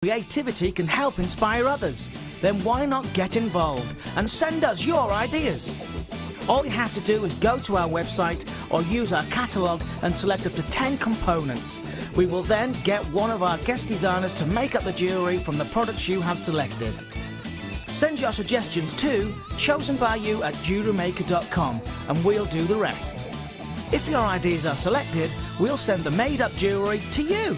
Creativity can help inspire others. Then why not get involved and send us your ideas? All you have to do is go to our website or use our catalogue and select up to 10 components. We will then get one of our guest designers to make up the jewellery from the products you have selected. Send your suggestions to chosenbyyou@jewellerymaker.com and we'll do the rest. If your ideas are selected, we'll send the made-up jewellery to you.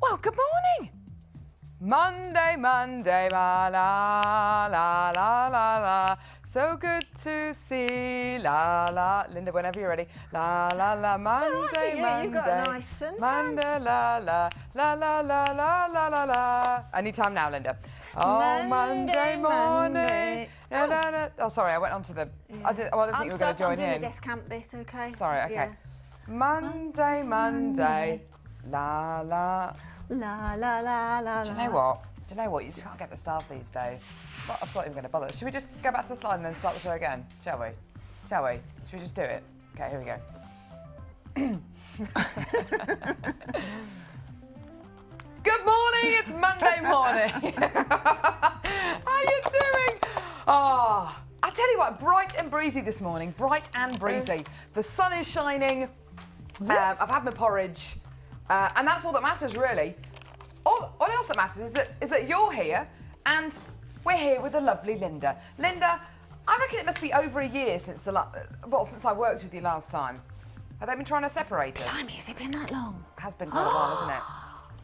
Well, good morning. Monday, Monday, la la la la la la. So good to see, la la. Linda, whenever you're ready. La la la, Monday, Monday. You've got a nice suntan. Monday, la la la la la la la la la. Anytime now, Linda. Oh, Monday morning. Oh, sorry, I went on to the. Yeah. I didn't think you were going to join I'm doing in. the descant bit, okay? Sorry, okay. Yeah. Monday, Monday, la la. La la la la. Do you know what? Do you know what? You just can't get the staff these days. I'm not even going to bother. Should we just go back to the slide and then start the show again? Shall we? Shall we? Should we just do it? Okay, here we go. Good morning, it's Monday morning. How you doing? Oh, I tell you what, bright and breezy this morning. Bright and breezy. The sun is shining. I've had my porridge. And that's all that matters, really. All else that matters is that you're here, and we're here with the lovely Linda. Linda, I reckon it must be over a year since since I worked with you last time. Have they been trying to separate us? Blimey, has it been that long? It has been quite a while, hasn't it?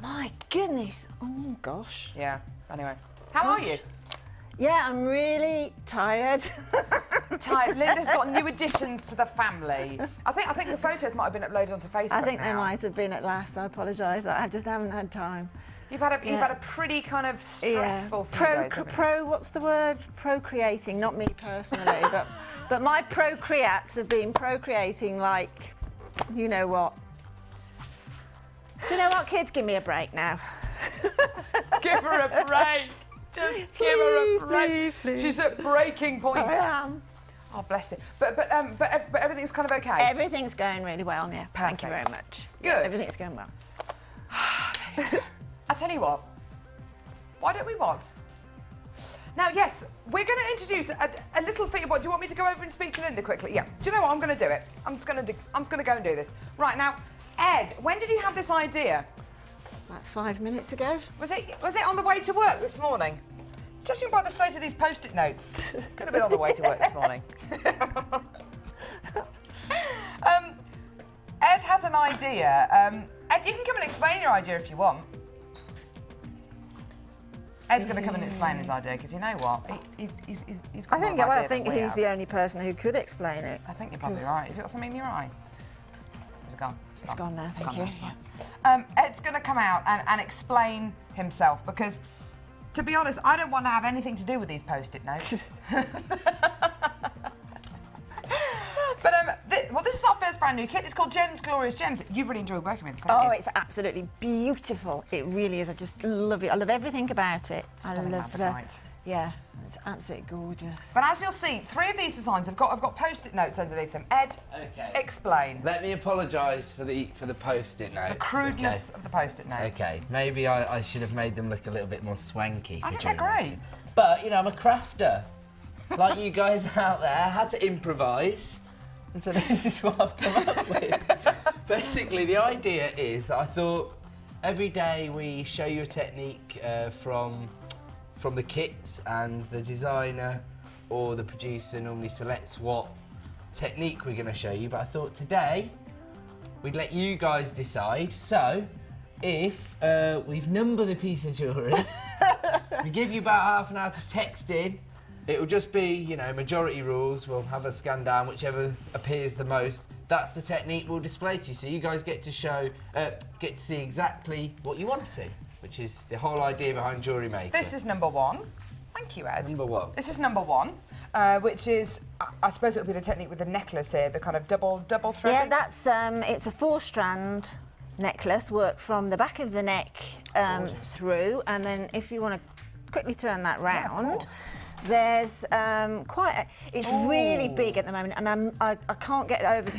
My goodness. Oh, gosh. Yeah. Anyway, how are you? Yeah, I'm really tired. Tired. Linda's got new additions to the family. I think the photos might have been uploaded onto Facebook. I think now. they might have been at last. I apologise. I just haven't had time. You've had a pretty kind of stressful few days, haven't you? What's the word? Procreating. Not me personally, but my procreates have been procreating like, you know what. Do you know what, kids? Give me a break now. Give her a break. Just give her a break. Please. She's at breaking point. I am. Oh, bless you. But everything's kind of okay. Everything's going really well, yeah. Thank you very much. Good. Yeah, everything's going well. I tell you what. Why don't we what? Now, yes, we're going to introduce a little thing. What do you want me to go over and speak to Linda quickly? Yeah. Do you know what? I'm going to do it. I'm just going to go and do this. Right now, Ed, when did you have this idea? Like 5 minutes ago. Was it on the way to work this morning? Judging by the state of these post-it notes, could have been on the way to work this morning. Ed had an idea. Ed, you can come and explain your idea if you want. Ed's going to come and explain his idea because you know what? He's got more of an idea I think than we he's have. the only person who could explain it. I think you're probably right. Have you got something in your eye? It's gone. It's gone now, thank you. Now. Ed's going to come out and explain himself because, to be honest, I don't want to have anything to do with these post-it notes. But this is our first brand new kit. It's called Gems, Glorious Gems. You've really enjoyed working with this, haven't you? Oh, it's absolutely beautiful. It really is. I just love it. I love everything about it. Stunning I love labradorite. Yeah, it's absolutely gorgeous. But as you'll see, 3 of these designs have got post-it notes underneath them. Ed, okay. Explain. Let me apologise for the post-it notes. The crudeness of the post-it notes. Okay, maybe I should have made them look a little bit more swanky. I think they're great. But, you know, I'm a crafter. Like you guys out there, I had to improvise. And so this is what I've come up with. Basically, the idea is that I thought every day we show you a technique from the kits, and the designer or the producer normally selects what technique we're going to show you. But I thought today we'd let you guys decide. So if we've numbered the piece of jewellery, we give you about half an hour to text in. It'll just be, you know, majority rules. We'll have a scan down, whichever appears the most. That's the technique we'll display to you. So you guys get to see exactly what you want to see, which is the whole idea behind Jewellery Maker. This is number 1. Thank you, Ed. Number 1. This is number 1. which is, I suppose it would be the technique with the necklace here, the kind of double threading. Yeah, that's it's a 4-strand necklace, work from the back of the neck through, and then if you want to quickly turn that round, there's it's really big at the moment, and I can't get over.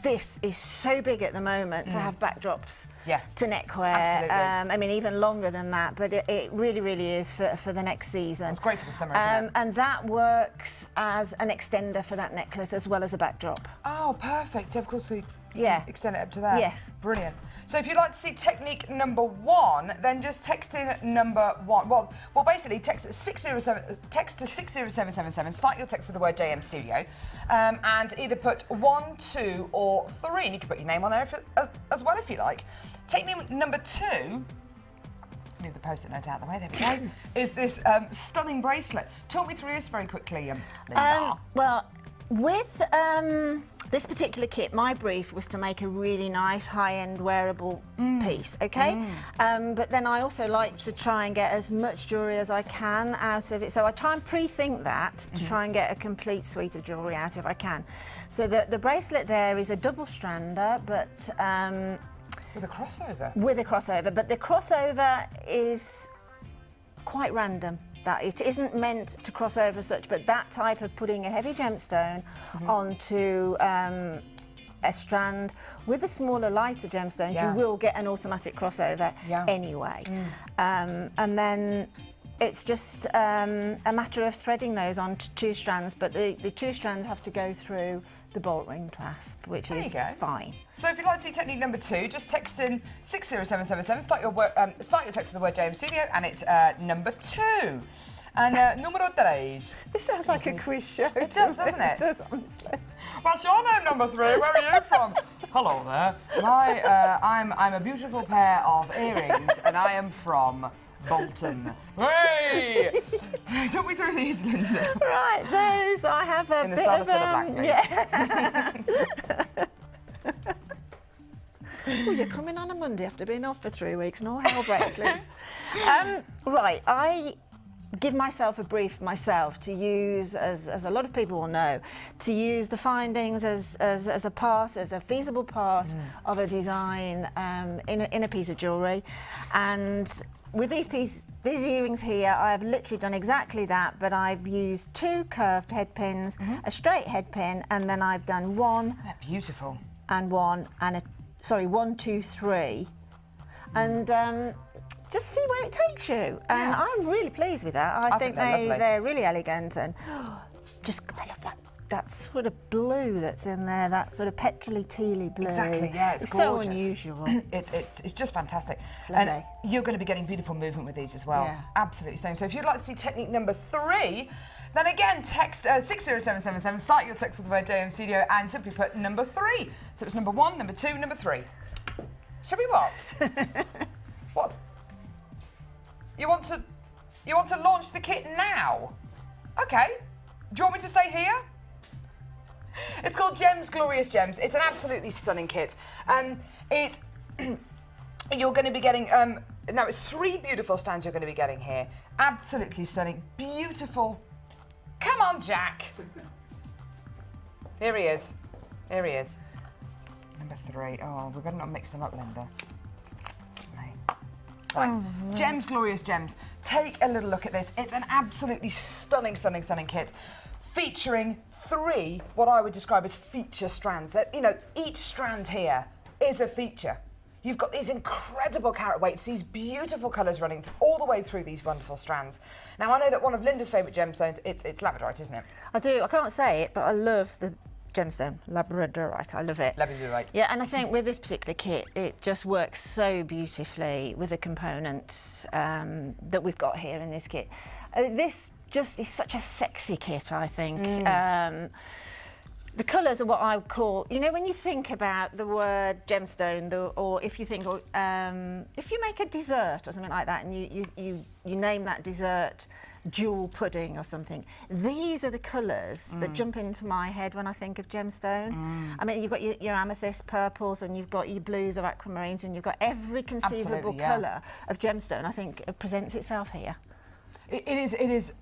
This is so big at the moment to have backdrops to neckwear. Absolutely. I mean, even longer than that, but it really, really is for the next season. It's great for the summer, isn't it? And that works as an extender for that necklace as well as a backdrop. Oh, perfect. Of course, we extend it up to that. Yes. Brilliant. So if you'd like to see technique number 1, then just text in number 1. Well, basically text to 60777, start your text with the word JM Studio, and either put 1, 2, or 3, and you can put your name on there as well if you like. Technique number 2. Move the post-it note out of the way, there we go. Is this stunning bracelet. Talk me through this very quickly, Linda. Well, with this particular kit, my brief was to make a really nice high-end wearable piece, okay? But then I also like to try and get as much jewellery as I can out of it. So I try and pre-think that to try and get a complete suite of jewellery out if I can. So the bracelet there is a double-strander, but... with a crossover? With a crossover, but the crossover is quite random. That it isn't meant to cross over as such, but that type of putting a heavy gemstone onto a strand with a smaller, lighter gemstones, you will get an automatic crossover anyway. And then it's just a matter of threading those onto 2 strands, but the 2 strands have to go through the bolt ring clasp, which is fine. So if you'd like to see technique number 2, just text in 60777, start your text with the word JM Studio, and it's number 2. And numero 3. This sounds like a quiz show. It does, doesn't it? It does, honestly. What's your name, number 3? Where are you from? Hello there. I'm a beautiful pair of earrings, and I am from Bolton. Hey! Talk me through these, Linda. Right, those I have a bit of Oh, you're coming on a Monday after being off for 3 weeks and all hell breaks loose. Right, I give myself a brief myself to use, as a lot of people will know, to use the findings as a feasible part of a design in a piece of jewellery. And with these earrings here, I have literally done exactly that, but I've used 2 curved head pins, a straight head pin, and then I've done 1. They're beautiful. And 1, and 1, 2, 3. And just see where it takes you. And I'm really pleased with that. I think they're really elegant, and I love that sort of blue that's in there, that sort of petrol-y, tealy blue. Exactly, yeah, it's gorgeous. gorgeous. So unusual. It's just fantastic. It's lovely. And you're going to be getting beautiful movement with these as well. Yeah. Absolutely same. So if you'd like to see technique number 3, then again, text 60777, start your text with the word JM Studio, and simply put number 3. So it's number 1, number 2, number 3. Shall we what? What? You want to launch the kit now? Okay. Do you want me to say here? It's called Gems, Glorious Gems. It's an absolutely stunning kit. You're going to be getting, now it's 3 beautiful stands you're going to be getting here. Absolutely stunning, beautiful. Come on, Jack. Here he is. Here he is. Number 3. Oh, we better not mix them up, Linda. It's me. Right. Gems, Glorious Gems. Take a little look at this. It's an absolutely stunning, stunning, stunning kit, featuring 3 what I would describe as feature strands. You know, each strand here is a feature. You've got these incredible carat weights, these beautiful colours running all the way through these wonderful strands. Now, I know that one of Linda's favourite gemstones, it's labradorite, isn't it? I do. I can't say it, but I love the gemstone, labradorite. I love it. Labradorite. Yeah, and I think with this particular kit, it just works so beautifully with the components that we've got here in this kit. This just is such a sexy kit, I think. The colours are what I would call, you know, when you think about the word gemstone, or if you think, if you make a dessert or something like that, and you name that dessert jewel pudding or something, these are the colours that jump into my head when I think of gemstone. I mean, you've got your amethyst purples, and you've got your blues of aquamarines, and you've got every conceivable colour of gemstone, I think, presents itself here. It is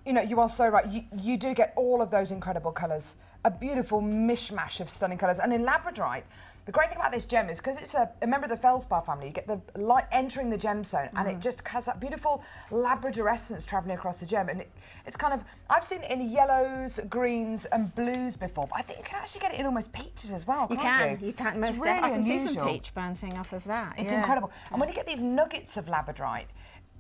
you know, you are so right. You do get all of those incredible colours, a beautiful mishmash of stunning colours. And in labradorite, the great thing about this gem is because it's a member of the feldspar family, you get the light entering the gemstone and it just has that beautiful Labrador essence travelling across the gem. And it's kind of, I've seen it in yellows, greens and blues before, but I think you can actually get it in almost peaches as well, can't you? You can, most really I can see unusual. some peach bouncing off of that. It's incredible. And when you get these nuggets of labradorite,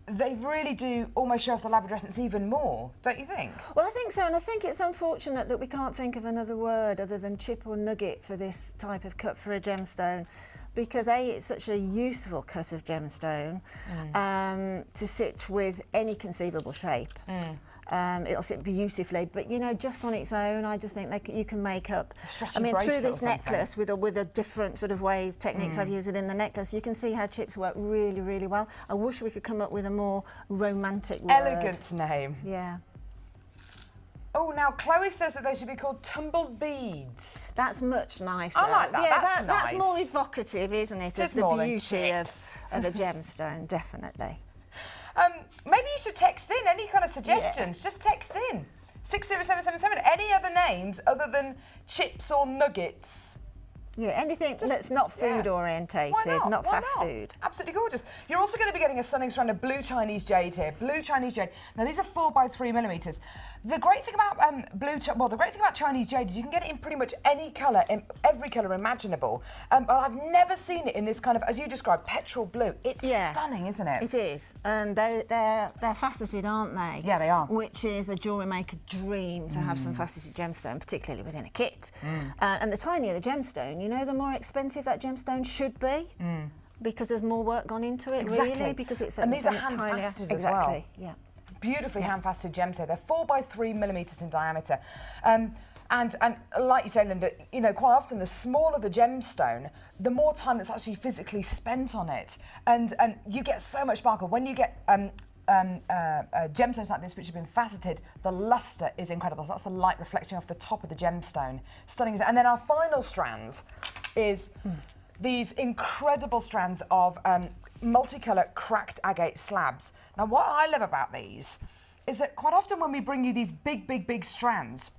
they really do almost show off the Labrador essence even more, don't you think? Well, I think so, and I think it's unfortunate that we can't think of another word other than chip or nugget for this type of cut for a gemstone, because A, it's such a useful cut of gemstone to sit with any conceivable shape. It'll sit beautifully, but you know, just on its own, I just think you can make up. I mean, through this necklace with a different sort of ways, techniques I've used within the necklace, you can see how chips work really, really well. I wish we could come up with a more romantic word. Elegant name. Yeah. Oh, now Chloe says that they should be called tumbled beads. That's much nicer. I like that. Yeah, that's nice. That's more evocative, isn't it? It's of the more than beauty of chips. a gemstone, definitely. Maybe you should text in any kind of suggestions. Yeah. Just text in 60777. Any other names other than chips or nuggets? Yeah, anything that's not food orientated, not fast food. Absolutely gorgeous. You're also going to be getting a stunning strand of blue Chinese jade here. Blue Chinese jade. Now these are 4x3mm. The great thing about the great thing about Chinese jade is you can get it in pretty much any colour, in every colour imaginable. But I've never seen it in this kind of, as you described, petrol blue. It's stunning, isn't it? It is, and they're faceted, aren't they? Yeah, they are. Which is a jewellery maker dream to have some faceted gemstone, particularly within a kit. And the tinier the gemstone, you know, the more expensive that gemstone should be. Because there's more work gone into it, really, because it's and these are hand faceted as well. Yeah. Beautifully hand-faceted gems here. They're 4x3mm in diameter. And like you say, Linda, you know, quite often the smaller the gemstone, the more time that's actually physically spent on it. And you get so much sparkle. When you get gemstones like this, which have been faceted, the lustre is incredible. So that's the light reflecting off the top of the gemstone. Stunning. And then our final strand is these incredible strands of multicolour cracked agate slabs. Now, what I love about these is that quite often when we bring you these big strands,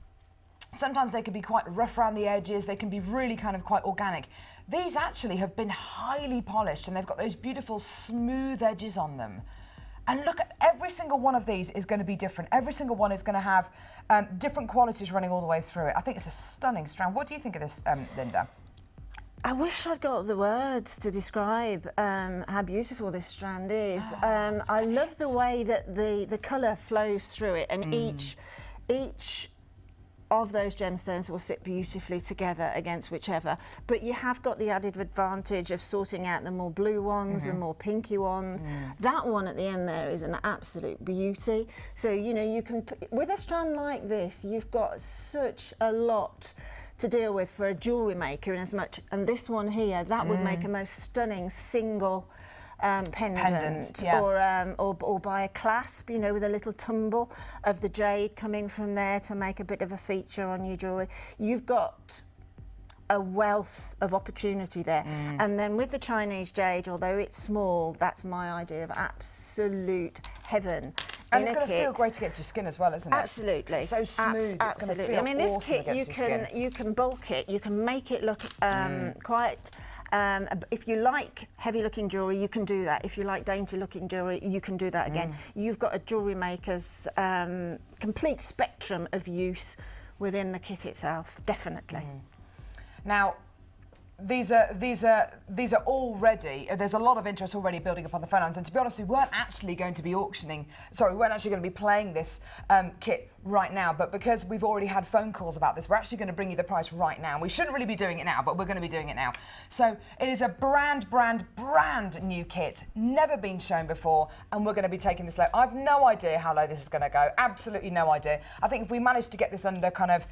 sometimes they can be quite rough around the edges, they can be really kind of quite organic. These actually have been highly polished and they've got those beautiful smooth edges on them. And look at every single one of these is going to be different. Every single one is going to have different qualities running all the way through it. I think it's a stunning strand. What do you think of this, Linda? I wish I'd got the words to describe how beautiful this strand is. I love the way that the colour flows through it, and each of those gemstones will sit beautifully together against whichever. But you have got the added advantage of sorting out the more blue ones and more pinky ones. That one at the end there is an absolute beauty. So, you know, you can, with a strand like this, you've got such a lot to deal with for a jewellery maker, in as much, and this one here, that would make a most stunning single pendant or by a clasp, you know, with a little tumble of the jade coming from there to make a bit of a feature on your jewellery. You've got a wealth of opportunity there. And then with the Chinese jade, although it's small, that's my idea of absolute heaven. And it's going to feel great against your skin as well, isn't it? Absolutely. It's so smooth. Absolutely. It's going to feel I mean, this awesome kit you can bulk it. You can make it look quite. If you like heavy-looking jewellery, you can do that. If you like dainty-looking jewellery, you can do that again. You've got a jewellery maker's complete spectrum of use within the kit itself, definitely. Now, these are already, there's a lot of interest already building up on the phone lines, and to be honest, we weren't actually going to be playing this kit right now, but because we've already had phone calls about this, we're actually going to bring you the price right now. We shouldn't really be doing it now, but we're going to be doing it now. So it is a brand new kit, never been shown before, and we're going to be taking this low. I've no idea how low this is going to go, absolutely no idea. I think if we manage to get this under kind of,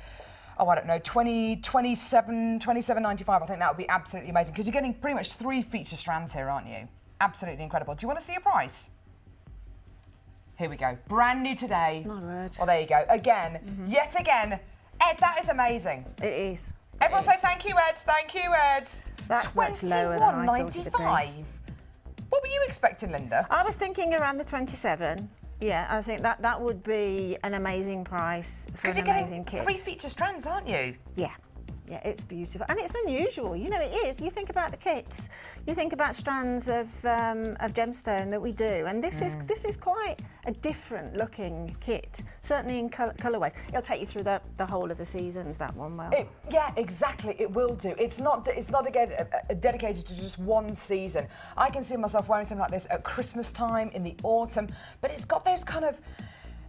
oh, I don't know, 27.95, I think that would be absolutely amazing, because you're getting pretty much 3 feature strands here, aren't you? Absolutely incredible. Do you want to see a price? Here we go. Brand new today. My word. Oh, there you go. Again, yet again. Ed, that is amazing. It is. Everyone say thank you, Ed. Thank you, Ed. That's much lower than I thought it would be. What were you expecting, Linda? I was thinking around the 27. Yeah, I think that would be an amazing price for an Because you're amazing getting kit. 3 feature strands, aren't you? Yeah. Yeah, it's beautiful and it's unusual. You know, it is. You think about the kits, you think about strands of gemstone that we do, and this is quite a different looking kit. Certainly in colourway, it'll take you through the whole of the seasons. That one will. Yeah, exactly. It will do. It's not again dedicated to just one season. I can see myself wearing something like this at Christmas time, in the autumn, but it's got those kind of.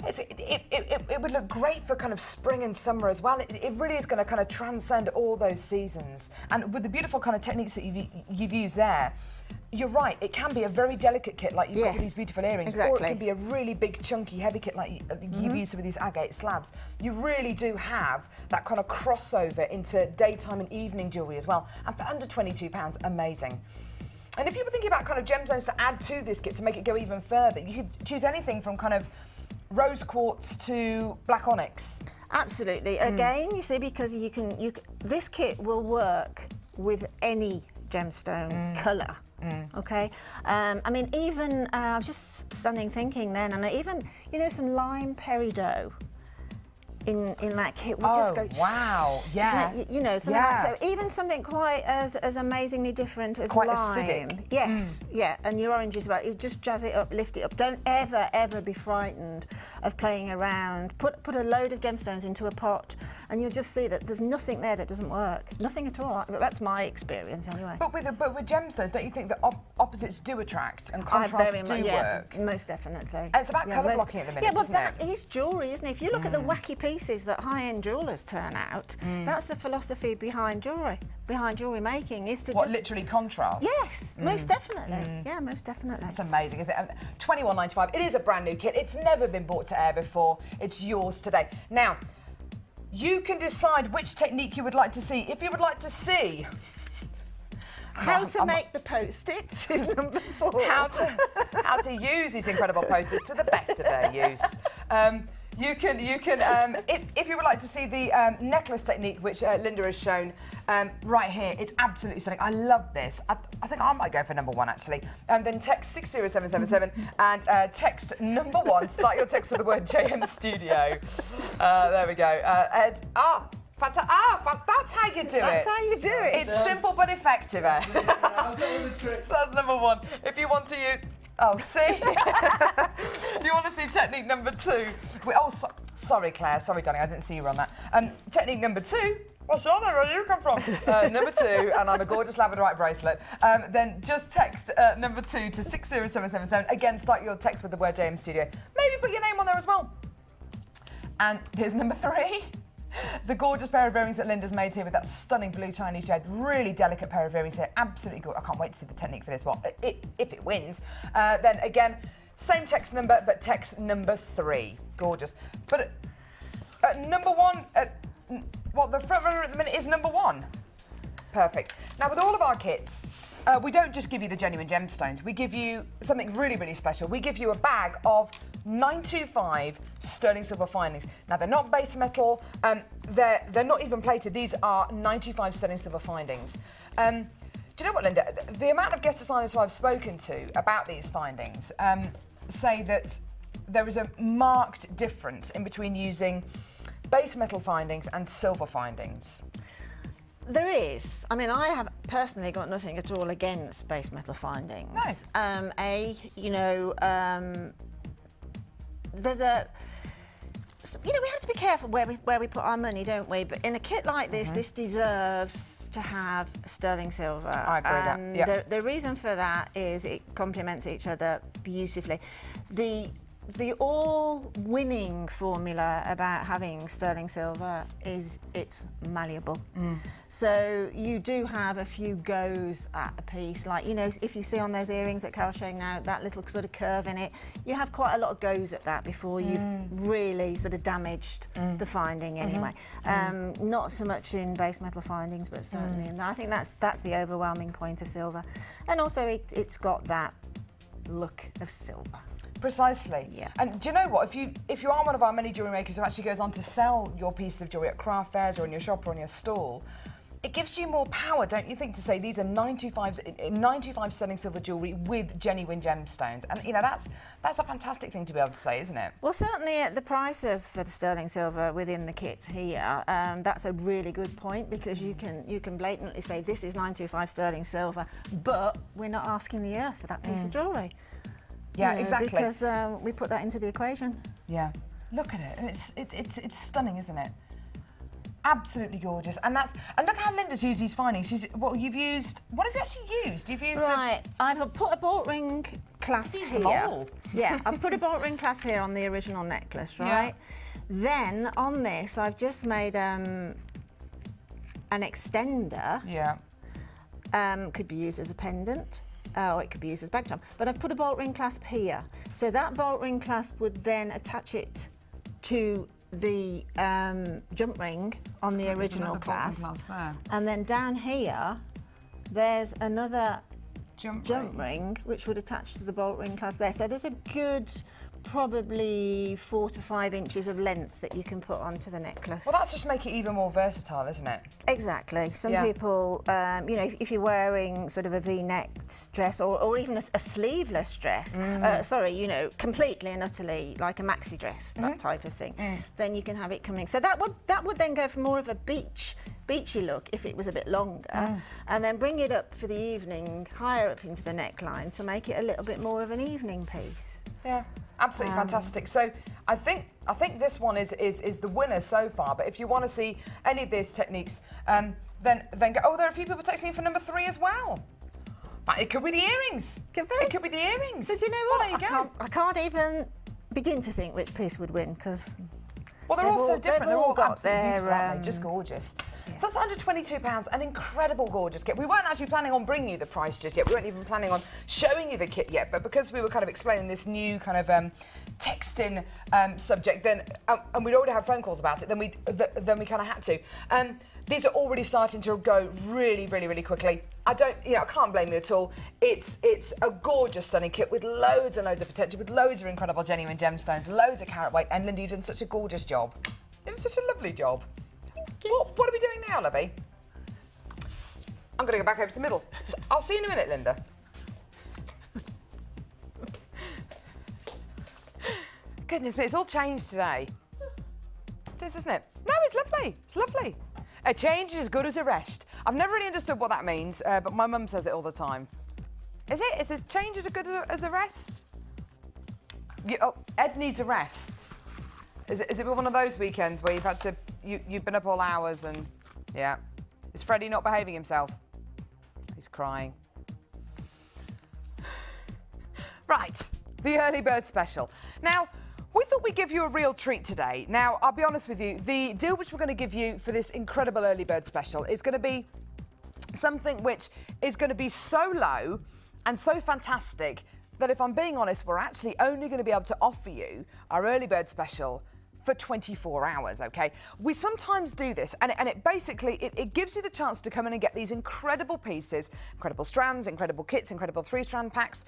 It would look great for kind of spring and summer as well. It really is going to kind of transcend all those seasons. And with the beautiful kind of techniques that you've used there, you're right, it can be a very delicate kit like you've got with these beautiful earrings. Exactly. Or it can be a really big, chunky, heavy kit like you've used with these agate slabs. You really do have that kind of crossover into daytime and evening jewellery as well. And for under £22, amazing. And if you were thinking about kind of gemstones to add to this kit to make it go even further, you could choose anything from kind of rose quartz to black onyx. Absolutely. Again, you see, because this kit will work with any gemstone colour. Okay. I mean, even I was just standing thinking then, and even some lime peridot in that kit would just go. Wow! Yeah. Something like, so even something quite as amazingly different as quite lime. acidic. Yes, yeah. And your oranges, about you just jazz it up, lift it up. Don't ever be frightened of playing around. Put a load of gemstones into a pot, and you'll just see that there's nothing there that doesn't work. Nothing at all. That's my experience anyway. But with gemstones, don't you think that opposites do attract and contrasts do work? Most definitely. And it's about colour blocking at the minute, isn't that is jewellery, isn't it? If you look at the wacky pieces that high-end jewellers turn out, that's the philosophy behind jewellery making, is to literally contrast? Yes, most definitely. Yeah, most definitely. It's amazing, isn't it? £21.95. It is a brand new kit. It's never been brought to air before. It's yours today. Now, you can decide which technique you would like to see. If you would like to see how to make the Post-its is number 4. How to use these incredible Post-its to the best of their use. You can if you would like to see the necklace technique, which Linda has shown right here, it's absolutely stunning. I love this. I think I might go for number 1 actually. And then text 60777 and text number 1. Start your text with the word JM Studio. There we go. That's how you do it. That's how you do it. It's simple but effective. So that's number 1. If you want to use. Oh, see? You want to see technique number 2? Sorry, Claire. Sorry, darling. I didn't see you on that. Technique number 2. Well, Shauna, where do you come from? Number 2, and I'm a gorgeous labradorite bracelet. Then just text number 2 to 60777. Again, start your text with the word JM Studio. Maybe put your name on there as well. And here's number 3. The gorgeous pair of earrings that Linda's made here with that stunning blue tiny shade. Really delicate pair of earrings here. Absolutely good. I can't wait to see the technique for this one. If it wins. Then again, same text number, but text number 3. Gorgeous. But number 1, the front runner at the minute is number 1. Perfect. Now, with all of our kits, we don't just give you the genuine gemstones. We give you something really, really special. We give you a bag of 925 sterling silver findings. Now, they're not base metal. They're not even plated. These are 925 sterling silver findings. Do you know what, Linda? The amount of guest designers who I've spoken to about these findings say that there is a marked difference in between using base metal findings and silver findings. There is. I mean, I have personally got nothing at all against base metal findings. No. There's we have to be careful where we put our money, don't we? But in a kit like this, this deserves to have sterling silver. I agree with that. Yeah. The reason for that is it complements each other beautifully. The all-winning formula about having sterling silver is it's malleable. So you do have a few goes at a piece. Like, if you see on those earrings that Carol's showing now, that little sort of curve in it, you have quite a lot of goes at that before you've really sort of damaged the finding anyway. Not so much in base metal findings, but certainly in that. I think that's the overwhelming point of silver. And also it's got that look of silver. Precisely. Yeah. And do you know what? If you are one of our many jewellery makers who actually goes on to sell your piece of jewellery at craft fairs or in your shop or in your stall, it gives you more power, don't you think, to say these are 925 sterling silver jewellery with genuine gemstones? And, you know, that's a fantastic thing to be able to say, isn't it? Well, certainly at the price of the sterling silver within the kit here, that's a really good point, because you can blatantly say this is 925 sterling silver, but we're not asking the earth for that piece of jewellery. Yeah, You know, exactly. Because we put that into the equation. Yeah, look at it. And it's stunning, isn't it? Absolutely gorgeous. And look how Linda's used these findings. What have you actually used? You've used Right, I've put a bolt ring clasp here. them all. Yeah, I've put a bolt ring clasp here on the original necklace, right? Then on this, I've just made an extender. Yeah. Could be used as a pendant, or it could be used as a bag charm. But I've put a bolt ring clasp here. So that bolt ring clasp would then attach it to the jump ring on the original clasp. And then down here, there's another jump ring, which would attach to the bolt ring clasp there. So there's a good, probably 4 to 5 inches of length that you can put onto the necklace. Well, that's just make it even more versatile, isn't it? Exactly. Some people, you know, if you're wearing sort of a V-necked dress, or even a sleeveless dress, sorry, you know, completely and utterly like a maxi dress, that type of thing, then you can have it coming. So that would then go for more of a beachy look if it was a bit longer, and then bring it up for the evening, higher up into the neckline to make it a little bit more of an evening piece. Yeah. Absolutely fantastic. So I think this one is the winner so far. But if you want to see any of these techniques, then go. Oh, there are a few people texting in for number 3 as well. But it could be the earrings. It could be the earrings. But you know what? Well, there you go. I can't even begin to think which piece would win, because Well, they're all so different. They're all got absolutely their, beautiful, aren't they? Just gorgeous. Yeah. So that's £122, an incredible, gorgeous kit. We weren't actually planning on bringing you the price just yet. We weren't even planning on showing you the kit yet. But because we were kind of explaining this new kind of texting subject, then and we'd already had phone calls about it, then we kind of had to. These are already starting to go really, really, really quickly. I can't blame you at all. It's a gorgeous, stunning kit with loads and loads of potential, with loads of incredible genuine gemstones, loads of carat weight. And Linda, you've done such a gorgeous job. You did such a lovely job. What are we doing now, lovey? I'm going to go back over to the middle. So I'll see you in a minute, Linda. Goodness me, it's all changed today. It is, isn't it? No, it's lovely. It's lovely. A change is as good as a rest. I've never really understood what that means, but my mum says it all the time. Is it? Is this change as good as a rest? Ed needs a rest. Is it one of those weekends where you've had to, you've been up all hours and, yeah. Is Freddie not behaving himself? He's crying. Right, the early bird special. Now, we thought we'd give you a real treat today. Now, I'll be honest with you, the deal which we're going to give you for this incredible early bird special is going to be something which is going to be so low and so fantastic that, if I'm being honest, we're actually only going to be able to offer you our early bird special for 24 hours, okay? We sometimes do this, and it basically, it gives you the chance to come in and get these incredible pieces, incredible strands, incredible kits, incredible 3-strand packs,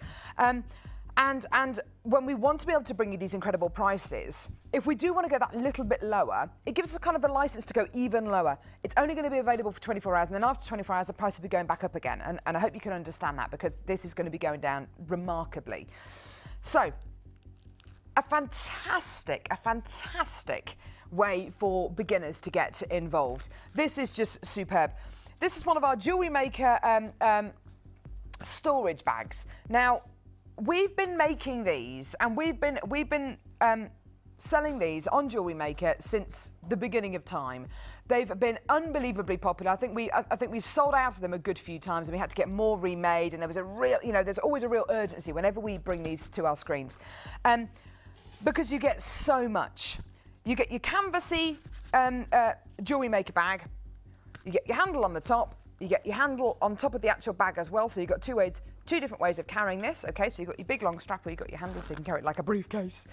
and when we want to be able to bring you these incredible prices, if we do want to go that little bit lower, it gives us kind of a license to go even lower. It's only going to be available for 24 hours, and then after 24 hours, the price will be going back up again. And I hope you can understand that, because this is going to be going down remarkably. So, a fantastic way for beginners to get involved. This is just superb. This is one of our Jewellery Maker storage bags. Now, we've been making these, and we've been selling these on Jewellery Maker since the beginning of time. They've been unbelievably popular. I think we've sold out of them a good few times, and we had to get more remade. And there was a real, there's always a real urgency whenever we bring these to our screens, because you get so much. You get your canvassy Jewellery Maker bag. You get your handle on the top. You get your handle on top of the actual bag as well. So you've got two different ways of carrying this. Okay, so you've got your big long strap, or you've got your handle, so you can carry it like a briefcase.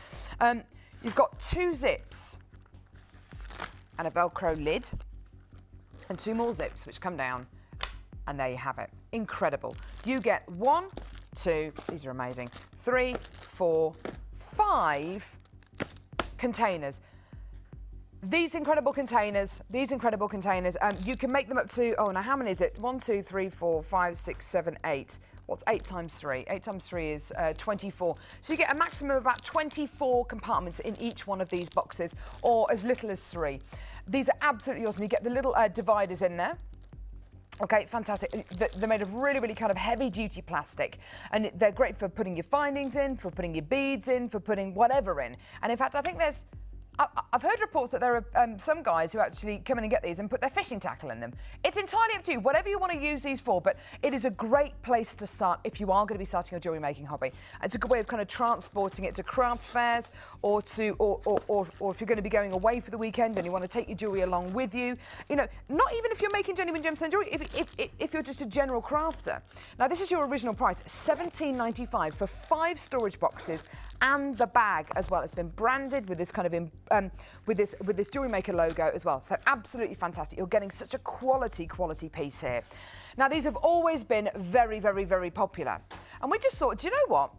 You've got 2 zips and a Velcro lid, and 2 more zips which come down, and there you have it. Incredible. You get 1, 2, these are amazing, 3, 4, 5 containers. These incredible containers, you can make them up to, oh, now how many is it? 1, 2, 3, 4, 5, 6, 7, 8. What's 8 times 3? 8 times 3 is 24. So you get a maximum of about 24 compartments in each one of these boxes, or as little as 3. These are absolutely awesome. You get the little dividers in there. Okay, fantastic. They're made of really, really kind of heavy-duty plastic, and they're great for putting your findings in, for putting your beads in, for putting whatever in. And in fact, I think I've heard reports that there are some guys who actually come in and get these and put their fishing tackle in them. It's entirely up to you, whatever you want to use these for, but it is a great place to start if you are going to be starting your jewellery making hobby. It's a good way of kind of transporting it to craft fairs, or if you're going to be going away for the weekend and you want to take your jewellery along with you. You know, not even if you're making genuine gemstone jewellery, if you're just a general crafter. Now, this is your original price, $17.95 for 5 storage boxes and the bag as well. It's been branded with this kind of with this Jewellery Maker logo as well. So absolutely fantastic. You're getting such a quality piece here. Now, these have always been very, very, very popular. And we just thought, do you know what?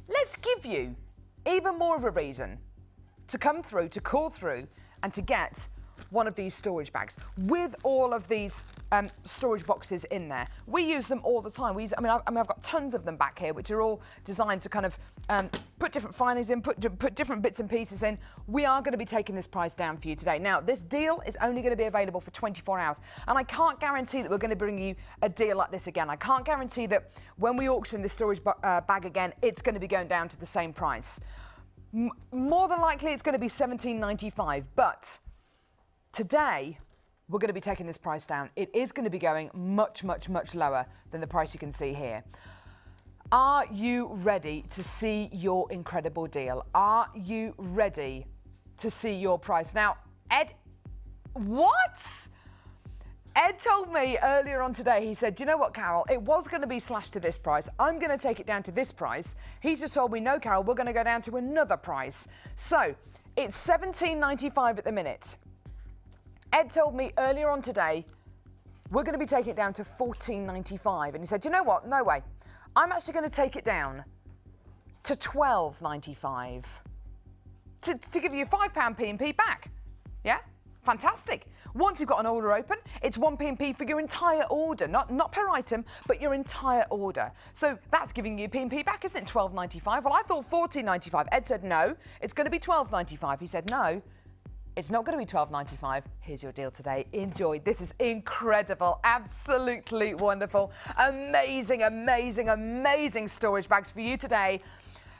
Let's give you even more of a reason to come through, to call through, and to get one of these storage bags with all of these storage boxes in there. We use them all the time. I've got tons of them back here, which are all designed to kind of put different findings in, put different bits and pieces in. We are going to be taking this price down for you today. Now, this deal is only going to be available for 24 hours, and I can't guarantee that we're going to bring you a deal like this again. I can't guarantee that when we auction this storage bag again, it's going to be going down to the same price. More than likely, it's going to be $17.95, but today, we're going to be taking this price down. It is going to be going much, much, much lower than the price you can see here. Are you ready to see your incredible deal? Are you ready to see your price? Now, Ed, what? Ed told me earlier on today, he said, do you know what, Carol? It was going to be slashed to this price. I'm going to take it down to this price. He just told me, no, Carol, we're going to go down to another price. So, it's $17.95 at the minute. Ed told me earlier on today, we're going to be taking it down to $14.95. And he said, you know what? No way. I'm actually going to take it down to $12.95 to give you £5 P&P back. Yeah? Fantastic. Once you've got an order open, it's £1 P&P for your entire order, not per item, but your entire order. So that's giving you P&P back, isn't it? $12.95. Well, I thought $14.95. Ed said, no, it's going to be $12.95. He said, no. It's not going to be $12.95. Here's your deal today. Enjoy. This is incredible. Absolutely wonderful. Amazing, amazing, amazing storage bags for you today.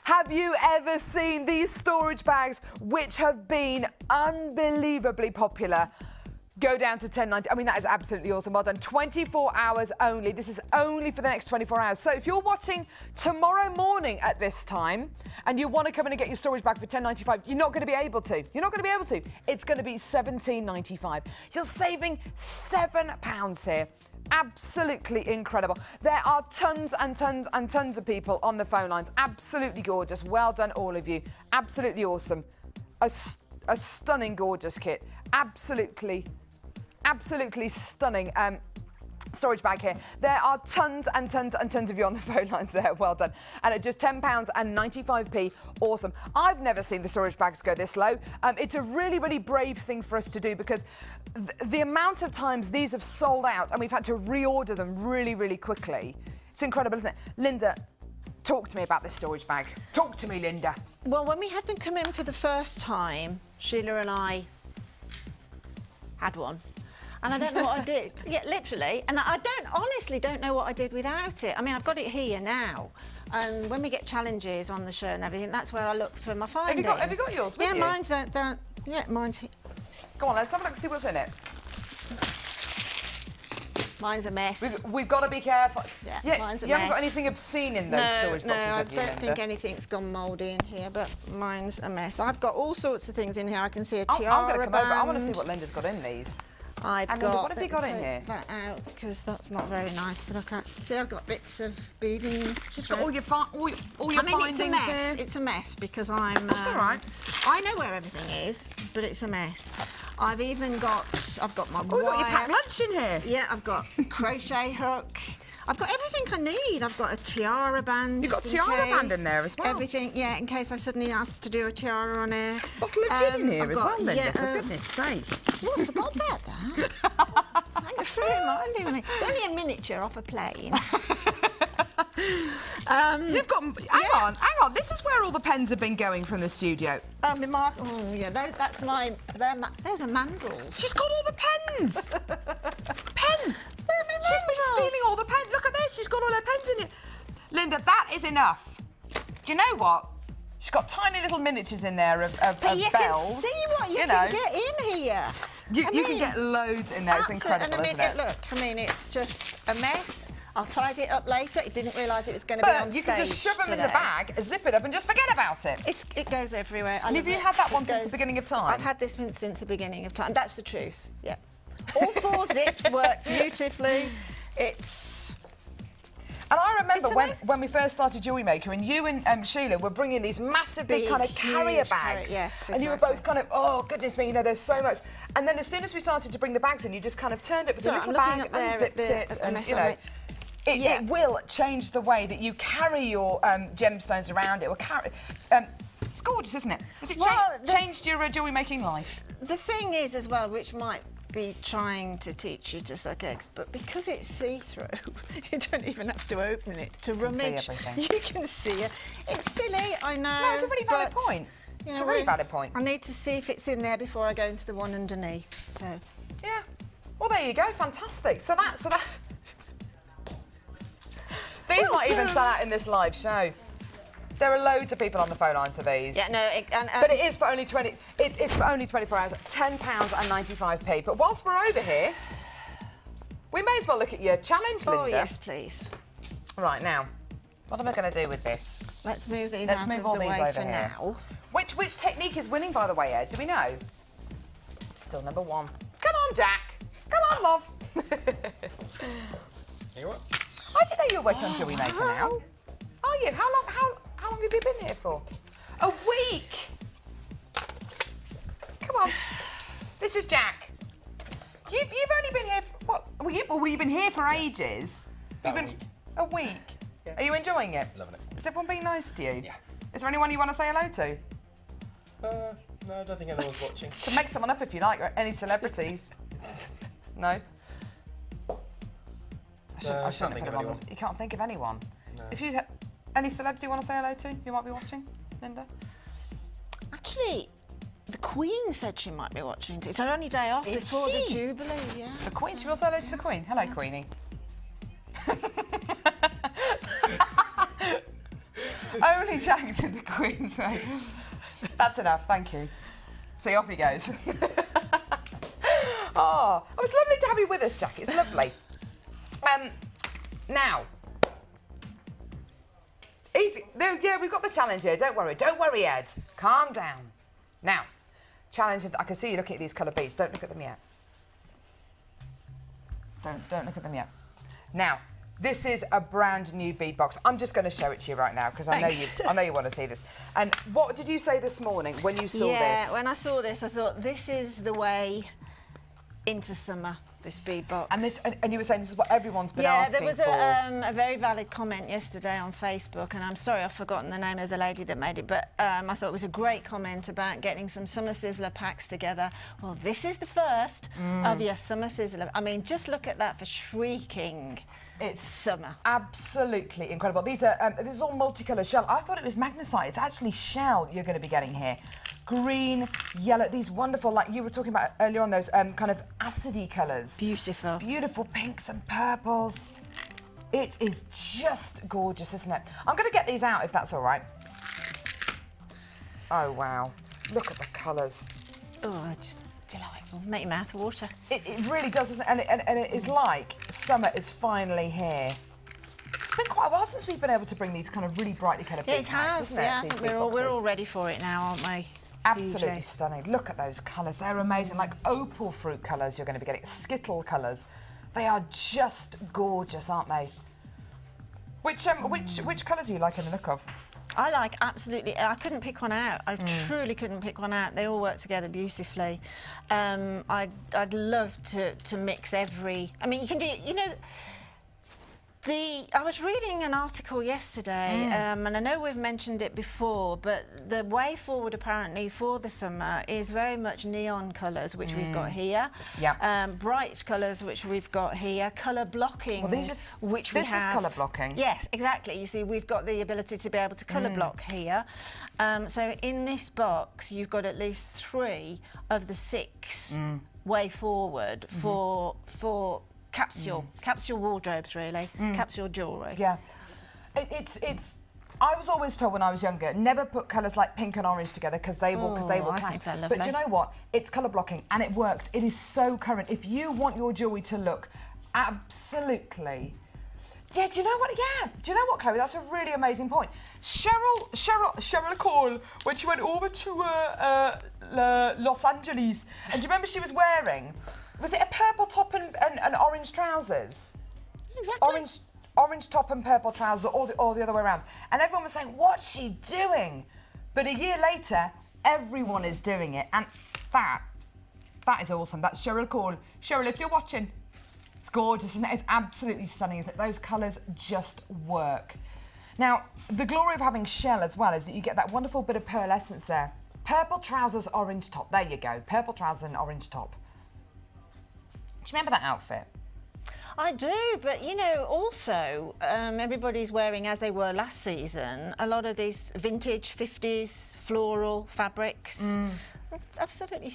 Have you ever seen these storage bags, which have been unbelievably popular, go down to $10.90? I mean, that is absolutely awesome. Well done. 24 hours only. This is only for the next 24 hours. So if you're watching tomorrow morning at this time and you want to come in and get your storage bag for $10.95, you're not going to be able to. You're not going to be able to. It's going to be $17.95. You're saving £7 here. Absolutely incredible. There are tons and tons and tons of people on the phone lines. Absolutely gorgeous. Well done, all of you. Absolutely awesome. A stunning, gorgeous kit. Absolutely stunning storage bag here. There are tons and tons and tons of you on the phone lines there. Well done. And at just £10.95, awesome. I've never seen the storage bags go this low. It's a really, really brave thing for us to do, because the amount of times these have sold out and we've had to reorder them really, really quickly. It's incredible, isn't it? Linda, talk to me about this storage bag. Talk to me, Linda. Well, when we had them come in for the first time, Sheila and I had one. And I don't know what I did. Yeah, literally. And I honestly don't know what I did without it. I mean, I've got it here now. And when we get challenges on the show and everything, that's where I look for my findings. Have you got yours with you? Mine's don't. Yeah, mine's here. Go on, let's have a look and see what's in it. Mine's a mess. We've got to be careful. Yeah, mine's a mess. You haven't got anything obscene in those storage boxes, have you, I don't think anything's gone mouldy in here, but mine's a mess. I've got all sorts of things in here. I can see a tiara I'm going to come over. I want to see band. what Linda's got in these. I've got. What have you got in here? That out, because that's not very nice to look at. See, I've got bits of beading. She's got all your findings it's a mess. here. It's a mess because I'm. That's all right. I know where everything is, but it's a mess. I've got my wire. We've got your packed lunch in here. Yeah, I've got crochet hook. I've got everything I need. I've got a tiara band. You've got a just in tiara band case. in there as well. Everything, yeah, in case I suddenly have to do a tiara on air. Bottle of gin in here I've as got- well, Linda, yeah, for goodness sake. Oh, I forgot about that. Thanks for reminding me. It's only a miniature off a plane. You've got... Hang on. This is where all the pens have been going from the studio. My mark. Oh, yeah, that's my. Those are mandrels. She's got all the pens. Pens. She's been stealing all the pens. Look at this. She's got all her pens in it. Linda, that is enough. Do you know what? She's got tiny little miniatures in there of But you bells. can see what you can get in here. You can get loads in there. It's incredible, and isn't it? Look, I mean, it's just a mess. I'll tidy it up later. It didn't realise it was going to be on But stage you can just shove them in the today. bag, zip it up, and just forget about it. It goes everywhere. And have you had that one since the beginning of time? I've had this one since the beginning of time. That's the truth. Yeah. All 4 zips work beautifully. It's. And I remember It's when we first started Jewellery Maker, and you and Sheila were bringing these massive big kind of carrier huge bags. yes, And you were exactly. both kind of, oh, goodness me, you know, there's so much. And then as soon as we started to bring the bags in, you just kind of turned it with a So little I'm looking bag, up there unzipped at it, the and, mess you on know, it. it will change the way that you carry your gemstones around. It will carry... it's gorgeous, isn't it? Has it changed your jewellery making life? The thing is, as well, which might be trying to teach you to suck eggs, but because it's see-through, you don't even have to open it to rummage. everything. You can see it. It's silly, I know. No, it's a really valid but, point. you It's know, a really valid point. I need to see if it's in there before I go into the one underneath. So. Yeah. Well, there you go. Fantastic. So that. These might even sell out in this live show. There are loads of people on the phone line to these. Yeah, no, but it is for only 20. It's for only 24 hours. £10.95. But whilst we're over here, we may as well look at your challenge, Linda. Oh yes, please. Right now, what am I going to do with this? Let's move these Let's out move of all the these way over for here. now. Which technique is winning, by the way, Ed? Do we know? Still number 1. Come on, Jack. Come on, love. You what? I didn't know you were working on Jewellery Maker now. wow. Are you? How long have you been here for? A week. Come on. This is Jack. You've only been here for what? Well, you've been here for ages. About You've been a week. Yeah. Are you enjoying it? Loving it. Is everyone being nice to you? Yeah. Is there anyone you want to say hello to? No, I don't think anyone's watching. To make someone up if you like, or any celebrities. No? I shouldn't can't have think put of them on anyone. the- You can't think of anyone. No. If you any celebs you want to say hello to, you might be watching, Linda? Actually, the Queen said she might be watching. It's her only day off Did before she? the Jubilee, yeah. The Queen? Should we all say hello to the Queen? Hello, Queenie. Only Jack did the Queen say. That's enough, thank you. See, off he goes. Oh, it's lovely to have you with us, Jack. It's lovely. Now, easy. Yeah, we've got the challenge here. Don't worry, Ed. Calm down. Now, challenge. I can see you looking at these colour beads. Don't look at them yet. Don't look at them yet. Now, this is a brand new bead box. I'm just going to show it to you right now because I know you want to see this. And what did you say this morning when you saw this? Yeah, when I saw this, I thought this is the way into summer. This bead box. And you were saying this is what everyone's been asking for. Yeah, there was a very valid comment yesterday on Facebook, and I'm sorry I've forgotten the name of the lady that made it, but I thought it was a great comment about getting some summer sizzler packs together. Well, this is the first of your summer sizzler. I mean, just look at that for shrieking. It's summer. Absolutely incredible. These are this is all multicolour shell. I thought it was magnesite. It's actually shell you're going to be getting here. Green, yellow, these wonderful, like you were talking about earlier on, those kind of acidy colours. Beautiful. Beautiful pinks and purples. It is just gorgeous, isn't it? I'm going to get these out if that's all right. Oh, wow. Look at the colours. Oh, they're just delightful. Make your mouth water. It really does, doesn't it? And it is like summer is finally here. It's been quite a while since we've been able to bring these kind of really brightly coloured Yeah, bead it packs, has. isn't it? Yeah, I These think bead we're boxes. all ready for it now, aren't we? Absolutely Hugely. stunning. Look at those colours. They're amazing. Like opal fruit colours you're going to be getting. Skittle colours. They are just gorgeous, aren't they? Which colours are you liking the look of? I like absolutely. I couldn't pick one out. I truly couldn't pick one out. They all work together beautifully. I'd love to mix every. I mean, you can do. You know, I was reading an article yesterday, and I know we've mentioned it before, but the way forward apparently for the summer is very much neon colours, which we've got here. Yeah. Bright colours, which we've got here. Colour blocking, which we have. This is colour blocking. Yes, exactly. You see, we've got the ability to be able to colour block here. So in this box, you've got at least 3 of the 6 way forward for capsule wardrobes, really, capsule jewellery. Yeah, it's. I was always told when I was younger, never put colours like pink and orange together because they will I clash. think they're lovely. But do you know what? It's colour blocking and it works. It is so current. If you want your jewellery to look absolutely. Yeah, do you know what? Yeah, do you know what, Chloe? That's a really amazing point. Cheryl Cole, when she went over to Los Angeles, and do you remember she was wearing? Was it a purple top and orange trousers? Exactly. Orange top and purple trousers, or the other way around. And everyone was saying, what's she doing? But a year later, everyone is doing it. And that is awesome. That's Cheryl Cole. Cheryl, if you're watching, it's gorgeous, isn't it? It's absolutely stunning, isn't it? Those colours just work. Now, the glory of having shell as well is that you get that wonderful bit of pearl essence there. Purple trousers, orange top. There you go. Purple trousers and orange top. Do you remember that outfit? I do, but you know, also everybody's wearing, as they were last season, a lot of these vintage 50s floral fabrics. It's absolutely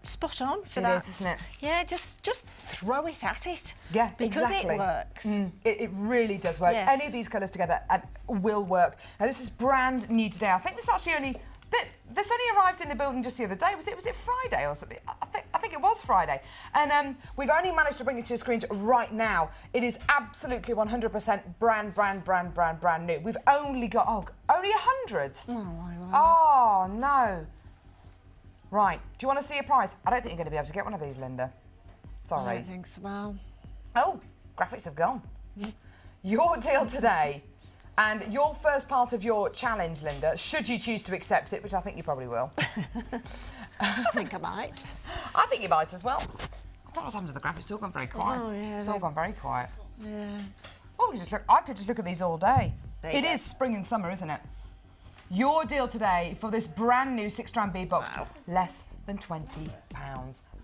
spot on for that. It is, isn't it? Yeah, just throw it at it. Yeah, because exactly. it works. It really does work. Yes. Any of these colours together will work. Now this is brand new today. I think this actually this only arrived in the building just the other day. Was it Friday or something? I think it was Friday. And we've only managed to bring it to your screens right now. It is absolutely 100% brand new. We've only got only 100. Oh my word. Oh no. Right. Do you want to see a price? I don't think you're going to be able to get one of these, Linda. Sorry. I don't think so. Well. Oh, graphics have gone. Your deal today. And your first part of your challenge, Linda, should you choose to accept it, which I think you probably will. I think I might. I think you might as well. I don't know what's happened to the graphics. It's all gone very quiet. Oh, yeah. It's all gone very quiet. Yeah. Oh, I could just look at these all day. There you go. It is spring and summer, isn't it? Your deal today for this brand new 6-strand bead box, less than £20.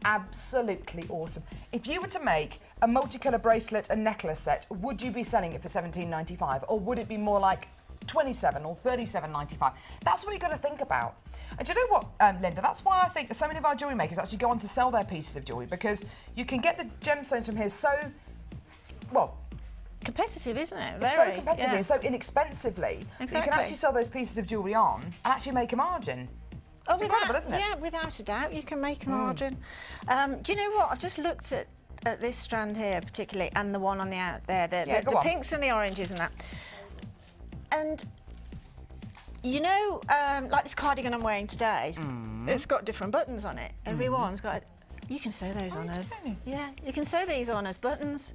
Absolutely awesome. If you were to make a multicolour bracelet and necklace set, would you be selling it for £17.95, or would it be more like £27 or £37.95? That's what you've got to think about. And do you know what, Linda? That's why I think so many of our jewellery makers actually go on to sell their pieces of jewellery, because you can get the gemstones from here so, well, competitive, isn't it? it's Very, so competitively and so inexpensively. Exactly. That you can actually sell those pieces of jewellery on and actually make a margin. Oh, It's incredible, isn't it? Yeah, without a doubt, you can make a margin. Do you know what? I've just looked at this strand here particularly, and the one on the out there, the pinks and the oranges and that. And you know, like this cardigan I'm wearing today, it's got different buttons on it. Everyone's got. You can sew those on as. Yeah, you can sew these on as buttons.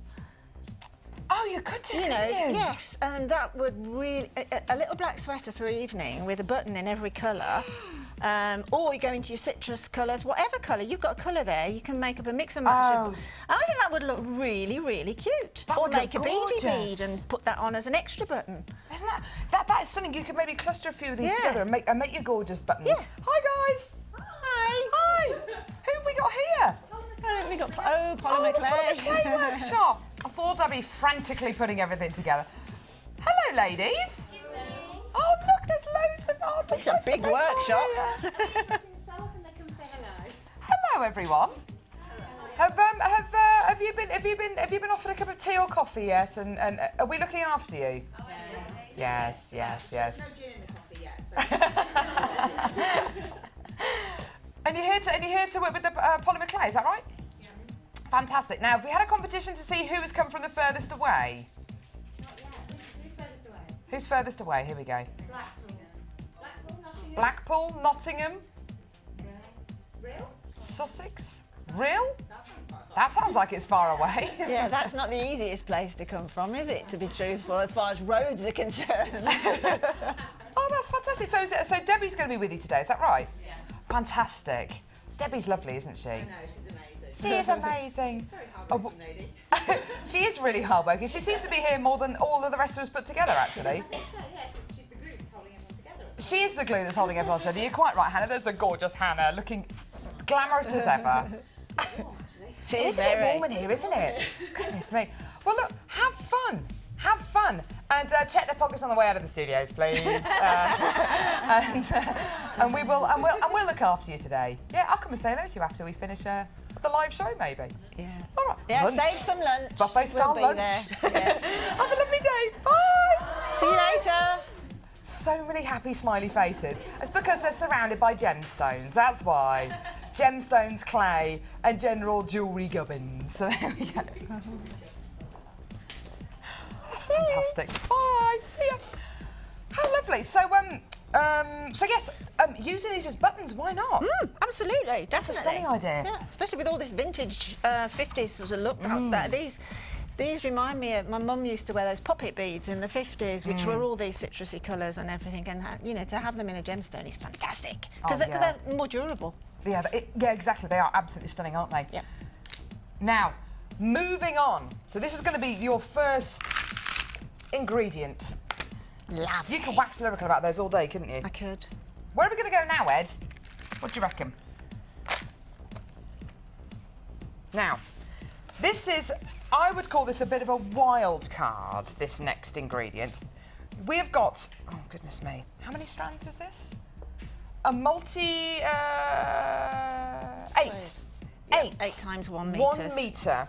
Oh, you could do, You know, couldn't you? yes, and that would really a little black sweater for evening with a button in every colour. Or you go into your citrus colours, whatever colour, you've got a colour there, you can make up a mix and match. Oh. I think that would look really, really cute. That or would look make a beady gorgeous. bead and put that on as an extra button. Isn't that is something you could maybe cluster a few of these Yeah. together and make your gorgeous buttons. Yeah. Hi guys. Hi. Hi. Who have we got here? We got The polymer clay. Polymer Clay workshop. I saw Debbie frantically putting everything together. Hello, ladies. Oh, look, there's loads of It's a big workshop. Hello, everyone. Have you been offered a cup of tea or coffee yet? And are we looking after you? Yes. There's no gin in the coffee yet, so. And you're here to work with the polymer clay, is that right? Yes. Fantastic. Now, have we had a competition to see who has come from the furthest away? Not yet. Who's furthest away? Who's furthest away? Here we go. Blackpool, Nottingham. Blackpool, Nottingham, Real? Sussex. Real? That sounds like it's far away. Yeah, that's not the easiest place to come from, is it, to be truthful, as far as roads are concerned? Oh, that's fantastic. So Debbie's going to be with you today, is that right? Yes. Fantastic. Debbie's lovely, isn't she? I know, she's amazing. She is amazing. Very hard-working lady. She is really hardworking. She seems to be here more than all of the rest of us put together, actually. I think so, yeah. She's the glue that's holding everyone together. She is the glue that's holding everyone together. You're quite right, Hannah. There's the gorgeous Hannah, looking glamorous as ever. It is a bit warm in here, isn't it? Goodness me. Well, look, have fun. Have fun. And check their pockets on the way out of the studios, please. And we'll look after you today. Yeah, I'll come and say hello to you after we finish the live show, maybe. Yeah. All right. Yeah, Lunch. save some lunch. Buffet style We'll lunch. be there. Yeah. Have a lovely day. Bye. See you later. So many happy smiley faces. It's because they're surrounded by gemstones, that's why. Gemstones, clay, and general jewellery gubbins. So there we go. That's fantastic. Bye. See ya. How lovely. So yes, using these as buttons, why not? Absolutely, definitely. That's a stunning idea. Yeah, especially with all this vintage 50s sort of look out there. These remind me of, my mum used to wear those poppet beads in the 50s, which were all these citrusy colours and everything, and you know, to have them in a gemstone is fantastic because they're more durable. Yeah, yeah, exactly. They are absolutely stunning, aren't they? Yeah. Now, moving on. So this is going to be your first ingredient. Love. You could wax lyrical about those all day, couldn't you? I could. Where are we going to go now, Ed? What do you reckon? Now, this is, I would call this a bit of a wild card, this next ingredient. We have got, oh goodness me, how many strands is this? A multi, 8. Yeah, 8. 8 times 1 metre. 1 metre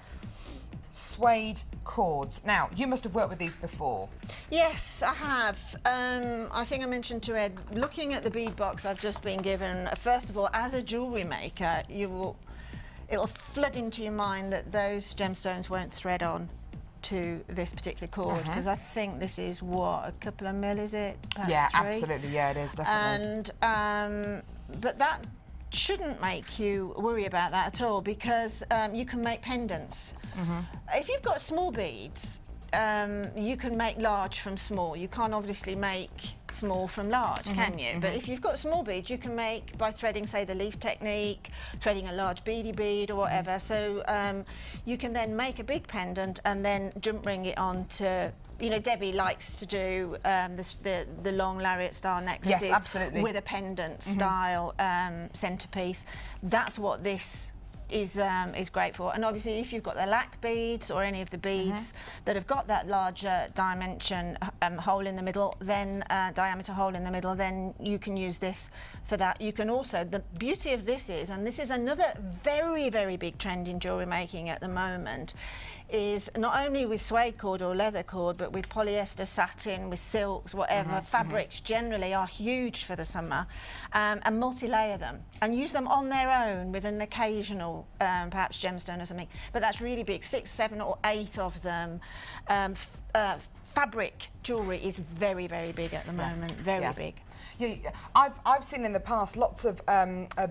suede cords. Now, you must have worked with these before. Yes, I have. I think I mentioned to Ed, looking at the bead box I've just been given, first of all, as a jewellery maker, it'll flood into your mind that those gemstones won't thread on to this particular cord, because I think this is, what, a couple of mil, is it? Perhaps Yeah, 3? absolutely, yeah, it is, definitely. And, but that shouldn't make you worry about that at all, because you can make pendants. If you've got small beads, you can make large from small. You can't obviously make small from large, can you? But if you've got small beads, you can make by threading, say, the leaf technique, threading a large beady bead or whatever. So you can then make a big pendant and then jump ring it on to, you know, Debbie likes to do the long lariat style necklaces, yes, absolutely, with a pendant style centerpiece. That's what this is great for. And obviously, if you've got the lac beads or any of the beads that have got that larger dimension hole in the middle, then diameter hole in the middle, then you can use this for that. You can also, the beauty of this is, and this is another very, very big trend in jewellery making at the moment, is not only with suede cord or leather cord, but with polyester, satin, with silks, whatever. Fabrics generally are huge for the summer, and multi-layer them and use them on their own with an occasional perhaps gemstone or something. But that's really big, 6, 7 or 8 of them. Fabric jewellery is very, very big at the moment, very big. Yeah, I've seen in the past lots of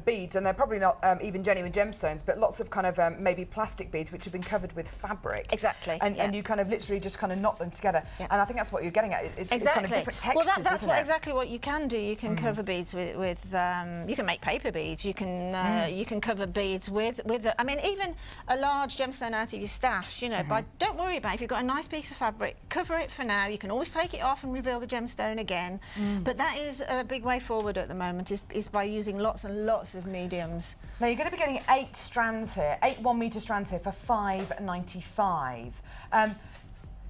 beads, and they're probably not even genuine gemstones, but lots of kind of maybe plastic beads which have been covered with fabric. Exactly. And you kind of literally just kind of knot them together. And I think that's what you're getting at. It's kind of different textures, well, that's isn't it? exactly what you can do. You can cover beads with you can make paper beads. You can cover beads with I mean, even a large gemstone out of your stash. You know, but don't worry about it. If you've got a nice piece of fabric, cover it for now. You can always take it off and reveal the gemstone again. But that is a big way forward at the moment, is by using lots and lots of mediums. Now you're going to be getting 8 strands here, 8 1 metre strands here for $5.95.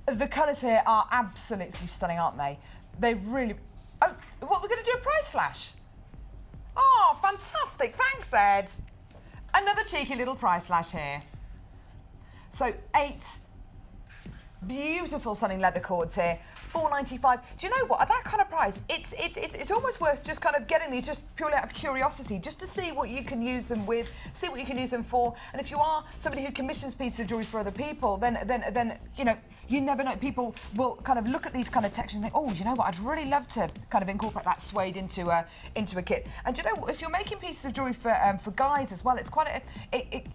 The colours here are absolutely stunning, aren't they? They really. Oh, what, we're going to do a price slash? Oh, fantastic! Thanks, Ed. Another cheeky little price slash here. So 8 beautiful stunning leather cords here. $4.95. Do you know what? At that kind of price, it's almost worth just kind of getting these just purely out of curiosity, just to see what you can use them with, see what you can use them for. And if you are somebody who commissions pieces of jewellery for other people, then you know, you never know. People will kind of look at these kind of textures and think, oh, you know what? I'd really love to kind of incorporate that suede into a kit. And do you know what? If you're making pieces of jewellery for guys as well, it's quite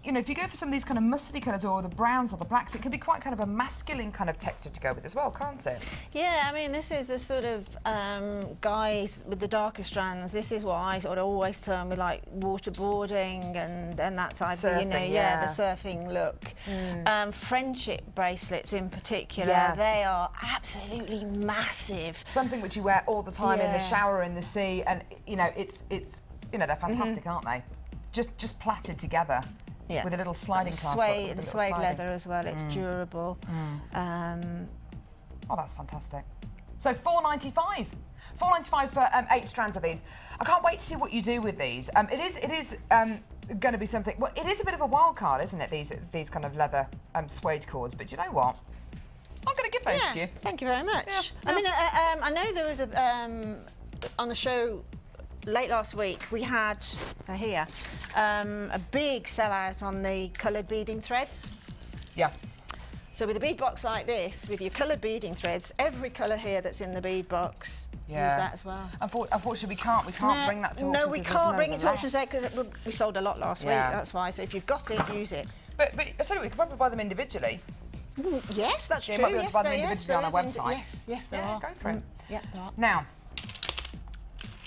you know, if you go for some of these kind of mustardy colours or the browns or the blacks, it can be quite kind of a masculine kind of texture to go with as well, can't it? Yeah. Yeah, I mean, this is the sort of guys with the darker strands. This is what I sort of always term with like waterboarding and that type of, you know, yeah, the surfing look. Friendship bracelets in particular, Yeah. they are absolutely massive. Something which you wear all the time in the Yeah. shower, in the sea, and you know, it's you know, they're fantastic, aren't they? Just plaited together. Yeah. With a little sliding clasp. Suede leather as well, it's durable. Oh, that's fantastic. So $4.95. $4.95 for 8 strands of these. I can't wait to see what you do with these. It is going to be something. Well, it is a bit of a wild card, isn't it? These kind of leather suede cords. But you know what? I'm going to give those to you. Thank you very much. Yeah. I mean, I know there was on a show late last week we had here a big sellout on the coloured beading threads. Yeah. So with a bead box like this, with your coloured beading threads, every colour here that's in the bead box, use that as well. Unfortunately, we can't bring that to auction. No, we can't bring it to auction today because we sold a lot last week. That's why. So if you've got it, use it. But I tell you, we could probably buy them individually. Yes, that's You true. might be able to buy them Yes, individually on our there is website. yes, there are. Go for it. Yeah, there are. Now,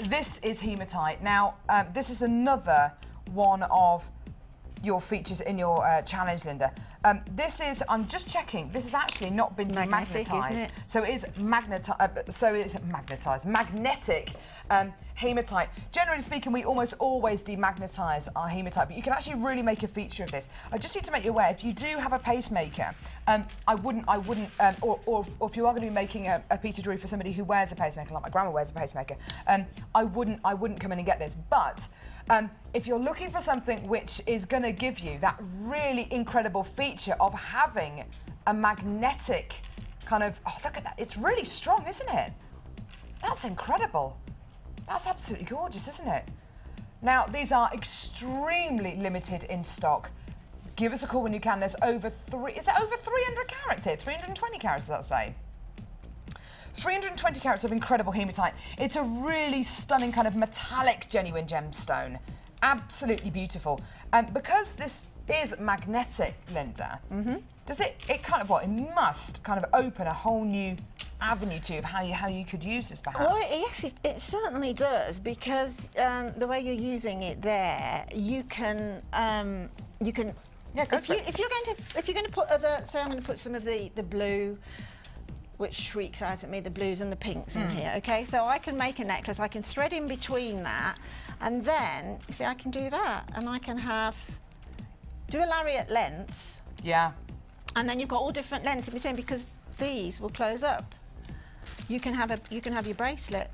this is hematite. Now, this is another one of your features in your challenge, Linda. This is, I'm just checking, this has actually not been magnetic, demagnetized. isn't it? So it is magnetic hematite. Generally speaking, we almost always demagnetize our hematite, but you can actually really make a feature of this. I just need to make you aware, if you do have a pacemaker, I wouldn't, or if you are going to be making a piece of jewellery for somebody who wears a pacemaker, like my grandma wears a pacemaker, I wouldn't come in and get this. But if you're looking for something which is going to give you that really incredible feature of having a magnetic kind of, oh, look at that, it's really strong, isn't it? That's incredible. That's absolutely gorgeous, isn't it? Now, these are extremely limited in stock. Give us a call when you can. There's is it over 300 carats here? 320 carats, does that say? 320 carats of incredible hematite. It's a really stunning kind of metallic genuine gemstone. Absolutely beautiful. Because this is magnetic, Linda, does it kind of it must kind of open a whole new avenue to of how you could use this perhaps? Well, yes, it certainly does, because the way you're using it there, you can Yeah, go if for you it. if you're going to put other, say I'm going to put some of the blue, which shrieks out at me, the blues and the pinks in here, okay? So I can make a necklace, I can thread in between that, and then, you see, I can do that, and I can do a lariat length, Yeah. and then you've got all different lengths in between, because these will close up. You can have your bracelet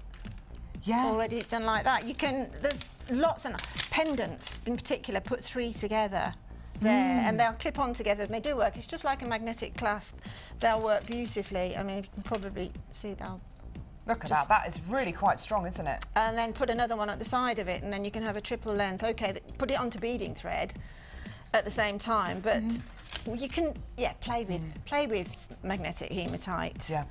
Yeah. already done like that. There's lots of pendants in particular, put 3 together there, and they'll clip on together, and they do work. It's just like a magnetic clasp. They'll work beautifully. I mean, you can probably see they'll. Look at that. That is really quite strong, isn't it? And then put another one at the side of it, and then you can have a triple length. Okay, put it onto beading thread at the same time, but you can, play with magnetic hematite. Yeah.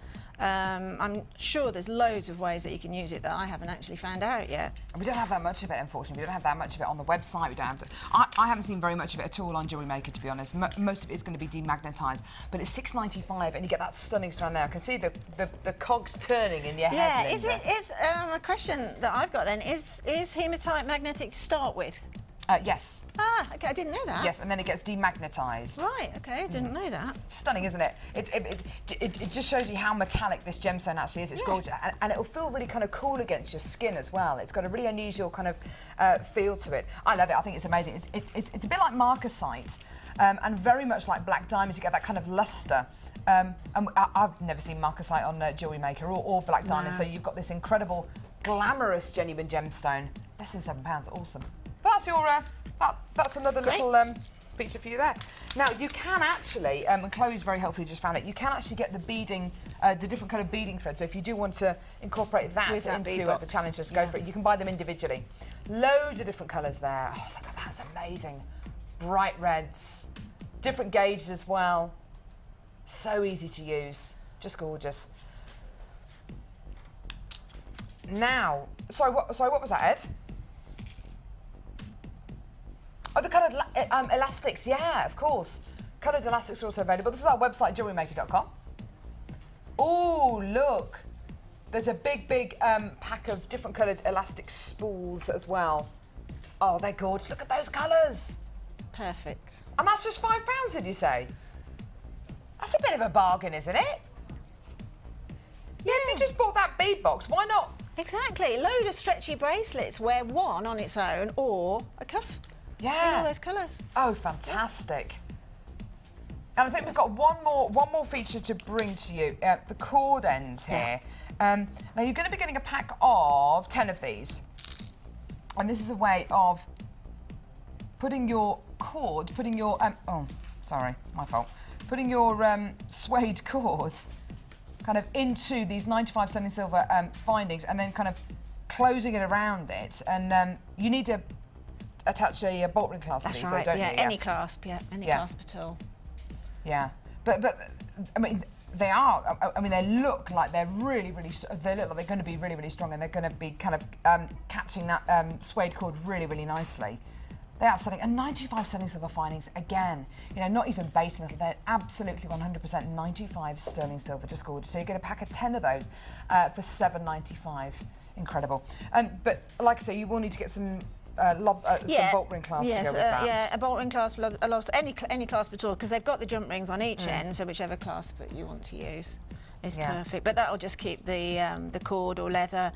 I'm sure there's loads of ways that you can use it that I haven't actually found out yet. We don't have that much of it, unfortunately. We don't have that much of it on the website. We don't have. I haven't seen very much of it at all on Jewellery Maker, to be honest. Most of it is going to be demagnetized, but it's $6.95, and you get that stunning strand there. I can see the cogs turning in your head. Yeah, Linda. is a question that I've got then, is hematite magnetic to start with? Yes. Ah, okay, I didn't know that. Yes, and then it gets demagnetized. Right, okay, I didn't know that. Stunning, isn't it? It just shows you how metallic this gemstone actually is. It's gorgeous, and it'll feel really kind of cool against your skin as well. It's got a really unusual kind of feel to it. I love it. I think it's amazing. It's a bit like marcasite, and very much like black diamonds. You get that kind of luster. And I've never seen marcasite on Jewellery Maker or black diamonds. So you've got this incredible, glamorous genuine gemstone. Less than £7. Awesome. That's your. That's another little feature for you there. Now you can actually, and Chloe's very helpfully just found it. You can actually get the beading, the different kind of beading threads. So if you do want to incorporate that into the challenge, just go for it. You can buy them individually. Loads of different colours there. Oh, look at that! It's amazing. Bright reds, different gauges as well. So easy to use. Just gorgeous. Now, sorry, what was that, Ed? Oh, the coloured elastics, yeah, of course. Coloured elastics are also available. This is our website, jewellerymaker.com. Oh, look. There's a big pack of different coloured elastic spools as well. Oh, they're gorgeous. Look at those colours. Perfect. And that's just £5, did you say? That's a bit of a bargain, isn't it? Yeah, if you just bought that bead box, why not? Exactly. Load of stretchy bracelets. Wear one on its own or a cuff. Yeah. In all those colours. Oh, fantastic. And I think we've got one more feature to bring to you. The cord ends here. Now you're going to be getting a pack of 10 of these. And this is a way of putting your cord, oh, sorry, my fault. Putting your suede cord kind of into these 95 sterling silver findings and then kind of closing it around it. And you need to attach a bolt ring clasp to these, right, don't you? any clasp, any clasp at all. Yeah, but I mean, they are. I mean, they look like they're really. They look like they're going to be really strong, and they're going to be kind of catching that suede cord really nicely. They are selling, and 95 sterling silver findings again. You know, not even base metal. They're absolutely 100% 95 sterling silver, just gorgeous. So you get a pack of 10 of those for $7.95. Incredible. But like I say, you will need to get some bolt ring clasp to go with that. Yeah, a bolt ring clasp, any clasp at all, because they've got the jump rings on each end, so whichever clasp that you want to use is perfect. But that'll just keep the cord or leather,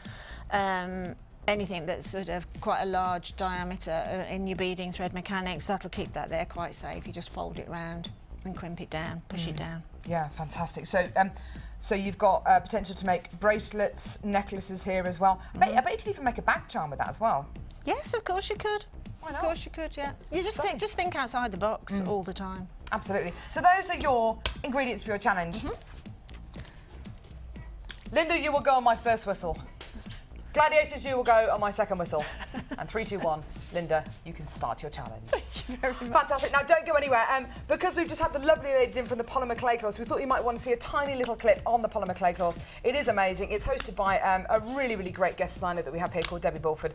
anything that's sort of quite a large diameter in your beading thread mechanics, that'll keep that there quite safe. You just fold it round and crimp it down, push it down. Yeah, fantastic. So you've got potential to make bracelets, necklaces here as well. I bet you could even make a back charm with that as well. Yes, of course you could. Why not? Of course you could, yeah. You just think outside the box all the time. Absolutely. So those are your ingredients for your challenge. Linda, you will go on my first whistle. Gladiators, you will go on my second whistle. And 3, 2, 1, Linda, you can start your challenge. Thank you very much. Fantastic. Now, don't go anywhere. Because we've just had the lovely ladies in from the polymer clay cloths, we thought you might want to see a tiny little clip on the polymer clay cloths. It is amazing. It's hosted by a really great guest designer that we have here called Debbie Bulford,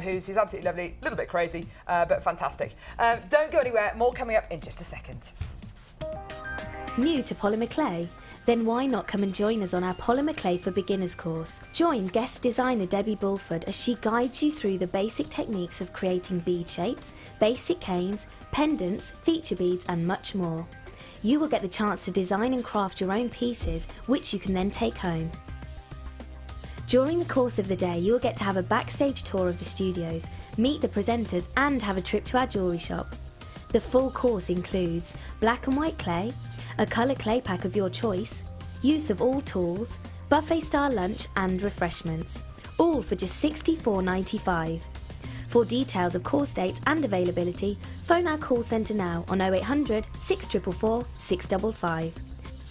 who's absolutely lovely, a little bit crazy, but fantastic. Don't go anywhere. More coming up in just a second. New to polymer clay? Then why not come and join us on our Polymer Clay for Beginners course? Join guest designer Debbie Bulford as she guides you through the basic techniques of creating bead shapes, basic canes, pendants, feature beads and much more. You will get the chance to design and craft your own pieces, which you can then take home. During the course of the day, you will get to have a backstage tour of the studios, meet the presenters and have a trip to our jewellery shop. The full course includes black and white clay, a colour clay pack of your choice, use of all tools, buffet-style lunch and refreshments, all for just $64.95. For details of course dates and availability, phone our call centre now on 0800 644 655.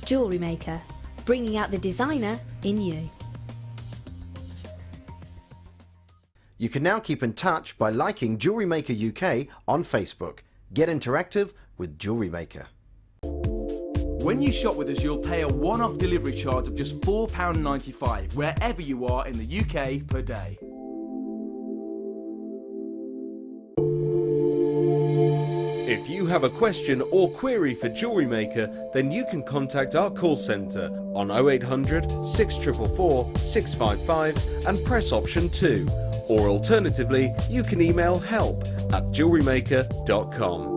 Jewellery Maker, bringing out the designer in you. You can now keep in touch by liking Jewellery Maker UK on Facebook. Get interactive with Jewellery Maker. When you shop with us, you'll pay a one-off delivery charge of just £4.95 wherever you are in the UK per day. If you have a question or query for Jewellery Maker, then you can contact our call centre on 0800 644 655 and press option 2. Or alternatively, you can email help@jewellerymaker.com.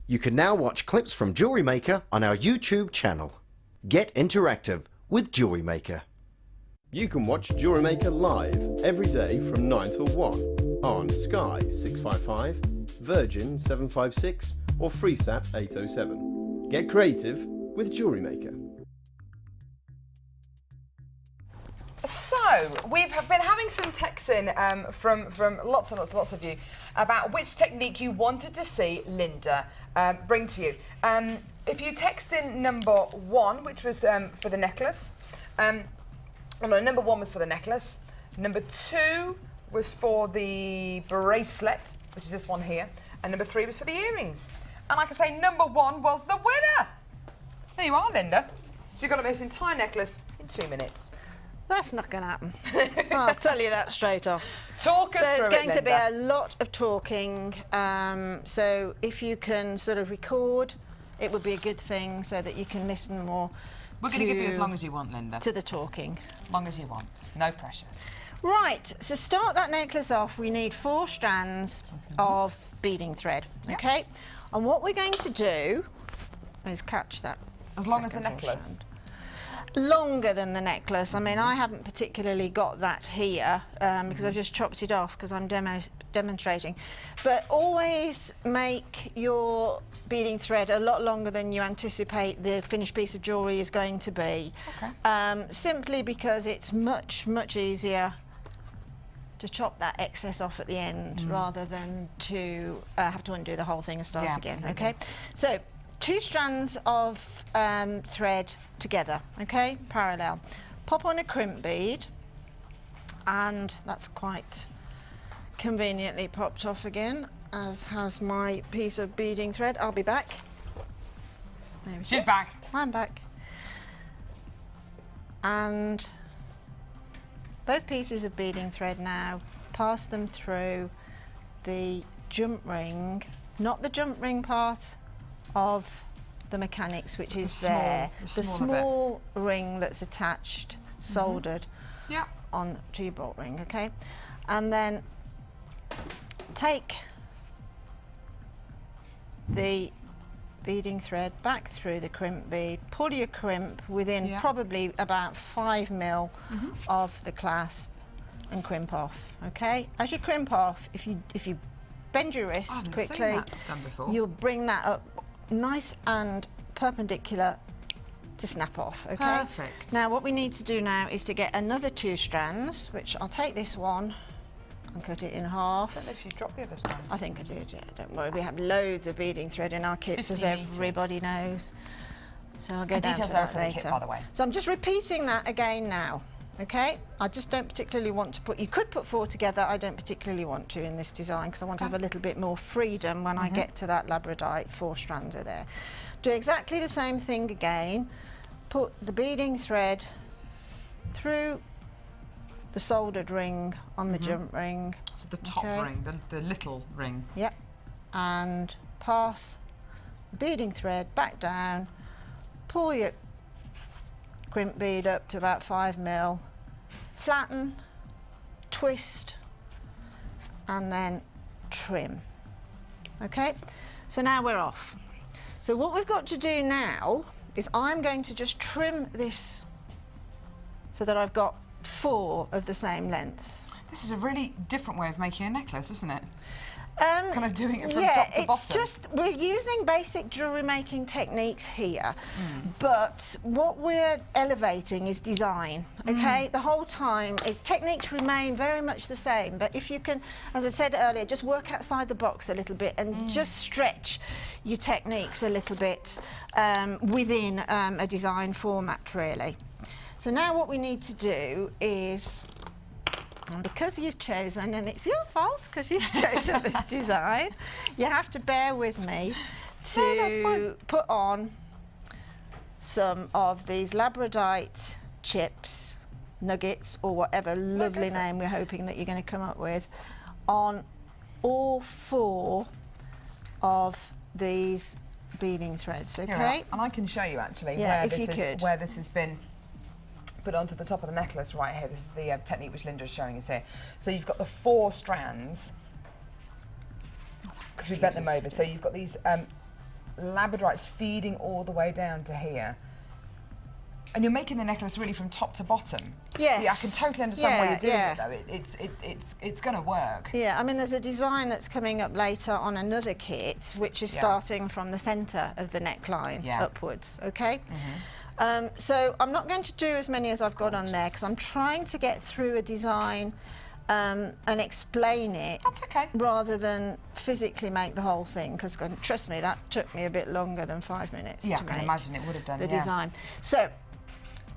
You can now watch clips from Jewellery Maker on our YouTube channel. Get interactive with Jewellery Maker. You can watch Jewellery Maker live every day from 9 till 1 on Sky 655, Virgin 756 or FreeSat 807. Get creative with Jewellery Maker. So, we've been having some texts in from lots of you about which technique you wanted to see Linda bring to you. If you text in number 1, which was for the necklace, number 1 was for the necklace, number 2 was for the bracelet, which is this one here, and number 3 was for the earrings. And like I say, number 1 was the winner. There you are, Linda. So you got this entire necklace in 2 minutes. That's not going to happen. I'll tell you that straight off. Talk us through it, So it's going to be Linda. a lot of talking. So if you can sort of record it would be a good thing so that you can listen more. We're going to give you as long as you want, Linda. To the talking. Long as you want. No pressure. Right, to start that necklace off, we need 4 strands of beading thread, okay? And what we're going to do is catch that. As long as the necklace? Longer than the necklace. I mean, I haven't particularly got that here because I've just chopped it off because I'm demonstrating. But always make your beading thread a lot longer than you anticipate the finished piece of jewellery is going to be. Okay. Simply because it's much, much easier to chop that excess off at the end rather than to have to undo the whole thing and start again. Absolutely. Okay. So 2 strands of thread together, okay, parallel. Pop on a crimp bead, and that's quite conveniently popped off again, as has my piece of beading thread. I'll be back. There it She's is. back. I'm back. And both pieces of beading thread now, pass them through the jump ring, not the jump ring part of the mechanics, which is the small ring that's attached, soldered on to your bolt ring, okay? And then take the beading thread back through the crimp bead, pull your crimp within probably about 5 mil of the clasp and crimp off, okay? As you crimp off, if you bend your wrist quickly, you'll bring that up nice and perpendicular to snap off, okay? Perfect. Now what we need to do now is to get another 2 strands, which I'll take this one and cut it in half. I don't know if you dropped the other strand. I think I did, yeah, don't worry. We have loads of beading thread in our kits, as everybody knows. So I'll go down to that later. Kit, by the way. So I'm just repeating that again now, okay? I just don't particularly want to put, you could put 4 together, I don't particularly want to in this design because I want to have a little bit more freedom when I get to that labradorite 4-strander there. Do exactly the same thing again. Put the beading thread through the soldered ring on the jump ring. So the top ring, the little ring. Yep. And pass the beading thread back down, pull your crimp bead up to about 5 mil, flatten, twist, and then trim. Okay, so now we're off. So what we've got to do now is I'm going to just trim this so that I've got 4 of the same length. This is a really different way of making a necklace, isn't it? Kind of doing it from top to bottom. Yeah, it's just, we're using basic jewellery making techniques here, but what we're elevating is design, okay? The whole time, techniques remain very much the same, but if you can, as I said earlier, just work outside the box a little bit and just stretch your techniques a little bit within a design format, really. So now what we need to do is, and because you've chosen, and it's your fault because you've chosen this design, you have to bear with me to put on some of these labradorite chips, nuggets, or whatever lovely name we're hoping that you're going to come up with, on all 4 of these beading threads, okay? And I can show you actually where this has been put onto the top of the necklace right here. This is the technique which Linda is showing us here. So you've got the 4 strands, because we bent them over. So you've got these labradorites feeding all the way down to here. And you're making the necklace really from top to bottom. Yes. Yeah, I can totally understand why you're doing it though. It's going to work. Yeah, I mean there's a design that's coming up later on another kit which is starting from the centre of the neckline upwards, okay? So I'm not going to do as many as I've got on there because I'm trying to get through a design and explain it. That's okay. Rather than physically make the whole thing, because trust me, that took me a bit longer than 5 minutes to make. I can imagine it would have done the design. So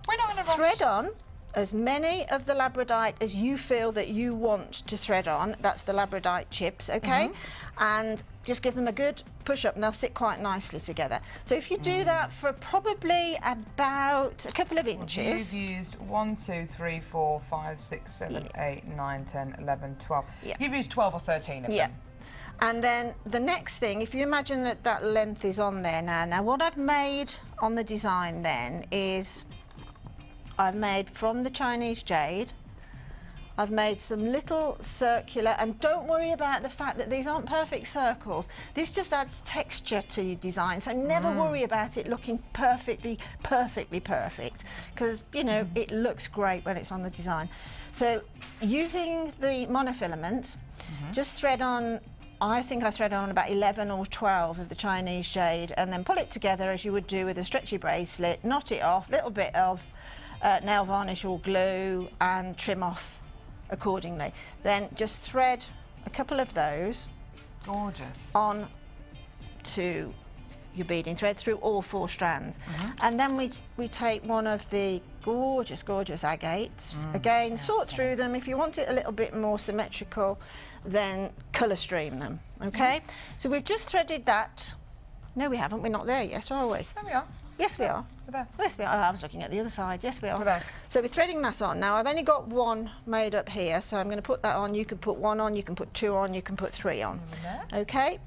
we're not in a rush. Thread on as many of the labradorite as you feel that you want to thread on. That's the labradorite chips, okay? And just give them a good push up and they'll sit quite nicely together. So if you do that for probably about a couple of inches. You've used 1, 2, 3, 4, 5, 6, 7, 8, 9, 10, 11, 12. You've used 12 or 13 of them. And then the next thing, if you imagine that that length is on there now. Now what I've made on the design then is I've made from the Chinese jade, I've made some little circular, and don't worry about the fact that these aren't perfect circles. This just adds texture to your design, so never worry about it looking perfectly perfect, because, you know, it looks great when it's on the design. So using the monofilament, just thread on, I think I threaded on about 11 or 12 of the Chinese jade, and then pull it together as you would do with a stretchy bracelet, knot it off, little bit of nail varnish or glue, and trim off accordingly. Then just thread a couple of those on to your beading thread through all 4 strands. And then we take one of the gorgeous agates. Again, sort through them. If you want it a little bit more symmetrical, then colour stream them, okay? So we've just threaded that. No, we haven't. We're not there yet, are we? There we are. Yes, we are. We're there. Yes, we are. Oh, I was looking at the other side. Yes, we are. We're there. So we're threading that on. Now, I've only got one made up here, so I'm going to put that on. You can put 1 on, you can put 2 on, you can put 3 on. Okay?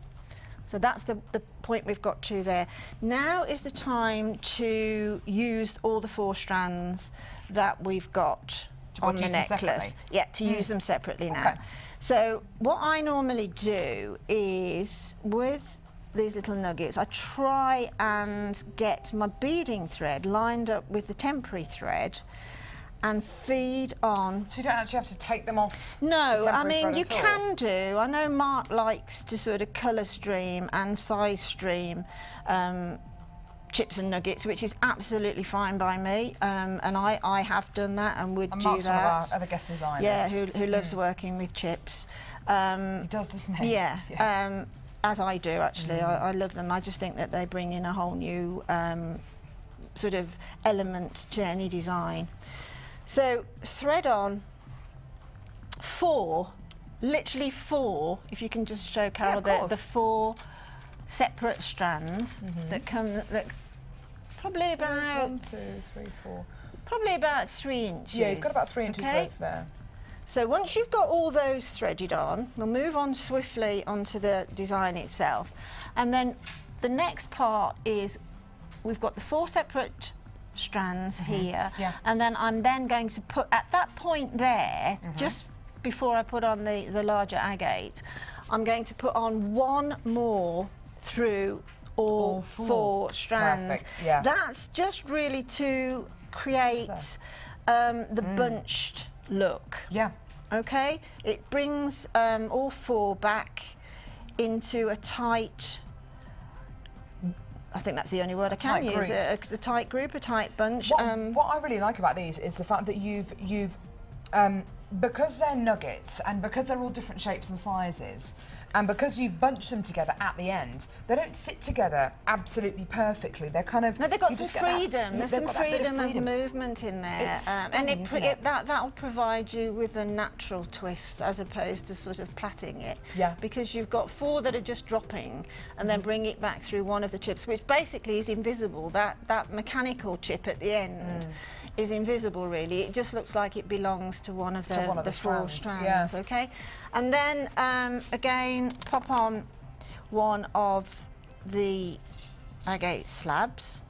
So that's the point we've got to there. Now is the time to use all the 4 strands that we've got on the necklace. Yeah, to use them separately now. So what I normally do is, with these little nuggets, I try and get my beading thread lined up with the temporary thread and feed on. So you don't actually have to take them off? No, I mean, you can do. I know Mark likes to sort of colour stream and size stream chips and nuggets, which is absolutely fine by me, and I have done that and would do Mark's that. one of our other guest designers. Yeah, who loves working with chips. He does, doesn't he? Yeah. As I do, actually. I love them. I just think that they bring in a whole new sort of element to any design. So thread on 4, literally 4, if you can just show Carol the 4 separate strands that come, that probably about 1, 2, 3, 4. Probably about 3 inches. Yeah, you've got about 3 inches width there. So once you've got all those threaded on, we'll move on swiftly onto the design itself. And then the next part is we've got the 4 separate strands here. And then I'm then going to put, at that point there, just before I put on the larger agate, I'm going to put on 1 more through all 4 strands. Perfect. That's just really to create the bunched look. Okay, it brings all 4 back into a tight, I think that's the only word I can use, a tight group, a tight bunch. What I really like about these is the fact that you've because they're nuggets and because they're all different shapes and sizes, and because you've bunched them together at the end, they don't sit together absolutely perfectly. They're kind of... No, they've got some freedom. There's some freedom of movement in there. It's stunning, and that'll provide you with a natural twist as opposed to sort of plaiting it. Because you've got 4 that are just dropping and then bring it back through one of the chips, which basically is invisible. That mechanical chip at the end is invisible, really. It just looks like it belongs to one of the 4 strands, okay? And then, again, pop on 1 of the agate slabs.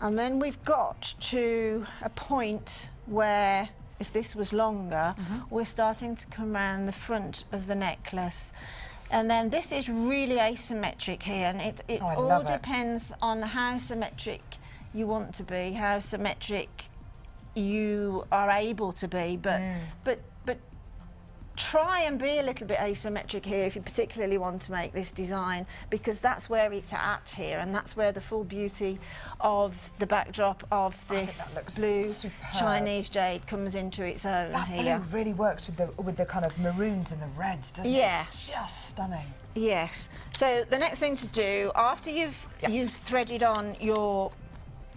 And then we've got to a point where, if this was longer, we're starting to come around the front of the necklace. And then this is really asymmetric here, and it all depends on how symmetric you want to be, how symmetric you are able to be, but try and be a little bit asymmetric here if you particularly want to make this design, because that's where it's at here, and that's where the full beauty of the backdrop of this blue Chinese jade comes into its own here. That blue really works with the kind of maroons and the reds, doesn't it? It's just stunning. Yes. So the next thing to do, after you've threaded on your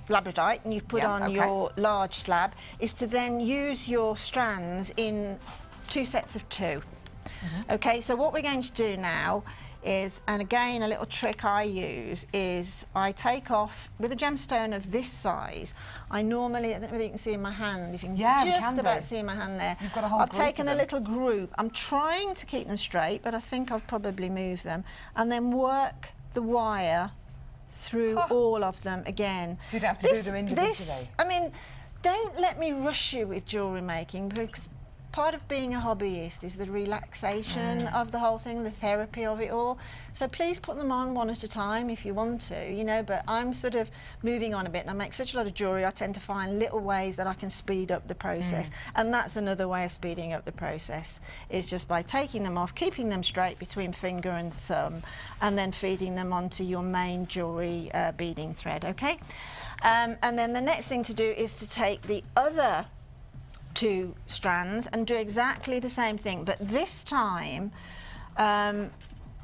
labradite and you've put on your large slab, is to then use your strands in 2 sets of 2. Okay, so what we're going to do now is, and again a little trick I use is I take off, with a gemstone of this size, I normally, I don't know whether you can see in my hand, if you can just about see in my hand there, you've got a whole I've taken a little group. I'm trying to keep them straight, but I think I'll probably move them, and then work the wire through all of them again. So you don't have to do them individually? I mean, don't let me rush you with jewellery making, because part of being a hobbyist is the relaxation of the whole thing, the therapy of it all. So please put them on one at a time if you want to, you know, but I'm sort of moving on a bit, and I make such a lot of jewellery, I tend to find little ways that I can speed up the process. And that's another way of speeding up the process, is just by taking them off, keeping them straight between finger and thumb, and then feeding them onto your main jewellery beading thread, okay? And then the next thing to do is to take the other 2 strands and do exactly the same thing, but this time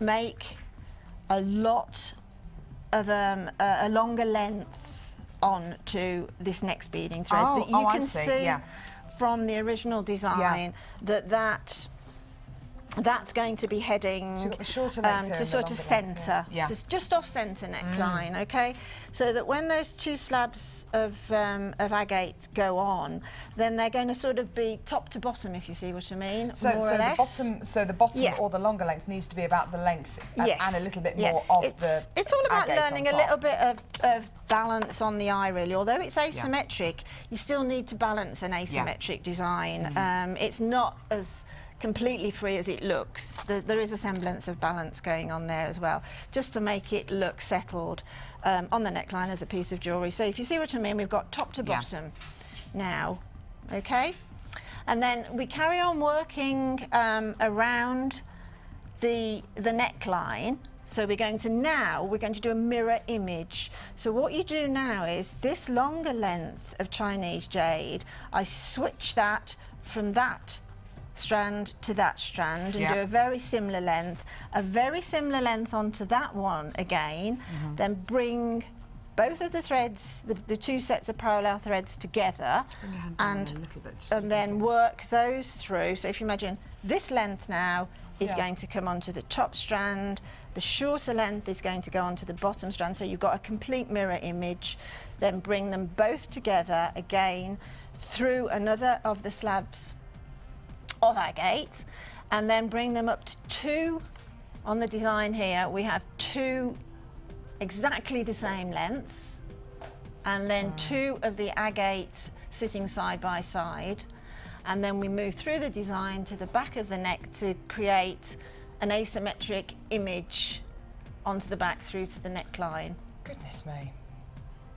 make a lot of a longer length onto this next beading thread that you can see from the original design that's going to be heading to sort of centre, just off centre neckline, okay? So that when those 2 slabs of agate go on, then they're going to sort of be top to bottom, if you see what I mean, more or less. The bottom or the longer length needs to be about the length and a little bit more of the It's all about learning a little bit of balance on the eye, really. Although it's asymmetric, you still need to balance an asymmetric design. It's not as completely free as it looks. There is a semblance of balance going on there as well, just to make it look settled on the neckline as a piece of jewellery. So if you see what I mean, we've got top to bottom now, okay? And then we carry on working around the neckline. So we're going to do a mirror image. So what you do now is this longer length of Chinese jade, I switch that from that strand to that strand and do a very similar length onto that one again, then bring both of the threads, the 2 sets of parallel threads together, and then work those through. So if you imagine this length now is going to come onto the top strand, the shorter length is going to go onto the bottom strand, so you've got a complete mirror image. Then bring them both together again through another of the slabs of agate, and then bring them up to 2. On the design here we have 2 exactly the same lengths, and then 2 of the agates sitting side by side, and then we move through the design to the back of the neck to create an asymmetric image onto the back through to the neckline. Goodness me.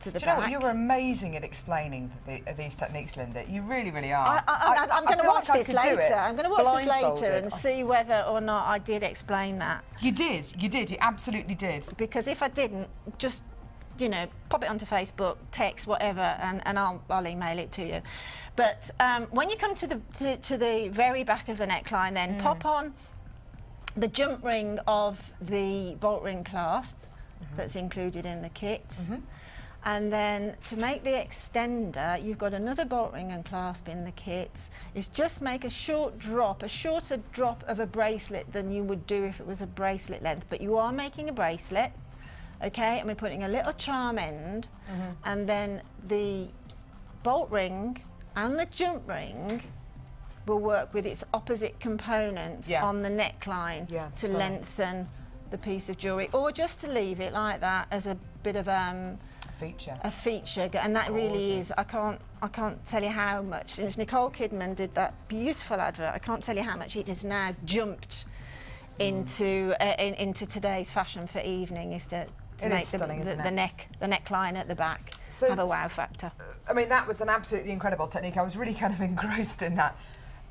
To the Do you know back. what? You're amazing at explaining these techniques, Linda. You really, really are. I'm going to watch this later. I'm going to watch this later blindfolded. and see whether or not I did explain that. You did. You absolutely did. Because if I didn't, just, you know, pop it onto Facebook, text, whatever, and I'll email it to you. But when you come to the very back of the neckline, then pop on the jump ring of the bolt ring clasp that's included in the kit. And then to make the extender, you've got another bolt ring and clasp in the kit. Is just make a shorter drop of a bracelet than you would do if it was a bracelet length. But you are making a bracelet, okay? And we're putting a little charm end, and then the bolt ring and the jump ring will work with its opposite components on the neckline to lengthen the piece of jewellery, or just to leave it like that as a bit of a feature, and that really is. I can't tell you how much since Nicole Kidman did that beautiful advert. I can't tell you how much it has now jumped into today's fashion for evening. Is to make the neckline at the back have a wow factor. I mean, that was an absolutely incredible technique. I was really kind of engrossed in that.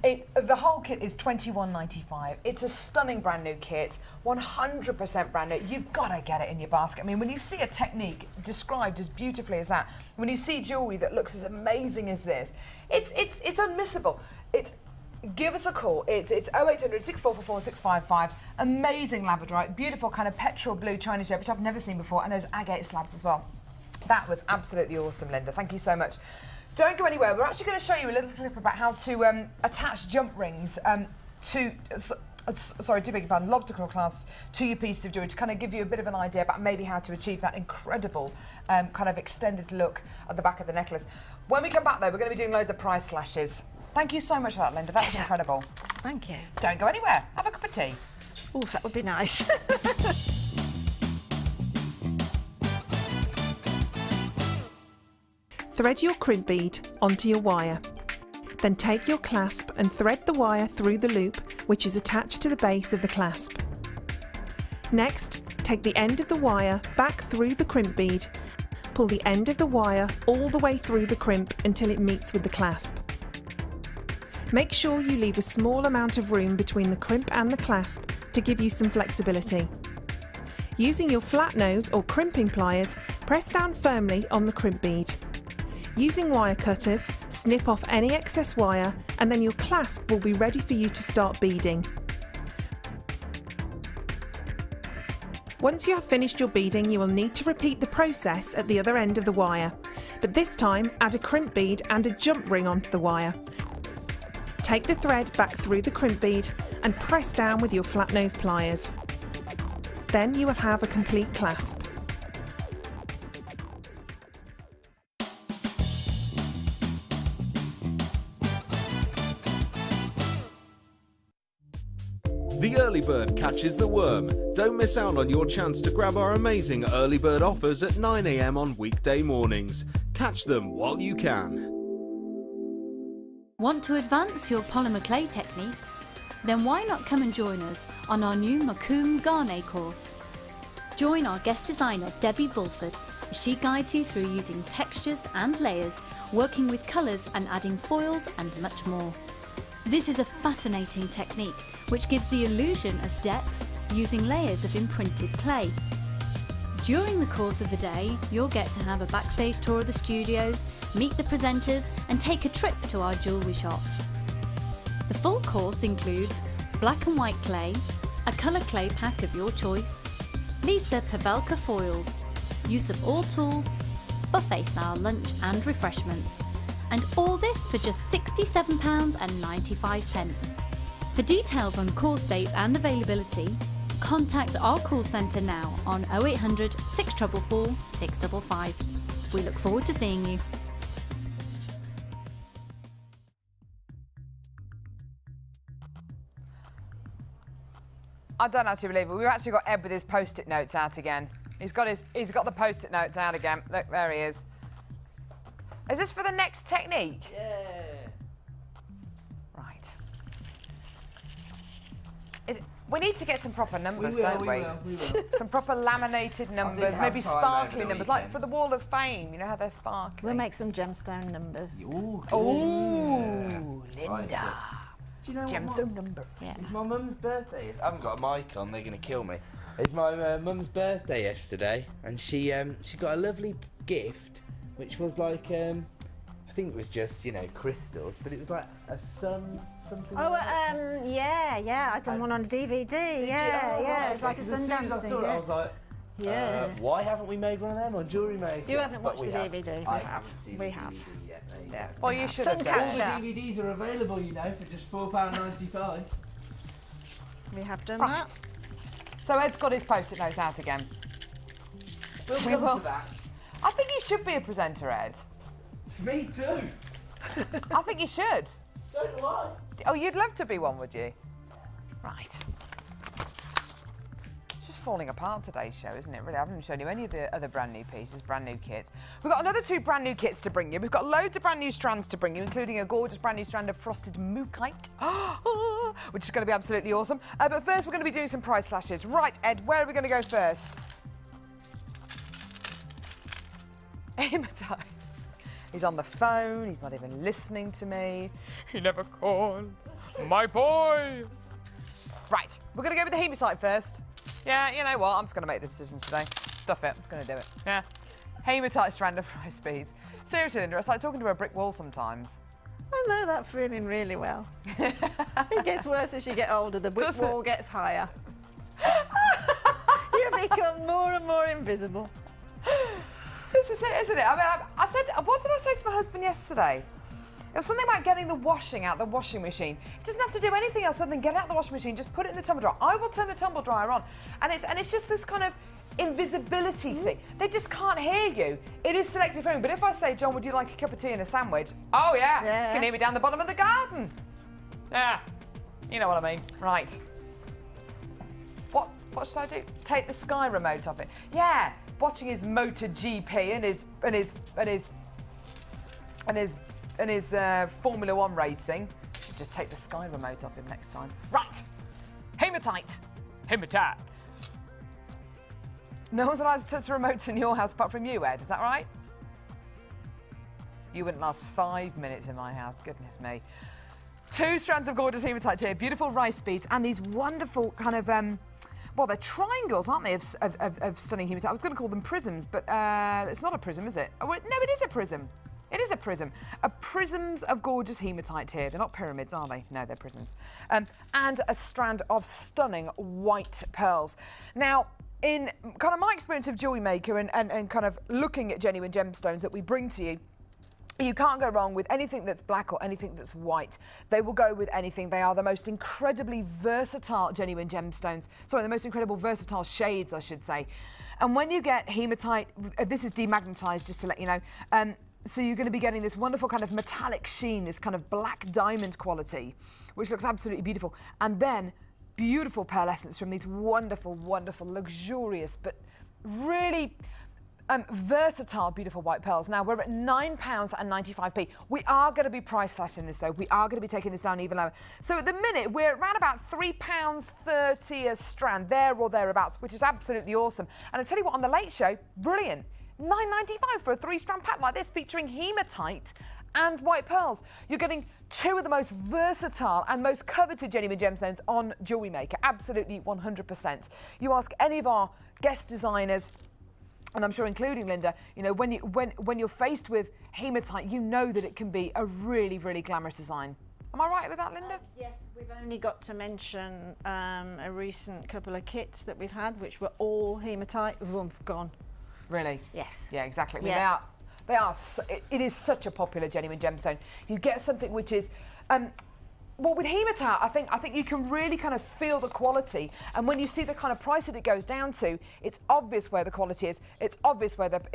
The whole kit is $21.95. It's a stunning brand new kit, 100% brand new. You've got to get it in your basket. I mean, when you see a technique described as beautifully as that, when you see jewellery that looks as amazing as this, it's unmissable. Give us a call. It's 0800 6444 655. Amazing labradorite, beautiful kind of petrol blue Chinese jade, which I've never seen before, and those agate slabs as well. That was absolutely awesome, Linda. Thank you so much. Don't go anywhere. We're actually going to show you a little clip about how to attach jump rings to sorry, do beg your pardon, lobster claw clasps to your pieces of jewellery to kind of give you a bit of an idea about maybe how to achieve that incredible kind of extended look at the back of the necklace. When we come back, though, we're going to be doing loads of price slashes. Thank you so much for that, Linda. That's incredible. Thank you. Don't go anywhere. Have a cup of tea. Oh, that would be nice. Thread your crimp bead onto your wire. Then take your clasp and thread the wire through the loop which is attached to the base of the clasp. Next, take the end of the wire back through the crimp bead. Pull the end of the wire all the way through the crimp until it meets with the clasp. Make sure you leave a small amount of room between the crimp and the clasp to give you some flexibility. Using your flat nose or crimping pliers, press down firmly on the crimp bead. Using wire cutters, snip off any excess wire and then your clasp will be ready for you to start beading. Once you have finished your beading, you will need to repeat the process at the other end of the wire, but this time add a crimp bead and a jump ring onto the wire. Take the thread back through the crimp bead and press down with your flat nose pliers. Then you will have a complete clasp. The early bird catches the worm. Don't miss out on your chance to grab our amazing early bird offers at 9 AM on weekday mornings. Catch them while you can. Want to advance your polymer clay techniques? Then why not come and join us on our new Macomb Garnet course? Join our guest designer Debbie Bulford as she guides you through using textures and layers, working with colours and adding foils and much more. This is a fascinating technique which gives the illusion of depth using layers of imprinted clay. During the course of the day, you'll get to have a backstage tour of the studios, meet the presenters and take a trip to our jewellery shop. The full course includes black and white clay, a colour clay pack of your choice, Lisa Pavelka foils, use of all tools, buffet style lunch and refreshments. And all this for just £67.95. For details on course dates and availability, contact our call centre now on 0800 644 655. We look forward to seeing you. I don't actually believe it. We've actually got Ed with his post-it notes out again. He's got the post-it notes out again. Look, there he is. Is this for the next technique? Yeah. Right. We need to get some proper numbers, don't we? We will. Some proper laminated numbers, maybe sparkly numbers, like for the Wall of Fame. You know how they're sparkly. We'll make some gemstone numbers. Ooh, Linda. Do you know gemstone number. Yeah. It's my mum's birthday. I haven't got a mic on, they're going to kill me. It's my mum's birthday yesterday, and she got a lovely gift, which was like, I think it was just, you know, crystals, but it was like a sun, something Oh, like that. yeah, I done one on a DVD, yeah, it's like a Sundance thing, I was like, yeah. why haven't we made one of them on Jewellery Maker? You haven't But watched the DVD. I haven't seen the We have. DVD yet, there you Yeah. go. Well, you should have done. All the Suncatcher. DVDs are available, you know, for just £4.95. We have done Right. that. So Ed's got his post-it notes out again. We'll We come will. to that. I think you should be a presenter, Ed. Me too. I think you should. So do I. Oh, you'd love to be one, would you? Right. It's just falling apart today's show, isn't it? Really, I haven't shown you any of the other brand new pieces, brand new kits. We've got another 2 brand new kits to bring you. We've got loads of brand new strands to bring you, including a gorgeous brand new strand of frosted mookite, which is going to be absolutely awesome. But first, we're going to be doing some price slashes. Right, Ed, where are we going to go first? Hematite. He's on the phone, he's not even listening to me. He never calls. My boy. Right, we're going to go with the hematite first. Yeah, you know what? I'm just going to make the decision today. Stuff it. I'm just going to do it. Yeah. Hematite strand of rice beads. Seriously, Linda, it's like talking to a brick wall sometimes. I know that feeling really well. It gets worse as you get older. The brick wall gets higher. You become more and more invisible. This is it, isn't it? I mean, I said, what did I say to my husband yesterday? It was something about getting the washing out the washing machine. It doesn't have to do anything else other than get it out the washing machine, just put it in the tumble dryer. I will turn the tumble dryer on. And it's just this kind of invisibility thing. They just can't hear you. It is selective hearing. But if I say, John, would you like a cup of tea and a sandwich? Oh, yeah. You can hear me down the bottom of the garden. Yeah. You know what I mean. Right. What should I do? Take the Sky remote off it. Yeah. Watching his MotoGP and his Formula One racing. Should just take the Sky remote off him next time. Right. Hematite. Hematite. No one's allowed to touch the remote in your house apart from you, Ed. Is that right? You wouldn't last 5 minutes in my house. Goodness me. 2 strands of gorgeous hematite here. Beautiful rice beads and these wonderful kind of well, they're triangles, aren't they, of stunning hematite. I was going to call them prisms, but it's not a prism, is it? Oh, no, it is a prism. It is a prism. Prisms of gorgeous hematite here. They're not pyramids, are they? No, they're prisms. And a strand of stunning white pearls. Now, in kind of my experience of Jewellery Maker and kind of looking at genuine gemstones that we bring to you, you can't go wrong with anything that's black or anything that's white. They will go with anything. They are the most incredibly versatile genuine gemstones. Sorry, the most incredible versatile shades, I should say. And when you get hematite, this is demagnetized, just to let you know. So you're going to be getting this wonderful kind of metallic sheen, this kind of black diamond quality, which looks absolutely beautiful. And then beautiful pearlescence from these wonderful, wonderful, luxurious, but really versatile, beautiful white pearls. Now, we're at £9.95p. We are going to be price slashing this, though. We are going to be taking this down even lower. So at the minute, we're around about £3.30 a strand, there or thereabouts, which is absolutely awesome. And I tell you what, on the Late Show, brilliant. £9.95 for a 3-strand pack like this, featuring hematite and white pearls. You're getting 2 of the most versatile and most coveted genuine gemstones on Jewellery Maker. Absolutely 100%. You ask any of our guest designers, and I'm sure including Linda, you know, when you're faced with hematite, you know that it can be a really, really glamorous design. Am I right with that, Linda? Yes, we've only got to mention a recent couple of kits that we've had, which were all hematite. Vroom, gone. Really? Yes. Yeah, exactly. I mean, they are. It is such a popular genuine gemstone. You get something which is. Well, with hematite, I think you can really kind of feel the quality, and when you see the kind of price that it goes down to, it's obvious where the quality is. It's obvious where that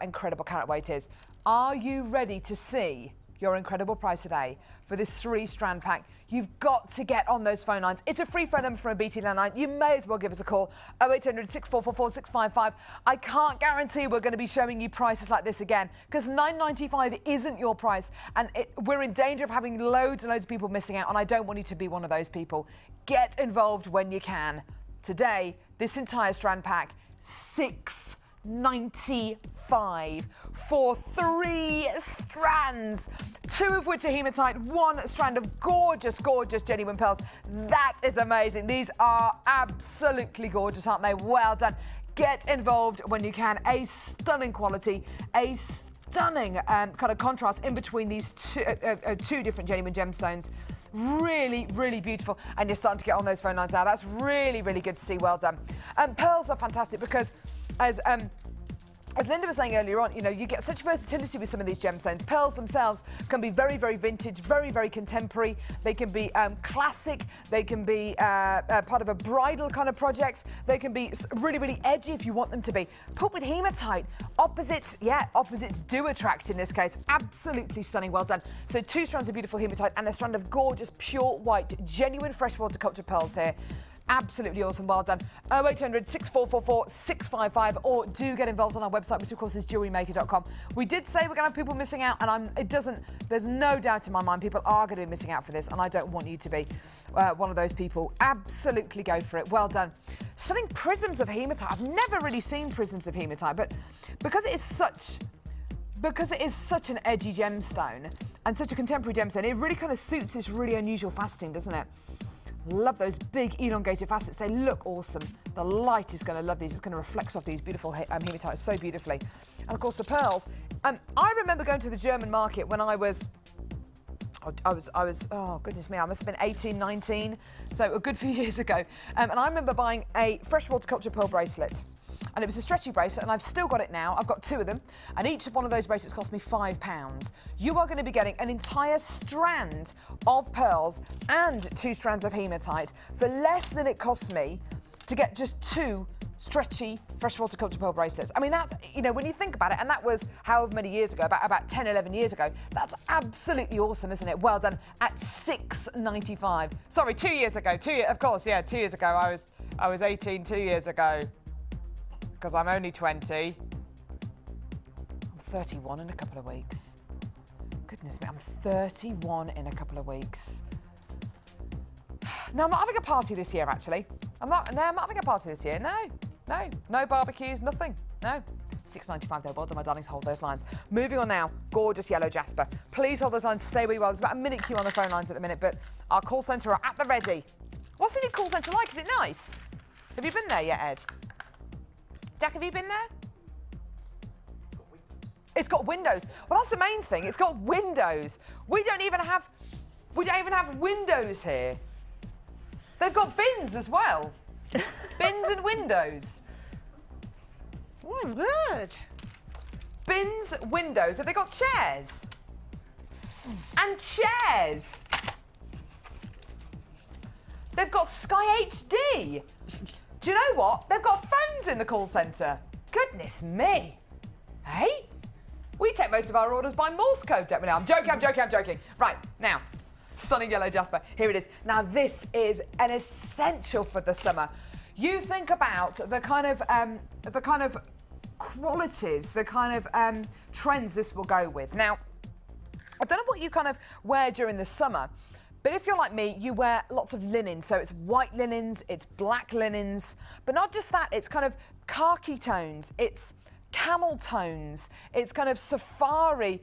incredible carat weight is. Are you ready to see your incredible price today for this 3-strand pack? You've got to get on those phone lines. It's a free phone number from a BT landline. You may as well give us a call, 0800 644 655. I can't guarantee we're going to be showing you prices like this again, because £9.95 isn't your price, and we're in danger of having loads and loads of people missing out, and I don't want you to be one of those people. Get involved when you can. Today, this entire strand pack, £6.95 for 3 strands, 2 of which are hematite, 1 strand of gorgeous, gorgeous genuine pearls. That is amazing. These are absolutely gorgeous, aren't they? Well done. Get involved when you can. A stunning quality, a stunning kind of contrast in between these 2 different genuine gemstones. Really, really beautiful. And you're starting to get on those phone lines now. That's really, really good to see. Well done. Pearls are fantastic because as Linda was saying earlier on, you know, you get such versatility with some of these gemstones. Pearls themselves can be very, very vintage, very, very contemporary. They can be classic. They can be part of a bridal kind of project. They can be really, really edgy if you want them to be. Put with hematite, opposites do attract in this case. Absolutely stunning, well done. So 2 strands of beautiful hematite and a strand of gorgeous, pure white, genuine freshwater cultured pearls here. Absolutely awesome, well done. 0800 644 655, or do get involved on our website, which of course is jewellerymaker.com. We did say we're going to have people missing out, and there's no doubt in my mind people are going to be missing out for this, and I don't want you to be one of those people. Absolutely go for it, well done. Stunning prisms of hematite. I've never really seen prisms of hematite, but because it is such an edgy gemstone and such a contemporary gemstone, it really kind of suits this really unusual faceting, doesn't it? Love those big elongated facets. They look awesome. The light is going to love these. It's going to reflect off these beautiful hematites so beautifully. And of course the pearls. I remember going to the German market when I was, oh goodness me, I must have been 18, 19. So a good few years ago. And I remember buying a freshwater culture pearl bracelet. and it was a stretchy bracelet, and I've still got it now. I've got 2 of them, and each one of those bracelets cost me £5. You are going to be getting an entire strand of pearls and 2 strands of hematite for less than it cost me to get just 2 stretchy freshwater culture pearl bracelets. I mean, that's, you know, when you think about it, and that was however many years ago, about 10, 11 years ago, that's absolutely awesome, isn't it? Well done, at £6.95. Sorry, 2 years ago. 2 years, of course, yeah, 2 years ago. I was 18 2 years ago, because I'm only 20. I'm 31 in a couple of weeks. Goodness me, I'm 31 in a couple of weeks. No, I'm not having a party this year, actually. I'm not having a party this year. No barbecues, nothing. No. £6.95 though. Well done, my darlings. Hold those lines. Moving on now. Gorgeous yellow jasper. Please hold those lines. Stay where you are. There's about a minute queue on the phone lines at the minute, but our call centre are at the ready. What's the new call centre like? Is it nice? Have you been there yet, Ed? Jack, have you been there? It's got windows. Well, that's the main thing. It's got windows. We don't even have windows here. They've got bins as well. Bins and windows. Oh, good. Bins, windows. Have they got chairs? And chairs. They've got Sky HD. Do you know what? They've got phones in the call centre. Goodness me. Hey? We take most of our orders by Morse code, don't we? I'm joking. Right, now, stunning yellow jasper. Here it is. Now, this is an essential for the summer. You think about the kind of qualities, the kind of trends this will go with. Now, I don't know what you kind of wear during the summer, but if you're like me, you wear lots of linen. So it's white linens, it's black linens, but not just that, it's kind of khaki tones, it's camel tones, it's kind of safari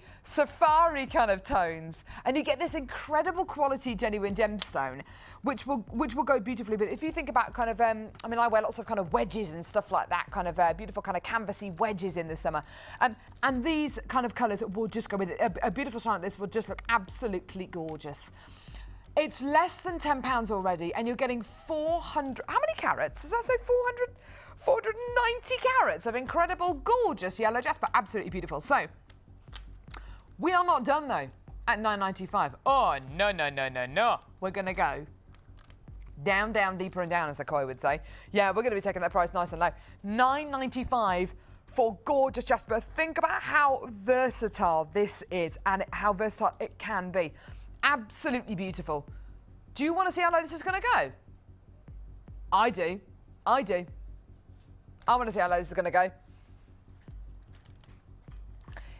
kind of tones, and you get this incredible quality genuine gemstone, which will go beautifully. But if you think about kind of, I mean, I wear lots of kind of wedges and stuff like that, kind of beautiful kind of canvassy wedges in the summer, and these kind of colours will just go with it. A beautiful stone like this will just look absolutely gorgeous. It's less than £10 already, and you're getting 400. How many carats? Does that say 400? 490 carats of incredible, gorgeous yellow jasper. Absolutely beautiful. So, we are not done, though, at £9.95. Oh, no. We're going to go down, deeper and down, as a Koi would say. Yeah, we're going to be taking that price nice and low. £9.95 for gorgeous jasper. Think about how versatile this is and how versatile it can be. Absolutely beautiful. Do you want to see how low this is going to go? I do. I want to see how low this is going to go.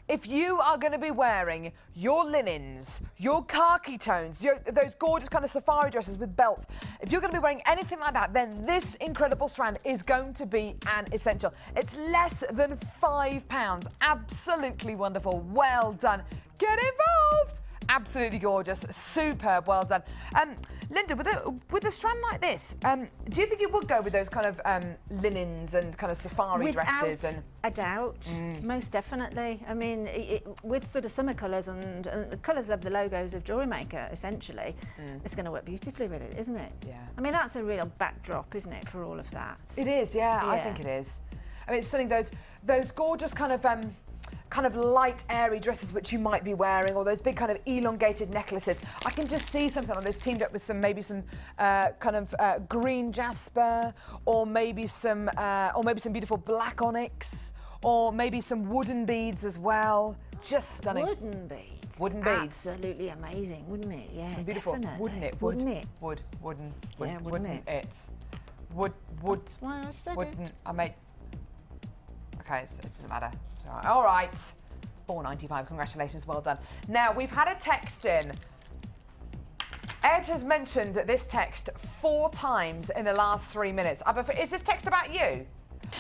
If you are going to be wearing your linens, your khaki tones, those gorgeous kind of safari dresses with belts, if you're going to be wearing anything like that, then this incredible strand is going to be an essential. It's less than £5. Absolutely wonderful. Well done. Get involved. Absolutely gorgeous, superb, well done. Linda, with a strand like this, do you think you would go with those kind of linens and kind of safari dresses? Without a doubt, most definitely. I mean, with sort of summer colours and the colours of the logos of Jewellery Maker, essentially, it's going to work beautifully with it, isn't it? Yeah. I mean, that's a real backdrop, isn't it, for all of that? It is, yeah. I think it is. I mean, it's stunning, those gorgeous kind of light, airy dresses which you might be wearing, or those big kind of elongated necklaces. I can just see something like this teamed up with some green jasper, or maybe some beautiful black onyx, or maybe some wooden beads as well. Just stunning. Wooden beads. Wooden beads. Absolutely amazing, wouldn't it? Yeah, some beautiful. Definitely. Wouldn't it? Wouldn't it? Wouldn't it? That's why I said wouldn't. it. I made. Okay, it doesn't matter. All right, £4.95. Congratulations, well done. Now we've had a text in. Ed has mentioned this text 4 times in the last 3 minutes. Is this text about you?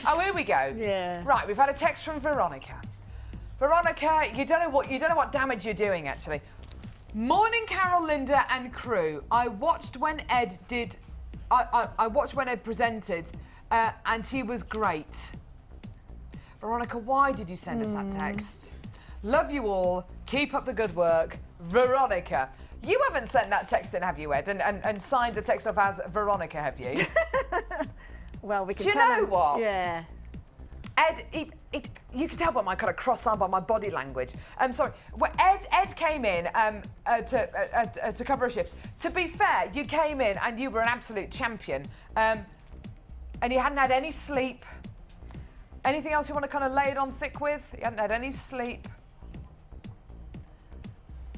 Oh, here we go. Yeah. Right, we've had a text from Veronica. Veronica, you don't know what damage you're doing, actually. Morning, Carol, Linda, and crew. I watched when Ed did. I watched when Ed presented, and he was great. Veronica, why did you send us that text? Love you all. Keep up the good work. Veronica. You haven't sent that text in, have you, Ed? And signed the text off as Veronica, have you? Well, we can Do you tell know them, what? Yeah. Ed, you can tell by my kind of cross arm, by my body language. Sorry, well, Ed came in to cover a shift. To be fair, you came in and you were an absolute champion, and you hadn't had any sleep. Anything else you want to kind of lay it on thick with? You hadn't had any sleep.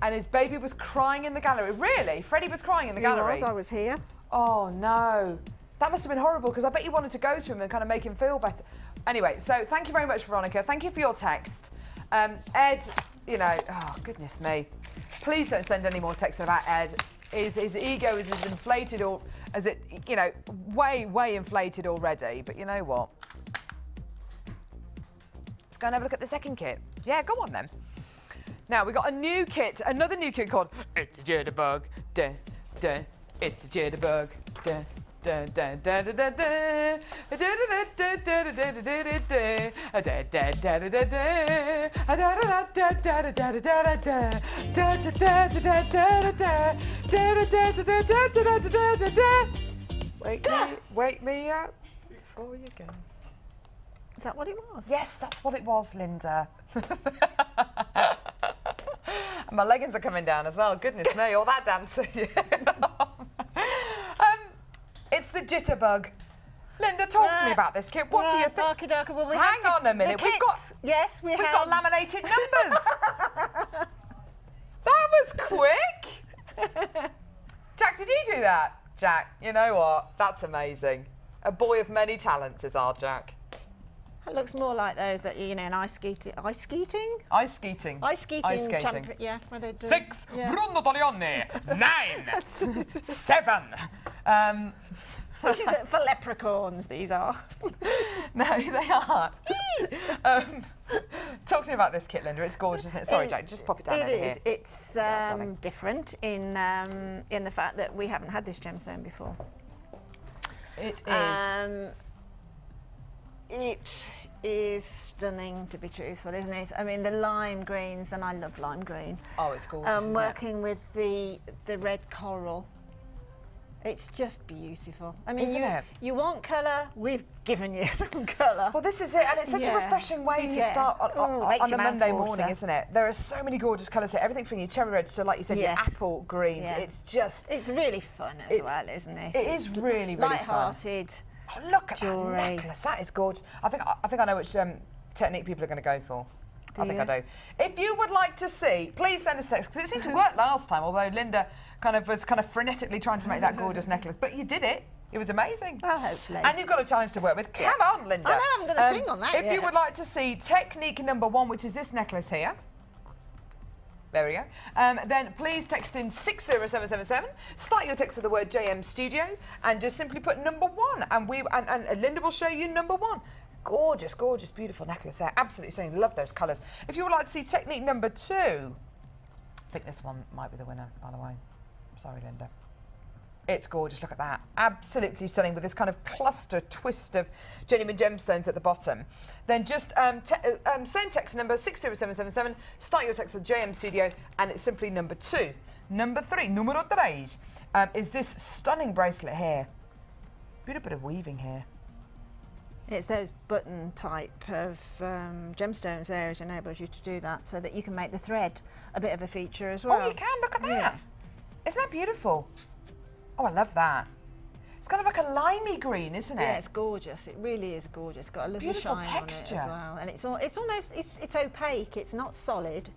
And his baby was crying in the gallery. Really? Freddie was crying in the gallery? He was, I was here. Oh, no. That must have been horrible, because I bet you wanted to go to him and kind of make him feel better. Anyway, so thank you very much, Veronica. Thank you for your text. Ed, you know, oh, goodness me. Please don't send any more texts about Ed. His ego is as inflated, or as it, you know, way inflated already. But you know what? Let's go and have a look at the second kit. Yeah, go on then. Now, we've got a new kit, another new kit called It's a Jitterbug. Duh, duh, it's a Jitterbug. Duh. Wake me up before you go. Is that what it was? Yes, that's what it was, Linda. And my leggings are coming down as well. Goodness me, all that dancing. It's the Jitterbug. Linda, talk to me about this kit. What do you think? Well, hang on a minute. We've got laminated numbers. That was quick. Jack, did you do that? Jack, you know what? That's amazing. A boy of many talents is our Jack. It looks more like those that, you know, in ice skating. Ice skating. Yeah, where they do. 6 Bruno Taglioni. 9 7 These are for leprechauns, these are. No, they are. Talk to me about this kit, Linda. It's gorgeous, isn't it? Sorry, Jack, just pop it down over here. It is. It's different in the fact that we haven't had this gemstone before. It is. It is stunning, to be truthful, isn't it? I mean, the lime greens, and I love lime green. Oh, it's gorgeous, isn't working with the red coral. It's just beautiful. I mean, you want colour, we've given you some colour. Well, this is it, and it's such a refreshing way to start on a Monday morning, isn't it? There are so many gorgeous colours here. Everything from your cherry reds to, like you said, your apple greens. Yeah. It's really fun as well, isn't it? It is really, really light-hearted. Oh, look at jewellery. that necklace. That is gorgeous. I think I know which technique people are going to go for. I think I do. If you would like to see, please send us text, because it seemed to work last time, although Linda was frenetically trying to make that gorgeous necklace. But you did it. It was amazing. Well, hopefully. And you've got a challenge to work with. Come on, Linda. I know, I haven't done a thing on that If you would like to see technique number 1, which is this necklace here. There we go. Then please text in 60777. Start your text with the word JM Studio and just simply put number 1. And Linda will show you number 1. Gorgeous, gorgeous, beautiful necklace there. Absolutely stunning. Love those colours. If you would like to see technique number 2, I think this one might be the winner, by the way. Sorry, Linda. It's gorgeous. Look at that. Absolutely stunning with this kind of cluster twist of genuine gemstones at the bottom. Then just send text number 60777. Start your text with JM Studio, and it's simply number 2. Number 3, numero 3, is this stunning bracelet here. Beautiful bit of weaving here. It's those button type of gemstones there. It enables you to do that so that you can make the thread a bit of a feature as well. Oh, you can. Look at that. Isn't that beautiful? Oh, I love that. It's kind of like a limey green, isn't it? Yeah, it's gorgeous. It really is gorgeous. It's got a lovely beautiful shine texture on it as well. And it's almost opaque. It's not solid.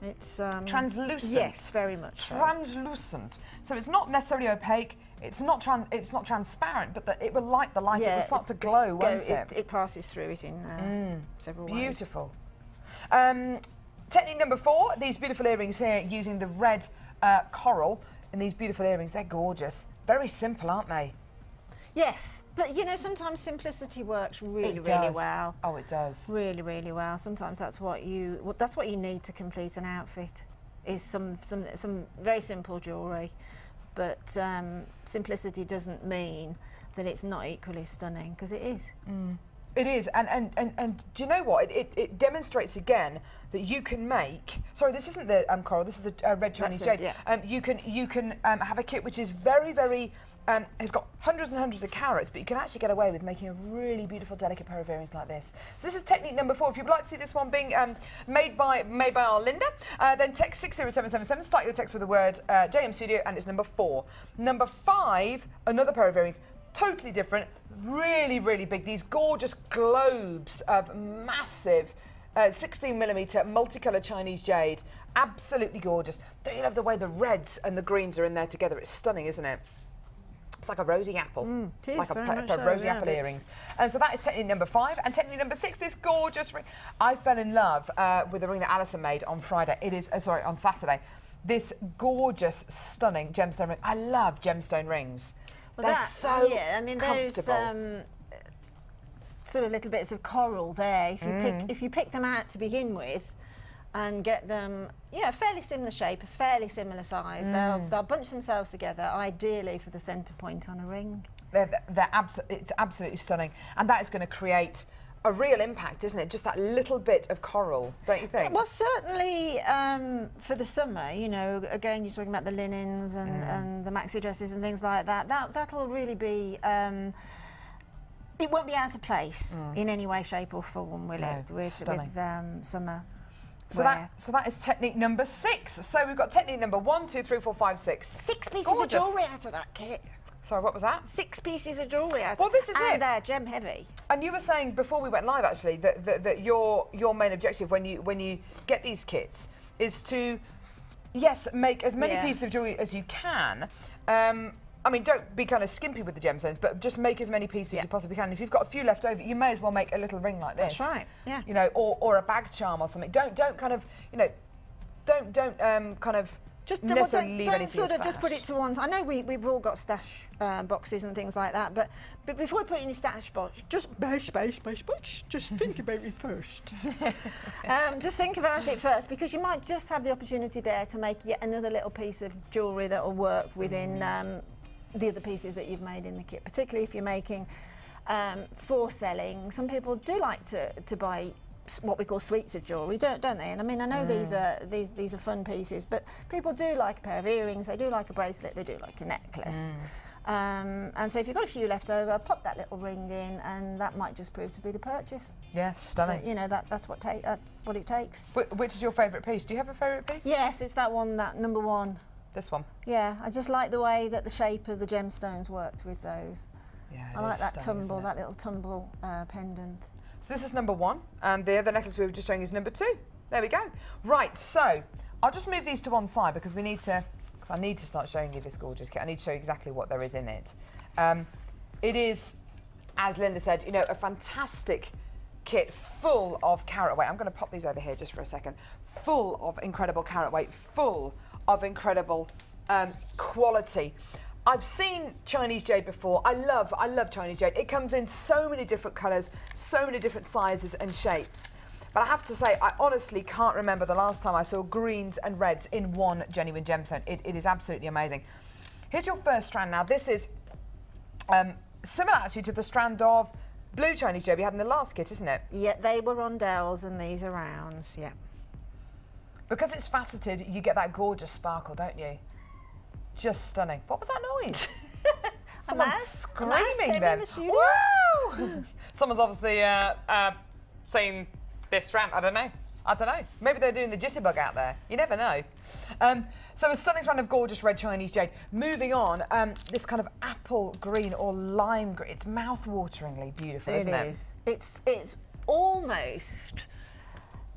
It's translucent. Yes, very much. Translucent. So it's not necessarily opaque. It's not transparent, but it will light the light. It will start to glow, won't it? It passes through it in several ways. Beautiful. Technique number 4. These beautiful earrings here using the red coral. And these beautiful earrings, they're gorgeous. Very simple, aren't they? Yes, but you know, sometimes simplicity works really well. Oh, it does. Really, really well. Sometimes that's what you need to complete an outfit. Is some very simple jewellery, but simplicity doesn't mean that it's not equally stunning, because it is. It is, and do you know what? It demonstrates again that you can make. Sorry, this isn't the coral. This is a red Chinese jade. Yeah. You can have a kit which is very, very has got hundreds and hundreds of carats, but you can actually get away with making a really beautiful, delicate pair of earrings like this. So this is technique number 4. If you'd like to see this one being made by our Linda, then text 60777, start your text with the word JM Studio, and it's number 4. Number 5, another pair of earrings, totally different, really, really big. These gorgeous globes of massive 16mm multicolour Chinese jade. Absolutely gorgeous. Don't you love the way the reds and the greens are in there together? It's stunning, isn't it? It's like a rosy apple. It is, like a very much pair of so, rosy yeah, apple it's- earrings. And so that is technique number 5. And technique number 6 is gorgeous ring. I fell in love with the ring that Alison made on Friday. It is, on Saturday. This gorgeous, stunning gemstone ring. I love gemstone rings. Well, They're so yeah, I mean, comfortable. those sort of little bits of coral there. If you pick them out to begin with, and get them, yeah, fairly similar shape, a fairly similar size. They'll bunch themselves together, ideally for the centre point on a ring. It's absolutely stunning, and that is going to create a real impact, isn't it? Just that little bit of coral, don't you think? Well, certainly for the summer, you know, again, you're talking about the linens and the maxi dresses and things like that. That'll really be. It won't be out of place in any way, shape, or form, will it? With summer. So that is technique number 6. So we've got technique number 1, 2, 3, 4, 5, 6. 6 pieces Gorgeous. of jewellery out of that kit. Sorry, what was that? 6 pieces of jewellery out. Well, this is and it. they're gem heavy. And you were saying before we went live, actually, that your main objective when you get these kits is to, yes, make as many pieces of jewellery as you can. I mean, don't be kind of skimpy with the gemstones, but just make as many pieces as you possibly can. If you've got a few left over, you may as well make a little ring like this. That's right. Yeah. You know, or a bag charm or something. Don't kind of, you know, don't kind of Just necessarily leave don't any for sort your of just put it to one side. I know we've all got stash boxes and things like that, but before you put it in your stash box, just just think about it first. Just think about it first, because you might just have the opportunity there to make yet another little piece of jewellery that will work within the other pieces that you've made in the kit, particularly if you're making for selling. Some people do like to buy what we call suites of jewellery, don't they? And I mean, I know these are fun pieces, but people do like a pair of earrings, they do like a bracelet, they do like a necklace. And so if you've got a few left over, pop that little ring in, and that might just prove to be the purchase. Yeah, stunning. But, you know, that's what it takes. Which is your favourite piece? Do you have a favourite piece? Yes, it's that one, that number 1. This one. Yeah, I just like the way that the shape of the gemstones worked with those. Yeah, I like that tumble, that little tumble pendant. So this is number 1, and the other necklace we were just showing is number 2. There we go. Right, so I'll just move these to one side because we need to, because I need to start showing you this gorgeous kit. I need to show you exactly what there is in it. It is, as Linda said, you know, a fantastic kit full of carat weight. I'm going to pop these over here just for a second. Full of incredible carat weight, full of incredible quality. I've seen Chinese jade before. I love Chinese jade. It comes in so many different colours, so many different sizes and shapes. But I have to say, I honestly can't remember the last time I saw greens and reds in one genuine gemstone. It is absolutely amazing. Here's your first strand now. This is similar actually to the strand of blue Chinese jade we had in the last kit, isn't it? Yeah, they were rondelles and these are rounds, yeah. Because it's faceted, you get that gorgeous sparkle, don't you? Just stunning. What was that noise? Someone's screaming then. Woo! Someone's obviously seen this strand. I don't know. Maybe they're doing the jitterbug out there. You never know. So a stunning strand of gorgeous red Chinese jade. Moving on, this kind of apple green or lime green. It's mouth-wateringly beautiful, isn't it? It is. It's almost.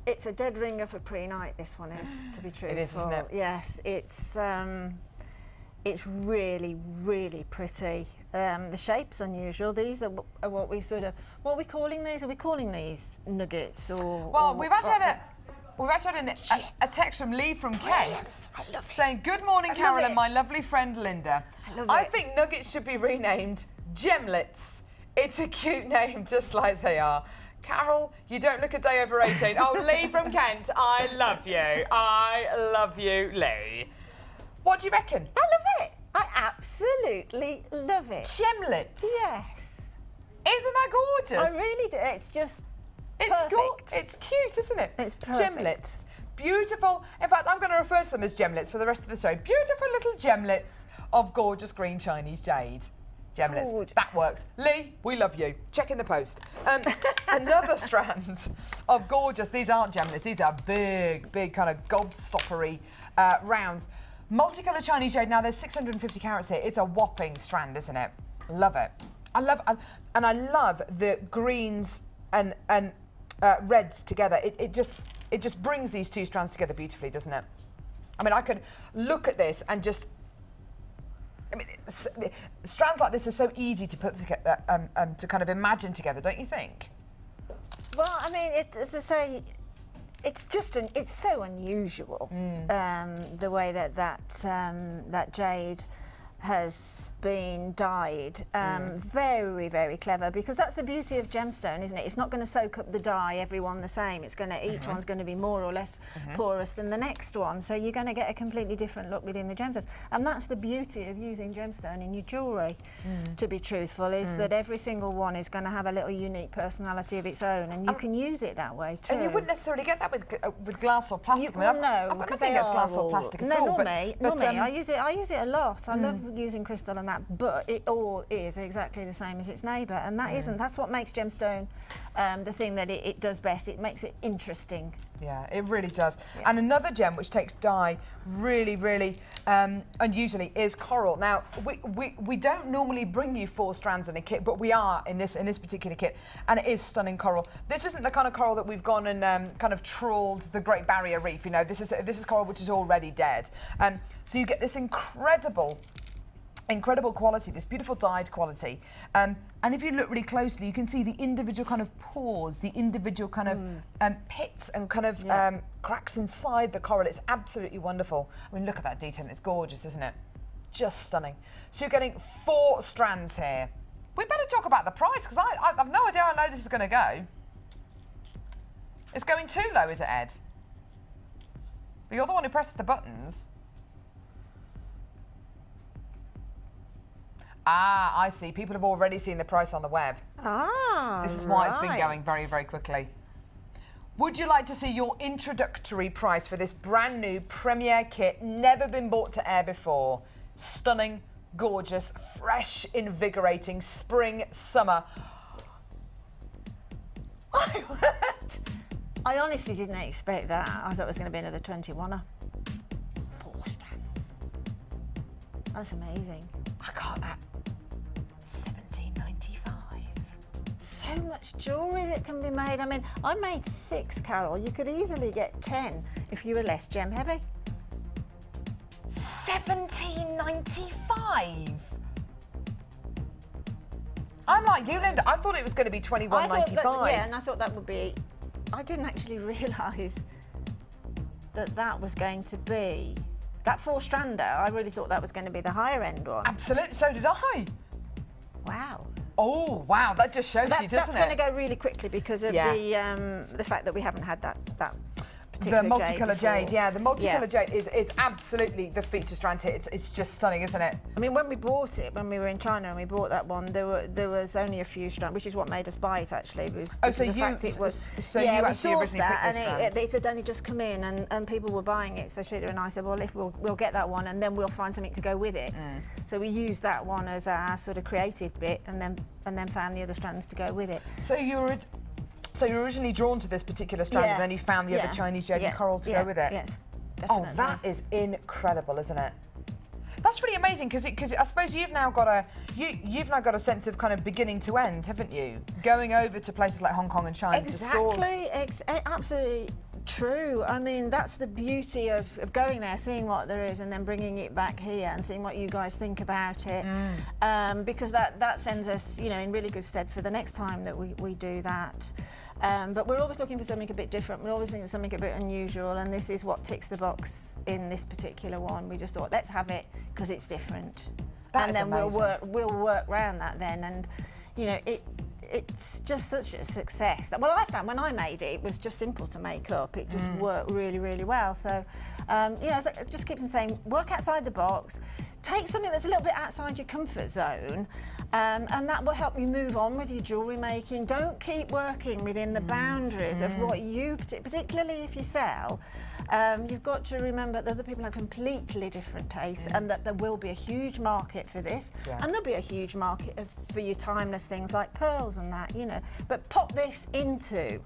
It's a dead ringer for pre-night. This one is, to be truthful. It is, isn't it? Yes, it's really, really pretty. The shape's unusual. These are what we what are we calling these? Are we calling these nuggets or? Well, we've actually had a text from Lee from Kent saying, "Good morning, Carol and my lovely friend Linda. I think nuggets should be renamed gemlets. It's a cute name, just like they are." Carol, you don't look a day over 18. Oh, Lee from Kent, I love you. I love you, Lee. What do you reckon? I love it. I absolutely love it. Gemlets? Yes. Isn't that gorgeous? I really do. It's just perfect. It's cute, isn't it? It's perfect. Gemlets. Beautiful. In fact, I'm going to refer to them as gemlets for the rest of the show. Beautiful little gemlets of gorgeous green Chinese jade. Gemlets. Gorgeous. That works. Lee, we love you. Check in the post. Another strand of gorgeous, these aren't gemlets, these are big kind of gobstoppery rounds. Multicolour Chinese jade. Now there's 650 carats here. It's a whopping strand, isn't it? Love it. I love the greens and reds together. It just brings these two strands together beautifully, doesn't it? I mean, I could look at this and just. I mean, strands like this are so easy to put together, to kind of imagine together, don't you think? Well, I mean, as I say, it's so unusual the way that jade has been dyed. Very, very clever, because that's the beauty of gemstone, isn't it? It's not going to soak up the dye, everyone the same. It's going to, each one's going to be more or less porous than the next one. So you're going to get a completely different look within the gemstones. And that's the beauty of using gemstone in your jewellery, to be truthful, is that every single one is going to have a little unique personality of its own, and you can use it that way too. And you wouldn't necessarily get that with glass or plastic. No, I've got nothing against glass or plastic at all. Normally, I use it a lot. I love using crystal and that, but it all is exactly the same as its neighbour, and that isn't. That's what makes gemstone the thing that it does best. It makes it interesting. Yeah, it really does. Yeah. And another gem which takes dye really, really unusually is coral. Now, we don't normally bring you 4 strands in a kit, but we are in this particular kit, and it is stunning coral. This isn't the kind of coral that we've gone and kind of trawled the Great Barrier Reef. You know, this is coral which is already dead. So you get this incredible quality, this beautiful dyed quality. And if you look really closely, you can see the individual kind of pores, the individual kind of pits and kind of cracks inside the coral. It's absolutely wonderful. I mean, look at that detail. It's gorgeous, isn't it? Just stunning. So you're getting 4 strands here. We better talk about the price, because I've no idea how low this is going to go. It's going too low, is it, Ed? But you're the one who presses the buttons. Ah, I see. People have already seen the price on the web. Ah, this is why it's been going very, very quickly. Would you like to see your introductory price for this brand new Premier kit, never been brought to air before? Stunning, gorgeous, fresh, invigorating, spring, summer. I honestly didn't expect that. I thought it was going to be another 21er. 4 strands. That's amazing. I can't. So much jewellery that can be made. I mean, I made 6, Carol. You could easily get 10 if you were less gem heavy. $17.95. I'm like you, Linda. I thought it was going to be $21.95. Yeah, and I thought that would be. I didn't actually realise that was going to be that 4-strander. I really thought that was going to be the higher end one. Absolutely. So did I. Wow. Oh wow, that just shows you, doesn't it? That's going to go really quickly because of the fact that we haven't had that particular the multicolour jade. before. Yeah, the multicolour jade is absolutely the feature strand here. It's just stunning, isn't it? I mean, when we bought it, when we were in China and we bought that one, there was only a few strands, which is what made us buy it actually. Was so the fact it was. So you actually originally picked this strand. It had only just come in, and people were buying it. So Sheila and I said, well, if we'll get that one, and then we'll find something to go with it. So we used that one as our sort of creative bit, and then found the other strands to go with it. So you were originally drawn to this particular strand, and then you found the other Chinese jade and coral to go with it. Yes, definitely. Oh, that is incredible, isn't it? That's really amazing because I suppose you've now got a sense of kind of beginning to end, haven't you? Going over to places like Hong Kong and China to source. Absolutely true. I mean, that's the beauty of going there, seeing what there is, and then bringing it back here and seeing what you guys think about it. Because that sends us, in really good stead for the next time that we do that. But we're always looking for something a bit different. We're always looking for something a bit unusual, and this is what ticks the box in this particular one. We just thought, let's have it because it's different, and then we'll work around that then. And it's just such a success. Well, I found when I made it, it was just simple to make up. It just worked really, really well. So, it just keeps on saying, work outside the box, take something that's a little bit outside your comfort zone, And that will help you move on with your jewellery making. Don't keep working within the boundaries of what you, particularly if you sell, you've got to remember that other people have completely different tastes and that there will be a huge market for this. And there'll be a huge market for your timeless things like pearls and that, you know. But pop this into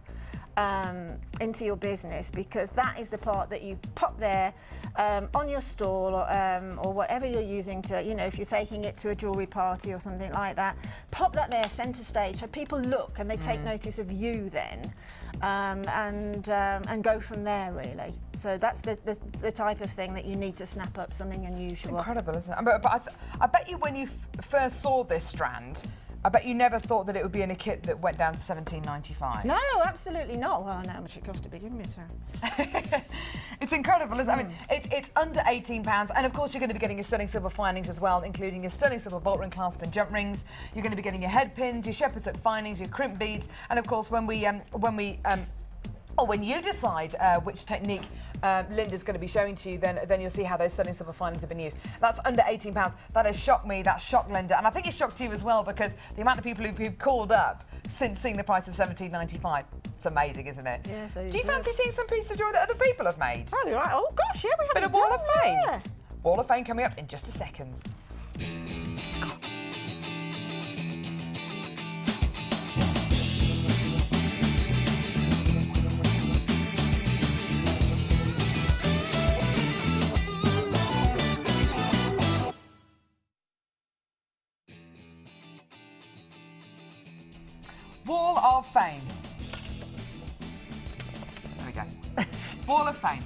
your business, because that is the part that you pop there on your stall or whatever you're using to, you know, if you're taking it to a jewellery party or something like that, pop that there centre stage so people look and they take notice of you then, and go from there really. So that's the type of thing that you need to snap up, something unusual. It's incredible, isn't it? But I bet you when you first saw this strand, I bet you never thought that it would be in a kit that went down to $17.95. No, absolutely not. Well, I know how much it cost to begin with. So. It's incredible, isn't it? I mean, it's under £18, and of course you're going to be getting your sterling silver finings as well, including your sterling silver bolt ring, clasp and jump rings. You're going to be getting your head pins, your shepherd's hook finings, your crimp beads, and of course when you decide which technique Linda's going to be showing to you, then you'll see how those sterling silver finings have been used. That's under £18. That has shocked me, that shocked Linda, and I think it shocked you as well, because the amount of people who've called up since seeing the price of $17.95. It's amazing, isn't it? Yeah, so do you fancy seeing some pieces of jewellery that other people have made? Oh, you're right. Oh gosh, yeah, we have a Wall of Fame. Wall of Fame coming up in just a second. Wall of Fame. There we go. Wall of Fame.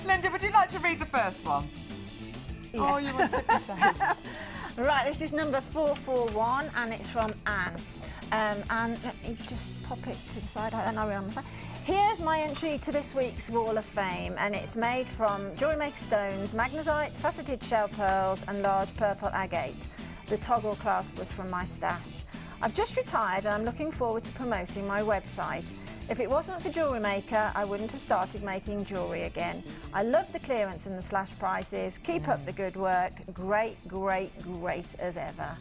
Linda, would you like to read the first one? Yeah. Oh, you want to tip your toes. Right, this is number 441 and it's from Anne. And let me just pop it to the side. I don't know where I'm on the side. Here's my entry to this week's Wall of Fame, and it's made from Jewellery Maker stones, magnesite, faceted shell pearls and large purple agate. The toggle clasp was from my stash. I've just retired and I'm looking forward to promoting my website. If it wasn't for Jewellery Maker, I wouldn't have started making jewellery again. I love the clearance and the slash prices. Keep up the good work. Great, great, great as ever.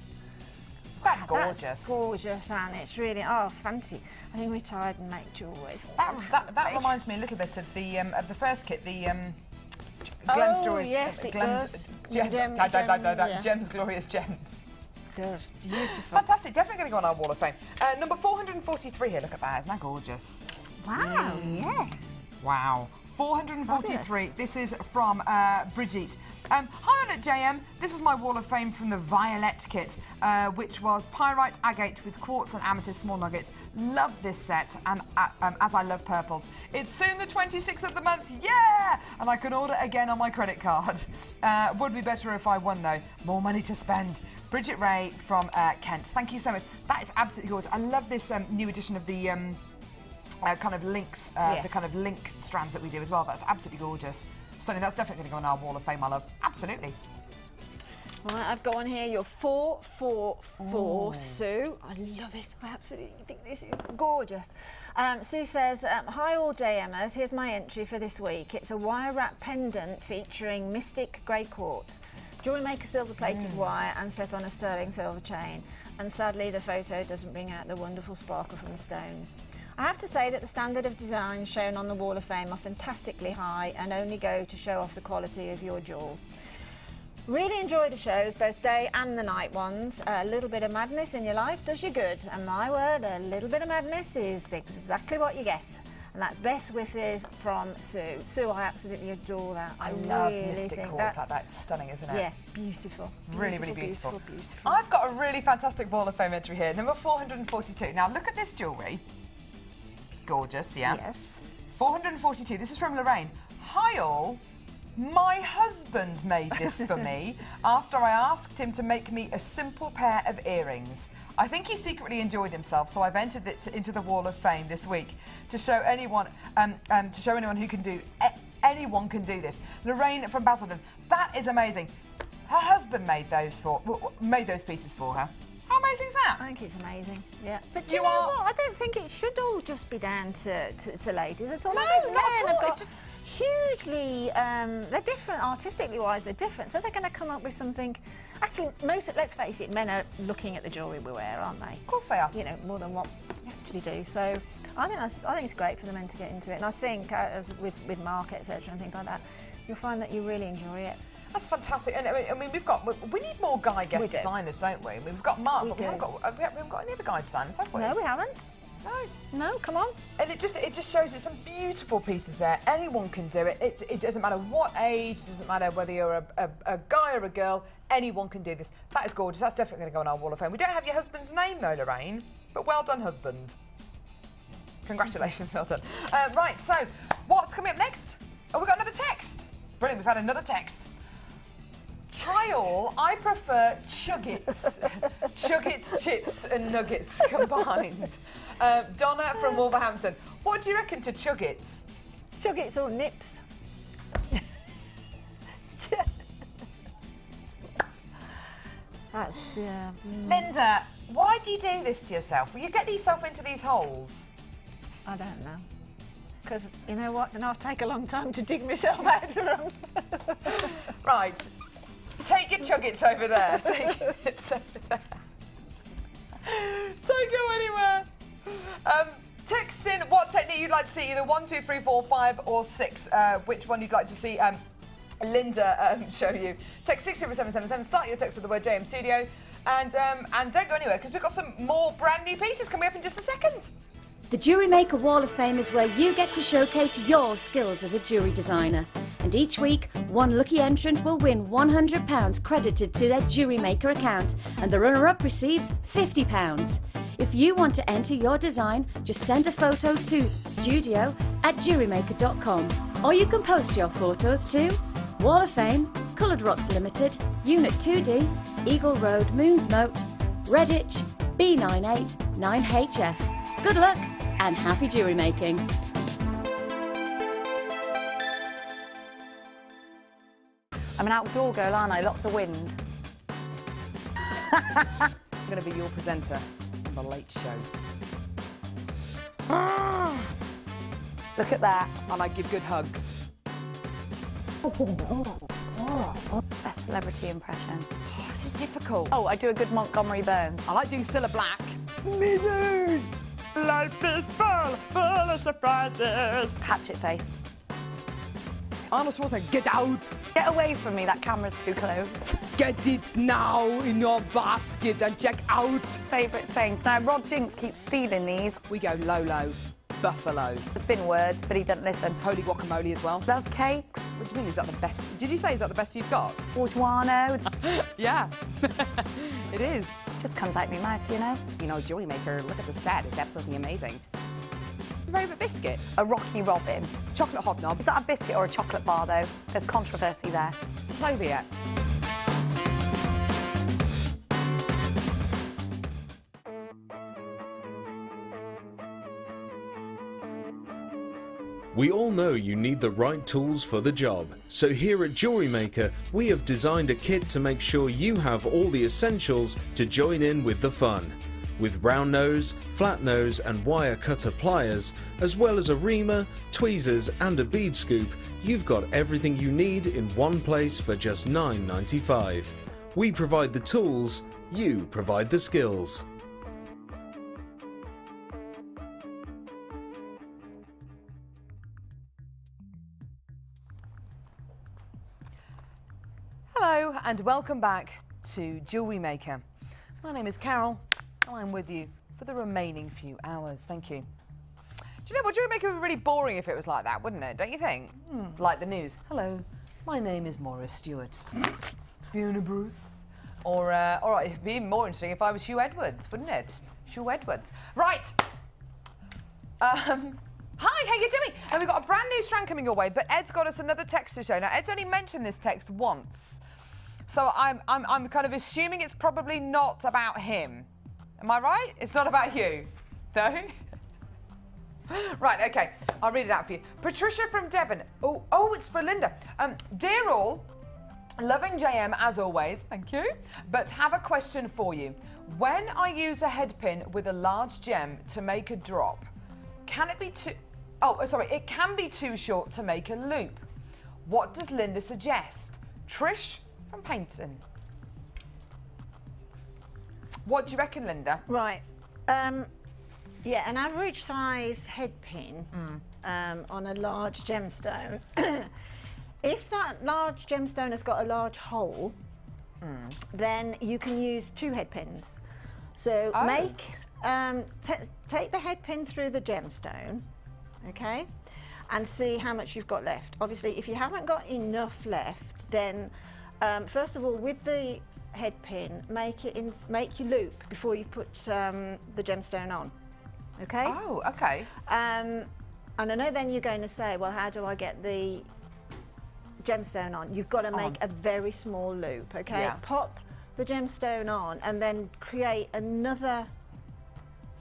That's gorgeous. That's gorgeous, and it's really, oh, fancy. I think retired and make jewellery. That reminds me a little bit of the first kit, the Glem's Glorious. Yes, it does. Gems, Glorious Gems. It does. Beautiful. Fantastic. Definitely going to go on our Wall of Fame. Number 443 here. Look at that. Isn't that gorgeous? Wow. Yes. Wow. 443. Fabulous. This is from Brigitte. Hi on at JM. This is my Wall of Fame from the Violet kit, which was pyrite, agate with quartz and amethyst small nuggets. Love this set, and as I love purples. It's soon the 26th of the month. Yeah! And I can order again on my credit card. Would be better if I won though. More money to spend. Bridget Ray from Kent. Thank you so much. That is absolutely gorgeous. I love this new edition of the kind of links, the kind of link strands that we do as well. That's absolutely gorgeous. Stunning. That's definitely going to go on our Wall of Fame, my love. Absolutely. Right, I've got on here your 444 Sue. I love it. I absolutely think this is gorgeous. Sue says, hi all JMers, here's my entry for this week. It's a wire wrap pendant featuring Mystic Grey Quartz. Jewellery Maker silver plated wire and set on a sterling silver chain. And sadly the photo doesn't bring out the wonderful sparkle from the stones. I have to say that the standard of design shown on the Wall of Fame are fantastically high and only go to show off the quality of your jewels. Really enjoy the shows, both day and the night ones. A little bit of madness in your life does you good, and my word, a little bit of madness is exactly what you get. And that's best wishes from Sue. Sue, I absolutely adore that. I love Mystic Quartz like that. It's stunning, isn't it? Yeah, beautiful. Really, really beautiful. Beautiful, beautiful. I've got a really fantastic Wall of Fame entry here, number 442. Now look at this jewellery. Gorgeous, yeah? Yes. 442. This is from Lorraine. Hi all. My husband made this for me after I asked him to make me a simple pair of earrings. I think he secretly enjoyed himself, so I've entered it into the Wall of Fame this week to show anyone who can do. Anyone can do this. Lorraine from Basildon. That is amazing. Her husband made those pieces for her. How amazing is that? I think it's amazing, yeah. But you know what? I don't think it should all just be down to ladies at all. No, I think not at all. hugely, they're different artistically wise, they're different, so they're going to come up with something. Actually, let's face it, men are looking at the jewellery we wear, aren't they? Of course they are. You know, more than what we actually do. So I think it's great for the men to get into it, and I think as with market, etc., and things like that, you'll find that you really enjoy it. That's fantastic. And I mean, we need more guy guest designers, don't we? I mean, we've got Mark, but we haven't got any other guy designers, have we? No, we haven't. No, come on. And it just shows you some beautiful pieces there. Anyone can do it. It doesn't matter what age, it doesn't matter whether you're a guy or a girl, anyone can do this. That is gorgeous. That's definitely going to go on our wall of fame. We don't have your husband's name though, Lorraine, but well done, husband. Congratulations, well done. Right, so what's coming up next? Oh, we've got another text. Brilliant, we've had another text. Trial, I prefer Chuggets. Chuggets, chips and nuggets combined. Donna from Wolverhampton. What do you reckon to Chuggets? Chuggets or nips? That's, Linda, why do you do this to yourself? Will you get yourself into these holes? I don't know. Because, you know what, then I'll take a long time to dig myself out of them. Right. Take your Chuggets over there. Take it over there. Don't go anywhere. Text in what technique you'd like to see, either 1, 2, 3, 4, 5 or 6. Which one you'd like to see Linda show you. Text 60777, start your text with the word JM Studio. And don't go anywhere, because we've got some more brand new pieces coming up in just a second. The Jewellery Maker Wall of Fame is where you get to showcase your skills as a jewellery designer. And each week, one lucky entrant will win £100 credited to their Jewellery Maker account, and the runner-up receives £50. If you want to enter your design, just send a photo to studio@jewellerymaker.com, or you can post your photos to Wall of Fame, Coloured Rocks Limited, Unit 2D, Eagle Road, Moons Moat, Redditch, B98 9HF. Good luck and happy jewellery making. I'm an outdoor girl, aren't I? Lots of wind. I'm going to be your presenter on The Late Show. Look at that. And I give good hugs. Best celebrity impression. Oh, this is difficult. Oh, I do a good Montgomery Burns. I like doing Cilla Black. Smithers! Life is full of surprises. Hatchet face. Arnold Schwarzenegger, get out! Get away from me, that camera's too close. Get it now in your basket and check out! Favourite sayings. Now, Rod Jinks keeps stealing these. We go Lolo, Buffalo. There's been words, but he doesn't listen. Holy guacamole as well. Love cakes. What do you mean, is that the best? Did you say, is that the best you've got? Orgeano. Yeah, it is. Just comes out of my mouth, you know? You know, Jewellery Maker, look at the set, it's absolutely amazing. Favourite biscuit? A Rocky Robin. Chocolate hobnob. Is that a biscuit or a chocolate bar, though? There's controversy there. Is it Soviet? We all know you need the right tools for the job, so here at Jewellery Maker we have designed a kit to make sure you have all the essentials to join in with the fun. With round nose, flat nose and wire cutter pliers, as well as a reamer, tweezers and a bead scoop, you've got everything you need in one place for just $9.95. We provide the tools, you provide the skills. Hello and welcome back to Jewellery Maker. My name is Carol and I'm with you for the remaining few hours. Thank you. Do you know what, Jewellery Maker would be really boring if it was like that, wouldn't it? Don't you think? Like the news. Hello, my name is Maurice Stewart. Fiona Bruce. Or it'd be even more interesting if I was Hugh Edwards, wouldn't it? Hugh Edwards. Right. Hi, how you doing? And we've got a brand new strand coming your way, but Ed's got us another text to show. Now, Ed's only mentioned this text once, so I'm kind of assuming it's probably not about him. Am I right? It's not about you, no? Right, okay, I'll read it out for you. Patricia from Devon. Oh, it's for Linda. Dear all, loving JM as always, thank you, but have a question for you. When I use a head pin with a large gem to make a drop, can it be too... Oh, sorry, it can be too short to make a loop. What does Linda suggest? Trish from Paynton. What do you reckon, Linda? Right. Yeah, an average size head pin on a large gemstone. If that large gemstone has got a large hole, then you can use 2 head pins. So take the head pin through the gemstone, okay, and see how much you've got left. Obviously, if you haven't got enough left, then first of all, with the head pin, make your loop before you put the gemstone on. Okay. Oh, okay. And I know then you're going to say, well, how do I get the gemstone on? You've got to make a very small loop, okay? Yeah. Pop the gemstone on and then create another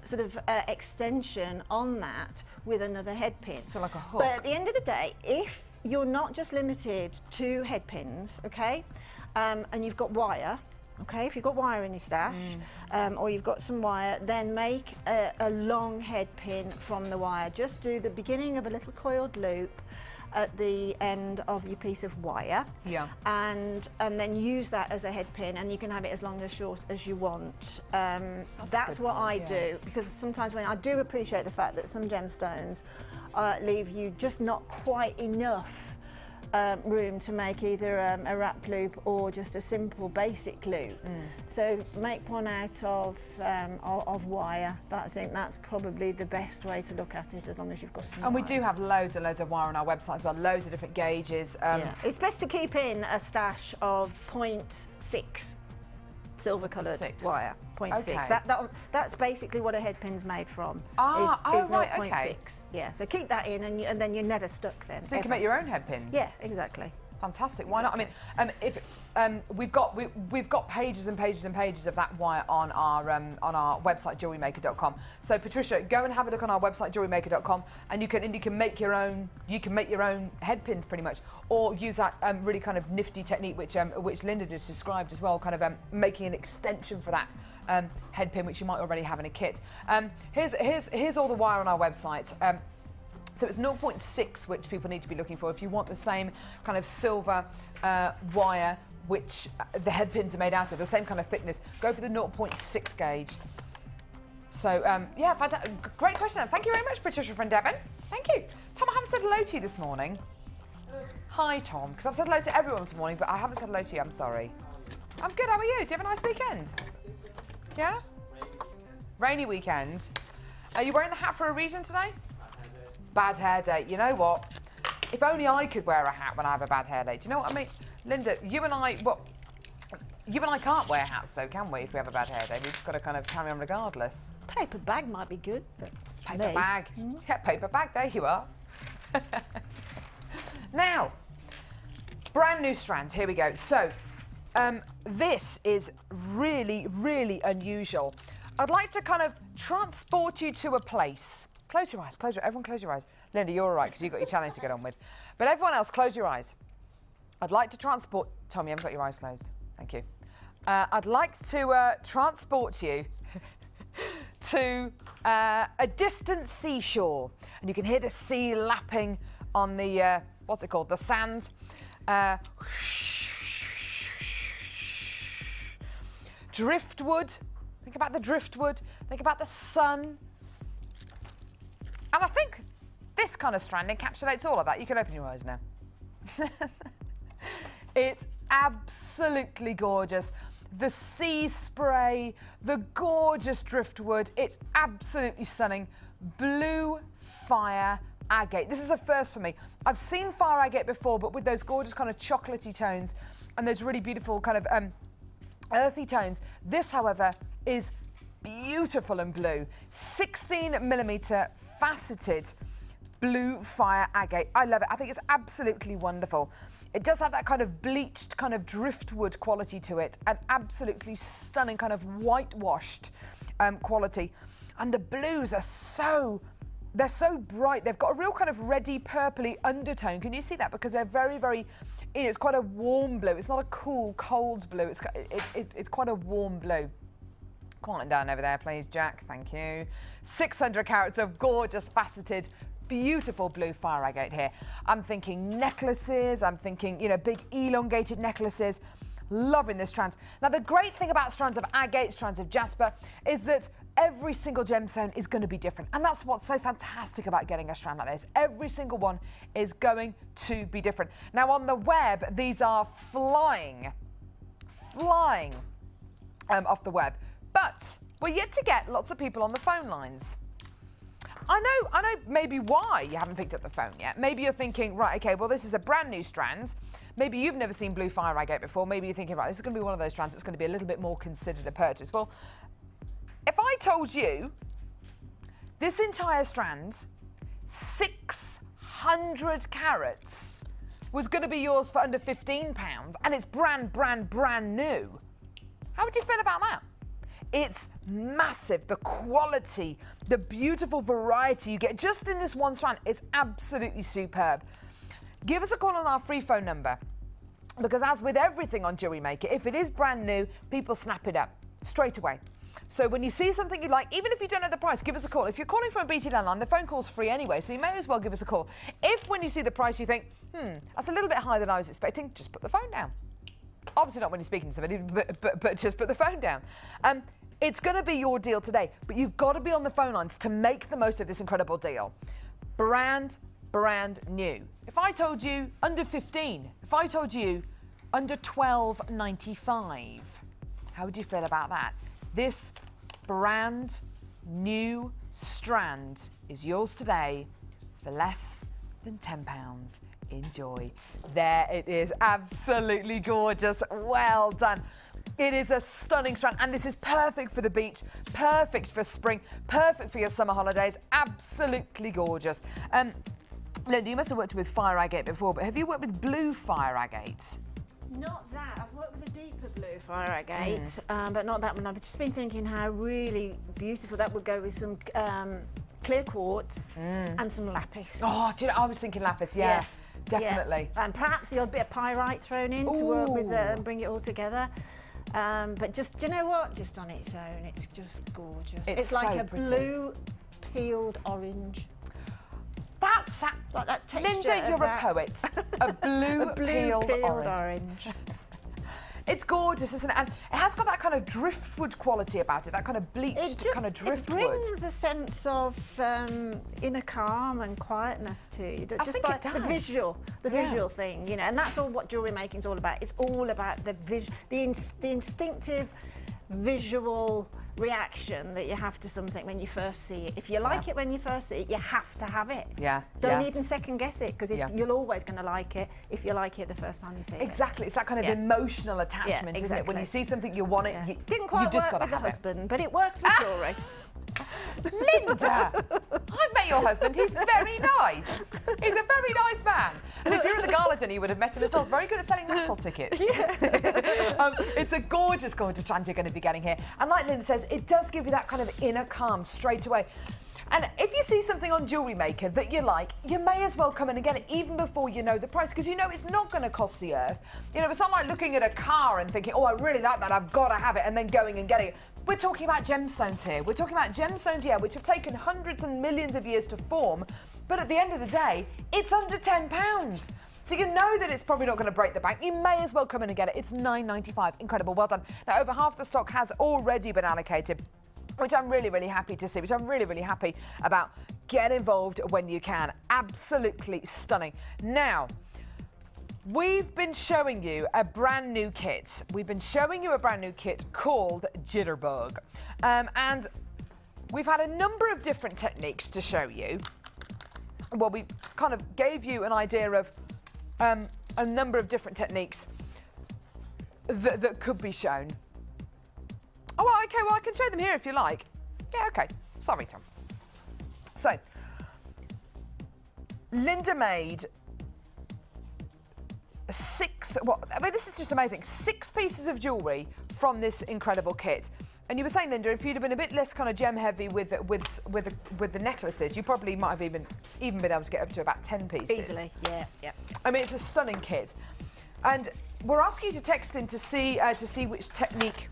sort of extension on that with another head pin. So like a hook. But at the end of the day, if you're not just limited to head pins, okay, and you've got wire, okay, if you've got wire in your stash, or you've got some wire, then make a long head pin from the wire. Just do the beginning of a little coiled loop at the end of your piece of wire, and then use that as a head pin, and you can have it as long or short as you want. That's what I do, because sometimes when I do appreciate the fact that some gemstones leave you just not quite enough room to make either a wrap loop or just a simple basic loop. So make one out of wire. I think that's probably the best way to look at it, as long as you've got some And wire. we do have loads and loads of wire on our website as well, loads of different gauges. Yeah. It's best to keep in a stash of 0.6 silver coloured wire. 0.6. Okay. That's basically what a head pin's made from. Right, 0.6. okay. Yeah, so keep that in, and then you're never stuck then. So you can make your own head pins? Yeah, exactly. Fantastic. Why not? I mean, if we've got pages and pages and pages of that wire on our website, jewellerymaker.com. So Patricia, go and have a look on our website, jewellerymaker.com, and you can make your own head pins pretty much, or use that really kind of nifty technique which Linda just described as well, kind of making an extension for that head pin which you might already have in a kit. Here's all the wire on our website. So it's 0.6 which people need to be looking for. If you want the same kind of silver wire which the head pins are made out of, the same kind of thickness, go for the 0.6 gauge. So yeah, great question. Thank you very much, Patricia from Devon. Thank you. Tom, I haven't said hello to you this morning. Hi, Tom, because I've said hello to everyone this morning, but I haven't said hello to you, I'm sorry. I'm good, how are you? Do you have a nice weekend? Yeah? Rainy weekend. Are you wearing the hat for a reason today? Bad hair day. You know what? If only I could wear a hat when I have a bad hair day. Do you know what I mean? Linda, you and I can't wear hats though, can we, if we have a bad hair day? We've just got to kind of carry on regardless. Paper bag might be good, but paper bag. Yeah, paper bag, there you are. Now, brand new strand, here we go. So, this is really, really unusual. I'd like to kind of transport you to a place. Close your eyes, everyone close your eyes. Linda, you're all right, because you've got your challenge to get on with. But everyone else, close your eyes. I'd like to transport... Tom, you haven't got your eyes closed. Thank you. I'd like to transport you to a distant seashore. And you can hear the sea lapping on the, what's it called, the sand. Driftwood. Think about the driftwood. Think about the sun. And I think this kind of strand encapsulates all of that. You can open your eyes now. It's absolutely gorgeous. The sea spray, the gorgeous driftwood. It's absolutely stunning. Blue fire agate. This is a first for me. I've seen fire agate before, but with those gorgeous kind of chocolatey tones and those really beautiful kind of earthy tones. This, however, is beautiful and blue. 16mm faceted blue fire agate. I love it. I think it's absolutely wonderful. It does have that kind of bleached kind of driftwood quality to it, an absolutely stunning kind of whitewashed quality. And the blues are they're so bright. They've got a real kind of reddy purpley undertone. Can you see that? Because they're very, very, you know, it's quite a warm blue. It's not a cool, cold blue. It's quite a warm blue. Quiet down over there, please, Jack. Thank you. 600 carats of gorgeous faceted beautiful blue fire agate here. I'm thinking necklaces, I'm thinking, you know, big elongated necklaces. Loving this strand. Now, the great thing about strands of agate, strands of jasper, is that every single gemstone is going to be different. And that's what's so fantastic about getting a strand like this. Every single one is going to be different. Now, on the web, these are flying off the web. But we're yet to get lots of people on the phone lines. I know maybe why you haven't picked up the phone yet. Maybe you're thinking, right, okay, well, this is a brand new strand. Maybe you've never seen blue fire agate before. Maybe you're thinking, right, this is going to be one of those strands that's going to be a little bit more considered a purchase. Well, if I told you this entire strand, 600 carats, was going to be yours for under £15, and it's brand new, how would you feel about that? It's massive. The quality, the beautiful variety you get just in this one strand is absolutely superb. Give us a call on our free phone number, because as with everything on Jewellery Maker, if it is brand new, people snap it up straight away. So when you see something you like, even if you don't know the price, give us a call. If you're calling from a BT landline, the phone call's free anyway, so you may as well give us a call. If when you see the price you think, that's a little bit higher than I was expecting, just put the phone down. Obviously not when you're speaking to somebody, but just put the phone down. It's going to be your deal today, but you've got to be on the phone lines to make the most of this incredible deal. Brand new. If I told you under 15, if I told you under £12.95, how would you feel about that? This brand new strand is yours today for less than £10. Enjoy. There it is. Absolutely gorgeous. Well done. It is a stunning strand, and this is perfect for the beach, perfect for spring, perfect for your summer holidays. Absolutely gorgeous. Linda, you must have worked with fire agate before, but have you worked with blue fire agate? Not that. I've worked with a deeper blue fire agate, but not that one. I've just been thinking how really beautiful that would go with some clear quartz and some lapis. Oh, do you know, I was thinking lapis, yeah. Definitely. Yeah. And perhaps the odd bit of pyrite thrown in to work with and bring it all together. But just, do you know what? Just on its own, it's just gorgeous. It's like so a pretty. blue peeled orange. That's like that texture. Linda, you're a poet. A blue, peeled orange. It's gorgeous, isn't it? And it has got that kind of driftwood quality about it, that kind of bleached kind of driftwood. It brings a sense of inner calm and quietness to you. I think it does. The visual thing, you know, and that's all what jewellery making is all about. It's all about the instinctive visual reaction that you have to something when you first see it. If you like it when you first see it, you have to have it. Don't even second guess it, because you're always going to like it if you like it the first time you see it. Exactly. It's that kind of emotional attachment, isn't it? When you see something you want it, didn't quite just work with the husband, but it works with jewellery. Linda, I've met your husband. He's very nice. He's a very nice man. And if you're at the gala dinner, you would have met him as well. He's very good at selling raffle tickets. It's a gorgeous, gorgeous strand you're going to be getting here. And like Linda says, it does give you that kind of inner calm straight away. And if you see something on Jewellery Maker that you like, you may as well come in and get it even before you know the price, because you know it's not going to cost the earth. You know, it's not like looking at a car and thinking, oh, I really like that, I've got to have it, and then going and getting it. We're talking about gemstones here. We're talking about gemstones here, which have taken hundreds and millions of years to form, but at the end of the day, it's under £10. So you know that it's probably not going to break the bank. You may as well come in and get it. It's £9.95. Incredible. Well done. Now, over half the stock has already been allocated, which I'm really, really happy to see, which I'm really, really happy about. Get involved when you can. Absolutely stunning. Now, we've been showing you a brand new kit. We've been showing you a brand new kit called Jitterbug. And we've had a number of different techniques to show you. Well, we kind of gave you an idea of a number of different techniques that could be shown. Oh, well, okay, well, I can show them here if you like. Yeah, okay. Sorry, Tom. So, Linda made 6, well, I mean, this is just amazing. 6 pieces of jewellery from this incredible kit. And you were saying, Linda, if you'd have been a bit less kind of gem heavy with the necklaces, you probably might have even been able to get up to about 10 pieces. Easily, yeah. I mean, it's a stunning kit. And we're asking you to text in to see which technique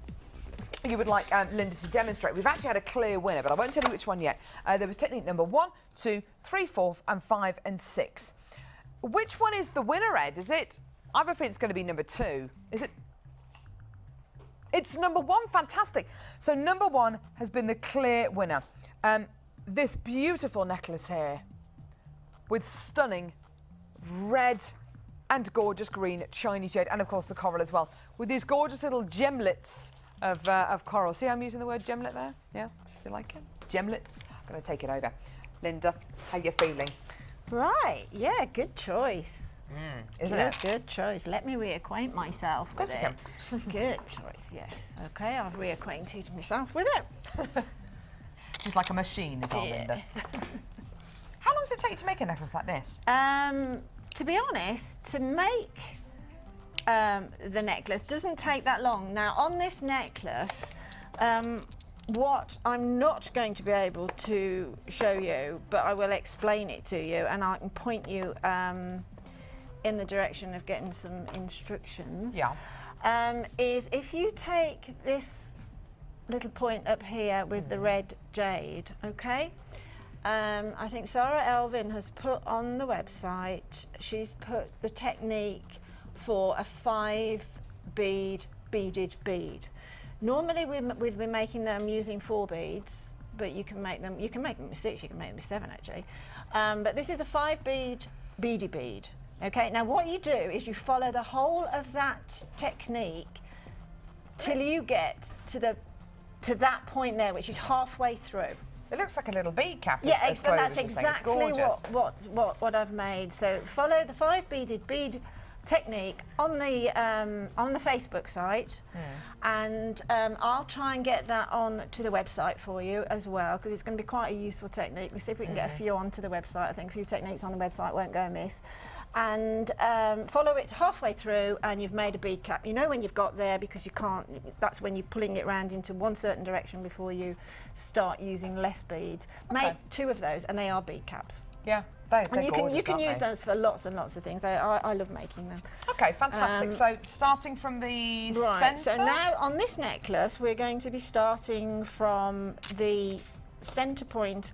you would like Linda to demonstrate. We've actually had a clear winner, but I won't tell you which one yet. There was technique number 1, 2, 3, 4, and 5 and 6. Which one is the winner, Ed? Is it? I have a feeling it's going to be number 2. Is it? It's number 1. Fantastic. So number 1 has been the clear winner. This beautiful necklace here with stunning red and gorgeous green shiny jade, and of course the coral as well, with these gorgeous little gemlets of coral. See, I'm using the word gemlet there? Yeah, you like it? Gemlets. I'm going to take it over. Linda, how you feeling? Right, yeah, good choice. Isn't it? Good choice. Let me reacquaint myself with it. Of course you can. Good choice, yes. Okay, I've reacquainted myself with it. She's like a machine, is our Linda. How long does it take to make a necklace like this? To be honest, to make the necklace doesn't take that long. Now, on this necklace, what I'm not going to be able to show you, but I will explain it to you, and I can point you in the direction of getting some instructions. Yeah. Is if you take this little point up here with the red jade, okay? I think Sarah Elvin has put on the website, she's put the technique for a 5 beaded bead. Normally we've been making them using 4 beads, but you can make them with 6, you can make them with 7 actually. But this is a 5 beady bead. Okay, now what you do is you follow the whole of that technique till you get to that point there, which is halfway through. It looks like a little bead cap. Yeah, that's exactly what I've made. So follow the 5 beaded bead technique on the Facebook site, and I'll try and get that on to the website for you as well, because it's going to be quite a useful technique. We'll see if we can get a few onto the website. I think a few techniques on the website won't go amiss. And follow it halfway through and you've made a bead cap. You know when you've got there, because you can't, that's when you're pulling it round into one certain direction before you start using less beads. Okay. Make 2 of those and they are bead caps. Yeah, they're and you gorgeous, can use aren't they? those for lots and lots of things. I love making them. Okay, fantastic. So starting from the centre? So now on this necklace we're going to be starting from the centre point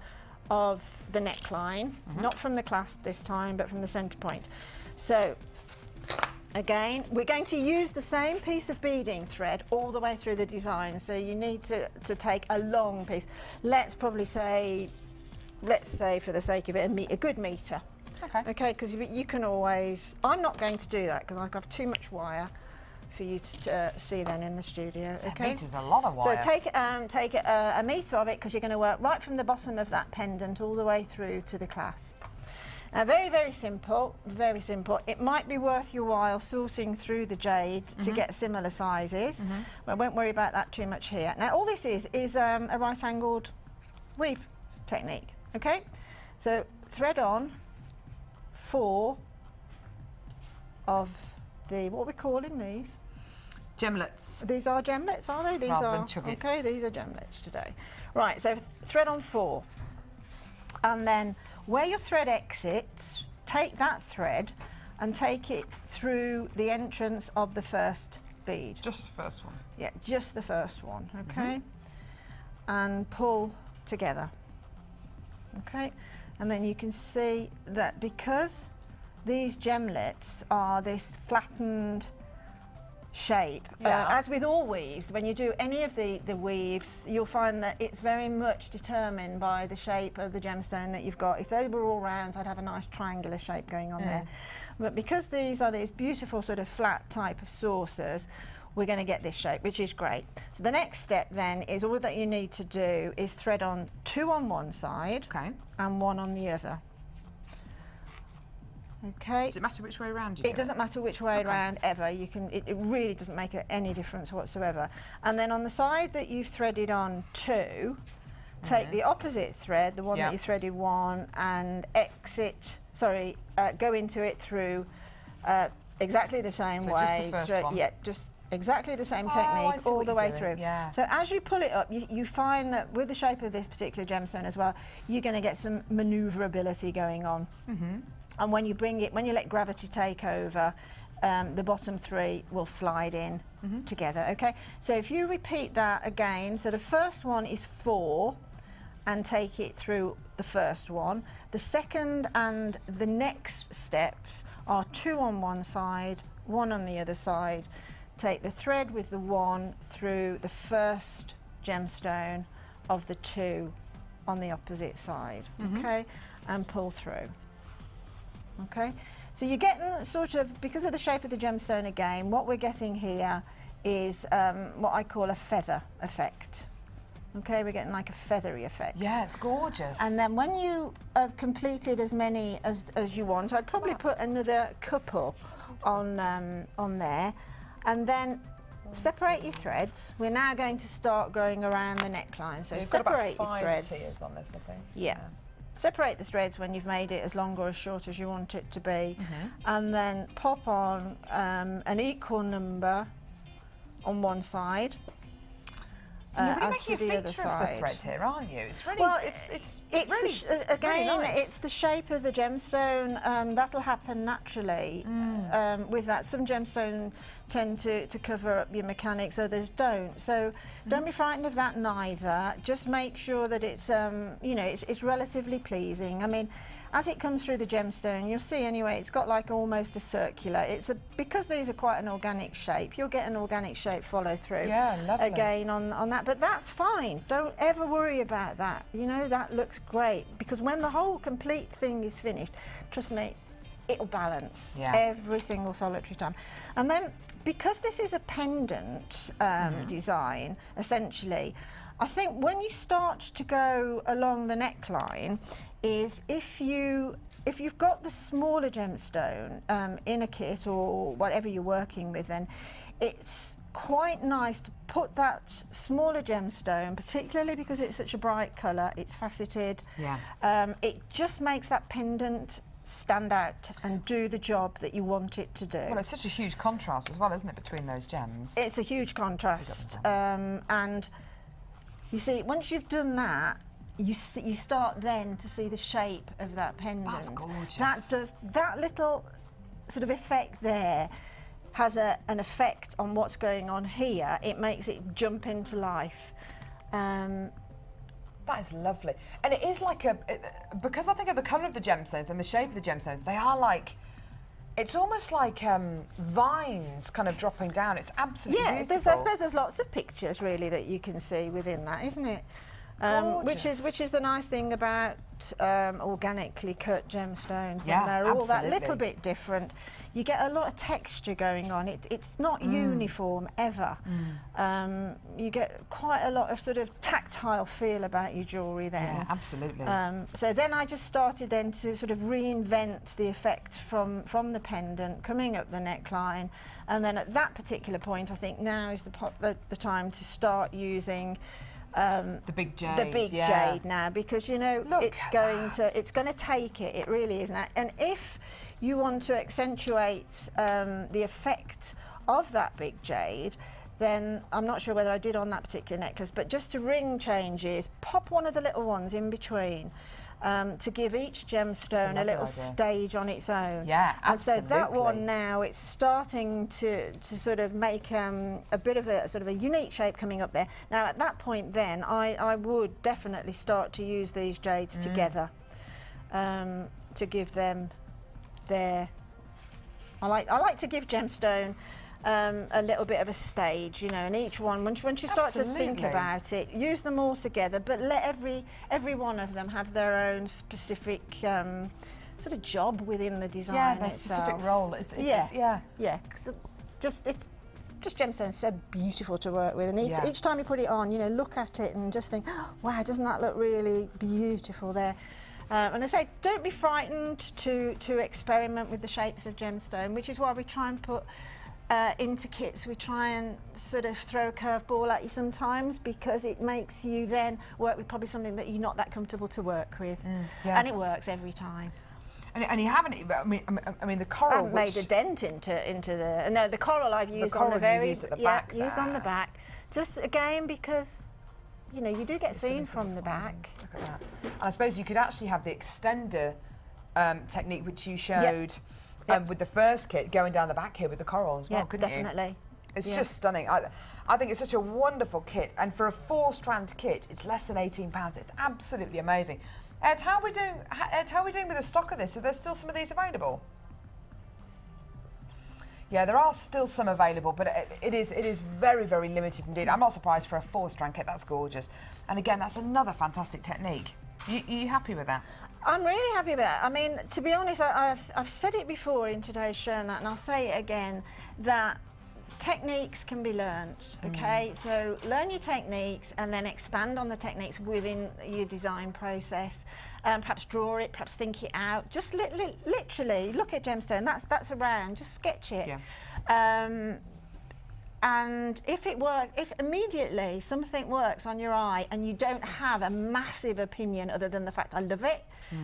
of the neckline, not from the clasp this time, but from the centre point. So again, we're going to use the same piece of beading thread all the way through the design. So you need to take a long piece. Let's say for the sake of it, a good metre. Okay. Okay, because you can always, I'm not going to do that because I have too much wire for you to see then in the studio. So okay, a metre's a lot of wire. So take a metre of it, because you're going to work right from the bottom of that pendant all the way through to the clasp. Now, very, very simple, very simple. It might be worth your while sorting through the jade to get similar sizes, but I won't worry about that too much here. Now, all this is a right-angled weave technique, okay? So thread on 4 of the, what are we calling these? Gemlets. These are gemlets, are they? These Rather are than chuggets. okay. These are gemlets today. Right. So thread on 4, and then where your thread exits, take that thread and take it through the entrance of the first bead. Just the first one. Yeah, just the first one. Okay, and pull together. Okay, and then you can see that because these gemlets are this flattened shape. As with all weaves, when you do any of the weaves, you'll find that it's very much determined by the shape of the gemstone that you've got. If they were all round, I'd have a nice triangular shape going on there. But because these are these beautiful sort of flat type of saucers, we're going to get this shape, which is great. So the next step then is all that you need to do is thread on 2 on one side and 1 on the other. Okay. Does it matter which way around you do it? Doesn't matter which way around ever. You can. It really doesn't make any difference whatsoever. And then on the side that you've threaded on 2, take the opposite thread, the one that you threaded 1, and exit. Sorry, go into it through exactly the same way. Just the first one. Yeah, just exactly the same technique all the way through. Yeah. So as you pull it up, you find that with the shape of this particular gemstone as well, you're going to get some manoeuvrability going on. And when you bring it, when you let gravity take over, the bottom 3 will slide in together, okay? So if you repeat that again, so the first one is 4 and take it through the first one. The second and the next steps are 2 on one side, 1 on the other side. Take the thread with the 1 through the first gemstone of the 2 on the opposite side, okay? And pull through, okay? So you're getting sort of, because of the shape of the gemstone again, what we're getting here is what I call a feather effect. Okay, we're getting like a feathery effect. Yeah, it's gorgeous. And then when you have completed as many as you want, I'd probably put another couple on there, and then separate your threads. We're now going to start going around the neckline. So you've separate got about 5 your threads. tiers on this, I think. Yeah. Separate the threads when you've made it as long or as short as you want it to be, and then pop on an equal number on one side. You're really as to making the a other feature of side. the thread here, aren't you? It's really, Well, it's really, again, really nice. it's the shape of the gemstone. That'll happen naturally with that. Some gemstones tend to cover up your mechanics, others don't. So don't be frightened of that neither. Just make sure that it's, you know, it's relatively pleasing. I mean, as it comes through the gemstone, you'll see anyway, it's got like almost a circular. Because these are quite an organic shape, you'll get an organic shape follow through. Yeah, lovely. Again on that, but that's fine. Don't ever worry about that. You know, that looks great, because when the whole complete thing is finished, trust me, it'll balance every single solitary time. And then, because this is a pendant design, essentially, I think when you start to go along the neckline, is if you've got the smaller gemstone in a kit or whatever you're working with, then it's quite nice to put that smaller gemstone, particularly because it's such a bright colour, it's faceted. Yeah. It just makes that pendant stand out and do the job that you want it to do. Well, it's such a huge contrast as well, isn't it, between those gems? It's a huge contrast, and you see, once you've done that, you start then to see the shape of that pendant. That's gorgeous. That little sort of effect there has an effect on what's going on here. It makes it jump into life. That is lovely. And it is like because I think of the colour of the gemstones and the shape of the gemstones, they are like, it's almost like vines kind of dropping down. It's absolutely beautiful. I suppose there's lots of pictures really that you can see within that, isn't it? Which is the nice thing about organically cut gemstones. Yeah, when they're all that absolutely. little bit different, you get a lot of texture going on. It's not uniform ever. You get quite a lot of sort of tactile feel about your jewellery then. Yeah, absolutely. So then I just started then to sort of reinvent the effect from the pendant coming up the neckline, and then at that particular point, I think now is the time to start using the big jade. The big jade now, because you know it's going to take it. It really is now. And if you want to accentuate the effect of that big jade, then I'm not sure whether I did on that particular necklace, but just to ring changes, pop one of the little ones in between. To give each gemstone a little stage on its own. Yeah, absolutely. And so that one now, it's starting to sort of make a bit of a sort of a unique shape coming up there. Now at that point then, I would definitely start to use these jades together to give them their... I like to give gemstone a little bit of a stage, you know, and each one, once you start to think about it, use them all together, but let every one of them have their own specific sort of job within the design. Yeah, their itself. specific role. Cause it's just gemstones so beautiful to work with, and each time you put it on, you know, look at it and just think, oh, wow, doesn't that look really beautiful there? And I say, don't be frightened to experiment with the shapes of gemstone, which is why we try and put into kits, we try and sort of throw a curveball at you sometimes, because it makes you then work with probably something that you're not that comfortable to work with, and it works every time. And you haven't. I mean, the coral. I haven't made a dent into the coral I've used on the very used at the back. used on the back, just again because you know you do get seen from the back. Look at that. And I suppose you could actually have the extender technique which you showed. With the first kit going down the back here with the coral as well, couldn't definitely. you? It's just stunning. I think it's such a wonderful kit, and for a 4-strand kit, it's less than £18. It's absolutely amazing. Ed, how are we doing? Ed, how are we doing with the stock of this? Are there still some of these available? Yeah, there are still some available, but it is very, very limited indeed. I'm not surprised for a 4-strand kit. That's gorgeous. And again, that's another fantastic technique. You happy with that? I'm really happy with that. I mean, to be honest, I've said it before in today's show, and I'll say it again, that techniques can be learnt, okay? So learn your techniques and then expand on the techniques within your design process. Perhaps draw it, perhaps think it out. Just literally look at gemstone, that's around, just sketch it. Yeah. And if immediately something works on your eye and you don't have a massive opinion other than the fact I love it,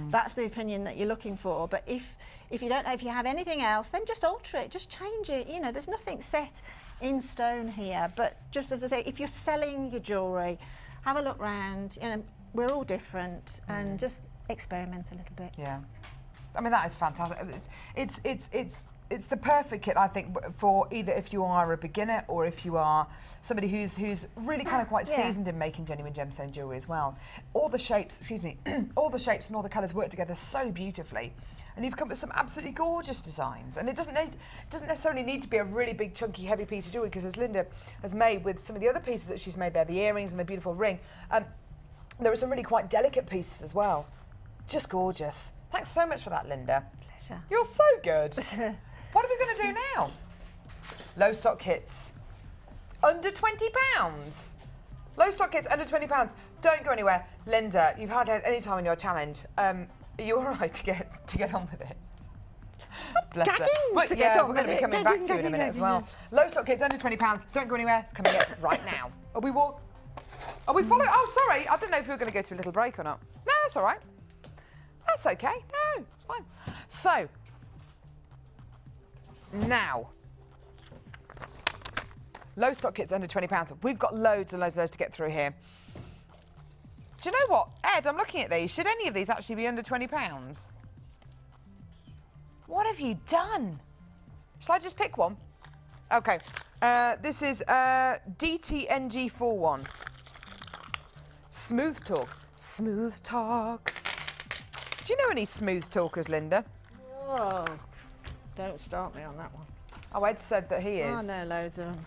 that's the opinion that you're looking for. But if you don't know, if you have anything else, then just alter it, just change it. You know, there's nothing set in stone here. But just as I say, if you're selling your jewellery, have a look round. You know, we're all different, and just experiment a little bit. Yeah, I mean that is fantastic. It's the perfect kit, I think, for either if you are a beginner or if you are somebody who's really kind of quite seasoned in making genuine gemstone jewellery as well. All the shapes, excuse me, all the shapes and all the colours work together so beautifully, and you've come up with some absolutely gorgeous designs. And it doesn't necessarily need to be a really big, chunky, heavy piece of jewellery, because as Linda has made with some of the other pieces that she's made there, the earrings and the beautiful ring, there are some really quite delicate pieces as well. Just gorgeous. Thanks so much for that, Linda. Pleasure. You're so good. What are we going to do now? Low stock kits. Under £20. Low stock kits under £20. Don't go anywhere. Linda, you've had any time on your challenge. Are you all right to get on with it? Bless her. But yeah, we're going to be coming back to you in a minute as well. Low stock kits under £20. Don't go anywhere. It's coming in right now. Are we following? Oh, sorry. I didn't know if we were going to go to a little break or not. No, that's all right. That's okay. No, it's fine. So, now, low stock kits under £20. We've got loads and loads and loads to get through here. Do you know what, Ed, I'm looking at these. Should any of these actually be under £20? What have you done? Shall I just pick one? Okay, this is DTNG41. Smooth talk. Smooth talk. Do you know any smooth talkers, Linda? Oh, don't start me on that one. Oh, Ed said that he is. I know loads of them.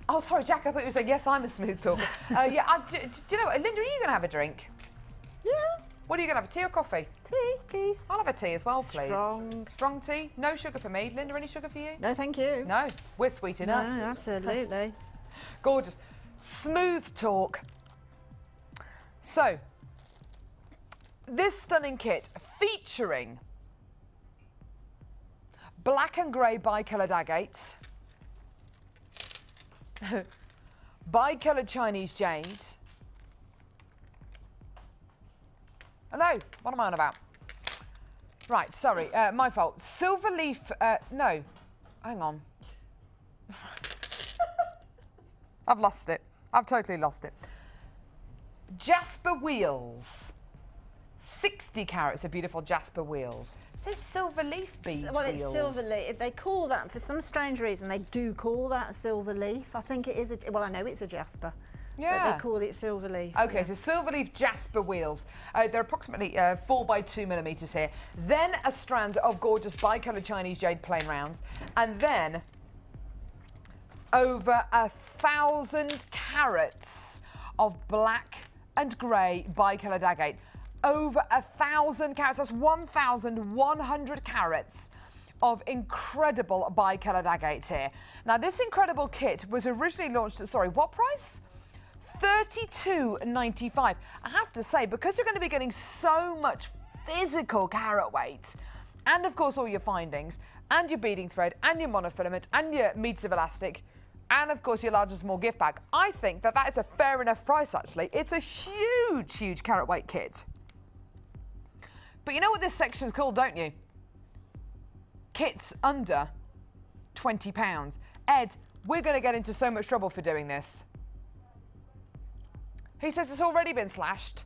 Oh, sorry, Jack, I thought you were saying, yes, I'm a smooth talker. Yeah, do you know what, Linda, are you going to have a drink? Yeah. What are you going to have, a tea or coffee? Tea, please. I'll have a tea as well, please. Strong. Strong tea? No sugar for me. Linda, any sugar for you? No, thank you. No, we're sweet enough. No, absolutely. Gorgeous. Smooth talk. So, this stunning kit featuring black and grey bicoloured agates, bicoloured Chinese jade. Hello, what am I on about? Right, sorry, my fault. Silver leaf, no, hang on. I've lost it. I've totally lost it. Jasper wheels. 60 carats of beautiful jasper wheels. It says silver leaf bead Well, wheels. it's silver leaf. They call that, for some strange reason, they do call that silver leaf. I think it is, well, I know it's a jasper. Yeah. But they call it silver leaf. Okay, yeah. so silver leaf jasper wheels. They're approximately 4 by 2 millimetres here. Then a strand of gorgeous bicoloured Chinese jade plain rounds. And then over 1,000 carats of black and grey bicoloured agate. Over 1,000 carats, that's 1,100 carats of incredible bicoloured agates here. Now, this incredible kit was originally launched at, sorry, what price? $32.95. I have to say, because you're going to be getting so much physical carat weight, and of course all your findings, and your beading thread, and your monofilament, and your meters of elastic, and of course your large and small gift bag, I think that is a fair enough price actually. It's a huge, huge carat weight kit. But you know what this section is called, don't you? Kits under £20. Ed, we're going to get into so much trouble for doing this. He says it's already been slashed.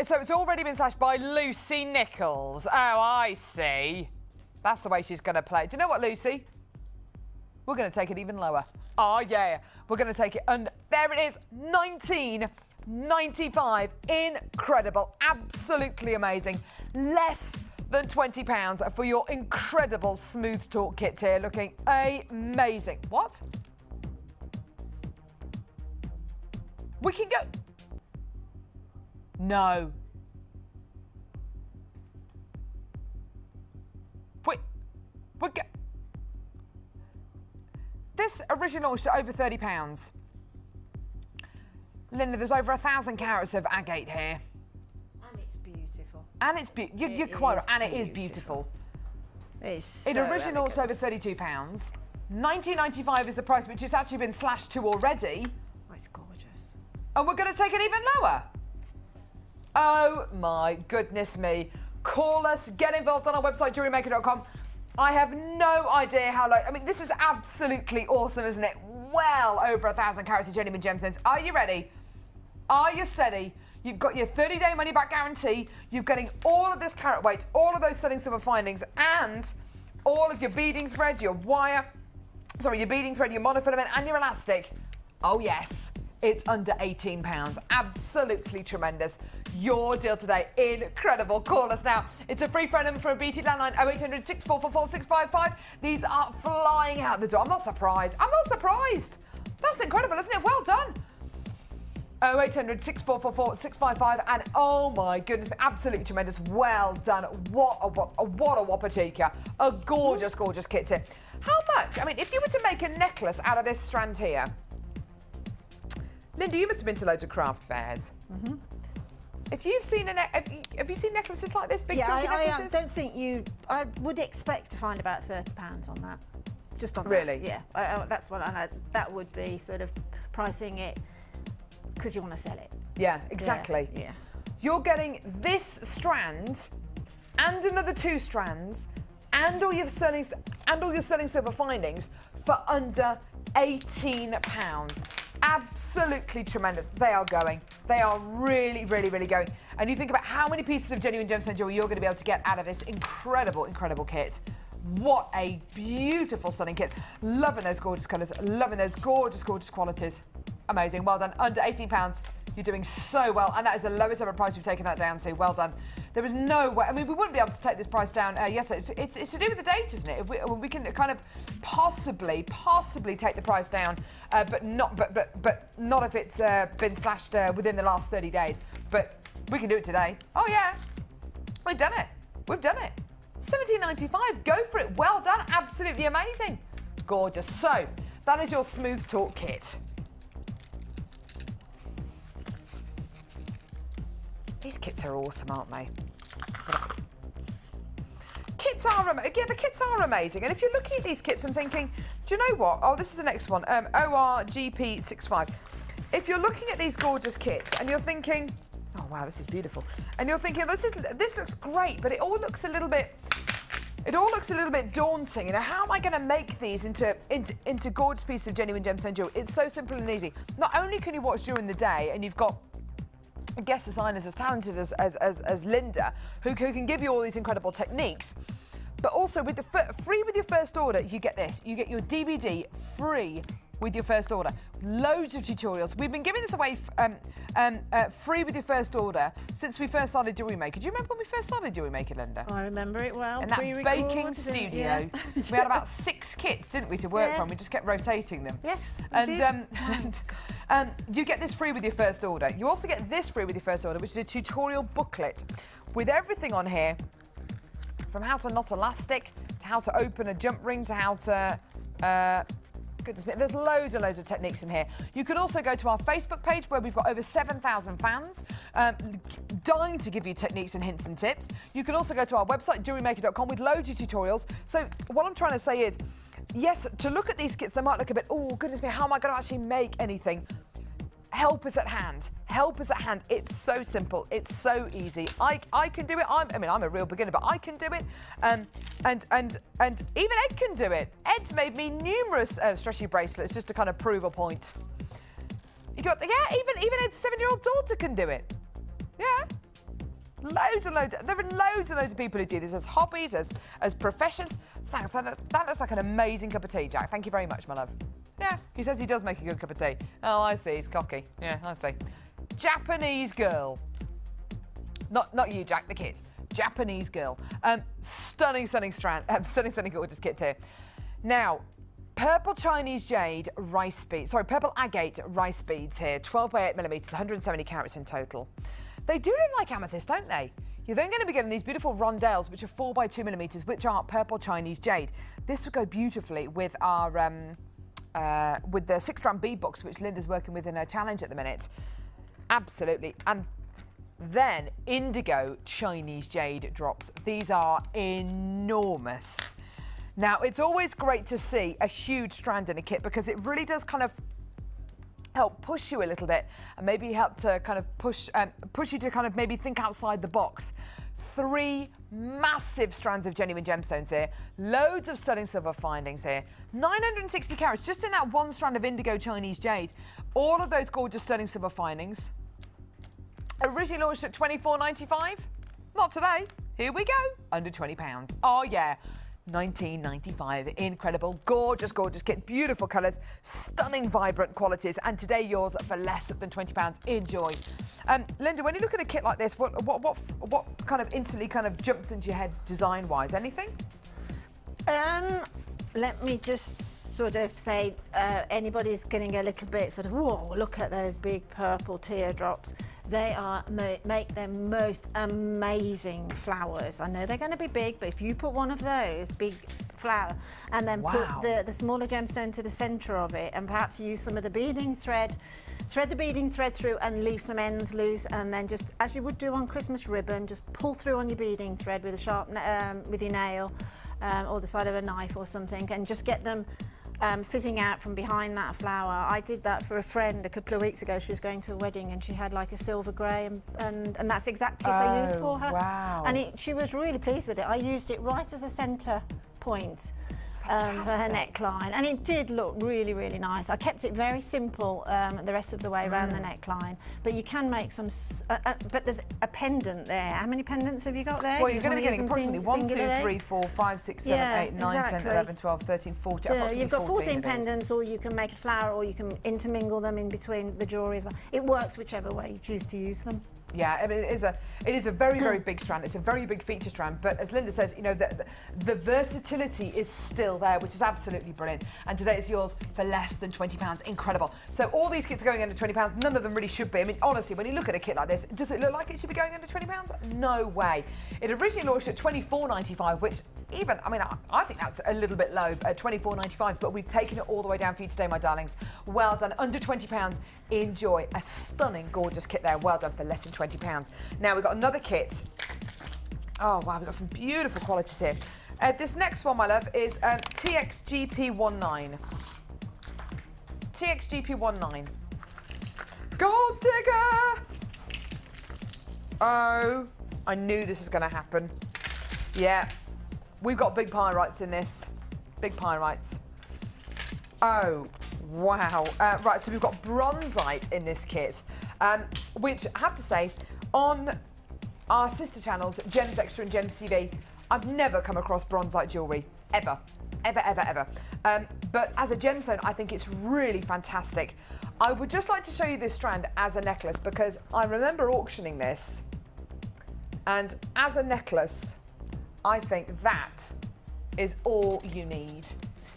So it's already been slashed by Lucy Nichols. Oh, I see. That's the way she's going to play. Do you know what, Lucy? We're going to take it even lower. Oh, yeah. We're going to take it under. There it is, $19.95. Incredible. Absolutely amazing. Less than £20 for your incredible Smooth Talk kit here. Looking amazing. What? We can go. No. Wait. This original is over £30. Linda, there's over 1,000 carats of agate here. And it's beautiful. And it's beautiful. You're quite right. And it is beautiful. It's so It originals over £32. $19.95 is the price, which has actually been slashed to already. Oh, it's gorgeous. And we're going to take it even lower. Oh my goodness me. Call us, get involved on our website, jewellerymaker.com. I have no idea how low. I mean, this is absolutely awesome, isn't it? Well over 1,000 carats of genuine gemstones. Are you ready? Are you steady? You've got your 30-day money-back guarantee. You're getting all of this carat weight, all of those stunning silver findings, and all of your beading thread, your wire, your beading thread, your monofilament, and your elastic. Oh, yes. It's under £18. Absolutely tremendous. Your deal today. Incredible. Call us now. It's a free phone number from a BT landline 0800 644 655. These are flying out the door. I'm not surprised. That's incredible, isn't it? Well done. 0800 644 655. And oh my goodness, absolutely tremendous. Well done. What a whopper-tika. A gorgeous, gorgeous kit here. How much? I mean, if you were to make a necklace out of this strand here, Linda, you must have been to loads of craft fairs. Mm-hmm. If you've seen have you seen necklaces like this? Big chunky necklaces? I don't think you. I would expect to find about £30 on that. Just on really? That. Yeah, that's what I know. That would be sort of pricing it because you want to sell it. Yeah, exactly. Yeah. You're getting this strand and another 2 strands and all your sterling silver findings for under £18. Absolutely tremendous. They are going. They are really, really, really going. And you think about how many pieces of genuine gemstone jewelry you're going to be able to get out of this incredible, incredible kit. What a beautiful, stunning kit. Loving those gorgeous colours. Loving those gorgeous, gorgeous qualities. Amazing. Well done. Under £18. You're doing so well. And that is the lowest ever price we've taken that down to. Well done. There is no way. I mean, we wouldn't be able to take this price down. Yes, it's to do with the date, isn't it? We can kind of possibly take the price down, but not if it's been slashed within the last 30 days. But we can do it today. Oh yeah, we've done it. We've done it. $17.95. Go for it. Well done. Absolutely amazing. Gorgeous. So that is your Smooth Talk kit. These kits are awesome, aren't they? The kits are amazing. And if you're looking at these kits and thinking, do you know what? Oh, this is the next one, ORGP65. If you're looking at these gorgeous kits and you're thinking, oh wow, this is beautiful, and you're thinking this looks great, but it all looks a little bit daunting. You know, how am I going to make these into gorgeous pieces of genuine gemstone jewelry? It's so simple and easy. Not only can you watch during the day, and you've got guest designers as talented as Linda, who can give you all these incredible techniques, but also with free with your first order, you get this. You get your DVD free with your first order. Loads of tutorials. We've been giving this away free with your first order since we first started Jewellery Maker. Do you remember when we first started Jewellery Maker, Linda? I remember it well. In that baking studio. Yeah. We had about 6 kits, didn't we, to work from? We just kept rotating them. Yes, and you get this free with your first order. You also get this free with your first order, which is a tutorial booklet with everything on here, from how to knot elastic, to how to open a jump ring, to how to... goodness me, there's loads and loads of techniques in here. You can also go to our Facebook page where we've got over 7,000 fans dying to give you techniques and hints and tips. You can also go to our website, jewellerymaker.com, with loads of tutorials. So what I'm trying to say is, yes, to look at these kits, they might look a bit, oh, goodness me, how am I going to actually make anything? Help is at hand. Help is at hand. It's so simple. It's so easy. I can do it. I'm a real beginner, but I can do it. And even Ed can do it. Ed's made me numerous stretchy bracelets just to kind of prove a point. You got even Ed's 7-year-old daughter can do it. Yeah. Loads and loads. There are loads and loads of people who do this as hobbies, as professions. Thanks. That looks like an amazing cup of tea, Jack. Thank you very much, my love. Yeah, he says he does make a good cup of tea. Oh, I see. He's cocky. Yeah, I see. Japanese girl. Not you, Jack. The kid. Japanese girl. Stunning gorgeous kit here. Now, purple Chinese jade rice beads. Sorry, purple agate rice beads here. 12 by 8 millimeters, 170 carats in total. They do look like amethyst, don't they? You're then going to be getting these beautiful rondelles, which are 4 by 2 millimeters, which are purple Chinese jade. This would go beautifully with our with the 6-gram bead box, which Linda's working with in her challenge at the minute. Absolutely. And then indigo Chinese jade drops. These are enormous. Now, it's always great to see a huge strand in a kit because it really does kind of help push you a little bit and maybe help to kind of push you to kind of maybe think outside the box. 3 massive strands of genuine gemstones here, loads of stunning silver findings here, 960 carats just in that one strand of indigo Chinese jade. All of those gorgeous stunning silver findings. Originally launched at $24.95. Not today. Here we go. Under £20. Oh yeah. $19.95. Incredible, gorgeous, gorgeous kit, beautiful colours, stunning, vibrant qualities, and today yours for less than £20. Enjoy. Linda, when you look at a kit like this, what kind of instantly kind of jumps into your head design-wise? Anything? Let me just sort of say, anybody's getting a little bit sort of, whoa, look at those big purple teardrops. They are make them most amazing flowers. I know they're going to be big, but if you put one of those big flower and then put the smaller gemstone to the centre of it, and perhaps use some of the beading thread, thread the beading thread through and leave some ends loose, and then just as you would do on Christmas ribbon, just pull through on your beading thread with a sharp with your nail or the side of a knife or something, and just get them fizzing out from behind that flower. I did that for a friend a couple of weeks ago. She was going to a wedding and she had like a silver grey, and that's exactly what I used for her. Wow. And she was really pleased with it. I used it right as a centre point for her neckline, and it did look really, really nice. I kept it very simple the rest of the way around the neckline, but you can make some, but there's a pendant there. How many pendants have you got there? Well, you're going to be getting approximately 1, 2, 3, 4, 5, 6, 7, 8, 9, 10, 11, 12, 13, 14, so you've got 14 pendants, or you can make a flower, or you can intermingle them in between the jewellery as well. It works whichever way you choose to use them. Yeah, I mean, it is a very, very big strand. It's a very big feature strand. But as Linda says, you know, the versatility is still there, which is absolutely brilliant. And today it's yours for less than £20. Incredible. So all these kits are going under £20. None of them really should be. I mean, honestly, when you look at a kit like this, does it look like it should be going under £20? No way. It originally launched at $24.95, which even, I mean, I think that's a little bit low at $24.95, but we've taken it all the way down for you today, my darlings. Well done. Under £20. Enjoy a stunning, gorgeous kit there. Well done for less than £20. Now we've got another kit. Oh wow, we've got some beautiful qualities here. This next one, my love, is TXGP19. TXGP19. Gold digger! Oh, I knew this was going to happen. Yeah, we've got big pyrites in this. Big pyrites. Oh, wow. Right, so we've got bronzite in this kit, which I have to say, on our sister channels, Gems Extra and Gems TV, I've never come across bronzite jewellery, ever. Ever, ever, ever. But as a gemstone, I think it's really fantastic. I would just like to show you this strand as a necklace, because I remember auctioning this, and as a necklace, I think that is all you need.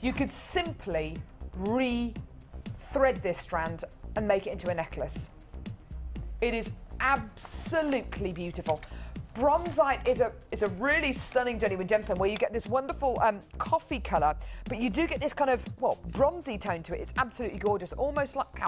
You could simply re-thread this strand and make it into a necklace. It is absolutely beautiful. Bronzite is a really stunning genuine gemstone where you get this wonderful coffee colour, but you do get this kind of, well, bronzy tone to it. It's absolutely gorgeous, almost like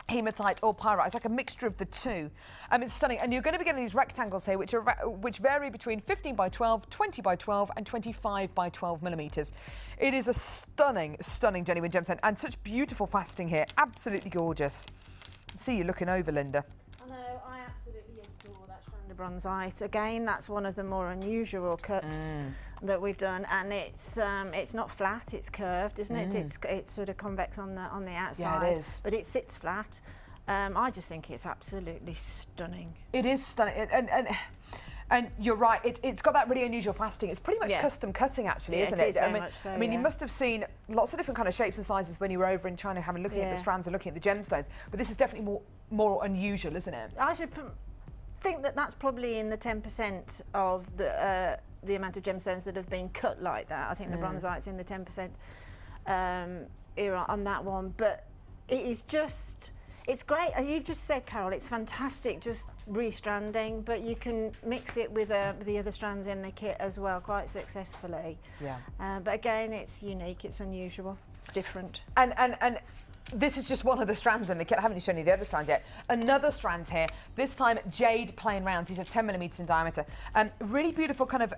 hematite or pyrite. It's like a mixture of the two. It's stunning, and you're going to be getting these rectangles here, which vary between 15 by 12, 20 by 12, and 25 by 12 millimeters. It is a stunning, stunning genuine gemstone, and such beautiful faceting here. Absolutely gorgeous. See you looking over, Linda. I know, I absolutely adore that strand of bronzite. Again, that's one of the more unusual cuts that we've done, and it's not flat, it's curved, isn't it? It's sort of convex on the outside. Yeah, it is. But it sits flat. I just think it's absolutely stunning. It is stunning, and you're right. It's got that really unusual faceting. It's pretty much custom cutting, actually, isn't it? It is very much so, I mean, you must have seen lots of different kind of shapes and sizes when you were over in China, looking at the strands and looking at the gemstones. But this is definitely more unusual, isn't it? I should think that that's probably in the 10% of the amount of gemstones that have been cut like that. I think the bronzite's in the 10% era on that one. But it is just. It's great, as you've just said, Carol, it's fantastic just restranding, but you can mix it with the other strands in the kit as well quite successfully. Yeah. But again, it's unique, it's unusual, it's different. And this is just one of the strands in the kit. I haven't shown you the other strands yet. Another strand here, this time jade plain rounds. These are 10 millimetres in diameter. Really beautiful kind of,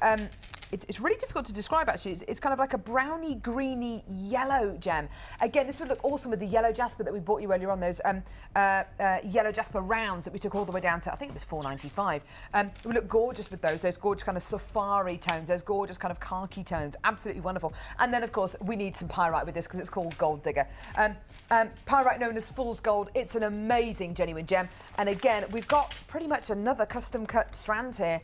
it's really difficult to describe actually. It's kind of like a browny, greeny, yellow gem. Again, this would look awesome with the yellow jasper that we bought you earlier on, those yellow jasper rounds that we took all the way down to, I think it was $4.95. It would look gorgeous with those gorgeous kind of safari tones, those gorgeous kind of khaki tones. Absolutely wonderful. And then, of course, we need some pyrite with this because it's called Gold Digger. Pyrite known as Fool's Gold. It's an amazing genuine gem. And again, we've got pretty much another custom cut strand here.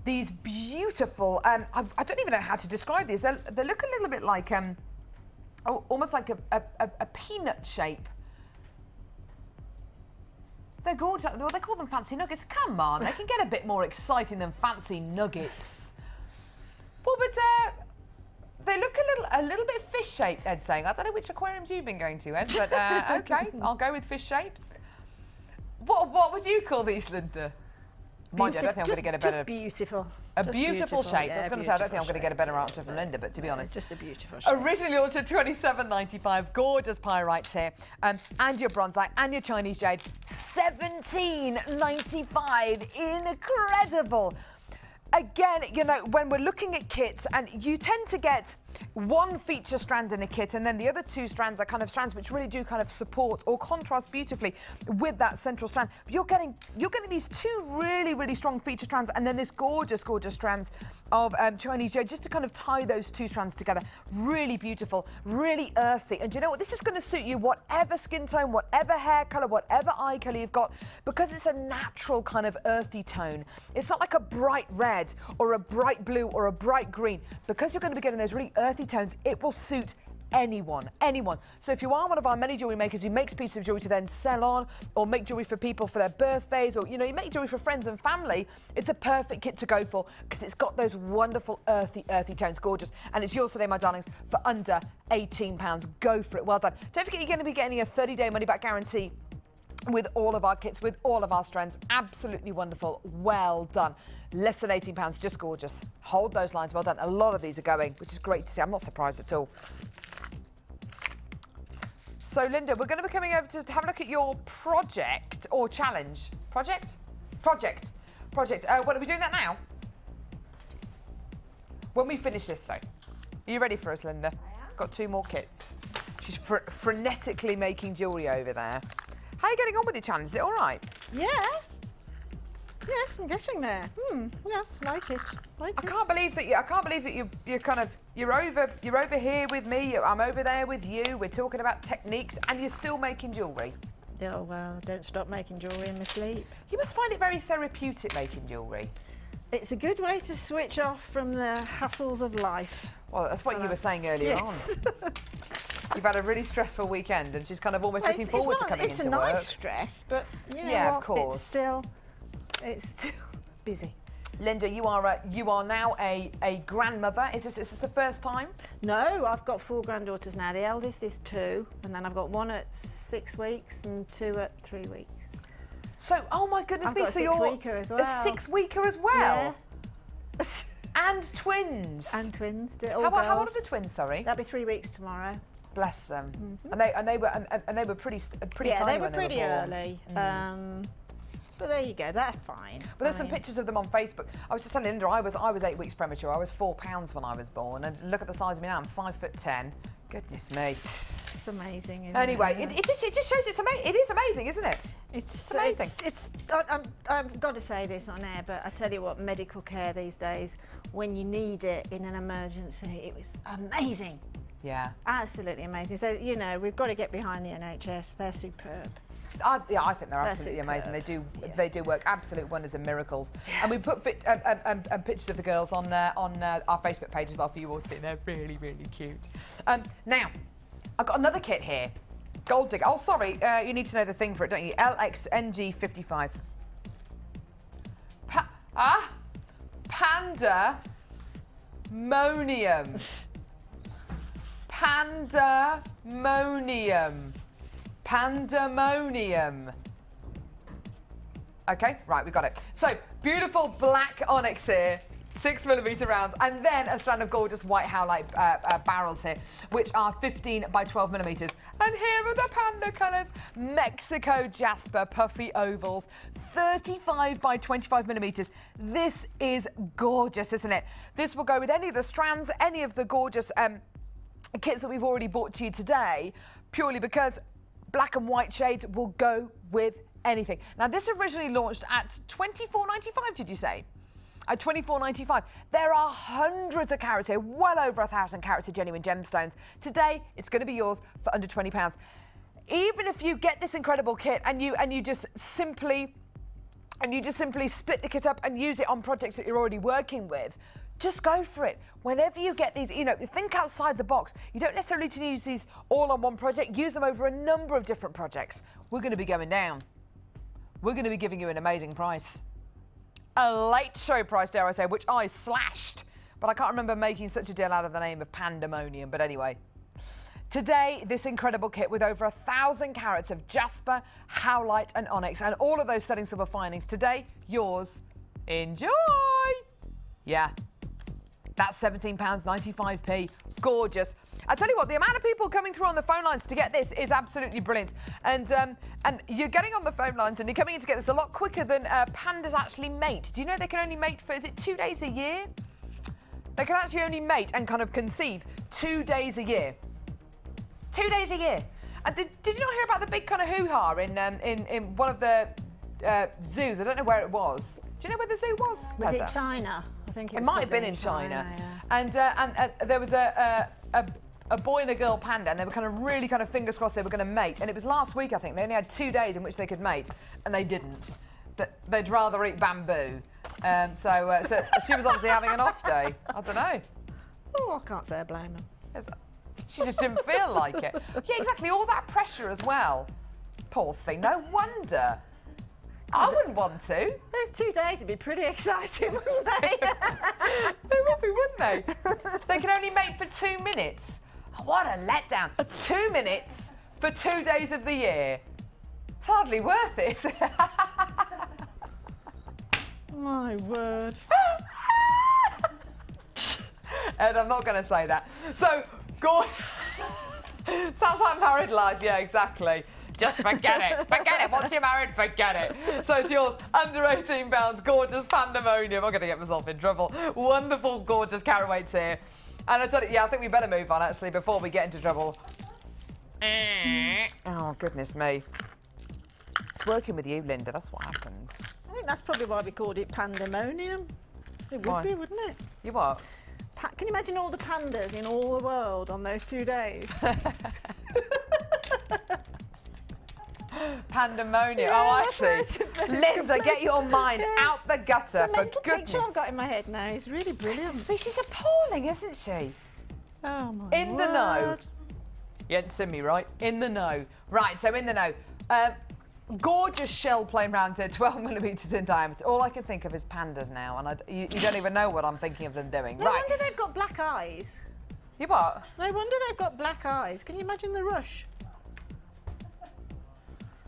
These beautiful, I don't even know how to describe these. They look a little bit like, almost like a peanut shape. They're gorgeous. Well, they call them fancy nuggets. Come on, they can get a bit more exciting than fancy nuggets. Well, but they look a little bit fish-shaped, Ed's saying. I don't know which aquariums you've been going to, Ed, but okay, I'll go with fish shapes. What would you call these, Linda? Mind you, I don't think I'm going to get a better... Just beautiful. A beautiful shape. Yeah, I was going to say, I don't think I'm going to get a better answer from Linda, but to be honest. Just a beautiful shape. Originally launched at $27.95. Gorgeous pyrites here. And your bronzite and your Chinese jade. $17.95. Incredible. Again, you know, when we're looking at kits, and you tend to get one feature strand in a kit, and then the other two strands are kind of strands which really do kind of support or contrast beautifully with that central strand. But you're getting these two really, really strong feature strands, and then this gorgeous, gorgeous strands of Chinese jade just to kind of tie those two strands together. Really beautiful, really earthy. And do you know what? This is going to suit you whatever skin tone, whatever hair colour, whatever eye colour you've got, because it's a natural kind of earthy tone. It's not like a bright red or a bright blue or a bright green. Because you're going to be getting those really earthy tones, it will suit anyone. So if you are one of our many jewellery makers who makes pieces of jewellery to then sell on, or make jewellery for people for their birthdays, or you know, you make jewellery for friends and family, it's a perfect kit to go for because it's got those wonderful earthy tones. Gorgeous. And it's yours today, my darlings, for under £18. Go for it. Well done. Don't forget, you're going to be getting a 30-day money-back guarantee with all of our kits, with all of our strands. Absolutely wonderful. Well done. Less than £18, just gorgeous. Hold those lines, well done. A lot of these are going, which is great to see. I'm not surprised at all. So, Linda, we're going to be coming over to have a look at your project or challenge. Project. What are we doing that now? When we finish this, though. Are you ready for us, Linda? I am. Got two more kits. She's frenetically making jewellery over there. How are you getting on with your challenge? Is it all right? Yeah. Yes, I'm getting there. Yes, like it. I can't believe that you're over here with me. I'm over there with you. We're talking about techniques, and you're still making jewellery. Oh well, don't stop making jewellery in my sleep. You must find it very therapeutic making jewellery. It's a good way to switch off from the hassles of life. Well, that's what you were saying earlier on. You've had a really stressful weekend, and she's kind of almost looking forward to coming into work. It's a nice stress, but you know yeah, what? Of course. It's still busy. Linda, you are now a grandmother. Is this the first time? No, I've got 4 granddaughters now. The eldest is 2, and then I've got 1 at 6 weeks and 2 at 3 weeks. So, oh my goodness me! So you're a 6-weeker as well. A 6-weeker as well. Yeah. And twins. And twins. How old are the twins? Sorry. That'll be 3 weeks tomorrow. Bless them. And they were pretty tiny. Yeah, they were when pretty they were born. early. But there you go, they're fine. But there's some pictures of them on Facebook. I was just telling Linda, I was 8 weeks premature. I was 4 pounds when I was born, and look at the size of me now. I'm 5'10". Goodness me. It's amazing. Isn't anyway, it? it just shows it's amazing. It is amazing, isn't it? It's amazing. I've got to say this on air, but I tell you what, medical care these days, when you need it in an emergency, it was amazing. Yeah. Absolutely amazing. So, you know, we've got to get behind the NHS. They're superb. Yeah, I think they're absolutely amazing. They do work absolute wonders and miracles. And we put pictures of the girls on our Facebook page as well for you all to see. They're really, really cute. Now, I've got another kit here. Gold Digger. Oh, sorry, you need to know the thing for it, don't you? LXNG55. Pandemonium. Pandemonium. Pandemonium. Okay, right, we got it. So, beautiful black onyx here, 6mm rounds, and then a strand of gorgeous white howlite barrels here, which are 15 by 12mm. And here are the panda colours. Mexico jasper, puffy ovals, 35 by 25mm. This is gorgeous, isn't it? This will go with any of the strands, any of the gorgeous kits that we've already brought to you today, purely because black and white shades will go with anything. Now, this originally launched at $24.95, did you say? At $24.95. There are hundreds of carats here, well over 1,000 carats of genuine gemstones. Today, it's going to be yours for under £20. Even if you get this incredible kit and you just simply split the kit up and use it on projects that you're already working with, just go for it. Whenever you get these, think outside the box. You don't necessarily need to use these all on one project. Use them over a number of different projects. We're going to be going down. We're going to be giving you an amazing price. A late show price, dare I say, which I slashed. But I can't remember making such a deal out of the name of Pandemonium. But anyway, today, this incredible kit with over 1,000 carats of jasper, howlite and onyx and all of those sterling silver findings. Today, yours. Enjoy! Yeah. That's £17.95p. Gorgeous. I tell you what, the amount of people coming through on the phone lines to get this is absolutely brilliant. And you're getting on the phone lines and you're coming in to get this a lot quicker than pandas actually mate. Do you know they can only mate for, is it 2 days a year? They can actually only mate and kind of conceive 2 days a year. 2 days a year. And did you not hear about the big kind of hoo-ha in one of the zoos? I don't know where it was. Do you know where the zoo was? Was it China? I think it might have been in China. Yeah. And there was a boy and a girl panda, and they were kind of really kind of fingers crossed they were going to mate. And it was last week, I think. They only had 2 days in which they could mate, and they didn't. They'd rather eat bamboo. So she was obviously having an off day. I don't know. Oh, I can't say I blame them. She just didn't feel like it. Yeah, exactly. All that pressure as well. Poor thing. No wonder. I wouldn't want to. Those 2 days would be pretty exciting, wouldn't they? They would be, wouldn't they? They can only mate for 2 minutes. What a letdown. 2 minutes for 2 days of the year. It's hardly worth it. My word. Ed, I'm not going to say that. So, go. Sounds like married life. Yeah, exactly. Just forget it. Forget it. Once you're married, forget it. So it's yours. Under £18. Gorgeous Pandemonium. I'm going to get myself in trouble. Wonderful, gorgeous carat weights here. And I tell you, yeah, I think we better move on, actually, before we get into trouble. Oh, goodness me. It's working with you, Linda. That's what happens. I think that's probably why we called it Pandemonium. It would be, wouldn't it? You what? Can you imagine all the pandas in all the world on those 2 days? Pandemonium. Yeah, oh, I see. Linda, get your mind out the gutter, for goodness. Picture I've got in my head now. It's really brilliant. But she's appalling, isn't she? Oh, my In the know. You hadn't seen me, right? In the know. Right, so in the know. Gorgeous shell plain rounds here, 12mm in diameter. All I can think of is pandas now, and you don't even know what I'm thinking of them doing. No wonder they've got black eyes. You what? No wonder they've got black eyes. Can you imagine the rush?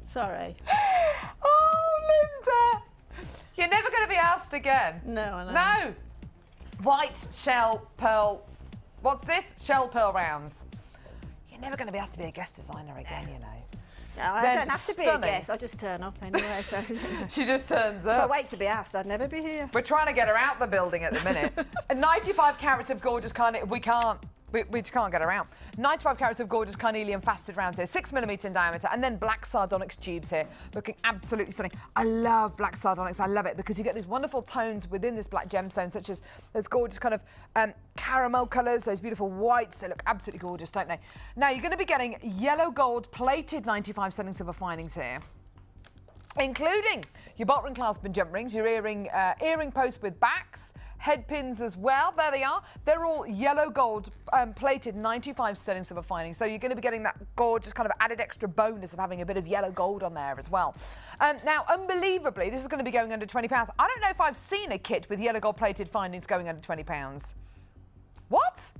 Sorry. Oh, Linda! You're never going to be asked again. No, I know. No! White shell pearl. What's this? Shell pearl rounds. You're never going to be asked to be a guest designer again, you know. No, I don't have to be a guest. I just turn up anyway. So she just turns up. If I wait to be asked, I'd never be here. We're trying to get her out the building at the minute. 95 carats of gorgeous carnate. We can't. We can't get around. 95 carats of gorgeous carnelian faceted rounds here, 6mm in diameter, and then black sardonyx tubes here, looking absolutely stunning. I love black sardonyx. I love it because you get these wonderful tones within this black gemstone, such as those gorgeous kind of caramel colours, those beautiful whites. They look absolutely gorgeous, don't they? Now, you're going to be getting yellow gold plated 95 sterling silver findings here, including your bottom clasp and jump rings, your earring post with backs, head pins as well. There they are. They're all yellow gold plated 95 sterling silver findings. So you're going to be getting that gorgeous kind of added extra bonus of having a bit of yellow gold on there as well. Now, unbelievably, this is going to be going under £20. I don't know if I've seen a kit with yellow gold plated findings going under £20. What?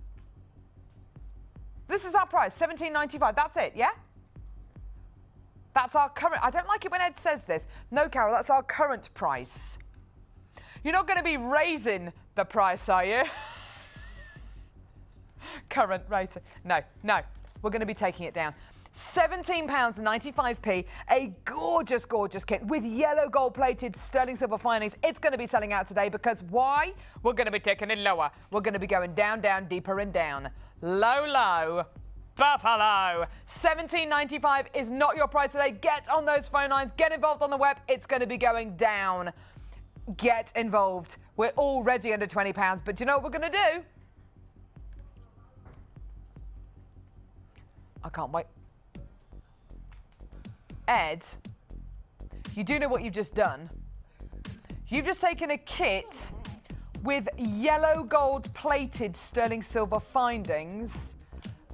This is our price, $17.95. That's it, yeah? That's our current... I don't like it when Ed says this. No, Carol, that's our current price. You're not going to be raising the price, are you? Current rate. No, no. We're going to be taking it down. £17.95p, a gorgeous, gorgeous kit with yellow gold-plated sterling silver findings. It's going to be selling out today because why? We're going to be taking it lower. We're going to be going down, down, deeper and down. Low, low. Buffalo. $17.95 is not your price today. Get on those phone lines. Get involved on the web. It's going to be going down. Get involved. We're already under £20, but do you know what we're going to do? I can't wait. Ed, you do know what you've just done. You've just taken a kit with yellow gold plated sterling silver findings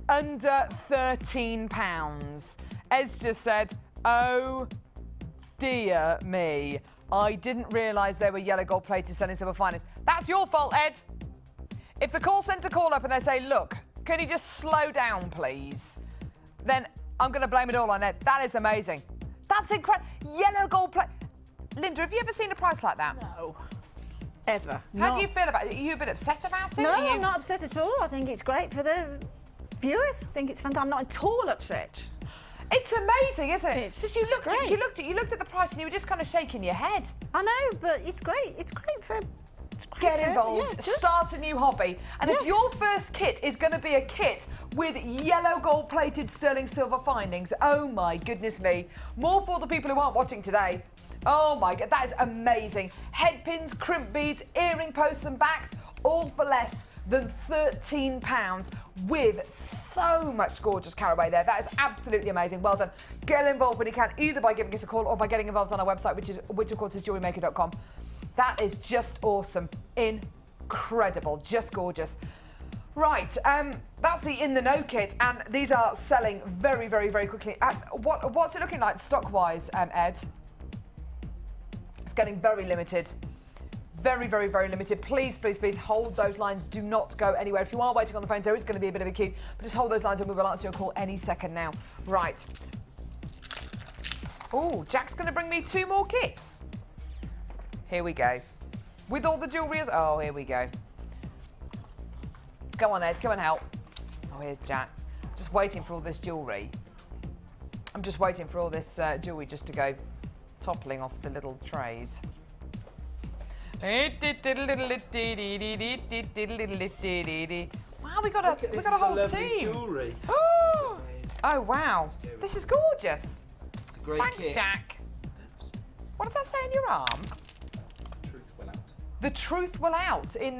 under £13. Ed's just said, oh dear me. I didn't realise they were yellow gold plated sterling silver findings. That's your fault, Ed. If the call centre call up and they say, look, can you just slow down, please? Then I'm going to blame it all on Ed. That is amazing. That's incredible. Yellow gold plate. Linda, have you ever seen a price like that? No. Ever. How do you feel about it? Are you a bit upset about it? No, I'm not upset at all. I think it's great for the viewers. I think it's fantastic. I'm not at all upset. It's amazing, isn't it? It's just you looked at the price and you were just kind of shaking your head. I know, but it's great. It's great for... Get involved, start a new hobby. And if your first kit is going to be a kit with yellow gold plated sterling silver findings, oh my goodness me. More for the people who aren't watching today. Oh my God, that is amazing. Head pins, crimp beads, earring posts and backs, all for less than £13 with so much gorgeous caraway there. That is absolutely amazing. Well done. Get involved when you can, either by giving us a call or by getting involved on our website, which of course is jewellerymaker.com. That is just awesome. Incredible. Just gorgeous. Right, that's the In The Know kit, and these are selling very, very, very quickly. What's it looking like stock-wise, Ed? It's getting very limited. Very, very, very limited. Please, please, please hold those lines. Do not go anywhere. If you are waiting on the phone, there is going to be a bit of a queue, but just hold those lines and we will answer your call any second now. Right. Oh, Jack's going to bring me 2 more kits. Here we go. With all the jewellery. Oh, here we go. Go on, Ed. Come and help. Oh, here's Jack. Just waiting for all this jewellery. I'm just waiting for all this jewellery just to go toppling off the little trays. Wow, we got a whole team. Jewellery. Oh wow, this is gorgeous. It's a great Thanks, kit. Jack. What does that say on your arm? The truth will out in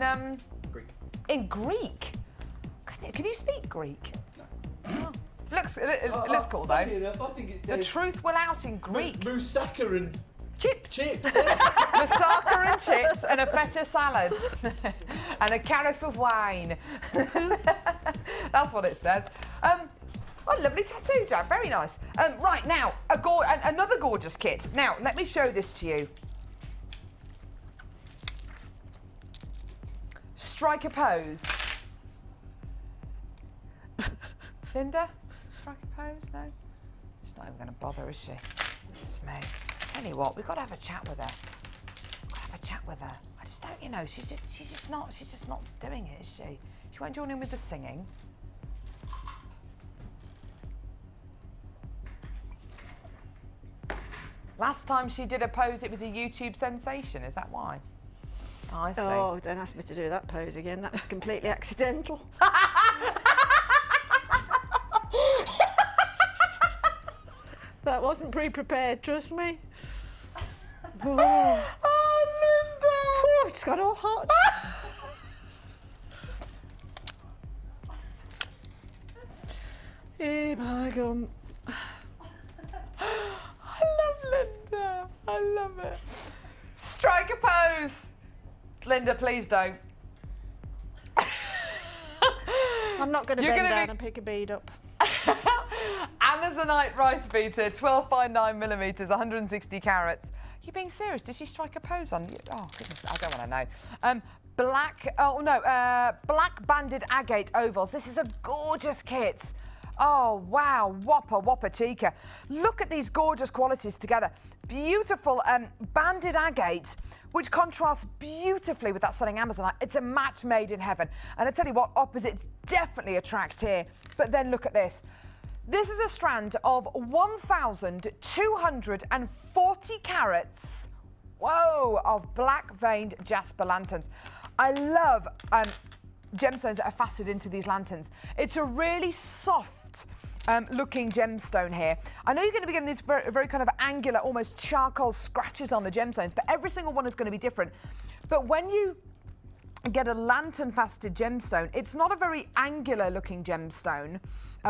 Greek. In Greek. Can you speak Greek? No. It looks cool though. Enough, I think it says the truth will out in Greek. Moussaka and chips. Moussaka and chips and a feta salad and a carafe of wine. That's what it says. Oh, lovely tattoo, Jack. Very nice. Right now, another gorgeous kit. Now, let me show this to you. Strike a pose. Linda, strike a pose? No? She's not even going to bother, is she? It's me. Tell you what, we've got to have a chat with her. We've got to have a chat with her. I just don't, you know, she's just not doing it, is she? She won't join in with the singing. Last time she did a pose, it was a YouTube sensation. Is that why? Oh, I see. Oh, don't ask me to do that pose again. That was completely accidental. That wasn't pre-prepared, trust me. Oh, Linda! Oh, it's got all hot. Hey, my gum. I love Linda. I love it. Strike a pose. Linda, please don't. I'm not going to You're bend gonna down be- and pick a bead up. Amazonite rice beater, 12 by 9 millimetres, 160 carats. You being serious? Did she strike a pose on you? Oh, goodness, I don't want to know. Black banded agate ovals. This is a gorgeous kit. Oh, wow, whopper chica. Look at these gorgeous qualities together. Beautiful banded agate, which contrasts beautifully with that stunning Amazonite. It's a match made in heaven. And I tell you what, opposites definitely attract here. But then look at this. This is a strand of 1,240 carats, whoa, of black veined jasper lanterns. I love gemstones that are faceted into these lanterns. It's a really soft looking gemstone here. I know you're going to be getting these very kind of angular, almost charcoal scratches on the gemstones, but every single one is going to be different. But when you get a lantern faceted gemstone, it's not a very angular looking gemstone.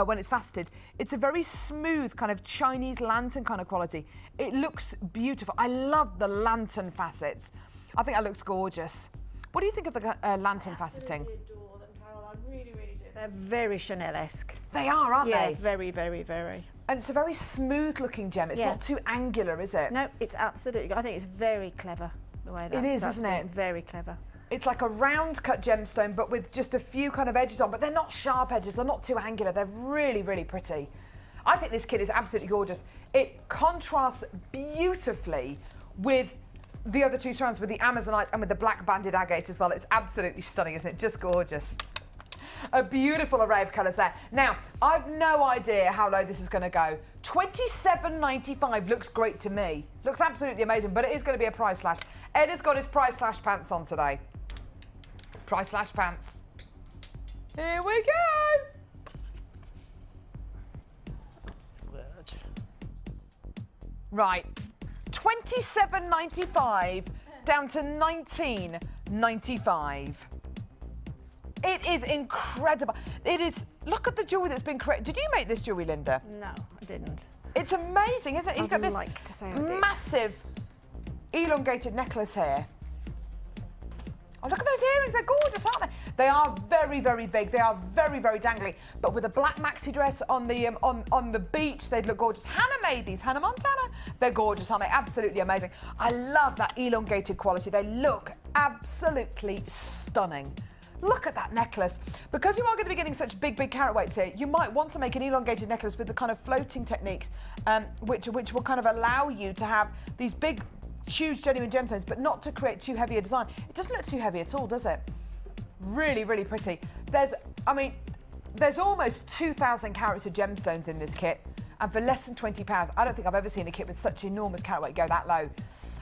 When it's faceted, it's a very smooth kind of Chinese lantern kind of quality. It looks beautiful. I love the lantern facets. I think that looks gorgeous. What do you think of the lantern faceting? I adore them, Carol. I really, really do. They're very Chanel-esque. They are, aren't they? Yeah, very, very, very. And it's a very smooth looking gem. It's not too angular, is it? No, it's absolutely. I think it's very clever the way that. It is, that's isn't it? Very clever. It's like a round cut gemstone, but with just a few kind of edges on, but they're not sharp edges, they're not too angular, they're really, really pretty. I think this kit is absolutely gorgeous. It contrasts beautifully with the other two strands, with the Amazonite and with the black banded agate as well. It's absolutely stunning, isn't it? Just gorgeous. A beautiful array of colours there. Now, I've no idea how low this is going to go. $27.95 looks great to me. Looks absolutely amazing, but it is going to be a price slash. Ed has got his price slash pants on today. Price slash pants. Here we go. Right, $27.95 down to $19.95. It is incredible. It is, look at the jewellery that's been created. Did you make this jewellery, Linda? No, I didn't. It's amazing, isn't it? You've got this like to say I did. massive elongated necklace here. Oh, look at those earrings. They're gorgeous, aren't they? They are very, very big. They are very, very dangly. But with a black maxi dress on the beach, they'd look gorgeous. Hannah made these. Hannah Montana. They're gorgeous, aren't they? Absolutely amazing. I love that elongated quality. They look absolutely stunning. Look at that necklace. Because you are going to be getting such big carat weights here, you might want to make an elongated necklace with the kind of floating techniques, which will kind of allow you to have these big, huge genuine gemstones, but not to create too heavy a design. It doesn't look too heavy at all, does it? Really, really pretty. There's almost 2,000 carats of gemstones in this kit, and for less than £20, I don't think I've ever seen a kit with such enormous carat weight go that low.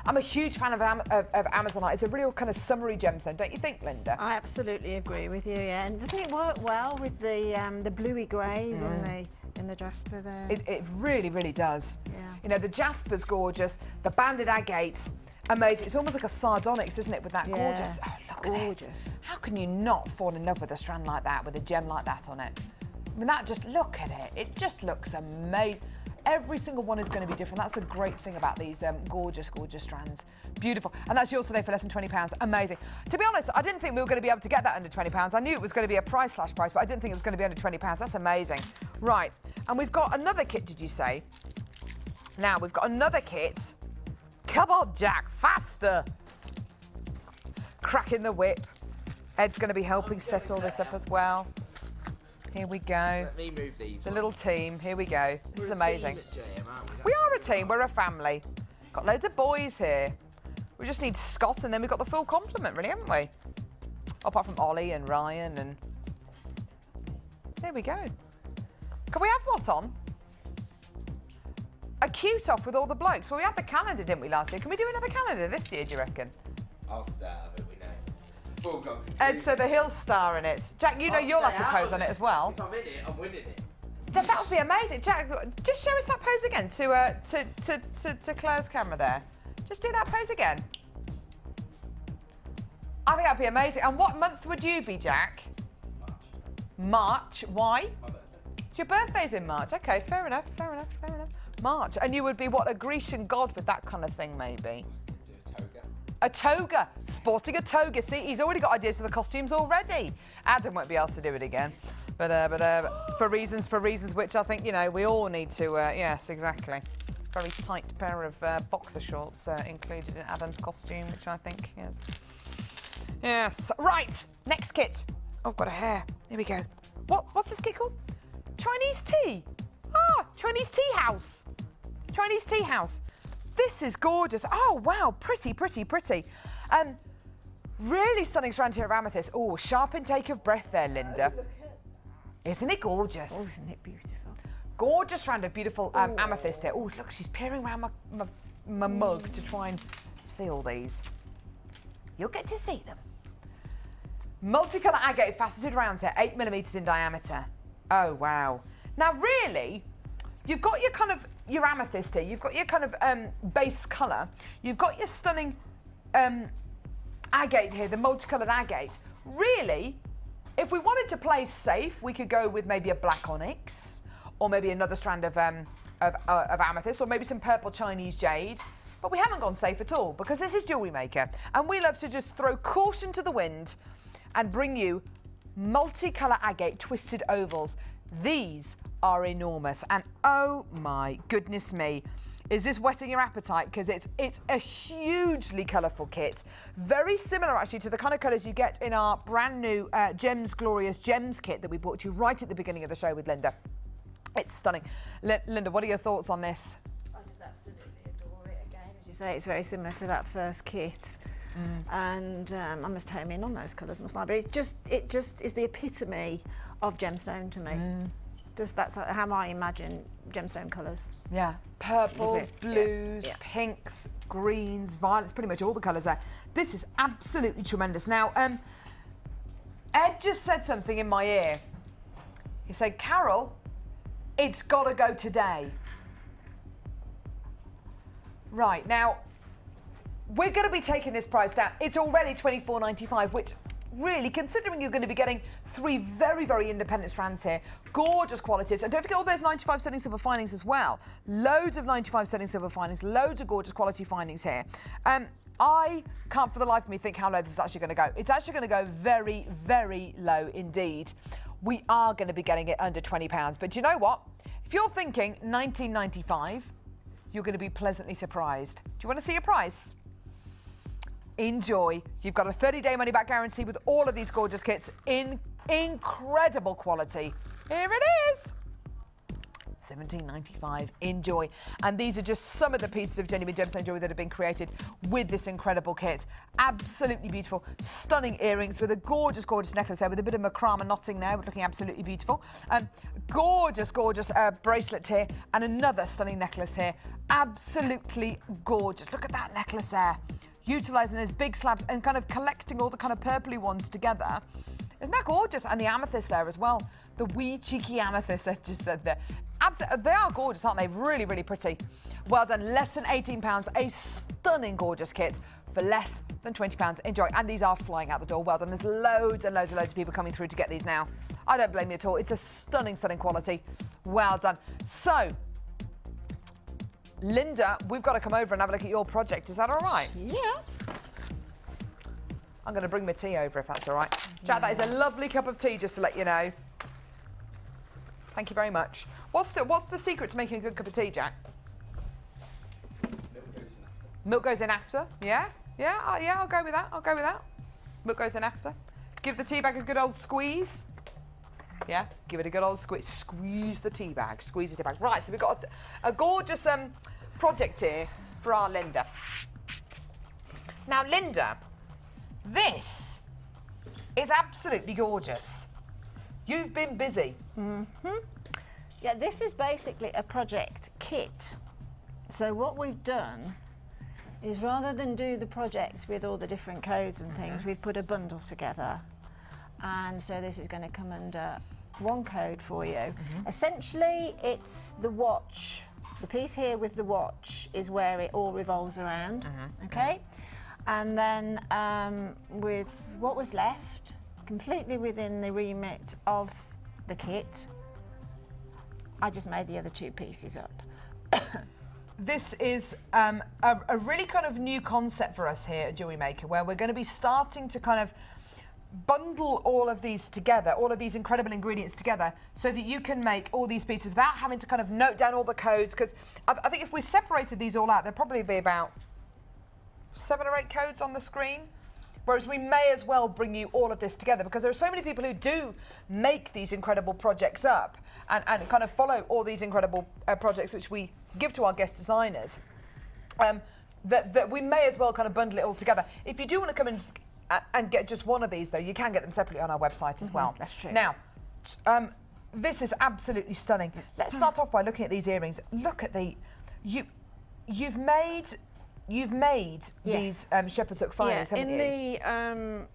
I'm a huge fan of Amazonite. It's a real kind of summery gemstone, don't you think, Linda? I absolutely agree with you, yeah. And doesn't it work well with the bluey greys in the jasper there? It really, really does. Yeah. You know, the jasper's gorgeous, the banded agate, amazing. It's almost like a sardonyx, isn't it, with that gorgeous... Oh, look at it. How can you not fall in love with a strand like that, with a gem like that on it? I mean, look at it. It just looks amazing. Every single one is going to be different. That's a great thing about these gorgeous, gorgeous strands. Beautiful. And that's yours today for less than £20. Amazing. To be honest, I didn't think we were going to be able to get that under £20. I knew it was going to be a price slash price, but I didn't think it was going to be under £20. That's amazing. Right. And we've got another kit, did you say? Now, we've got another kit. Come on, Jack, faster. Cracking the whip. Ed's going to be helping set all this up as well. Here we go. Let me move these. The little team. Here we go. This is amazing. We're a team at JM, aren't we? We are a team. We're a family. Got loads of boys here. We just need Scott, and then we've got the full complement, really, haven't we? Apart from Ollie and Ryan, and there we go. Can we have what on? A cute off with all the blokes. Well, we had the calendar, didn't we, last year? Can we do another calendar this year, do you reckon? I'll stay out of it, we know. Full country. Ed, so the Hill star in it. Jack, you know you'll have to pose on it as well. If I'm in it, I'm winning it. That would be amazing. Jack, just show us that pose again to Claire's camera there. Just do that pose again. I think that'd be amazing. And what month would you be, Jack? March. Why? My birthday. So your birthday's in March. Okay, fair enough. March. And you would be what, a Grecian god with that kind of thing, maybe? Do a toga. A toga. Sporting a toga. See, he's already got ideas for the costumes already. Adam won't be asked to do it again. But for reasons which I think, you know, we all need to, yes, exactly. Very tight pair of boxer shorts included in Adam's costume, which I think is... Yes. Right, next kit. Oh, I've got a hair. Here we go. What's this kit called? Chinese tea. Ah, Chinese tea house. Chinese tea house. This is gorgeous. Oh, wow, pretty. Really stunning strand here of amethyst. Oh, sharp intake of breath there, Linda. Isn't it gorgeous? Oh, isn't it beautiful? Gorgeous strand of beautiful amethyst here. Oh, look, she's peering around my mug to try and see all these. You'll get to see them. Multicolour agate faceted rounds here, 8mm in diameter. Oh, wow. Now, really, you've got your amethyst here. You've got your kind of base colour. You've got your stunning agate here, the multicoloured agate. Really, if we wanted to play safe, we could go with maybe a black onyx, or maybe another strand of amethyst, or maybe some purple Chinese jade. But we haven't gone safe at all, because this is Jewellery Maker, and we love to just throw caution to the wind and bring you multicolour agate twisted ovals. These are enormous, and oh my goodness me, is this whetting your appetite? Because it's a hugely colourful kit, very similar actually to the kind of colours you get in our brand new Gems Glorious Gems kit that we brought you right at the beginning of the show with Linda. It's stunning. Linda, what are your thoughts on this? I just absolutely adore it. Again, as you say, it's very similar to that first kit. And I must home in on those colours, mustn't I? But it just is the epitome of gemstone to me. Just that's how I imagine gemstone colours. Yeah, purples, blues, pinks, greens, violets, pretty much all the colours there. This is absolutely tremendous. Now, Ed just said something in my ear. He said, Carol, it's got to go today. Right, now, we're going to be taking this price down. It's already $24.95, which really, considering you're going to be getting 3 very, very independent strands here, gorgeous qualities, and don't forget all those 95 sterling silver finings as well. Loads of 95 sterling silver finings, loads of gorgeous quality findings here. I can't for the life of me think how low this is actually going to go. It's actually going to go very, very low indeed. We are going to be getting it under £20, but do you know what? If you're thinking $19.95, you're going to be pleasantly surprised. Do you want to see a price? Enjoy. You've got a 30-day money-back guarantee with all of these gorgeous kits in incredible quality. Here it is. $17.95. Enjoy. And these are just some of the pieces of genuine gemstone jewellery that have been created with this incredible kit. Absolutely beautiful. Stunning earrings with a gorgeous, gorgeous necklace there with a bit of macrame knotting there, looking absolutely beautiful. Gorgeous, gorgeous bracelet here and another stunning necklace here. Absolutely gorgeous. Look at that necklace there. Utilising those big slabs and kind of collecting all the kind of purpley ones together. Isn't that gorgeous? And the amethyst there as well. The wee cheeky amethyst I just said there. They are gorgeous, aren't they? Really, really pretty. Well done. Less than £18. A stunning, gorgeous kit for less than £20. Enjoy. And these are flying out the door. Well done. There's loads and loads and loads of people coming through to get these now. I don't blame you at all. It's a stunning, stunning quality. Well done. So, Linda, we've got to come over and have a look at your project. Is that all right? Yeah. I'm going to bring my tea over if that's all right. Jack, that is a lovely cup of tea, just to let you know. Thank you very much. What's the secret to making a good cup of tea, Jack? Milk goes in after. Yeah? Yeah, I'll go with that. Milk goes in after. Give the tea bag a good old squeeze. Yeah, give it a good old squeeze. Squeeze the tea bag. Squeeze the tea bag. Right, so we've got a gorgeous project here for our Linda. Now, Linda, this is absolutely gorgeous. You've been busy. Yeah, this is basically a project kit. So what we've done is rather than do the projects with all the different codes and things, we've put a bundle together. And so this is going to come under one code for you. Essentially, it's the watch. The piece here with the watch is where it all revolves around, okay? And then with what was left, completely within the remit of the kit, I just made the other two pieces up. This is a really kind of new concept for us here at Jewellery Maker, where we're going to be starting to kind of bundle all of these together, all of these incredible ingredients together, so that you can make all these pieces without having to kind of note down all the codes, because I think if we separated these all out, there'd probably be about 7 or 8 codes on the screen. Whereas we may as well bring you all of this together, because there are so many people who do make these incredible projects up and kind of follow all these incredible projects which we give to our guest designers, that we may as well kind of bundle it all together. If you do want to come and get just one of these, though, you can get them separately on our website as well. That's true. Now, this is absolutely stunning. Let's start off by looking at these earrings. Look at the... You've made these shepherd's hook filings, haven't you? In the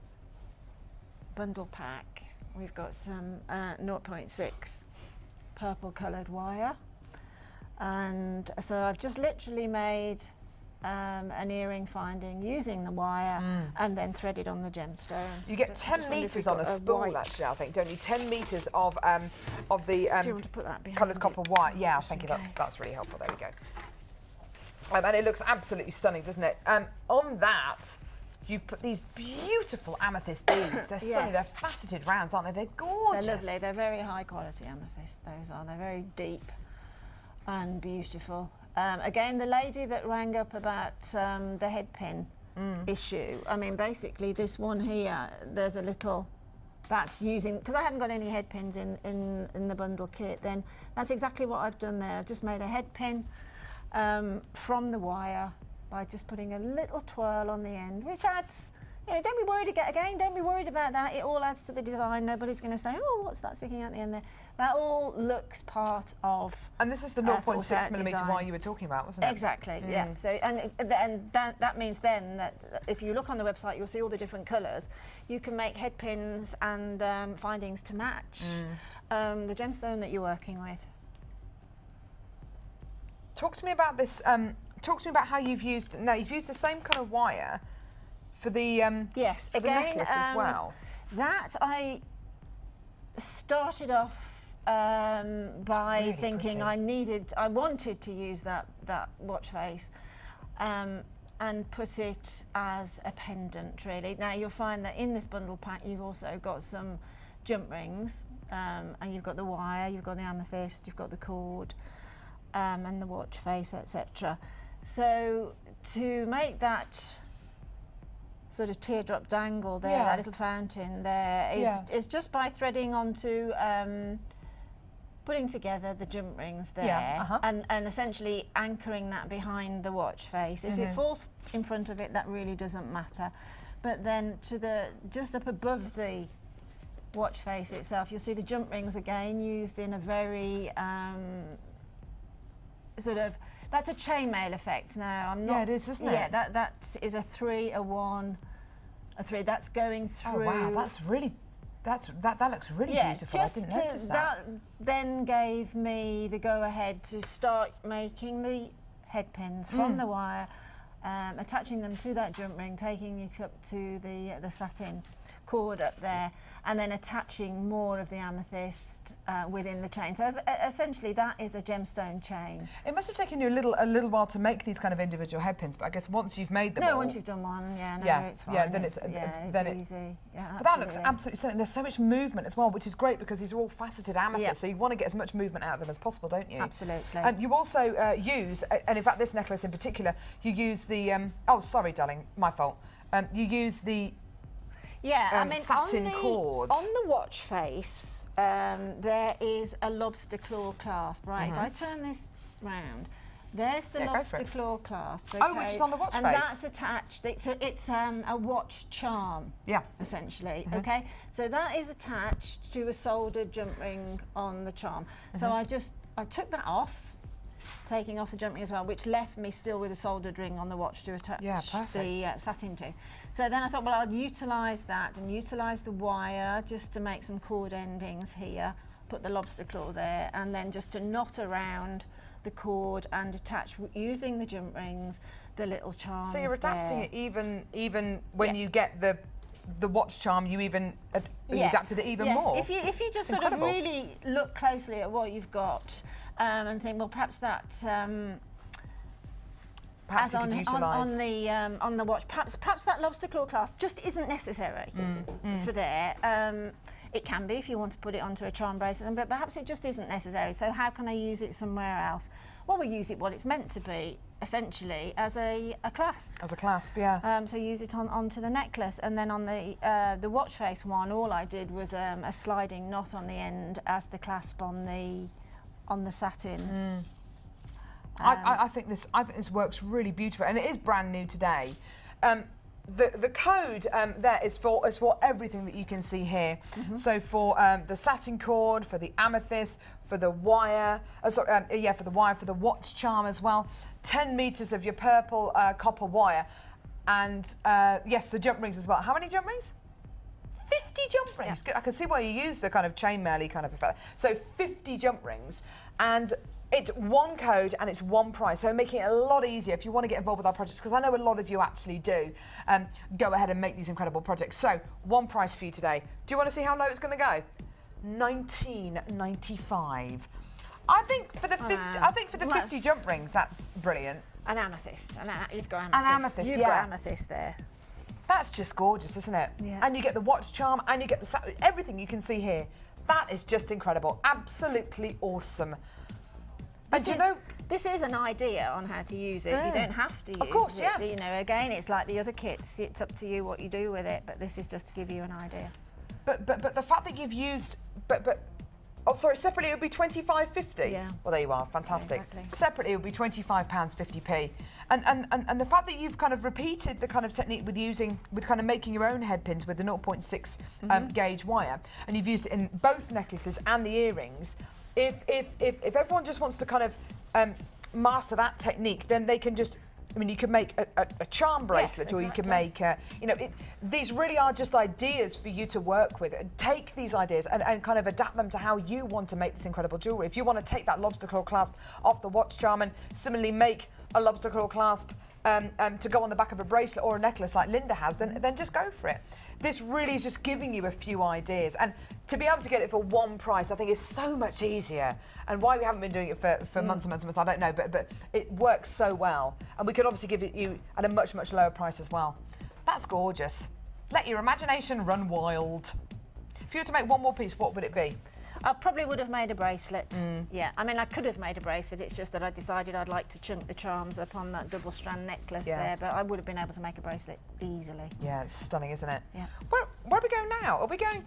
bundle pack, we've got some 0.6 purple coloured wire, and so I've just literally made an earring finding using the wire and then threaded on the gemstone. You get 10 metres on a spool, actually, I think, don't you? 10 metres of the Do you want to put that behind coloured copper wire. Yeah, thank you. That's really helpful. There we go. And it looks absolutely stunning, doesn't it? On that, you've put these beautiful amethyst beads. They're stunning. They're faceted rounds, aren't they? They're gorgeous. They're lovely. They're very high quality amethyst, those are. They're very deep and beautiful. Again, the lady that rang up about the head pin issue, I mean, basically this one here, there's a little, that's using, because I hadn't got any head pins in the bundle kit, then that's exactly what I've done there. I've just made a head pin from the wire by just putting a little twirl on the end, which adds, you know, don't be worried don't be worried about that. It all adds to the design. Nobody's going to say, oh, what's that sticking out the end there? That all looks part of. And this is the 0.6mm wire you were talking about, wasn't it? Exactly, yeah. So, and that means then that if you look on the website, you'll see all the different colours. You can make head pins and findings to match the gemstone that you're working with. Talk to me about this. Talk to me about how you've used. Now you've used the same kind of wire for the yes, for again, the necklace as well. That I started off by really thinking pretty. I wanted to use that watch face and put it as a pendant, really. Now you'll find that in this bundle pack you've also got some jump rings, and you've got the wire, you've got the amethyst, you've got the cord. And the watch face, etc. So to make that sort of teardrop dangle there, that little fountain there, is just by threading onto, putting together the jump rings there, and essentially anchoring that behind the watch face. If it falls in front of it, that really doesn't matter. But then to just up above the watch face itself, you'll see the jump rings again used in a very sort of, that's a chainmail effect now. I'm not. Yeah, it is, isn't it? Yeah, that is a 3, a 1, a 3. That's going through. Oh wow, that's really, that looks really beautiful. I didn't notice that. That then gave me the go ahead to start making the head pins from the wire, attaching them to that jump ring, taking it up to the satin cord up there, and then attaching more of the amethyst within the chain. So essentially that is a gemstone chain. It must have taken you a little while to make these kind of individual head pins, but I guess once you've made them all, once you've done one, it's fine. Yeah, then it's easy. Yeah, but that looks absolutely stunning. There's so much movement as well, which is great because these are all faceted amethyst, so you want to get as much movement out of them as possible, don't you? Absolutely. You also use, and in fact this necklace in particular, you use the, oh sorry darling, my fault. You use the I mean, satin cord. On the watch face, there is a lobster claw clasp, right? If I turn this round, there's the lobster claw clasp. Okay? Oh, which is on the watch face. And that's attached. It's a watch charm, essentially, okay? So that is attached to a soldered jump ring on the charm. So I took that off, taking off the jump ring as well, which left me still with a soldered ring on the watch to attach the satin to. So then I thought, well, I'll utilise that and utilise the wire just to make some cord endings here put the lobster claw there, and then just to knot around the cord and attach using the jump rings, the little charms. So you're adapting there. it even when you get the watch charm, you adapted it even more. If you just sort of really look closely at what you've got and think, well, perhaps that. Perhaps as on the watch, perhaps that lobster claw clasp just isn't necessary for there. It can be if you want to put it onto a charm bracelet, but perhaps it just isn't necessary. So how can I use it somewhere else? Well, we use it what it's meant to be, essentially, as a clasp. As a clasp, yeah. So use it onto the necklace, and then on the watch face one, all I did was a sliding knot on the end as the clasp on the satin. I think this works really beautiful, and it is brand new today. The code there is for everything that you can see here. So for the satin cord, for the amethyst, for the wire, for the wire, for the watch charm as well. 10 meters of your purple copper wire, and yes, the jump rings as well. How many jump rings? 50 jump rings. Good. I can see why you use the kind of chainmail-y kind of effect. So 50 jump rings, and it's one code and it's one price, so making it a lot easier if you want to get involved with our projects, because I know a lot of you actually do. Go ahead and make these incredible projects. So one price for you today. Do you want to see how low it's going to go? $19.95. I think for the 50 jump rings, that's brilliant. An amethyst. You've got amethyst. An amethyst. You've got amethyst there. That's just gorgeous, isn't it? Yeah. And you get the watch charm, and you get the everything you can see here. That is just incredible. Absolutely awesome. This is an idea on how to use it. You don't have to use it. Of course, yeah. You know, again, it's like the other kits. It's up to you what you do with it, but this is just to give you an idea. But the fact that you've used separately it would be $25.50. Yeah. Well, there you are. Fantastic. Yeah, exactly. Separately it would be £25.50p. And the fact that you've kind of repeated the kind of technique with kind of making your own head pins with the 0.6 gauge wire, and you've used it in both necklaces and the earrings. If everyone just wants to kind of master that technique, then they can just. I mean, you could make a charm bracelet, or you could make, these really are just ideas for you to work with. Take these ideas and kind of adapt them to how you want to make this incredible jewellery. If you want to take that lobster claw clasp off the watch charm and similarly make a lobster claw clasp to go on the back of a bracelet or a necklace like Linda has, then just go for it. This really is just giving you a few ideas, and to be able to get it for one price, I think is so much easier. And why we haven't been doing it for months and months and months, I don't know, but it works so well, and we could obviously give it you at a much lower price as well. That's gorgeous. Let your imagination run wild. If you were to make one more piece, what would it be? I probably would have made a bracelet. Yeah, I mean, I could have made a bracelet. It's just that I decided I'd like to chunk the charms up on that double strand necklace there, but I would have been able to make a bracelet easily. Yeah, it's stunning, isn't it? Yeah. Where are we going now? Are we going?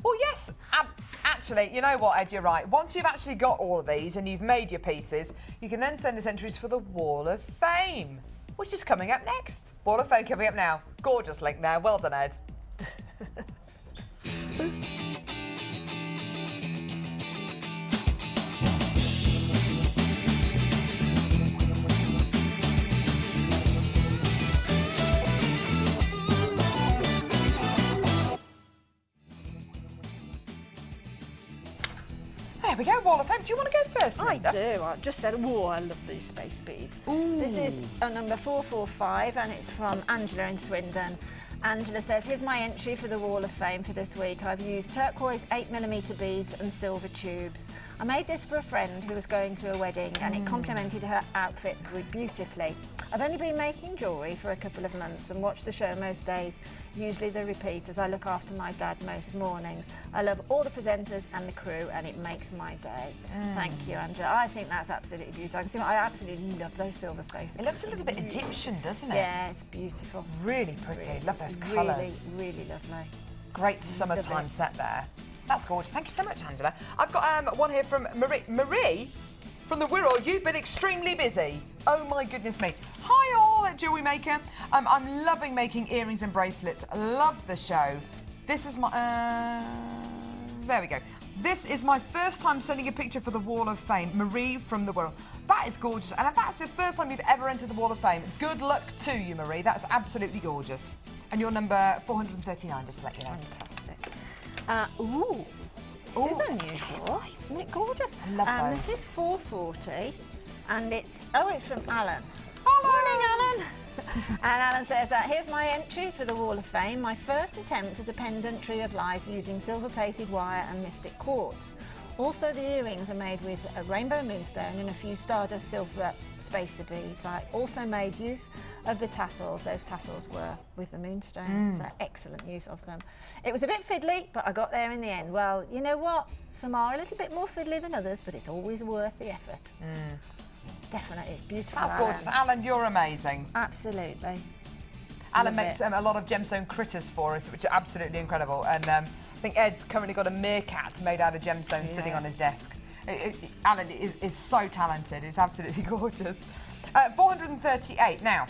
Well, yes, actually, you know what, Ed, you're right. Once you've actually got all of these and you've made your pieces, you can then send us entries for the Wall of Fame, which is coming up next. Wall of Fame coming up now. Gorgeous link there. Well done, Ed. There we go, Wall of Fame. Do you want to go first, Linda? I do. I just said, oh, I love these space beads. Ooh. This is a number 445, and it's from Angela in Swindon. Angela says, here's my entry for the Wall of Fame for this week. I've used turquoise 8mm beads and silver tubes. I made this for a friend who was going to a wedding, and it complemented her outfit beautifully. I've only been making jewellery for a couple of months and watch the show most days, usually the repeat, as I look after my dad most mornings. I love all the presenters and the crew, and it makes my day. Thank you, Angela. I think that's absolutely beautiful. I absolutely love those silver space. It looks a little bit Egyptian, doesn't it? Yeah, it's beautiful. Really pretty. Really, love those colours. Really lovely. Great summertime set there. That's gorgeous. Thank you so much, Angela. I've got one here from Marie. Marie, from the Wirral, you've been extremely busy. Oh my goodness me. Hi all at Jewellery Maker. I'm loving making earrings and bracelets. Love the show. This is my... there we go. This is my first time sending a picture for the Wall of Fame. Marie from the Wirral. That is gorgeous. And if that's the first time you've ever entered the Wall of Fame, good luck to you, Marie. That's absolutely gorgeous. And you're number 439, just to let you know. Fantastic. Ooh, This is unusual, isn't it gorgeous? I love and those. this is 440, and it's from Alan. Hello. Morning, Alan. And Alan says, here's my entry for the Wall of Fame. My first attempt as a pendant tree of life using silver-plated wire and mystic quartz. Also, the earrings are made with a rainbow moonstone and a few Stardust silver spacer beads. I also made use of the tassels. Those tassels were with the moonstone, so excellent use of them. It was a bit fiddly, but I got there in the end. Well, you know what? Some are a little bit more fiddly than others, but it's always worth the effort. Definitely, it's beautiful. That's gorgeous. Alan, you're amazing. Absolutely. Alan Love makes it. a lot of gemstone critters for us, which are absolutely incredible. And I think Ed's currently got a meerkat made out of gemstones sitting on his desk. Alan is so talented. It's absolutely gorgeous. 438. Now,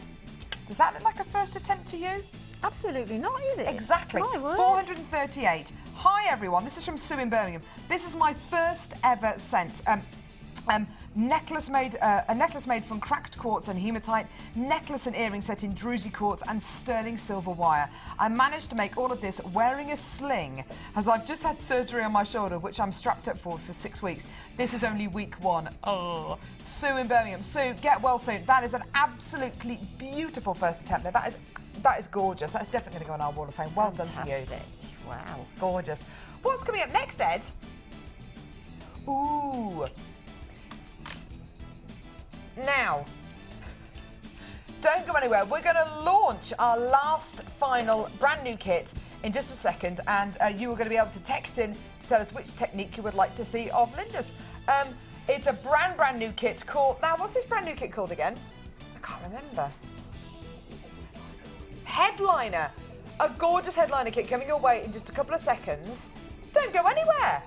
does that look like a first attempt to you? Absolutely not, is it? Exactly. My word. 438. Hi, everyone. This is from Sue in Birmingham. This is my first ever scent. Necklace made, a necklace made from cracked quartz and hematite, necklace and earring set in druzy quartz and sterling silver wire. I managed to make all of this wearing a sling, as I've just had surgery on my shoulder, which I'm strapped up for 6 weeks. This is only week 1. Oh, Sue in Birmingham. Sue, get well soon. That is an absolutely beautiful first attempt. Now, that is gorgeous. That's definitely going to go on our Wall of Fame. Well done to you. Fantastic. Wow. Gorgeous. What's coming up next, Ed? Ooh. Now, don't go anywhere. We're going to launch our last final brand new kit in just a second, and you are going to be able to text in to tell us which technique you would like to see of Linda's. It's a brand new kit called... Now, what's this brand new kit called again? I can't remember. Headliner. A gorgeous headliner kit coming your way in just a couple of seconds. Don't go anywhere.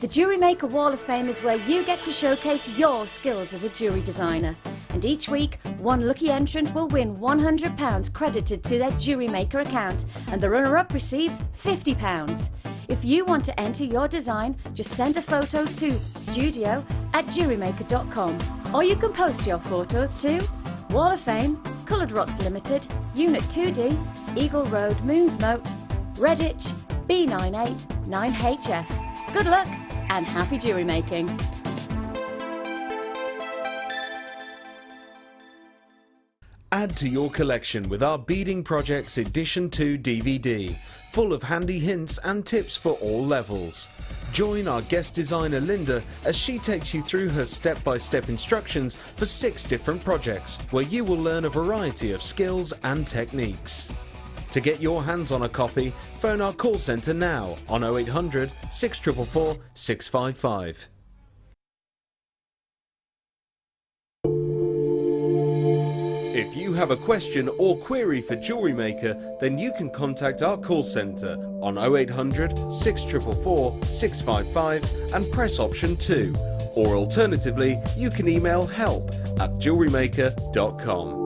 The Jewellery Maker Wall of Fame is where you get to showcase your skills as a jewellery designer. And each week, one lucky entrant will win £100 credited to their Jewellery Maker account, and the runner-up receives £50. If you want to enter your design, just send a photo to studio@jewellerymaker.com, or you can post your photos to Wall of Fame, Coloured Rocks Limited, Unit 2D, Eagle Road, Moonsmote, Redditch, B98 9HF. Good luck and happy jewellery making. Add to your collection with our Beading Projects Edition 2 DVD, full of handy hints and tips for all levels. Join our guest designer Linda as she takes you through her step-by-step instructions for 6 different projects, where you will learn a variety of skills and techniques. To get your hands on a copy, phone our call centre now on 0800 644 655. If you have a question or query for Jewellery Maker, then you can contact our call centre on 0800 644 655 and press option 2. Or alternatively, you can email help@jewellerymaker.com.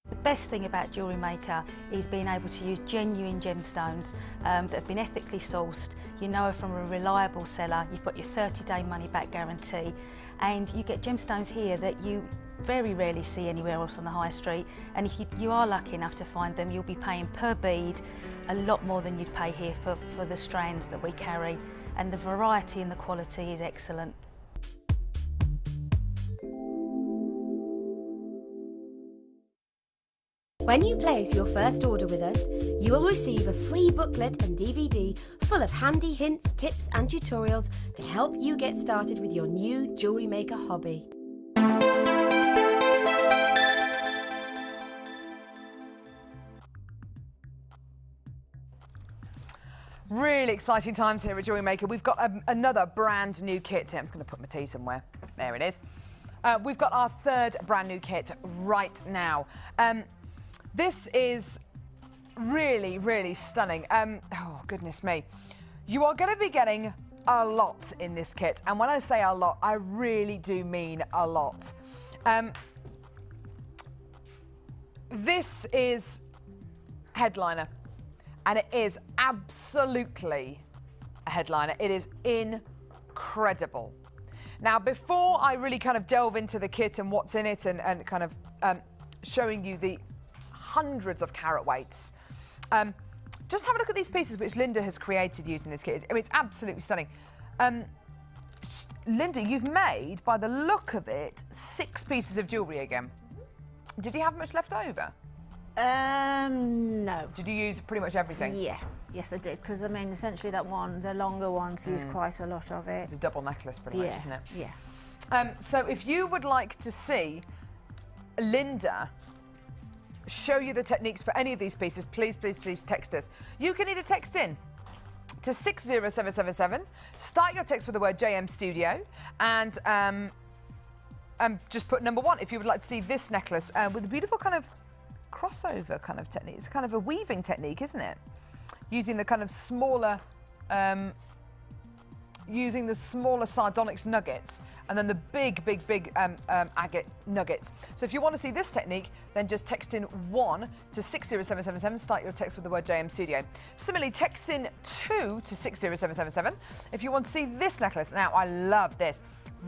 The best thing about Jewellery Maker is being able to use genuine gemstones that have been ethically sourced. You know are from a reliable seller, you've got your 30-day money-back guarantee, and you get gemstones here that you very rarely see anywhere else on the high street, and if you are lucky enough to find them, you'll be paying per bead a lot more than you'd pay here for the strands that we carry, and the variety and the quality is excellent. When you place your first order with us, you will receive a free booklet and DVD full of handy hints, tips and tutorials to help you get started with your new Jewellery Maker hobby. Really exciting times here at Jewellery Maker. We've got another brand new kit here. I'm just going to put my tea somewhere. There it is. We've got our 3rd brand new kit right now. This is really, really stunning. Oh, goodness me. You are going to be getting a lot in this kit. And when I say a lot, I really do mean a lot. This is Headliner. And it is absolutely a headliner. It is incredible. Now, before I really kind of delve into the kit and what's in it and kind of showing you the hundreds of carat weights, just have a look at these pieces which Linda has created using this kit. I mean, it's absolutely stunning. Linda, you've made, by the look of it, 6 pieces of jewellery again. Did you have much left over? No. Did you use pretty much everything? Yeah. Yes, I did, because I mean, essentially that one, the longer ones, use quite a lot of it. It's a double necklace, pretty much, isn't it? Yeah. So if you would like to see Linda show you the techniques for any of these pieces, please, please, please text us. You can either text in to 60777, start your text with the word JM Studio, and just put number 1 if you would like to see this necklace with a beautiful kind of crossover kind of technique. It's kind of a weaving technique, isn't it? Using the kind of smaller, using the smaller sardonyx nuggets and then the big agate nuggets. So if you want to see this technique, then just text in 1 to 60777, start your text with the word JM Studio. Similarly, text in 2 to 60777 if you want to see this necklace. Now, I love this.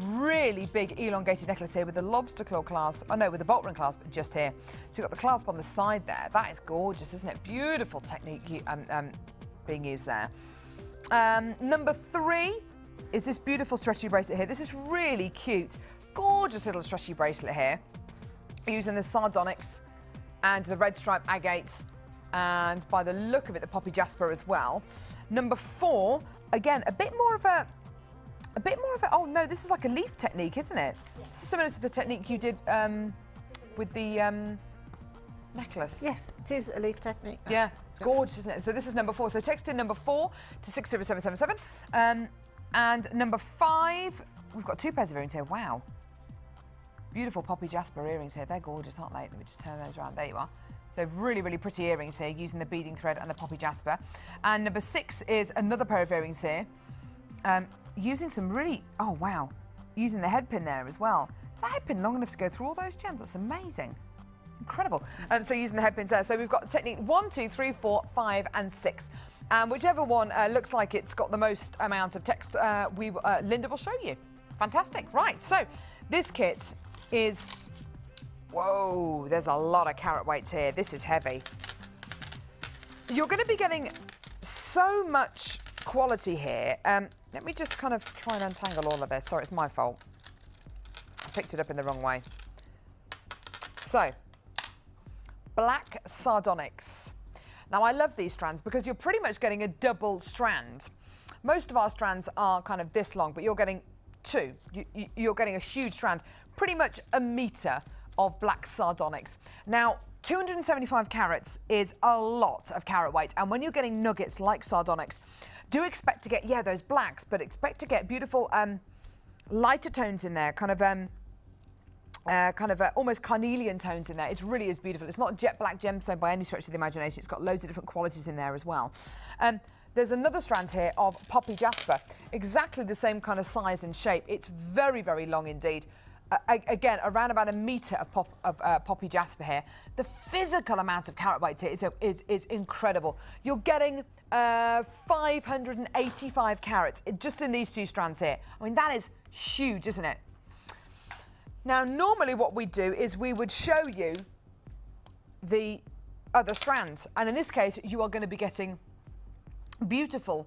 Really big elongated necklace here with the lobster claw clasp. Oh no, with the bolt ring clasp, just here. So you've got the clasp on the side there. That is gorgeous, isn't it? Beautiful technique being used there. Number 3 is this beautiful stretchy bracelet here. This is really cute. Gorgeous little stretchy bracelet here. Using the sardonyx and the red stripe agate, and by the look of it, the poppy jasper as well. Number 4, again, a bit more of a, oh no, this is like a leaf technique, isn't it? Yes. Similar to the technique you did with the necklace. Yes, it is a leaf technique. Yeah, it's gorgeous, isn't it? So this is number 4. So text in number 4 to 60777. And number 5, we've got 2 pairs of earrings here. Wow. Beautiful poppy jasper earrings here. They're gorgeous, aren't they? Let me just turn those around. There you are. So really, really pretty earrings here using the beading thread and the poppy jasper. And number 6 is another pair of earrings here. Using some really, oh wow, using the head pin there as well. Is that head pin long enough to go through all those gems? That's amazing. Incredible. So using the head pins there. So we've got technique 1, 2, 3, 4, 5, and 6. Whichever one looks like it's got the most amount of text, Linda will show you. Fantastic. Right, so this kit is, whoa, there's a lot of carat weights here. This is heavy. You're going to be getting so much quality here. Let me just kind of try and untangle all of this. Sorry, it's my fault. I picked it up in the wrong way. So, black sardonyx. Now, I love these strands because you're pretty much getting a double strand. Most of our strands are kind of this long, but you're getting 2. You're getting a huge strand, pretty much a metre of black sardonyx. Now, 275 carats is a lot of carat weight, and when you're getting nuggets like sardonyx, do expect to get, yeah, those blacks, but expect to get beautiful lighter tones in there, kind of almost carnelian tones in there. It really is beautiful. It's not jet black gemstone by any stretch of the imagination. It's got loads of different qualities in there as well. There's another strand here of poppy jasper, exactly the same kind of size and shape. It's very, very long indeed. Again, around about a metre of poppy jasper here. The physical amount of carat weight here is incredible. You're getting 585 carats just in these 2 strands here. I mean, that is huge, isn't it? Now, normally what we do is we would show you the other strands. And in this case, you are going to be getting beautiful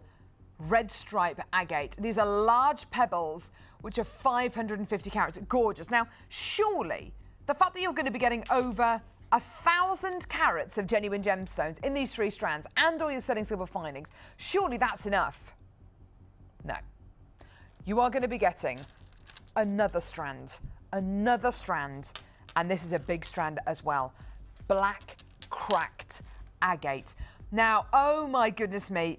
red stripe agate. These are large pebbles, which are 550 carats. Gorgeous. Now, surely the fact that you're going to be getting over 1,000 carats of genuine gemstones in these 3 strands and all your sterling silver findings, surely that's enough. No. You are going to be getting another strand, and this is a big strand as well. Black cracked agate. Now, oh my goodness me,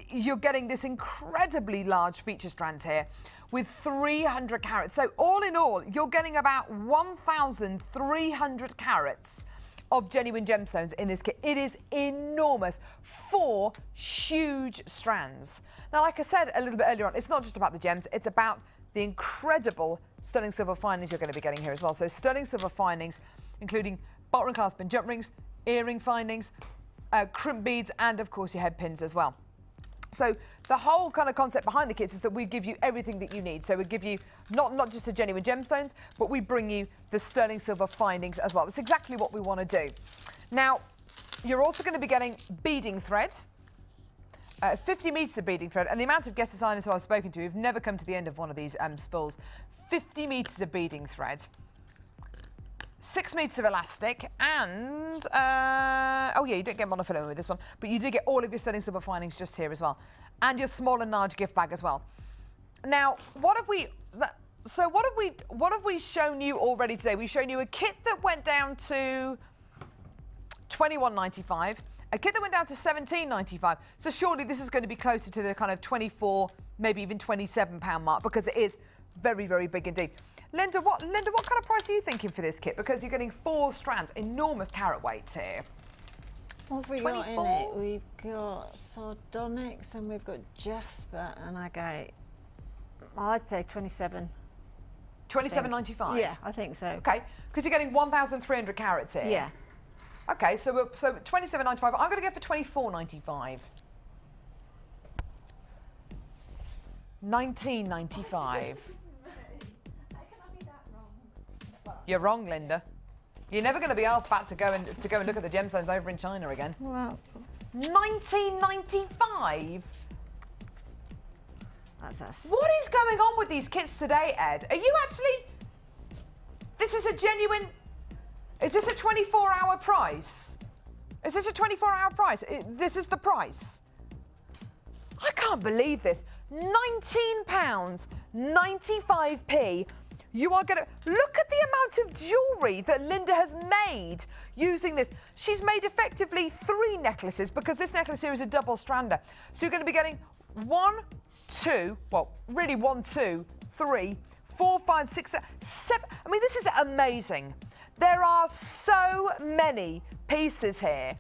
you're getting this incredibly large feature strands here with 300 carats. So all in all, you're getting about 1,300 carats of genuine gemstones in this kit. It is enormous. 4 huge strands. Now, like I said a little bit earlier on, it's not just about the gems, it's about the incredible sterling silver findings you're going to be getting here as well. So sterling silver findings, including bolt ring clasp and jump rings, earring findings, crimp beads, and of course your head pins as well. So the whole kind of concept behind the kits is that we give you everything that you need. So we give you not just the genuine gemstones, but we bring you the sterling silver findings as well. That's exactly what we want to do. Now, you're also going to be getting beading thread, 50 metres of beading thread, and the amount of guest designers who I've spoken to who've never come to the end of one of these spools, 50 metres of beading thread, 6 metres of elastic, and, oh yeah, you don't get monofilament with this one, but you do get all of your sterling silver findings just here as well. And your small and large gift bag as well. Now, what have we shown you already today? We've shown you a kit that went down to $21.95, a kit that went down to $17.95. So surely this is going to be closer to the kind of 24, maybe even £27 mark, because it is very, very big indeed. Linda, what kind of price are you thinking for this kit? Because you're getting 4 strands, enormous carat weights here. What have we got in it? We've got sardonyx and we've got jasper and agate. I'd say 27. 27.95? Yeah, I think so. Okay, because you're getting 1,300 carats here. Yeah. Okay, so 27.95. I'm going to go for 24.95. 19.95. You're wrong, Linda. You're never going to be asked back to go and look at the gemstones over in China again. Well, 19.95. That's us. What is going on with these kits today, Ed? Are you actually? This is a genuine. Is this a 24-hour price? Is this a 24-hour price? This is the price. I can't believe this. £19.95. You are going to look at the amount of jewellery that Linda has made using this. She's made effectively 3 necklaces because this necklace here is a double strander. So you're going to be getting 1, 2, well, really 1, 2, 3, 4, 5, 6, 7. I mean, this is amazing. There are so many pieces here.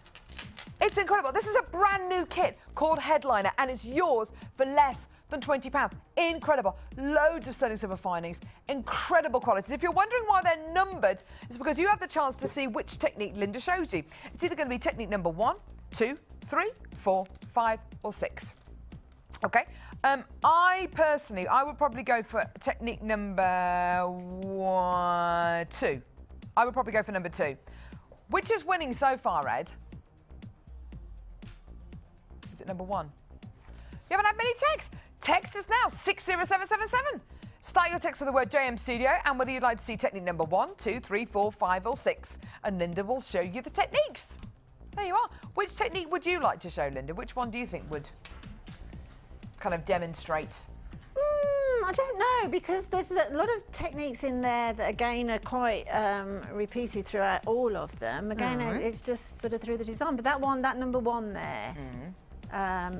It's incredible. This is a brand new kit called Headliner, and it's yours for less than £20. Incredible. Loads of sterling silver findings. Incredible quality. If you're wondering why they're numbered, it's because you have the chance to see which technique Linda shows you. It's either going to be technique number 1, 2, 3, 4, 5, or 6. Okay. I would probably go for technique number 2. I would probably go for number 2. Which is winning so far, Ed? Is it number 1? You haven't had many texts. Text us now, 60777. Start your text with the word JM Studio and whether you'd like to see technique number 1, 2, 3, 4, 5 or 6. And Linda will show you the techniques. There you are. Which technique would you like to show, Linda? Which one do you think would kind of demonstrate? I don't know, because there's a lot of techniques in there that again are quite repeated throughout all of them. Again, it's just sort of through the design. But that number 1 there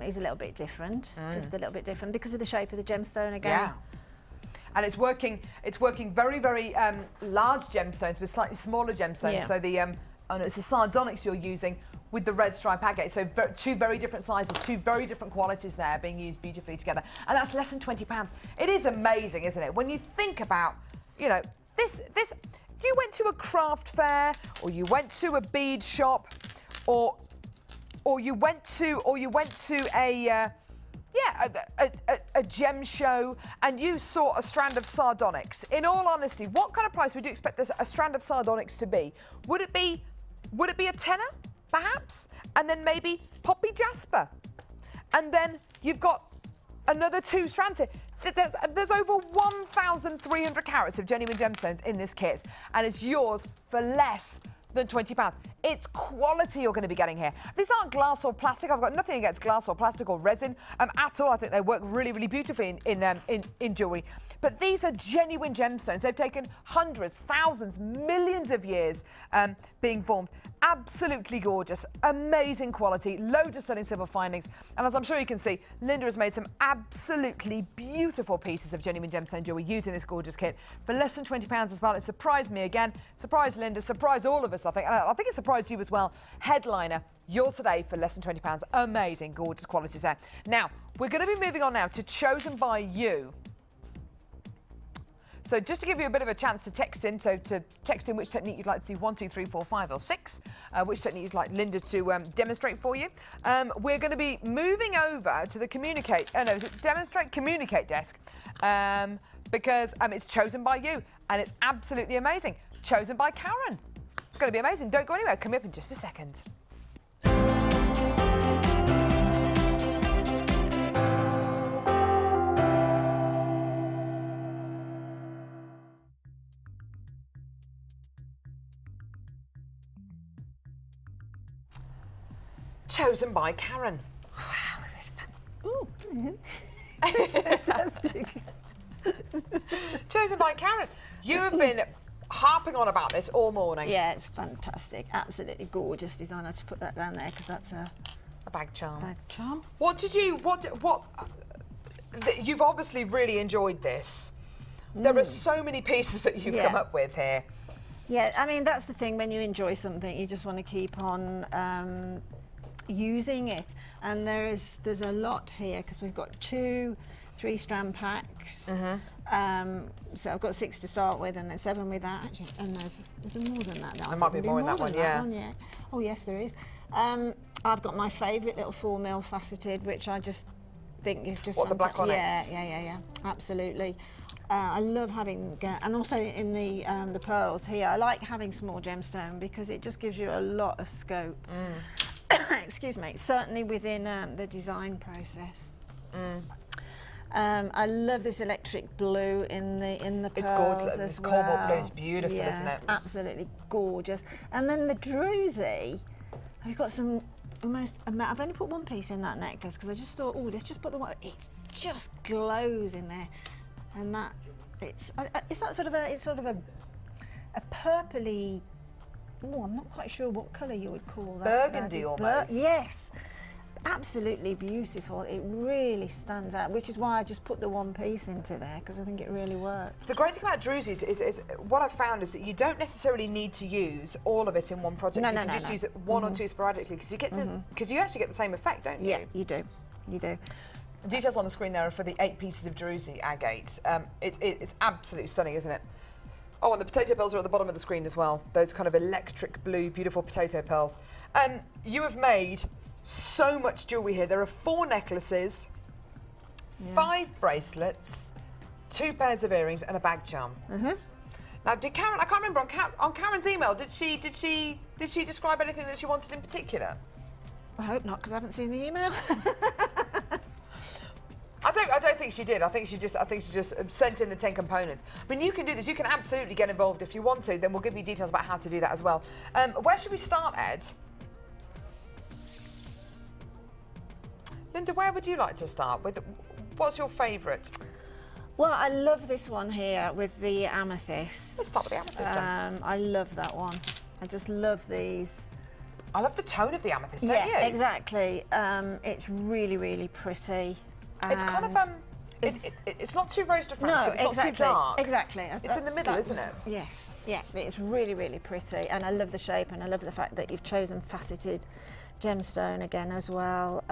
is a little bit different, just a little bit different because of the shape of the gemstone again. Yeah. And it's working very, very large gemstones with slightly smaller gemstones. Yeah. So it's the sardonyx you're using with the red stripe agate. So 2 very different sizes, 2 very different qualities there being used beautifully together. And that's less than £20. It is amazing, isn't it? When you think about, you know, this, you went to a craft fair or you went to a bead shop or you went to a gem show and you saw a strand of sardonyx. In all honesty, what kind of price would you expect a strand of sardonyx to be? Would it be a tenner, perhaps? And then maybe poppy jasper. And then you've got another 2 strands here. There's over 1,300 carats of genuine gemstones in this kit, and it's yours for less than £20. It's quality you're going to be getting here. These aren't glass or plastic. I've got nothing against glass or plastic or resin at all. I think they work really, really beautifully in jewellery. But these are genuine gemstones. They've taken hundreds, thousands, millions of years being formed. Absolutely gorgeous, amazing quality, loads of sterling silver findings. And as I'm sure you can see, Linda has made some absolutely beautiful pieces of genuine gemstone jewellery using this gorgeous kit for less than £20 as well. It surprised me again, surprised Linda, surprised all of us, I think. And I think it surprised you as well. Headliner, yours today for less than £20. Amazing, gorgeous qualities there. Now, we're going to be moving on now to Chosen by You. So just to give you a bit of a chance to text in, so to text in which technique you'd like to see 1, 2, 3, 4, 5 or 6, which technique you'd like Linda to demonstrate for you. We're going to be moving over to the demonstrate communicate desk because it's chosen by you and it's absolutely amazing. Chosen by Karen. It's going to be amazing. Don't go anywhere. Come up in just a second. Chosen by Karen. Wow, it was fun. Ooh. Fantastic. Chosen by Karen. You have been harping on about this all morning. Yeah, it's fantastic. Absolutely gorgeous design. I just put that down there because that's a bag charm. Bag charm. You've obviously really enjoyed this. There are so many pieces that you've come up with here. Yeah, I mean, that's the thing. When you enjoy something, you just want to keep on using it. And there's a lot here because we've got 2 3-strand packs. So I've got 6 to start with, and then 7 with that. Actually, and is there more than that? There might be more in that one, yeah. Oh yes, there is. I've got my favourite little 4mm faceted, which I just think is just the black onyx. Yeah, absolutely. I love having, and also in the pearls here, I like having small gemstone because it just gives you a lot of scope. Excuse me, certainly within the design process. I love this electric blue in the pearls. It's gorgeous. This cobalt blue is beautiful, yes, isn't it? Absolutely gorgeous. And then the druzy, we've got some almost. I've only put one piece in that necklace because I just thought, oh, let's just put the one. It just glows in there, and that it's that sort of a purpley. Oh, I'm not quite sure what colour you would call that. Burgundy almost. Yes. Absolutely beautiful. It really stands out, which is why I just put the one piece into there because I think it really works. The great thing about druzes is what I've found is that you don't necessarily need to use all of it in one project. You can just use it 1 or 2 sporadically because you get because you actually get the same effect, don't you? Yeah, you do. You do. Details on the screen there are for the 8 pieces of druzy agates. It's absolutely stunning, isn't it? Oh, and the potato pearls are at the bottom of the screen as well. Those kind of electric blue, beautiful potato pearls. You have made so much jewellery here. There are 4 necklaces, 5 bracelets, 2 pairs of earrings, and a bag charm. Now, did Karen? I can't remember on Karen's email. Did she describe anything that she wanted in particular? I hope not, because I haven't seen the email. I don't think she did. I think she just sent in the 10 components. I mean, you can do this. You can absolutely get involved if you want to. Then we'll give you details about how to do that as well. Where should we start, Ed? Linda, where would you like to start with? What's your favourite? Well, I love this one here with the amethyst. Let's start with the amethyst then. I love that one. I just love these. I love the tone of the amethyst, don't you? Yeah, exactly. It's really, really pretty. It's kind of it's not too rose de France, but it's not too dark. Exactly. It's in the middle, isn't it? Yes. Yeah. It's really, really pretty, and I love the shape, and I love the fact that you've chosen faceted gemstone again as well.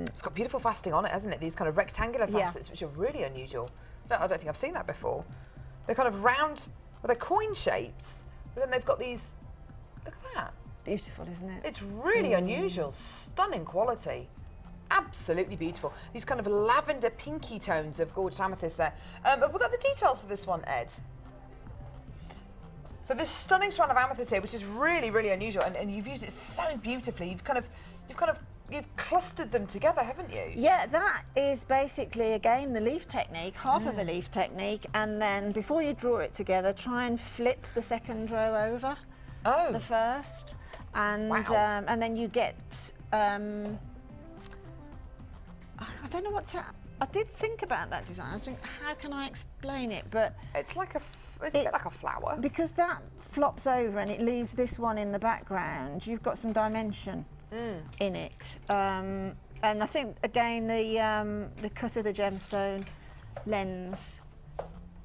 It's got beautiful faceting on it, hasn't it? These kind of rectangular facets, which are really unusual. I don't think I've seen that before. They're kind of round, well, they're coin shapes, but then they've got these. Look at that. Beautiful, isn't it? It's really unusual, stunning quality. Absolutely beautiful. These kind of lavender pinky tones of gorgeous amethyst there. But we've got the details for this one, Ed. So this stunning strand of amethyst here, which is really, really unusual, and you've used it so beautifully. You've clustered them together, haven't you? Yeah, that is basically, again, the leaf technique, half of a leaf technique, and then before you draw it together, try and flip the second row over the first, and and then you get, I don't know what to, I did think about that design. I was thinking, how can I explain it? But it's like a bit like a flower. Because that flops over and it leaves this one in the background, you've got some dimension in it. And I think, again, the cut of the gemstone lends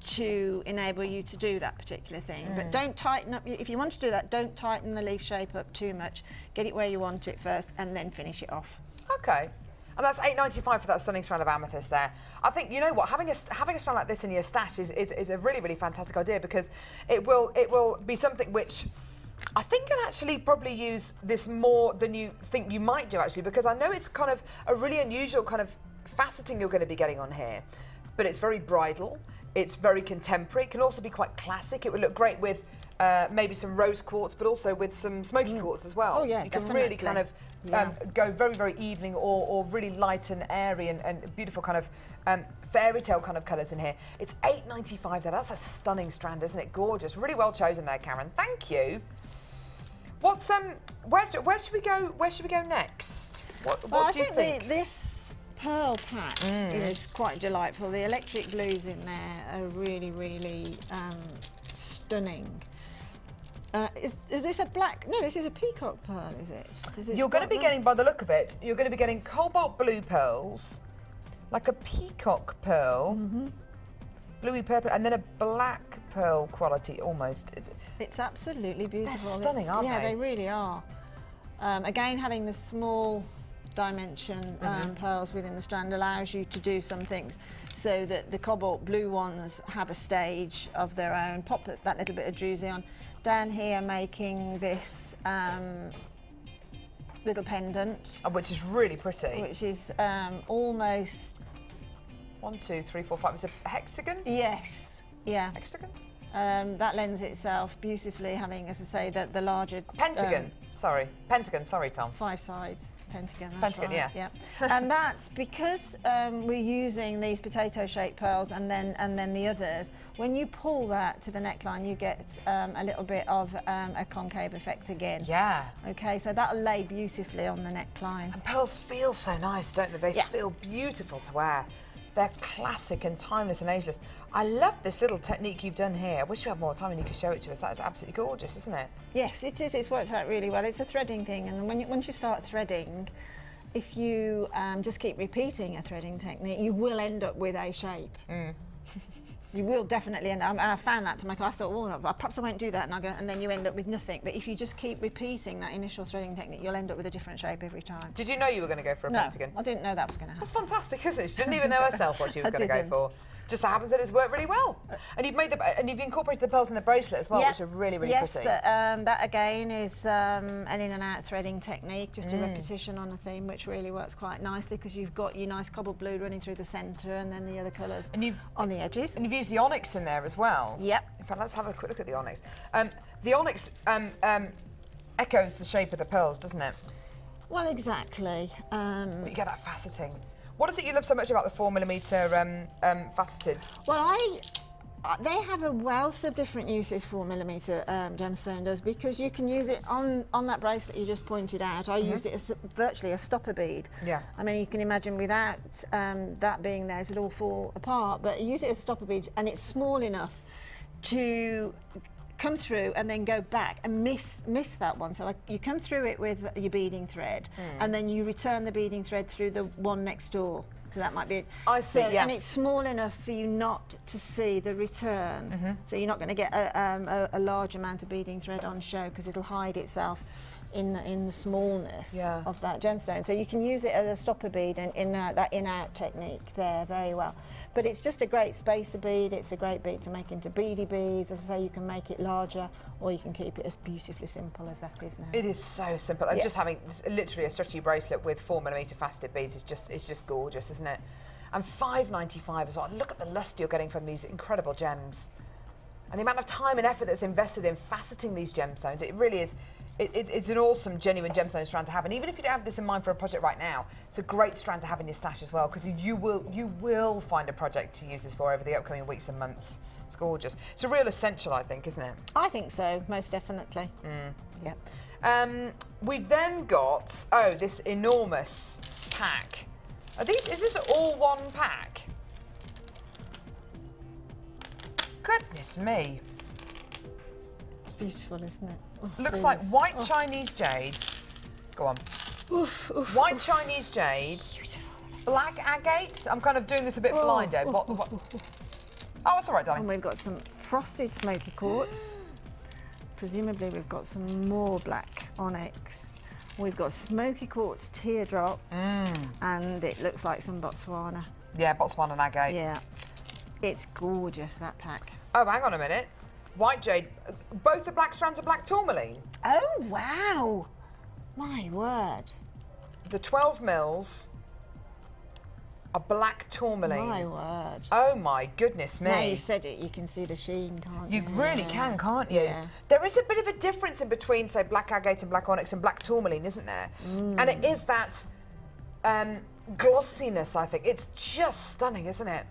to enable you to do that particular thing. But don't tighten up, if you want to do that, don't tighten the leaf shape up too much. Get it where you want it first and then finish it off. Okay. And that's $8.95 for that stunning strand of amethyst there. I think, you know what, having a strand like this in your stash is a really, really fantastic idea, because it will be something which I think can actually probably use this more than you think you might do, actually, because I know it's kind of a really unusual kind of faceting you're going to be getting on here, but it's very bridal, it's very contemporary, it can also be quite classic. It would look great with maybe some rose quartz, but also with some smoky quartz as well. Oh yeah, you can definitely. really kind of go very, very evening or really light and airy and beautiful kind of fairy tale kind of colours in here. It's $8.95 there. That's a stunning strand, isn't it? Gorgeous. Really well chosen there, Karen. Thank you. What's where should we go? Where should we go next? What do you think? This pearl pack is quite delightful. The electric blues in there are really, really stunning. Is this a black? No, this is a peacock pearl, is it? You're going to be getting, by the look of it, you're going to be getting cobalt blue pearls, like a peacock pearl, bluey purple, and then a black pearl quality almost. It's absolutely beautiful. They're stunning, aren't they? Yeah, they really are. Again, having the small dimension pearls within the strand allows you to do some things so that the cobalt blue ones have a stage of their own. Pop that little bit of druzy on. Down here making this little pendant. Which is really pretty. Which is almost... 1, 2, 3, 4, 5. It's a hexagon? Yes. Yeah. Hexagon? That lends itself beautifully, having, as I say, the larger... Pentagon. Sorry. Pentagon. Sorry, Tom. 5 sides. Pentagon, that's Pentagon, right. yeah. And that's because we're using these potato-shaped pearls and then the others. When you pull that to the neckline, you get a little bit of a concave effect again. Yeah. Okay, so that'll lay beautifully on the neckline. And pearls feel so nice, don't they? They feel beautiful to wear. They're classic and timeless and ageless. I love this little technique you've done here. I wish we had more time and you could show it to us. That is absolutely gorgeous, isn't it? Yes, it is. It's worked out really well. It's a threading thing, and then once you start threading, if you just keep repeating a threading technique, you will end up with a shape. You will definitely end up. I found that to make. I thought, well, perhaps I won't do that, and then you end up with nothing. But if you just keep repeating that initial threading technique, you'll end up with a different shape every time. Did you know you were going to go for a pentagon? I didn't know that was going to happen. That's fantastic, isn't it? She didn't even know herself what she was going to go for. Just so happens that it's worked really well. And you've made and you've incorporated the pearls in the bracelet as well, which are really, really pretty. Yes, that again is an in and out threading technique, just a repetition on a theme, which really works quite nicely because you've got your nice cobalt blue running through the centre and then the other colours on the edges. And you've used the onyx in there as well. Yep. In fact, let's have a quick look at the onyx. The onyx echoes the shape of the pearls, doesn't it? Well, exactly. But you get that faceting. What is it you love so much about the 4mm faceted? Well, they have a wealth of different uses 4mm gemstone does, because you can use it on that bracelet you just pointed out. I used it as virtually a stopper bead. Yeah. I mean, you can imagine without that being there, it'd all fall apart. But you use it as a stopper bead, and it's small enough to come through and then go back and miss that one. So you come through it with your beading thread and then you return the beading thread through the one next door. So that might be it. I see, yeah. And it's small enough for you not to see the return. So you're not going to get a large amount of beading thread on show because it'll hide itself in the smallness of that gemstone. So you can use it as a stopper bead in that in-out technique there very well. But it's just a great spacer bead. It's a great bead to make into beady beads. As I say, you can make it larger or you can keep it as beautifully simple as that is now. It is so simple. And just having literally a stretchy bracelet with 4mm faceted beads is just gorgeous, isn't it? And $5.95 as well. Look at the lustre you're getting from these incredible gems. And the amount of time and effort that's invested in faceting these gemstones, it really is. It's an awesome, genuine gemstone strand to have, and even if you don't have this in mind for a project right now, it's a great strand to have in your stash as well, because you will find a project to use this for over the upcoming weeks and months. It's gorgeous. It's a real essential, I think, isn't it? I think so, most definitely. Yeah. We've then got this enormous pack. Is this all one pack? Goodness me. It's beautiful, isn't it? Oh, looks like white Chinese jade. Go on. White Chinese jade. Beautiful. Black agate. I'm kind of doing this a bit blinded. Oh, that's all right, darling. And we've got some frosted smoky quartz. Presumably we've got some more black onyx. We've got smoky quartz teardrops, and it looks like some Botswana. Yeah, Botswana agate. Yeah. It's gorgeous, that pack. Oh, hang on a minute. White jade. Both the black strands are black tourmaline. Oh, wow. My word. The 12 mils are black tourmaline. My word. Oh, my goodness me. Now you said it, you can see the sheen, can't you? You really can, can't you? Yeah. There is a bit of a difference in between, say, black agate and black onyx and black tourmaline, isn't there? And it is that glossiness, I think. It's just stunning, isn't it?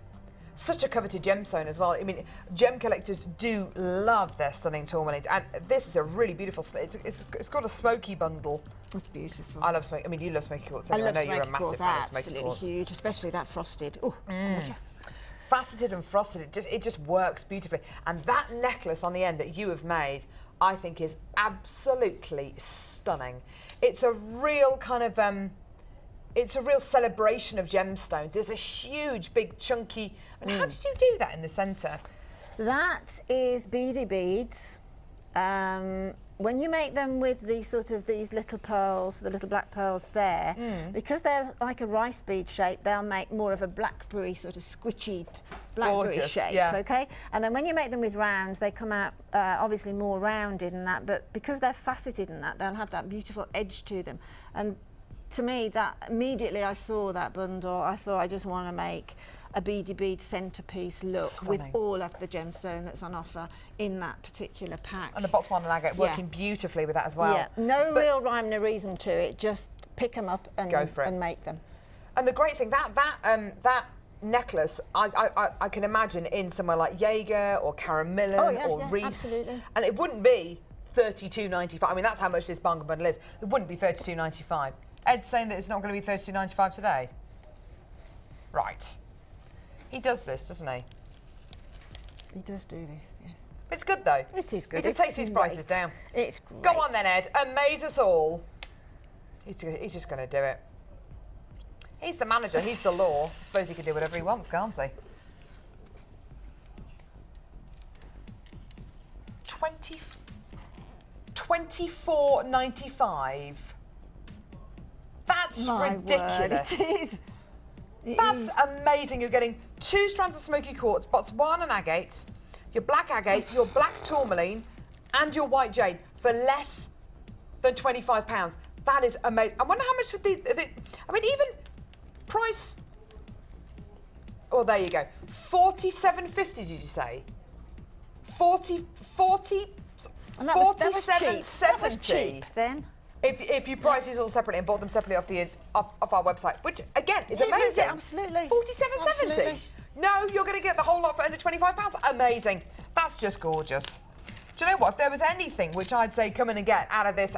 Such a coveted gemstone as well. I mean, gem collectors do love their stunning tourmaline, and this is a really beautiful. It's got a smoky bundle. That's beautiful. I love smoky. I mean, you love smoky quartz. Anyway. I know you're a massive fan of smoky quartz. Absolutely huge, especially that frosted. Oh, gorgeous. Faceted and frosted. It just works beautifully. And that necklace on the end that you have made, I think, is absolutely stunning. It's a real kind of. It's a real celebration of gemstones. There's a huge, big, chunky. I mean, how did you do that in the centre? That is beady beads. When you make them with these little pearls, the little black pearls there, because they're like a rice bead shape, they'll make more of a blackberry sort of squishy blackberry shape, okay? And then when you make them with rounds, they come out obviously more rounded and that, but because they're faceted and that, they'll have that beautiful edge to them. And to me, that immediately I saw that bundle, I thought I just want to make a beady bead centerpiece look with all of the gemstone that's on offer in that particular pack. And the Botswana agate working beautifully with that as well. Yeah, no real rhyme, no reason to it. Just pick them up and go for it and make them. And the great thing that necklace, I can imagine in somewhere like Jaeger or Caramillan or Reese, absolutely. and it wouldn't be $32.95. I mean, that's how much this bargain bundle is. It wouldn't be $32.95. Ed's saying that it's not going to be $32.95 today. Right. He does this, doesn't he? He does do this, yes. But it's good, though. It is good. He just takes these prices down. It's great. Go on then, Ed. Amaze us all. He's just going to do it. He's the manager. He's the law. I suppose he can do whatever he wants, can't he? $24.95. That's ridiculous. Word, it is. That's amazing. You're getting 2 strands of smoky quartz, Botswana agates, your black agate, your black tourmaline, and your white jade for less than £25. That is amazing. I wonder how much would I mean, even price. Oh, there you go. $47.50. Did you say? 40. And that was cheap. $47.70. That was cheap then. If you price these all separately and bought them separately off our website, which again is amazing. Yeah, absolutely. $47.70. No, you're going to get the whole lot for under £25. Amazing. That's just gorgeous. Do you know what? If there was anything which I'd say come in and get out of this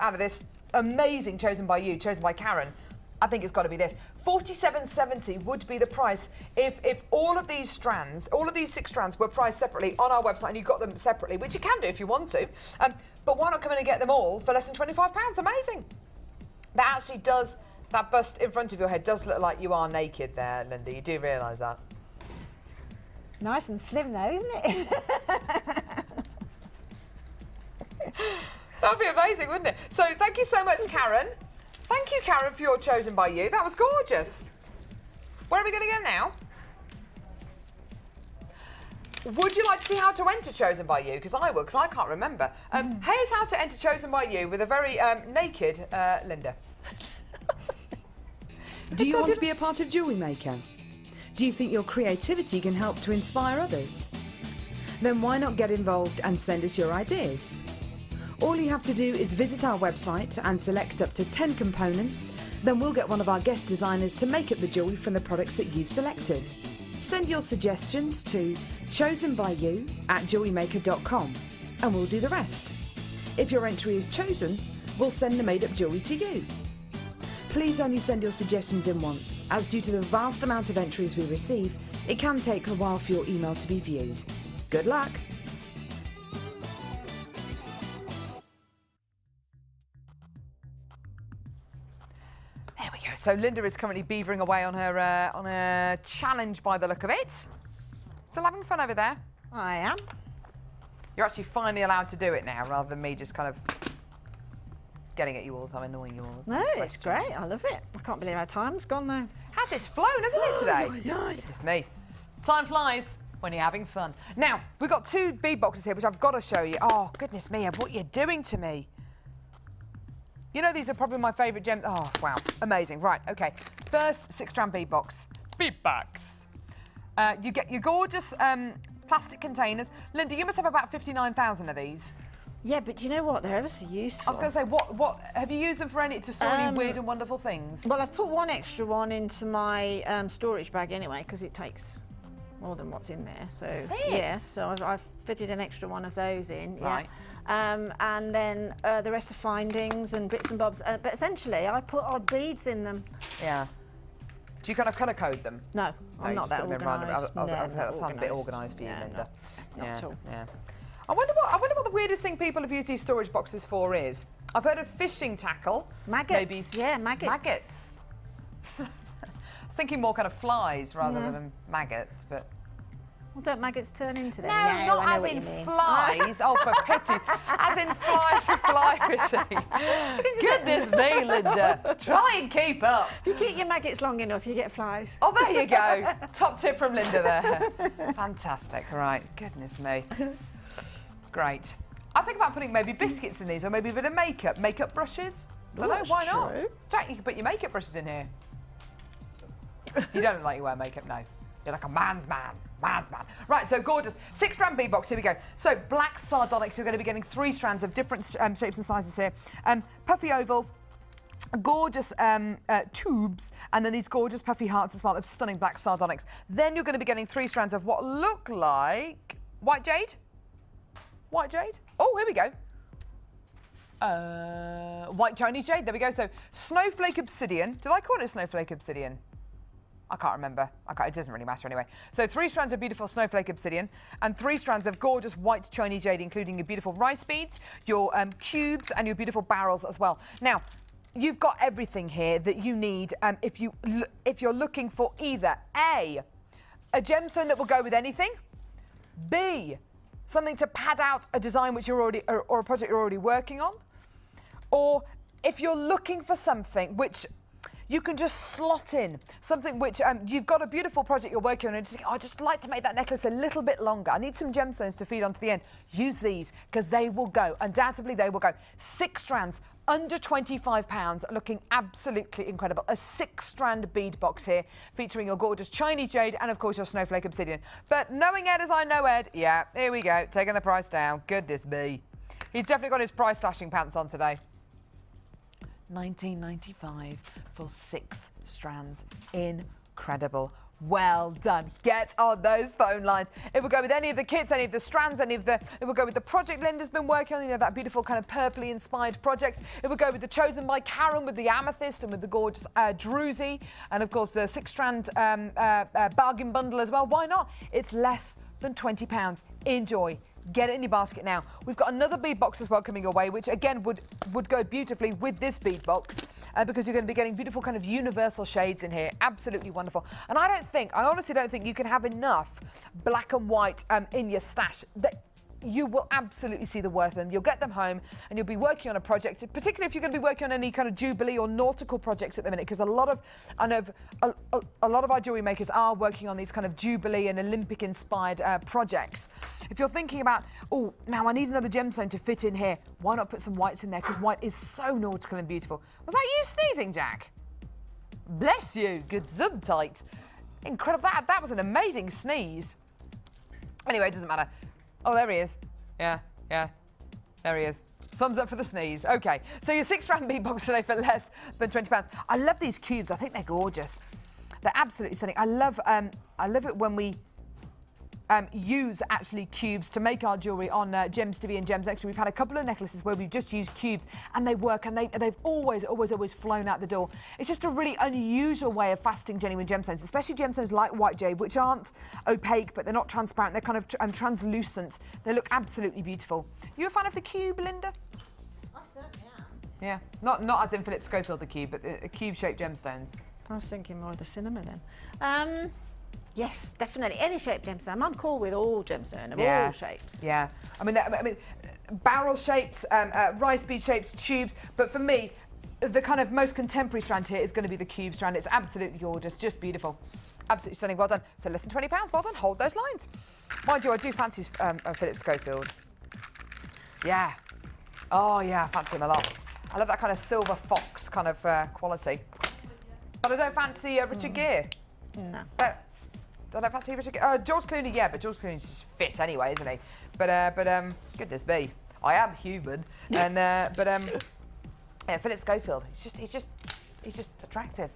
amazing chosen by you, chosen by Karen, I think it's got to be this. $47.70 would be the price if all of these strands, all of these 6 strands were priced separately on our website and you got them separately, which you can do if you want to. But why not come in and get them all for less than £25? Amazing. That actually does, that bust in front of your head does look like you are naked there, Linda. You do realise that. Nice and slim though, isn't it? That would be amazing, wouldn't it? So thank you so much, Karen. Thank you, Karen, for your chosen by you. That was gorgeous. Where are we going to go now? Would you like to see how to enter Chosen by You? Because I would, because I can't remember. Here's how to enter Chosen by You with a very naked Linda. Do you want to be a part of Jewellery Maker? Do you think your creativity can help to inspire others? Then why not get involved and send us your ideas? All you have to do is visit our website and select up to 10 components, then we'll get one of our guest designers to make up the jewellery from the products that you've selected. Send your suggestions to chosenbyyou@jewellerymaker.com and we'll do the rest. If your entry is chosen, we'll send the made-up jewellery to you. Please only send your suggestions in once, as due to the vast amount of entries we receive, it can take a while for your email to be viewed. Good luck! There we go. So Linda is currently beavering away on her challenge by the look of it. Still having fun over there? I am. You're actually finally allowed to do it now, rather than me just kind of getting at you all the time, annoying you all the No, time. it's great. I love it. I can't believe how time's gone though. Has it flown, hasn't it, today? It's me. Time flies when you're having fun. Now, we've got 2 bead boxes here, which I've got to show you. Oh, goodness me, what you're doing to me. You know, these are probably my favourite gems. Oh, wow. Amazing. Right, OK. First 6-strand bead box. Bead box. You get your gorgeous plastic containers. Linda, you must have about 59,000 of these. Yeah, but do you know what? They're ever so useful. I was going to say, what have you used them for to store any weird and wonderful things? Well, I've put one extra one into my storage bag anyway, because it takes more than what's in there. So yeah, so I've fitted an extra one of those in. Right. Yeah. And then the rest are findings and bits and bobs. But essentially, I put odd beads in them. Yeah. Do you kind of colour code them? No, I'm not that organised. That sounds a bit organised for you, Linda. Not at all. Yeah. I wonder what the weirdest thing people have used these storage boxes for is. I've heard of fishing tackle. Maggots. Maybe Yeah, maggots. Maggots. I was thinking more kind of flies rather than maggots, but. Well, don't maggots turn into them? No, not as in flies. Oh, for pity. As in flies for fly fishing. Goodness me, Linda. Try and keep up. If you keep your maggots long enough, you get flies. Oh, there you go. Top tip from Linda there. Fantastic. Right. Goodness me. Great. I think about putting maybe biscuits in these or maybe a bit of makeup. Makeup brushes. I don't know, why not? Jack, you can put your makeup brushes in here. You don't look like you wear makeup, no. You're like a man's man. Man's man. Right, so gorgeous. 6-strand bead box, here we go. So black sardonyx, you're going to be getting 3 strands of different shapes and sizes here. Puffy ovals, gorgeous tubes, and then these gorgeous puffy hearts as well of stunning black sardonyx. Then you're going to be getting 3 strands of what look like white jade. White jade. Oh, here we go. White Chinese jade. There we go. So snowflake obsidian. Did I call it snowflake obsidian? I can't remember. It doesn't really matter anyway. So 3 strands of beautiful snowflake obsidian and 3 strands of gorgeous white Chinese jade, including your beautiful rice beads, your cubes, and your beautiful barrels as well. Now, you've got everything here that you need if you're looking for either A, a gemstone that will go with anything, B, something to pad out a design which you're already or a project you're already working on, or if you're looking for something which you can just slot in, something which you've got a beautiful project you're working on and just think, I'd just like to make that necklace a little bit longer. I need some gemstones to feed onto the end. Use these because they will go. Undoubtedly, they will go. 6 strands, under £25, looking absolutely incredible. A 6-strand bead box here featuring your gorgeous Chinese jade and, of course, your snowflake obsidian. But knowing Ed as I know Ed, yeah, here we go, taking the price down. Goodness me. He's definitely got his price slashing pants on today. $19.95 for 6 strands. Incredible. Well done. Get on those phone lines. It will go with any of the kits, any of the strands, it will go with the project Linda's been working on, you know, that beautiful kind of purpley inspired project. It will go with the Chosen by Karen with the amethyst and with the gorgeous druzy, and of course the 6-strand bargain bundle as well. Why not? It's less than £20. Enjoy. Get it in your basket now. We've got another bead box as well coming your way, which again would go beautifully with this bead box because you're going to be getting beautiful kind of universal shades in here. Absolutely wonderful. And I honestly don't think you can have enough black and white in your stash. You will absolutely see the worth of them. You'll get them home and you'll be working on a project, particularly if you're going to be working on any kind of Jubilee or nautical projects at the minute, because I know a lot of our jewellery makers are working on these kind of Jubilee and Olympic inspired projects. If you're thinking about, oh, now I need another gemstone to fit in here, why not put some whites in there, because white is so nautical and beautiful. Was that you sneezing, Jack? Bless you. Good tight. Incredible. That was an amazing sneeze. Anyway, it doesn't matter. Oh, there he is. Yeah. There he is. Thumbs up for the sneeze. Okay, so your 6-strand bead box today for less than £20. I love these cubes. I think they're gorgeous. They're absolutely stunning. I love it when we use actually cubes to make our jewellery on Gems TV and Gems Extra. We've had a couple of necklaces where we've just used cubes and they work and they've always flown out the door. It's just a really unusual way of faceting genuine gemstones, especially gemstones like white jade, which aren't opaque but they're not transparent. They're kind of translucent. They look absolutely beautiful. You a fan of the cube, Linda? I certainly am. Yeah, not as in Philip Schofield the cube, but cube-shaped gemstones. I was thinking more of the cinema then. Yes, definitely. Any shape gemstone. I'm cool with all gemstone of all shapes. Yeah. I mean, barrel shapes, rice bead shapes, tubes. But for me, the kind of most contemporary strand here is going to be the cube strand. It's absolutely gorgeous, just beautiful. Absolutely stunning. Well done. So less than £20. Well done. Hold those lines. Mind you, I do fancy Philip Schofield. Yeah. Oh, yeah, I fancy him a lot. I love that kind of silver fox kind of quality. But I don't fancy Richard Gere. No. I don't fancy Richard Gere. George Clooney, yeah, but George Clooney's just fit anyway, isn't he? But goodness me, I am human. And yeah, Philip Schofield, he's just attractive.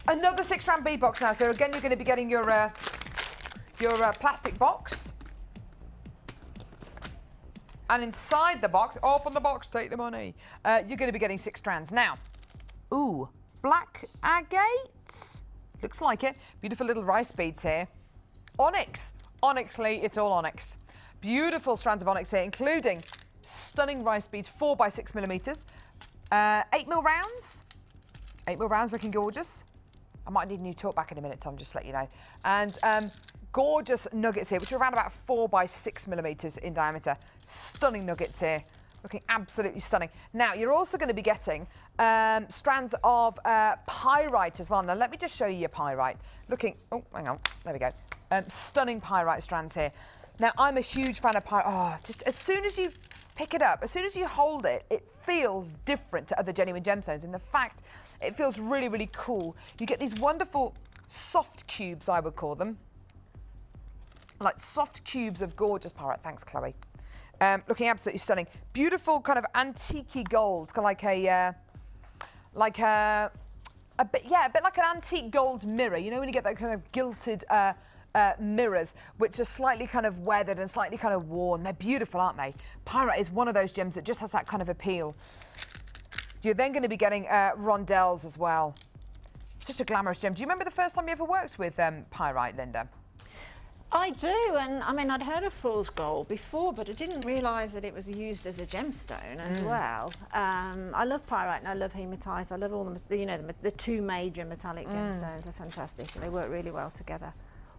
Another 6-strand bead box now. So again, you're going to be getting your plastic box. And inside the box, open the box, take the money. You're going to be getting 6 strands. Now, ooh, black agate. Looks like it. Beautiful little rice beads here. Onyx. Onyxly, it's all onyx. Beautiful strands of onyx here, including stunning rice beads, 4 by 6 millimeters. 8mm rounds. 8mm rounds looking gorgeous. I might need a new talk back in a minute, Tom, just to let you know. And gorgeous nuggets here, which are around about 4 by 6 millimeters in diameter. Stunning nuggets here, looking absolutely stunning. Now, you're also going to be getting strands of pyrite as well. Now, let me just show you your pyrite. Looking, oh, hang on, there we go. Stunning pyrite strands here. Now, I'm a huge fan of pyrite. Oh, just as soon as you pick it up, as soon as you hold it, it feels different to other genuine gemstones. In the fact, it feels really, really cool. You get these wonderful soft cubes, I would call them. Like soft cubes of gorgeous pyrite. Thanks, Chloe. Looking absolutely stunning. Beautiful kind of antique gold, kind of like a bit like an antique gold mirror. You know when you get that kind of gilded mirrors, which are slightly kind of weathered and slightly kind of worn. They're beautiful, aren't they? Pyrite is one of those gems that just has that kind of appeal. You're then going to be getting rondelles as well. Such a glamorous gem. Do you remember the first time you ever worked with pyrite, Linda? I do, and I mean, I'd heard of fool's gold before, but I didn't realise that it was used as a gemstone as well. I love pyrite and I love hematite. I love all the 2 major metallic gemstones. They're fantastic and they work really well together.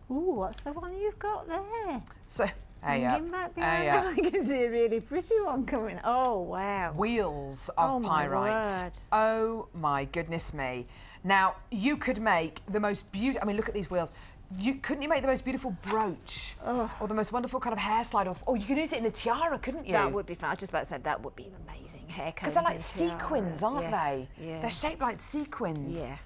Ooh, what's the one you've got there? So, back behind I can see a really pretty one coming. Oh, wow. Wheels of pyrite. Oh, my goodness me. Now, you could make the most beautiful, I mean, look at these wheels. Couldn't you make the most beautiful brooch? Or the most wonderful kind of hair slide off? Oh, you could use it in a tiara, couldn't you? That would be fun. I was just about to say that would be amazing. Hair combs. Because they're like sequins, aren't they? Yeah. They're shaped like sequins. Yeah.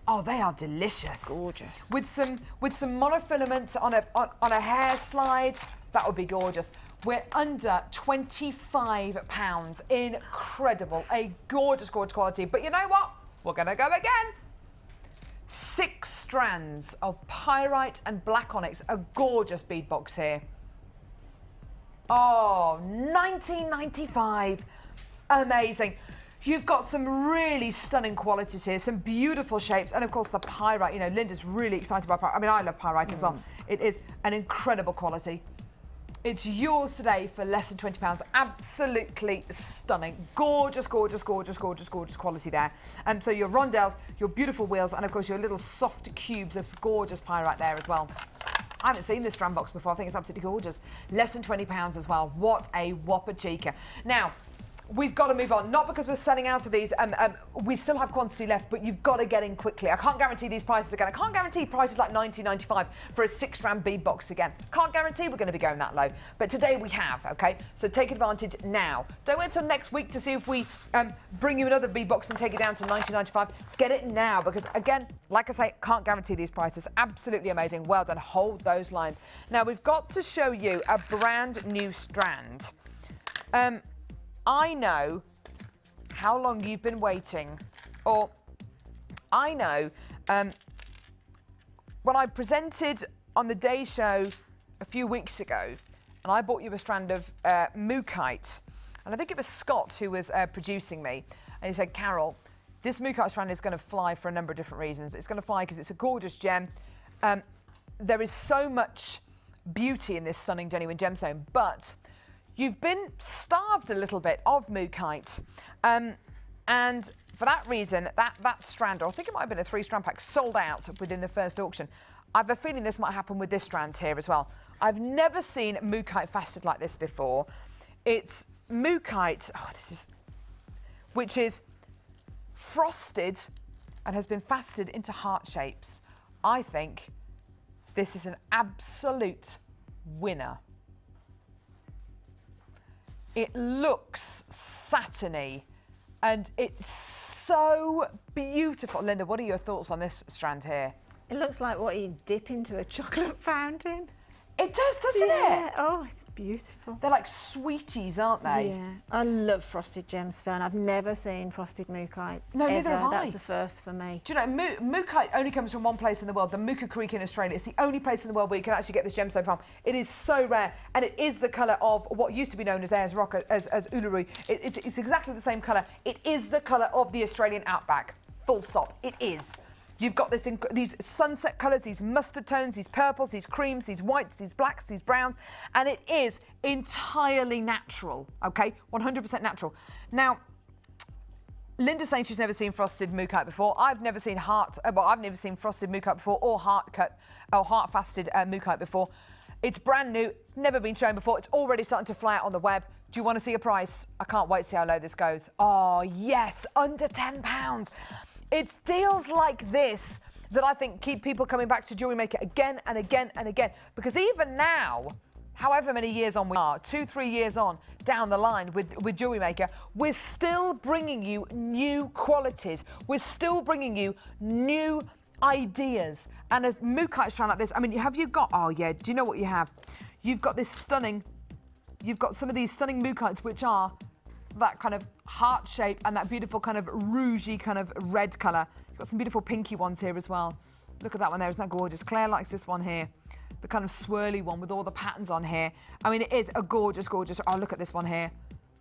Oh, they are delicious. Gorgeous. With some monofilament on a hair slide, that would be gorgeous. We're under £25. Incredible. A gorgeous, gorgeous quality. But you know what? We're going to go again. 6 strands of pyrite and black onyx, a gorgeous bead box here. Oh, £19.95. Amazing. You've got some really stunning qualities here, some beautiful shapes, and of course the pyrite. You know, Linda's really excited about pyrite. I mean, I love pyrite as well. It is an incredible quality. It's yours today for less than £20. Absolutely stunning. Gorgeous, gorgeous, gorgeous, gorgeous, gorgeous quality there. So your rondelles, your beautiful wheels, and of course your little soft cubes of gorgeous pyrite there as well. I haven't seen this strand box before. I think it's absolutely gorgeous. Less than £20 as well. What a whopper cheeker. Now, we've got to move on, not because we're selling out of these. We still have quantity left, but you've got to get in quickly. I can't guarantee these prices again. I can't guarantee prices like $19.95 for a 6-strand bead box again. Can't guarantee we're going to be going that low. But today we have, okay? So take advantage now. Don't wait until next week to see if we bring you another bead box and take it down to $19.95. Get it now because, again, like I say, can't guarantee these prices. Absolutely amazing. Well done. Hold those lines. Now, we've got to show you a brand new strand. I know how long you've been waiting, or I know when I presented on the Day Show a few weeks ago, and I bought you a strand of mookaite, and I think it was Scott who was producing me, and he said, Carol, this mookaite strand is going to fly for a number of different reasons. It's going to fly because it's a gorgeous gem. There is so much beauty in this stunning genuine gemstone, but you've been starved a little bit of mookaite. And for that reason, that strand, or I think it might have been a 3-strand pack, sold out within the first auction. I have a feeling this might happen with this strand here as well. I've never seen mookaite faceted like this before. It's mookaite, which is frosted and has been faceted into heart shapes. I think this is an absolute winner. It looks satiny and it's so beautiful. Linda, what are your thoughts on this strand here? It looks like what you dip into a chocolate fountain. It does, doesn't it? Oh, it's beautiful. They're like sweeties, aren't they? Yeah. I love frosted gemstone. I've never seen frosted mookaite. No, ever. neither have I. That's a first for me. Do you know, mookaite only comes from one place in the world, the Mooka Creek in Australia. It's the only place in the world where you can actually get this gemstone from. It is so rare, and it is the colour of what used to be known as Ayers Rock, as Uluru. It's exactly the same colour. It is the colour of the Australian outback. Full stop. It is. You've got these sunset colours, these mustard tones, these purples, these creams, these whites, these blacks, these browns, and it is entirely natural, okay? 100% natural. Now, Linda's saying she's never seen frosted mookaite before. I've never seen I've never seen frosted mookaite before, or heart faceted mookaite before. It's brand new, it's never been shown before, it's already starting to fly out on the web. Do you want to see a price? I can't wait to see how low this goes. Oh, yes, under £10. It's deals like this that I think keep people coming back to Jewellery Maker again and again and again. Because even now, however many years on we are, 2-3 years on down the line with Jewellery Maker, we're still bringing you new qualities. We're still bringing you new ideas. And a mookaite strand like this, I mean, have you got, oh yeah, do you know what you have? You've got this stunning, you've got some of these stunning mookites which are that kind of heart shape and that beautiful kind of rougey kind of red colour. You've got some beautiful pinky ones here as well. Look at that one there, isn't that gorgeous? Claire likes this one here, the kind of swirly one with all the patterns on here. I mean, it is a gorgeous, gorgeous, oh, look at this one here.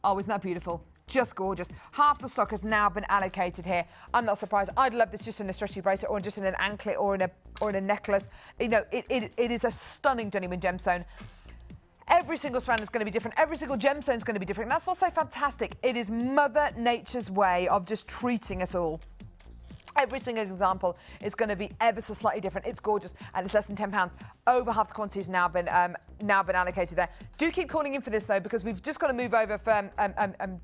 Oh, isn't that beautiful? Just gorgeous. Half the stock has now been allocated here. I'm not surprised. I'd love this just in a stretchy bracelet or just in an anklet or in a necklace. You know, it is a stunning genuine gemstone. Every single strand is going to be different. Every single gemstone is going to be different. And that's what's so fantastic. It is Mother Nature's way of just treating us all. Every single example is going to be ever so slightly different. It's gorgeous, and it's less than £10. Over half the quantity has now been allocated there. Do keep calling in for this though, because we've just got to move over for,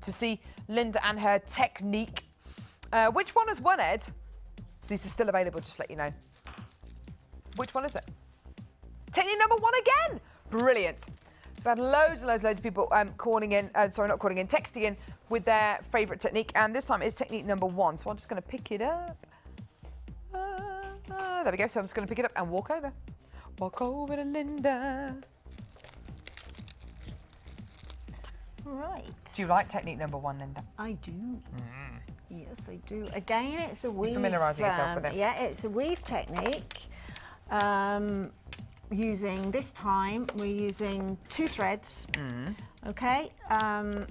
to see Linda and her technique. Which one has won, Ed? So this is still available. Just to let you know. Which one is it? Technique number 1 again. Brilliant. We've had loads of people calling in, texting in with their favourite technique, and this time it's technique number 1. So I'm just going to pick it up. There we go. So I'm just going to pick it up and walk over. Walk over to Linda. Right. Do you like technique number 1, Linda? I do. Yes, I do. Again, it's a weave. You're familiarising yourself with it. Yeah, it's a weave technique. Using, this time, we're using 2 threads, okay? And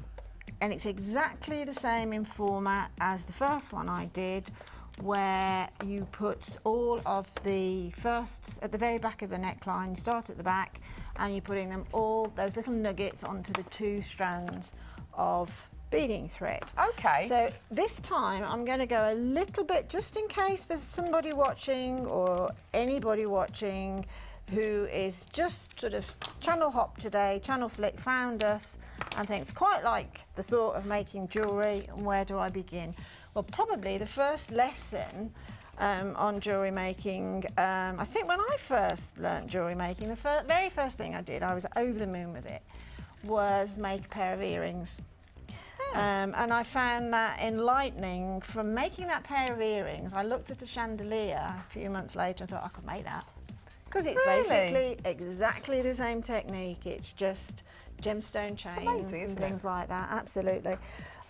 it's exactly the same in format as the first one I did, where you put all of the first, at the very back of the neckline, start at the back, and you're putting them all, those little nuggets onto the 2 strands of beading thread. Okay. So this time I'm going to go a little bit, just in case there's somebody watching or anybody watching who is just sort of channel hop today, channel flick, found us and thinks quite like the thought of making jewellery, and where do I begin? Well, probably the first lesson on jewellery making, I think when I first learnt jewellery making, the very first thing I did, I was over the moon with it, was make a pair of earrings. And I found that enlightening. From making that pair of earrings, I looked at the chandelier a few months later and thought I could make that. Because it's basically exactly the same technique. It's just gemstone chains and things like that. Absolutely.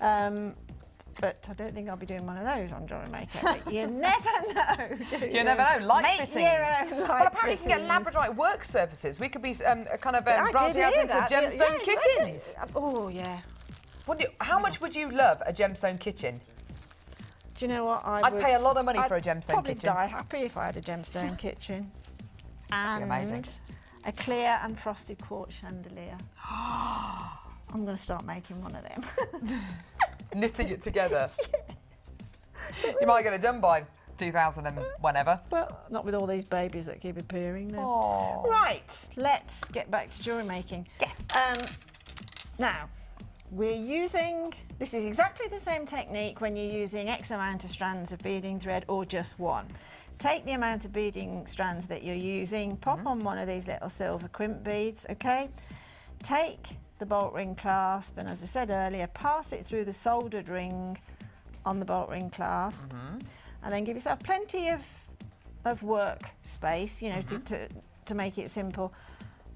But I don't think I'll be doing one of those on Jewellery Maker. But you never know, do you? You never know. Light Make fittings. Your own light well, apparently you can get labradorite work surfaces. We could be kind of branching out into gemstone kitchens. Oh, yeah. How much would you love a gemstone kitchen? Do you know what? I'd pay a lot of money for a gemstone kitchen. I'd probably die happy if I had a gemstone kitchen. And amazing. A clear and frosted quartz chandelier. I'm going to start making one of them. Knitting it together. Yeah. You might get it done by 2000 and whenever. Well, not with all these babies that keep appearing now. Aww. Right, let's get back to jewellery making. Yes. Now, we're using, this is exactly the same technique when you're using X amount of strands of beading thread or just one. Take the amount of beading strands that you're using, pop on one of these little silver crimp beads, okay? Take the bolt ring clasp, and as I said earlier, pass it through the soldered ring on the bolt ring clasp, and then give yourself plenty of work space, you know, to make it simple.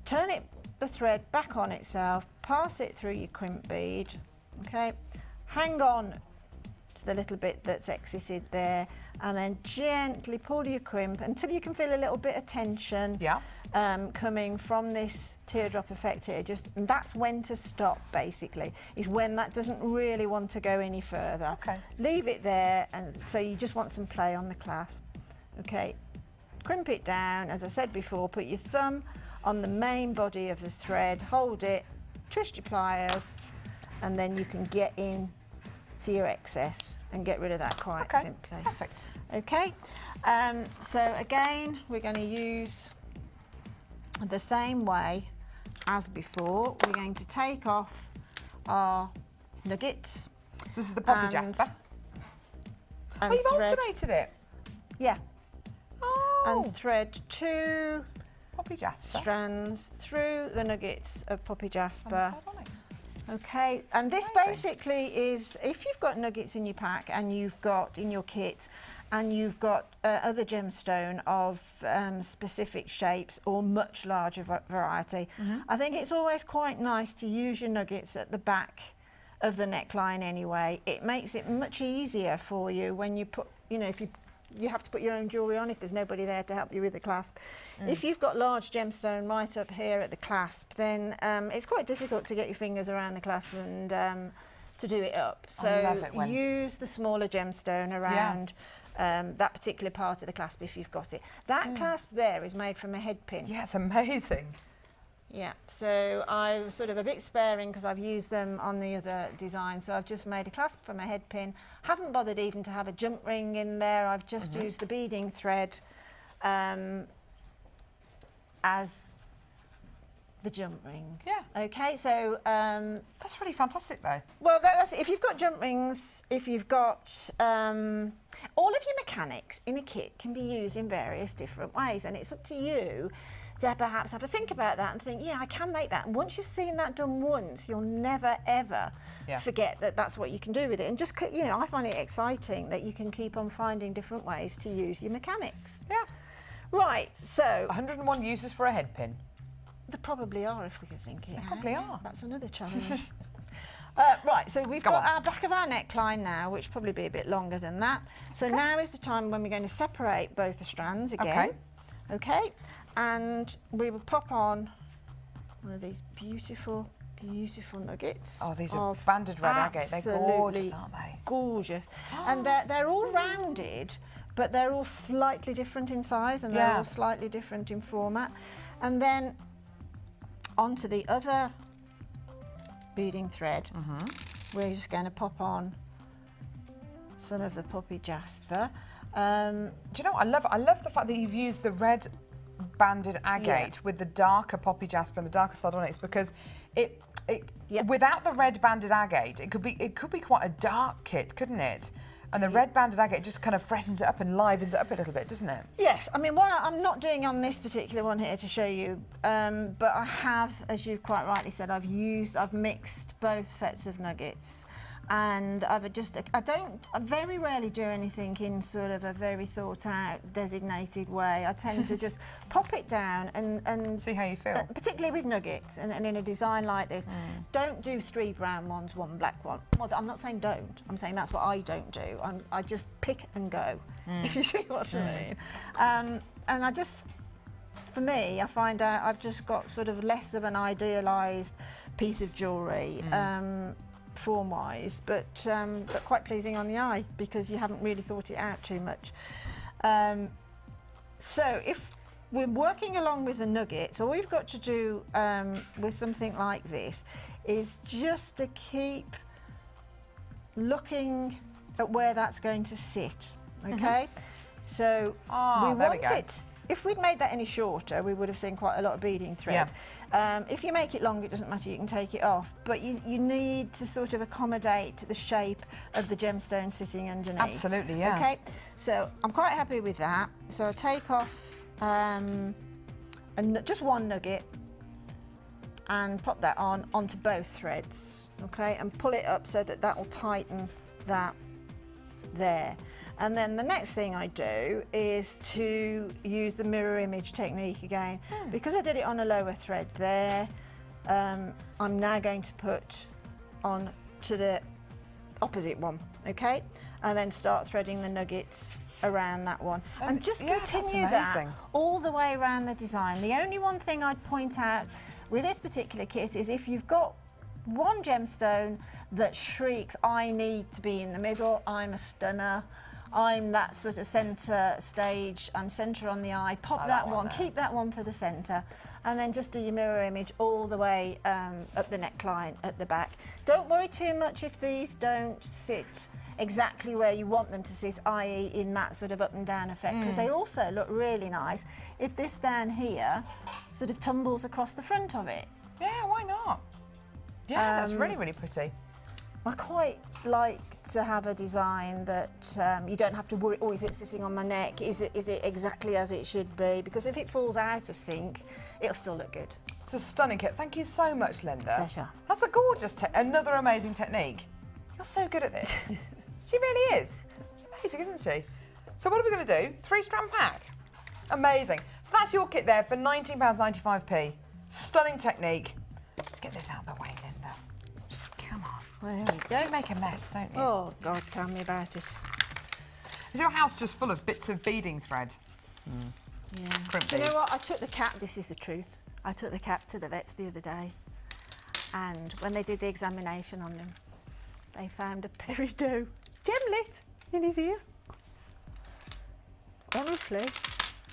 Turn the thread back on itself, pass it through your crimp bead, okay? Hang on to the little bit that's exited there, and then gently pull your crimp until you can feel a little bit of tension coming from this teardrop effect here. And that's when to stop, basically, is when that doesn't really want to go any further. Okay. Leave it there, and so you just want some play on the clasp. Okay, crimp it down. As I said before, put your thumb on the main body of the thread, hold it, twist your pliers, and then you can get in to your excess and get rid of that quite simply. Perfect. Okay, so again, we're going to use the same way as before. We're going to take off our nuggets. So this is the poppy jasper. And you've thread, alternated it. Yeah. Oh. And thread 2 poppy jasper strands through the nuggets of poppy jasper. And the sardonyx. Okay, and this basically is, if you've got nuggets in your pack and you've got in your kit and you've got other gemstone of specific shapes or much larger variety, I think it's always quite nice to use your nuggets at the back of the neckline anyway. It makes it much easier for you when you put, you know, if you have to put your own jewellery on if there's nobody there to help you with the clasp. If you've got large gemstone right up here at the clasp, then it's quite difficult to get your fingers around the clasp and to do it up. So use the smaller gemstone around that particular part of the clasp if you've got it. That clasp there is made from a head pin. Yeah, it's amazing. Yeah, so I was sort of a bit sparing because I've used them on the other design, so I've just made a clasp from a head pin. Haven't bothered even to have a jump ring in there. I've just used the beading thread as the jump ring. Yeah. Okay, so that's really fantastic, though. Well, that's if you've got jump rings, if you've got all of your mechanics in a kit can be used in various different ways, and it's up to you to perhaps have a think about that and think, yeah, I can make that. And once you've seen that done once, you'll never ever forget that that's what you can do with it. And just, you know, I find it exciting that you can keep on finding different ways to use your mechanics. Yeah. Right, so 101 uses for a head pin. There probably are if we could think it. There probably are. That's another challenge. Right, so we've got our back of our neckline now, which will probably be a bit longer than that. So now is the time when we're going to separate both the strands again. Okay. And we will pop on one of these beautiful, beautiful nuggets. Oh, these are banded red agate. They're gorgeous, aren't they? Gorgeous. And they're all rounded, but they're all slightly different in size and they're all slightly different in format. And then onto the other beading thread, we're just going to pop on some of the poppy jasper. Do you know what? I love the fact that you've used the red banded agate with the darker poppy jasper and the darker sardonyx, because without the red banded agate, it could be quite a dark kit, couldn't it? And the red banded agate just kind of freshens it up and livens it up a little bit, doesn't it? Yes, I mean, what I'm not doing on this particular one here to show you, but I have, as you've quite rightly said, I've mixed both sets of nuggets. And I very rarely do anything in sort of a very thought out, designated way. I tend to just pop it down and see how you feel. Particularly with nuggets and in a design like this. Don't do 3 brown ones, 1 black one. Well, I'm not saying don't. I'm saying that's what I don't do. I just pick and go, if you see what I mean. And I just, for me, I find out I've just got sort of less of an idealised piece of jewellery. Form-wise, but quite pleasing on the eye because you haven't really thought it out too much. So if we're working along with the nuggets, all we've got to do with something like this is just to keep looking at where that's going to sit, okay? So we there we want go. it. If we'd made that any shorter, we would have seen quite a lot of beading thread. If you make it long, it doesn't matter, you can take it off. But you need to sort of accommodate the shape of the gemstone sitting underneath. Absolutely, yeah. Okay, so I'm quite happy with that. So I take off just one nugget and pop that onto both threads, okay, and pull it up so that will tighten that there. And then the next thing I do is to use the mirror image technique again. Because I did it on a lower thread there, I'm now going to put on to the opposite one, okay? And then start threading the nuggets around that one. And just continue that all the way around the design. The only one thing I'd point out with this particular kit is if you've got one gemstone that shrieks, I need to be in the middle, I'm a stunner, I'm that sort of centre stage, I'm centre on the eye, pop that one, keep that one for the centre, and then just do your mirror image all the way up the neckline at the back. Don't worry too much if these don't sit exactly where you want them to sit, i.e. in that sort of up and down effect, because they also look really nice if this down here sort of tumbles across the front of it. Yeah, why not? Yeah, that's really, really pretty. I quite like to have a design that you don't have to worry, oh, is it sitting on my neck? Is it exactly as it should be? Because if it falls out of sync, it'll still look good. It's a stunning kit. Thank you so much, Linda. Pleasure. That's a gorgeous, another amazing technique. You're so good at this. She really is. She's amazing, isn't she? So what are we going to do? 3-strand pack. Amazing. So that's your kit there for £19.95p. Stunning technique. Let's get this out of the way, Linda. Come on. There we go. You make a mess, don't you? Oh, God, tell me about it. Is your house just full of bits of beading thread? Yeah. Crimp Do you know beads. what? I took the cat, this is the truth, I took the cat to the vets the other day, and when they did the examination on him, they found a peridot gemlet in his ear. Honestly.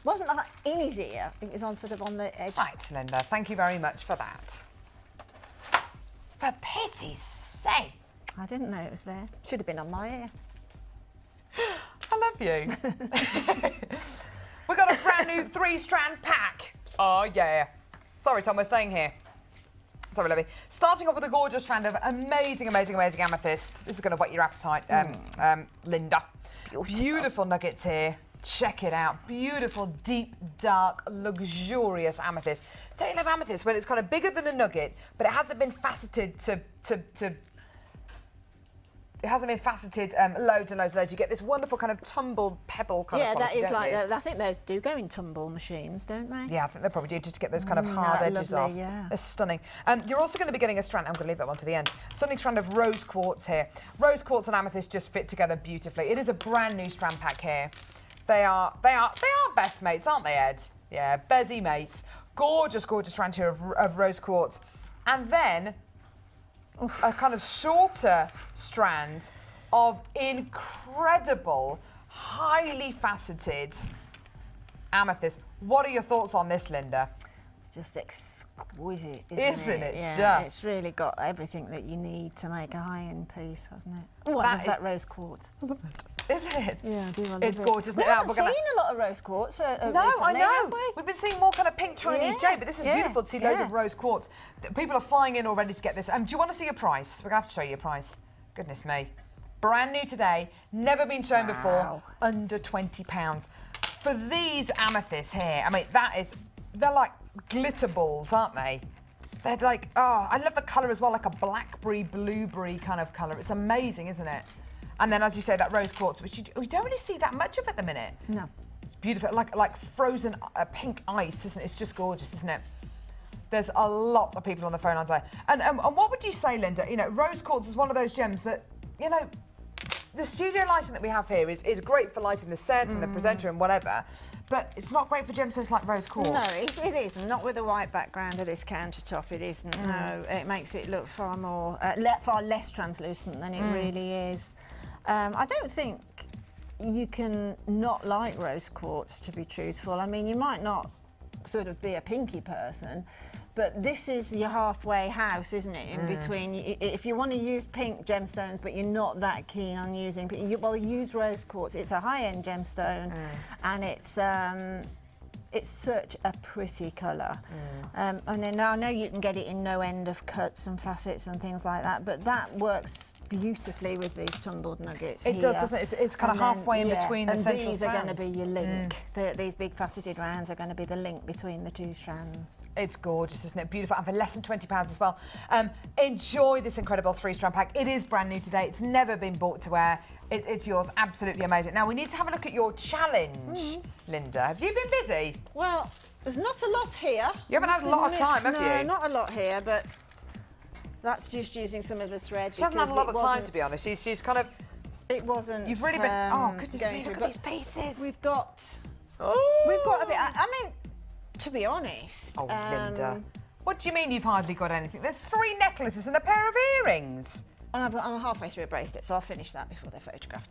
Wasn't like in his ear, it was on sort of on the edge. Right, Linda, thank you very much for that. For pity's sake. I didn't know it was there. Should have been on my ear. I love you. We got a brand new 3-strand pack. Oh, yeah. Sorry, Tom, we're staying here. Sorry, lovely. Starting off with a gorgeous strand of amazing, amazing, amazing amethyst. This is going to whet your appetite, Linda. Beautiful nuggets here. Check it out. Beautiful, deep, dark, luxurious amethyst. Don't you love amethyst when it's kind of bigger than a nugget, but it hasn't been faceted it hasn't been faceted loads and loads and loads. You get this wonderful kind of tumbled pebble kind of quality, that is don't like, you? I think those do go in tumble machines, don't they? Yeah, I think they probably do, just to get those kind of hard edges off. Yeah. They're stunning. You're also going to be getting a strand, I'm going to leave that one to the end, stunning strand of rose quartz here. Rose quartz and amethyst just fit together beautifully. It is a brand new strand pack here. They are best mates, aren't they, Ed? Yeah, Bezzy mates. Gorgeous, gorgeous strand here of rose quartz. And then a kind of shorter strand of incredible, highly faceted amethyst. What are your thoughts on this, Linda? It's just exquisite, Isn't it Yeah, just? it's really got everything that you need to make a high-end piece, hasn't it? Oh, I love that rose quartz. I love it. Isn't it? Yeah, I do. I love It's it. gorgeous, isn't We it? Now, haven't we're gonna- seen a lot of rose quartz No, recently, I know. have we? We've been seeing more kind of pink Chinese Yeah, jade, but this is yeah, beautiful to see loads yeah. of rose quartz. People are flying in already to get this. Do you want to see a price? We're going to have to show you a price. Goodness me. Brand new today, never been shown before, under £20. For these amethysts here, I mean, they're like glitter balls, aren't they? They're like, oh, I love the colour as well, like a blackberry, blueberry kind of colour. It's amazing, isn't it? And then, as you say, that rose quartz, which we don't really see that much of at the minute. No. It's beautiful, like frozen pink ice, isn't it? It's just gorgeous, isn't it? There's a lot of people on the phone line today. And what would you say, Linda? You know, rose quartz is one of those gems that, you know, the studio lighting that we have here is great for lighting the set and the presenter and whatever, but it's not great for gemstones like rose quartz. No, it isn't. Not with the white background of this countertop, it isn't. No, it makes it look far more, far less translucent than it really is. I don't think you can not like rose quartz, to be truthful. I mean, you might not sort of be a pinky person, But this is your halfway house, isn't it? In between, if you want to use pink gemstones, but you're not that keen on using pink, well, use rose quartz. It's a high-end gemstone, and it's such a pretty colour. And then I know you can get it in no end of cuts and facets and things like that, but that works beautifully with these tumbled nuggets. It does, doesn't it? It's kind of halfway in between the central these are going to strands. be your link. These big faceted rounds are going to be the link between the two strands. It's gorgeous, isn't it? Beautiful, and for less than £20 as well. Enjoy this incredible 3-strand pack. It is brand new today. It's never been bought to wear. It's yours, absolutely amazing. Now we need to have a look at your challenge, Linda. Have you been busy? Well, there's not a lot here. You haven't had a lot of time, have you? No, not a lot here, but that's just using some of the thread. She hasn't had a lot of time, to be honest. She's kind of... It wasn't... You've really been... Oh, goodness me, look at these pieces. We've got... We've got a bit... I mean, to be honest... Oh, Linda. What do you mean you've hardly got anything? There's 3 necklaces and a pair of earrings. And I'm halfway through a bracelet, so I'll finish that before they're photographed.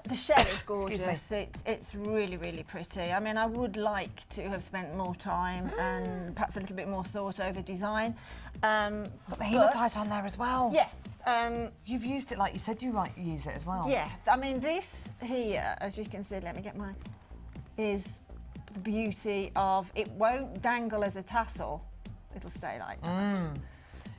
The shell is gorgeous. It's really, really pretty. I mean, I would like to have spent more time and perhaps a little bit more thought over design. Got the hematite on there as well. Yeah. You've used it like you said you might use it as well. Yeah. I mean, this here, as you can see, let me get mine, is the beauty of it won't dangle as a tassel. It'll stay like that.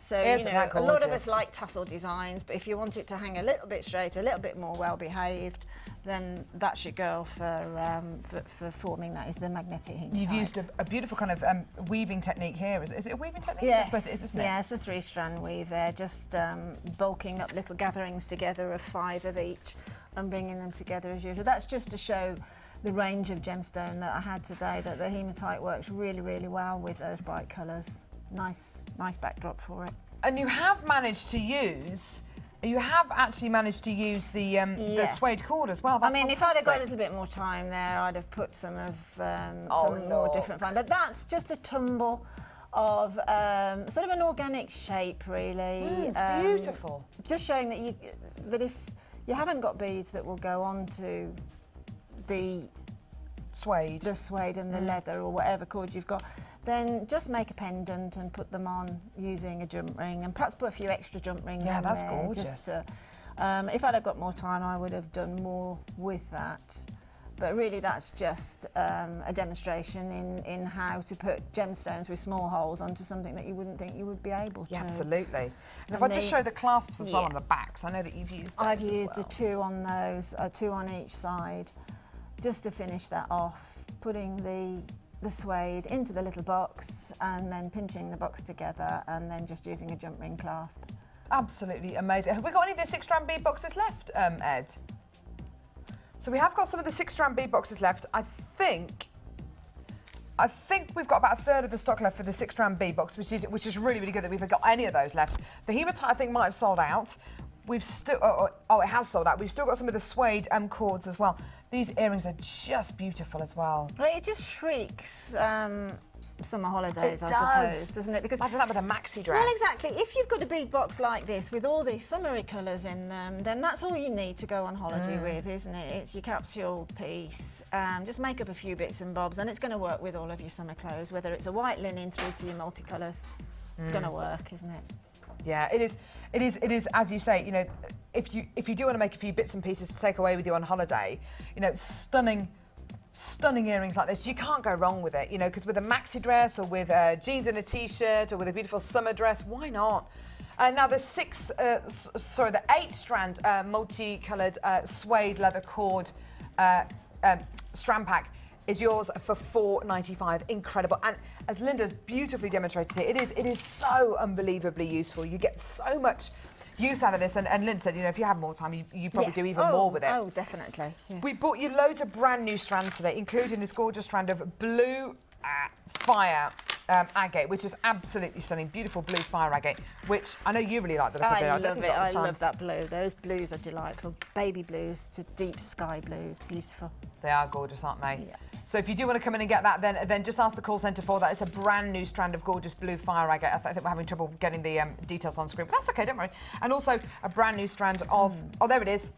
So, you know, a lot of us like tassel designs, but if you want it to hang a little bit straight, a little bit more well-behaved, then that's your girl for forming that, is the magnetic hematite. You've used a beautiful kind of weaving technique here. Is it a weaving technique? Yes, That's what it is, isn't it? yeah, it's a 3-strand weave there, just bulking up little gatherings together of 5 of each and bringing them together as usual. That's just to show the range of gemstone that I had today, that the hematite works really, really well with those bright colours. Nice backdrop for it. And you have managed to use, the suede cord as well. That's I mean, fantastic. if I'd have got a little bit more time there, I'd have put some of some more different fun. But that's just a tumble of sort of an organic shape, really. It's beautiful. Just showing that if you haven't got beads that will go onto the suede, and the leather or whatever cord you've got, then just make a pendant and put them on using a jump ring, and perhaps put a few extra jump rings on that's there. gorgeous. If I'd have got more time, I would have done more with that. But really, that's just a demonstration in how to put gemstones with small holes onto something that you wouldn't think you would be able to. Yeah, absolutely. And if I just show the clasps as well on the backs, I know that you've used those I've as used well. the 2 on those, 2 on each side, just to finish that off, putting the suede into the little box and then pinching the box together and then just using a jump ring clasp. Absolutely amazing. Have we got any of the 6-strand bead boxes left, Ed? So we have got some of the 6-strand bead boxes left. I think we've got about a third of the stock left for the 6-strand bead box, which is really, really good that we've got any of those left. The hematite, I think, might have sold out. We've still, it has sold out. We've still got some of the suede cords as well. These earrings are just beautiful as well. Well, it just shrieks summer holidays, I suppose, doesn't it? Because imagine that with a maxi dress. Well, exactly. If you've got a bead box like this with all these summery colours in them, then that's all you need to go on holiday with, isn't it? It's your capsule piece. Just make up a few bits and bobs, and it's going to work with all of your summer clothes, whether it's a white linen through to your multicolours. It's going to work, isn't it? Yeah, it is. It is, as you say, you know, if you do want to make a few bits and pieces to take away with you on holiday, you know, stunning earrings like this, you can't go wrong with it, you know, because with a maxi dress or with jeans and a t-shirt or with a beautiful summer dress, why not? Now the 8-strand multicoloured suede leather cord strand pack is yours for $4.95. Incredible. And as Linda's beautifully demonstrated here, it is so unbelievably useful. You get so much use out of this, and Linda said, you know, if you have more time, you probably do even more with it. Oh, definitely. Yes. We bought you loads of brand new strands today, including this gorgeous strand of blue fire agate, which is absolutely stunning. Beautiful blue fire agate, which I know you really like the look of it. I love it. I love that blue. Those blues are delightful. Baby blues to deep sky blues. Beautiful. They are gorgeous, aren't they? Yeah. So if you do want to come in and get that, then just ask the call centre for that. It's a brand new strand of gorgeous blue fire agate. I think we're having trouble getting the details on screen, but that's okay, don't worry. And also a brand new strand of, oh, there it is,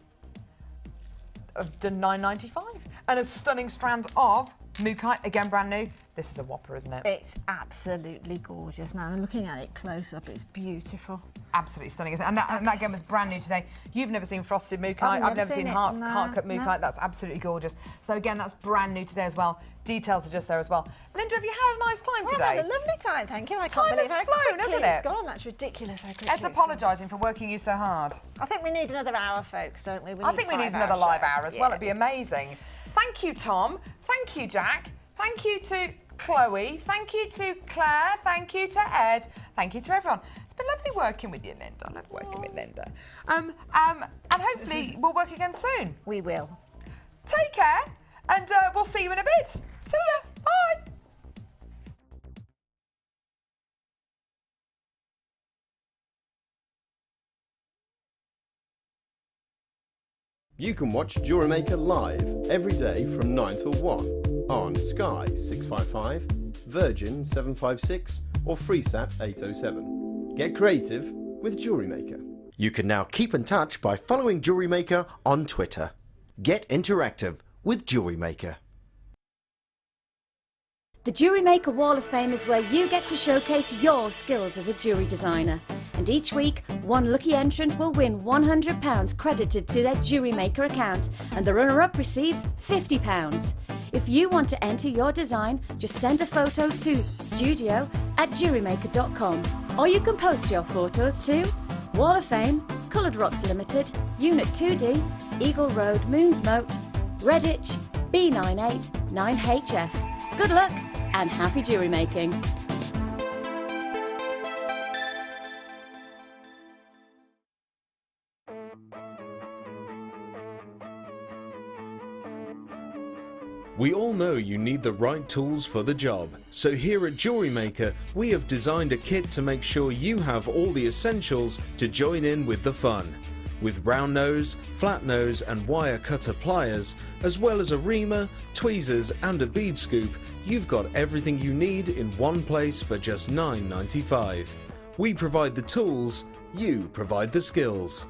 of $9.95. And a stunning strand of Mookite, again brand new. This is a whopper, isn't it? It's absolutely gorgeous. Now, looking at it close up, it's beautiful. Absolutely stunning, isn't it? And that again was brand new today. You've never seen frosted mookite. I've never seen seen it. heart-cut No, mookite. no. That's absolutely gorgeous. So again, that's brand new today as well. Details are just there as well. Linda, have you had a nice time today? I've had a lovely time, thank you. I Time can't believe has how flown, quickly hasn't it? it's gone. That's ridiculous how quickly Ed's it's gone. apologising for working you so hard. I think we need another hour, folks, don't we? I think we need a 5-hour another live show. hour as well. Yeah. It'd be amazing. Thank you, Tom. Thank you, Jack. Thank you to Chloe. Thank you to Claire. Thank you to Ed. Thank you to everyone. It's been lovely working with you, Linda. I love working with Linda. And hopefully we'll work again soon. We will. Take care, and we'll see you in a bit. See ya. Bye. You can watch Jewellery Maker live every day from 9 till 1 on Sky 655, Virgin 756 or FreeSat 807. Get creative with Jewellery Maker. You can now keep in touch by following Jewellery Maker on Twitter. Get interactive with Jewellery Maker. The Jewellery Maker Wall of Fame is where you get to showcase your skills as a jewellery designer. And each week, one lucky entrant will win £100 credited to their Jewellery Maker account, and the runner-up receives £50. If you want to enter your design, just send a photo to studio@jewellerymaker.com, or you can post your photos to Wall of Fame, Coloured Rocks Limited, Unit 2D, Eagle Road, Moonsmote, Redditch, B98 9HF. Good luck and happy jewellery making. We all know you need the right tools for the job, so here at Jewellery Maker we have designed a kit to make sure you have all the essentials to join in with the fun. With round nose, flat nose and wire cutter pliers, as well as a reamer, tweezers and a bead scoop, you've got everything you need in one place for just $9.95. We provide the tools, you provide the skills.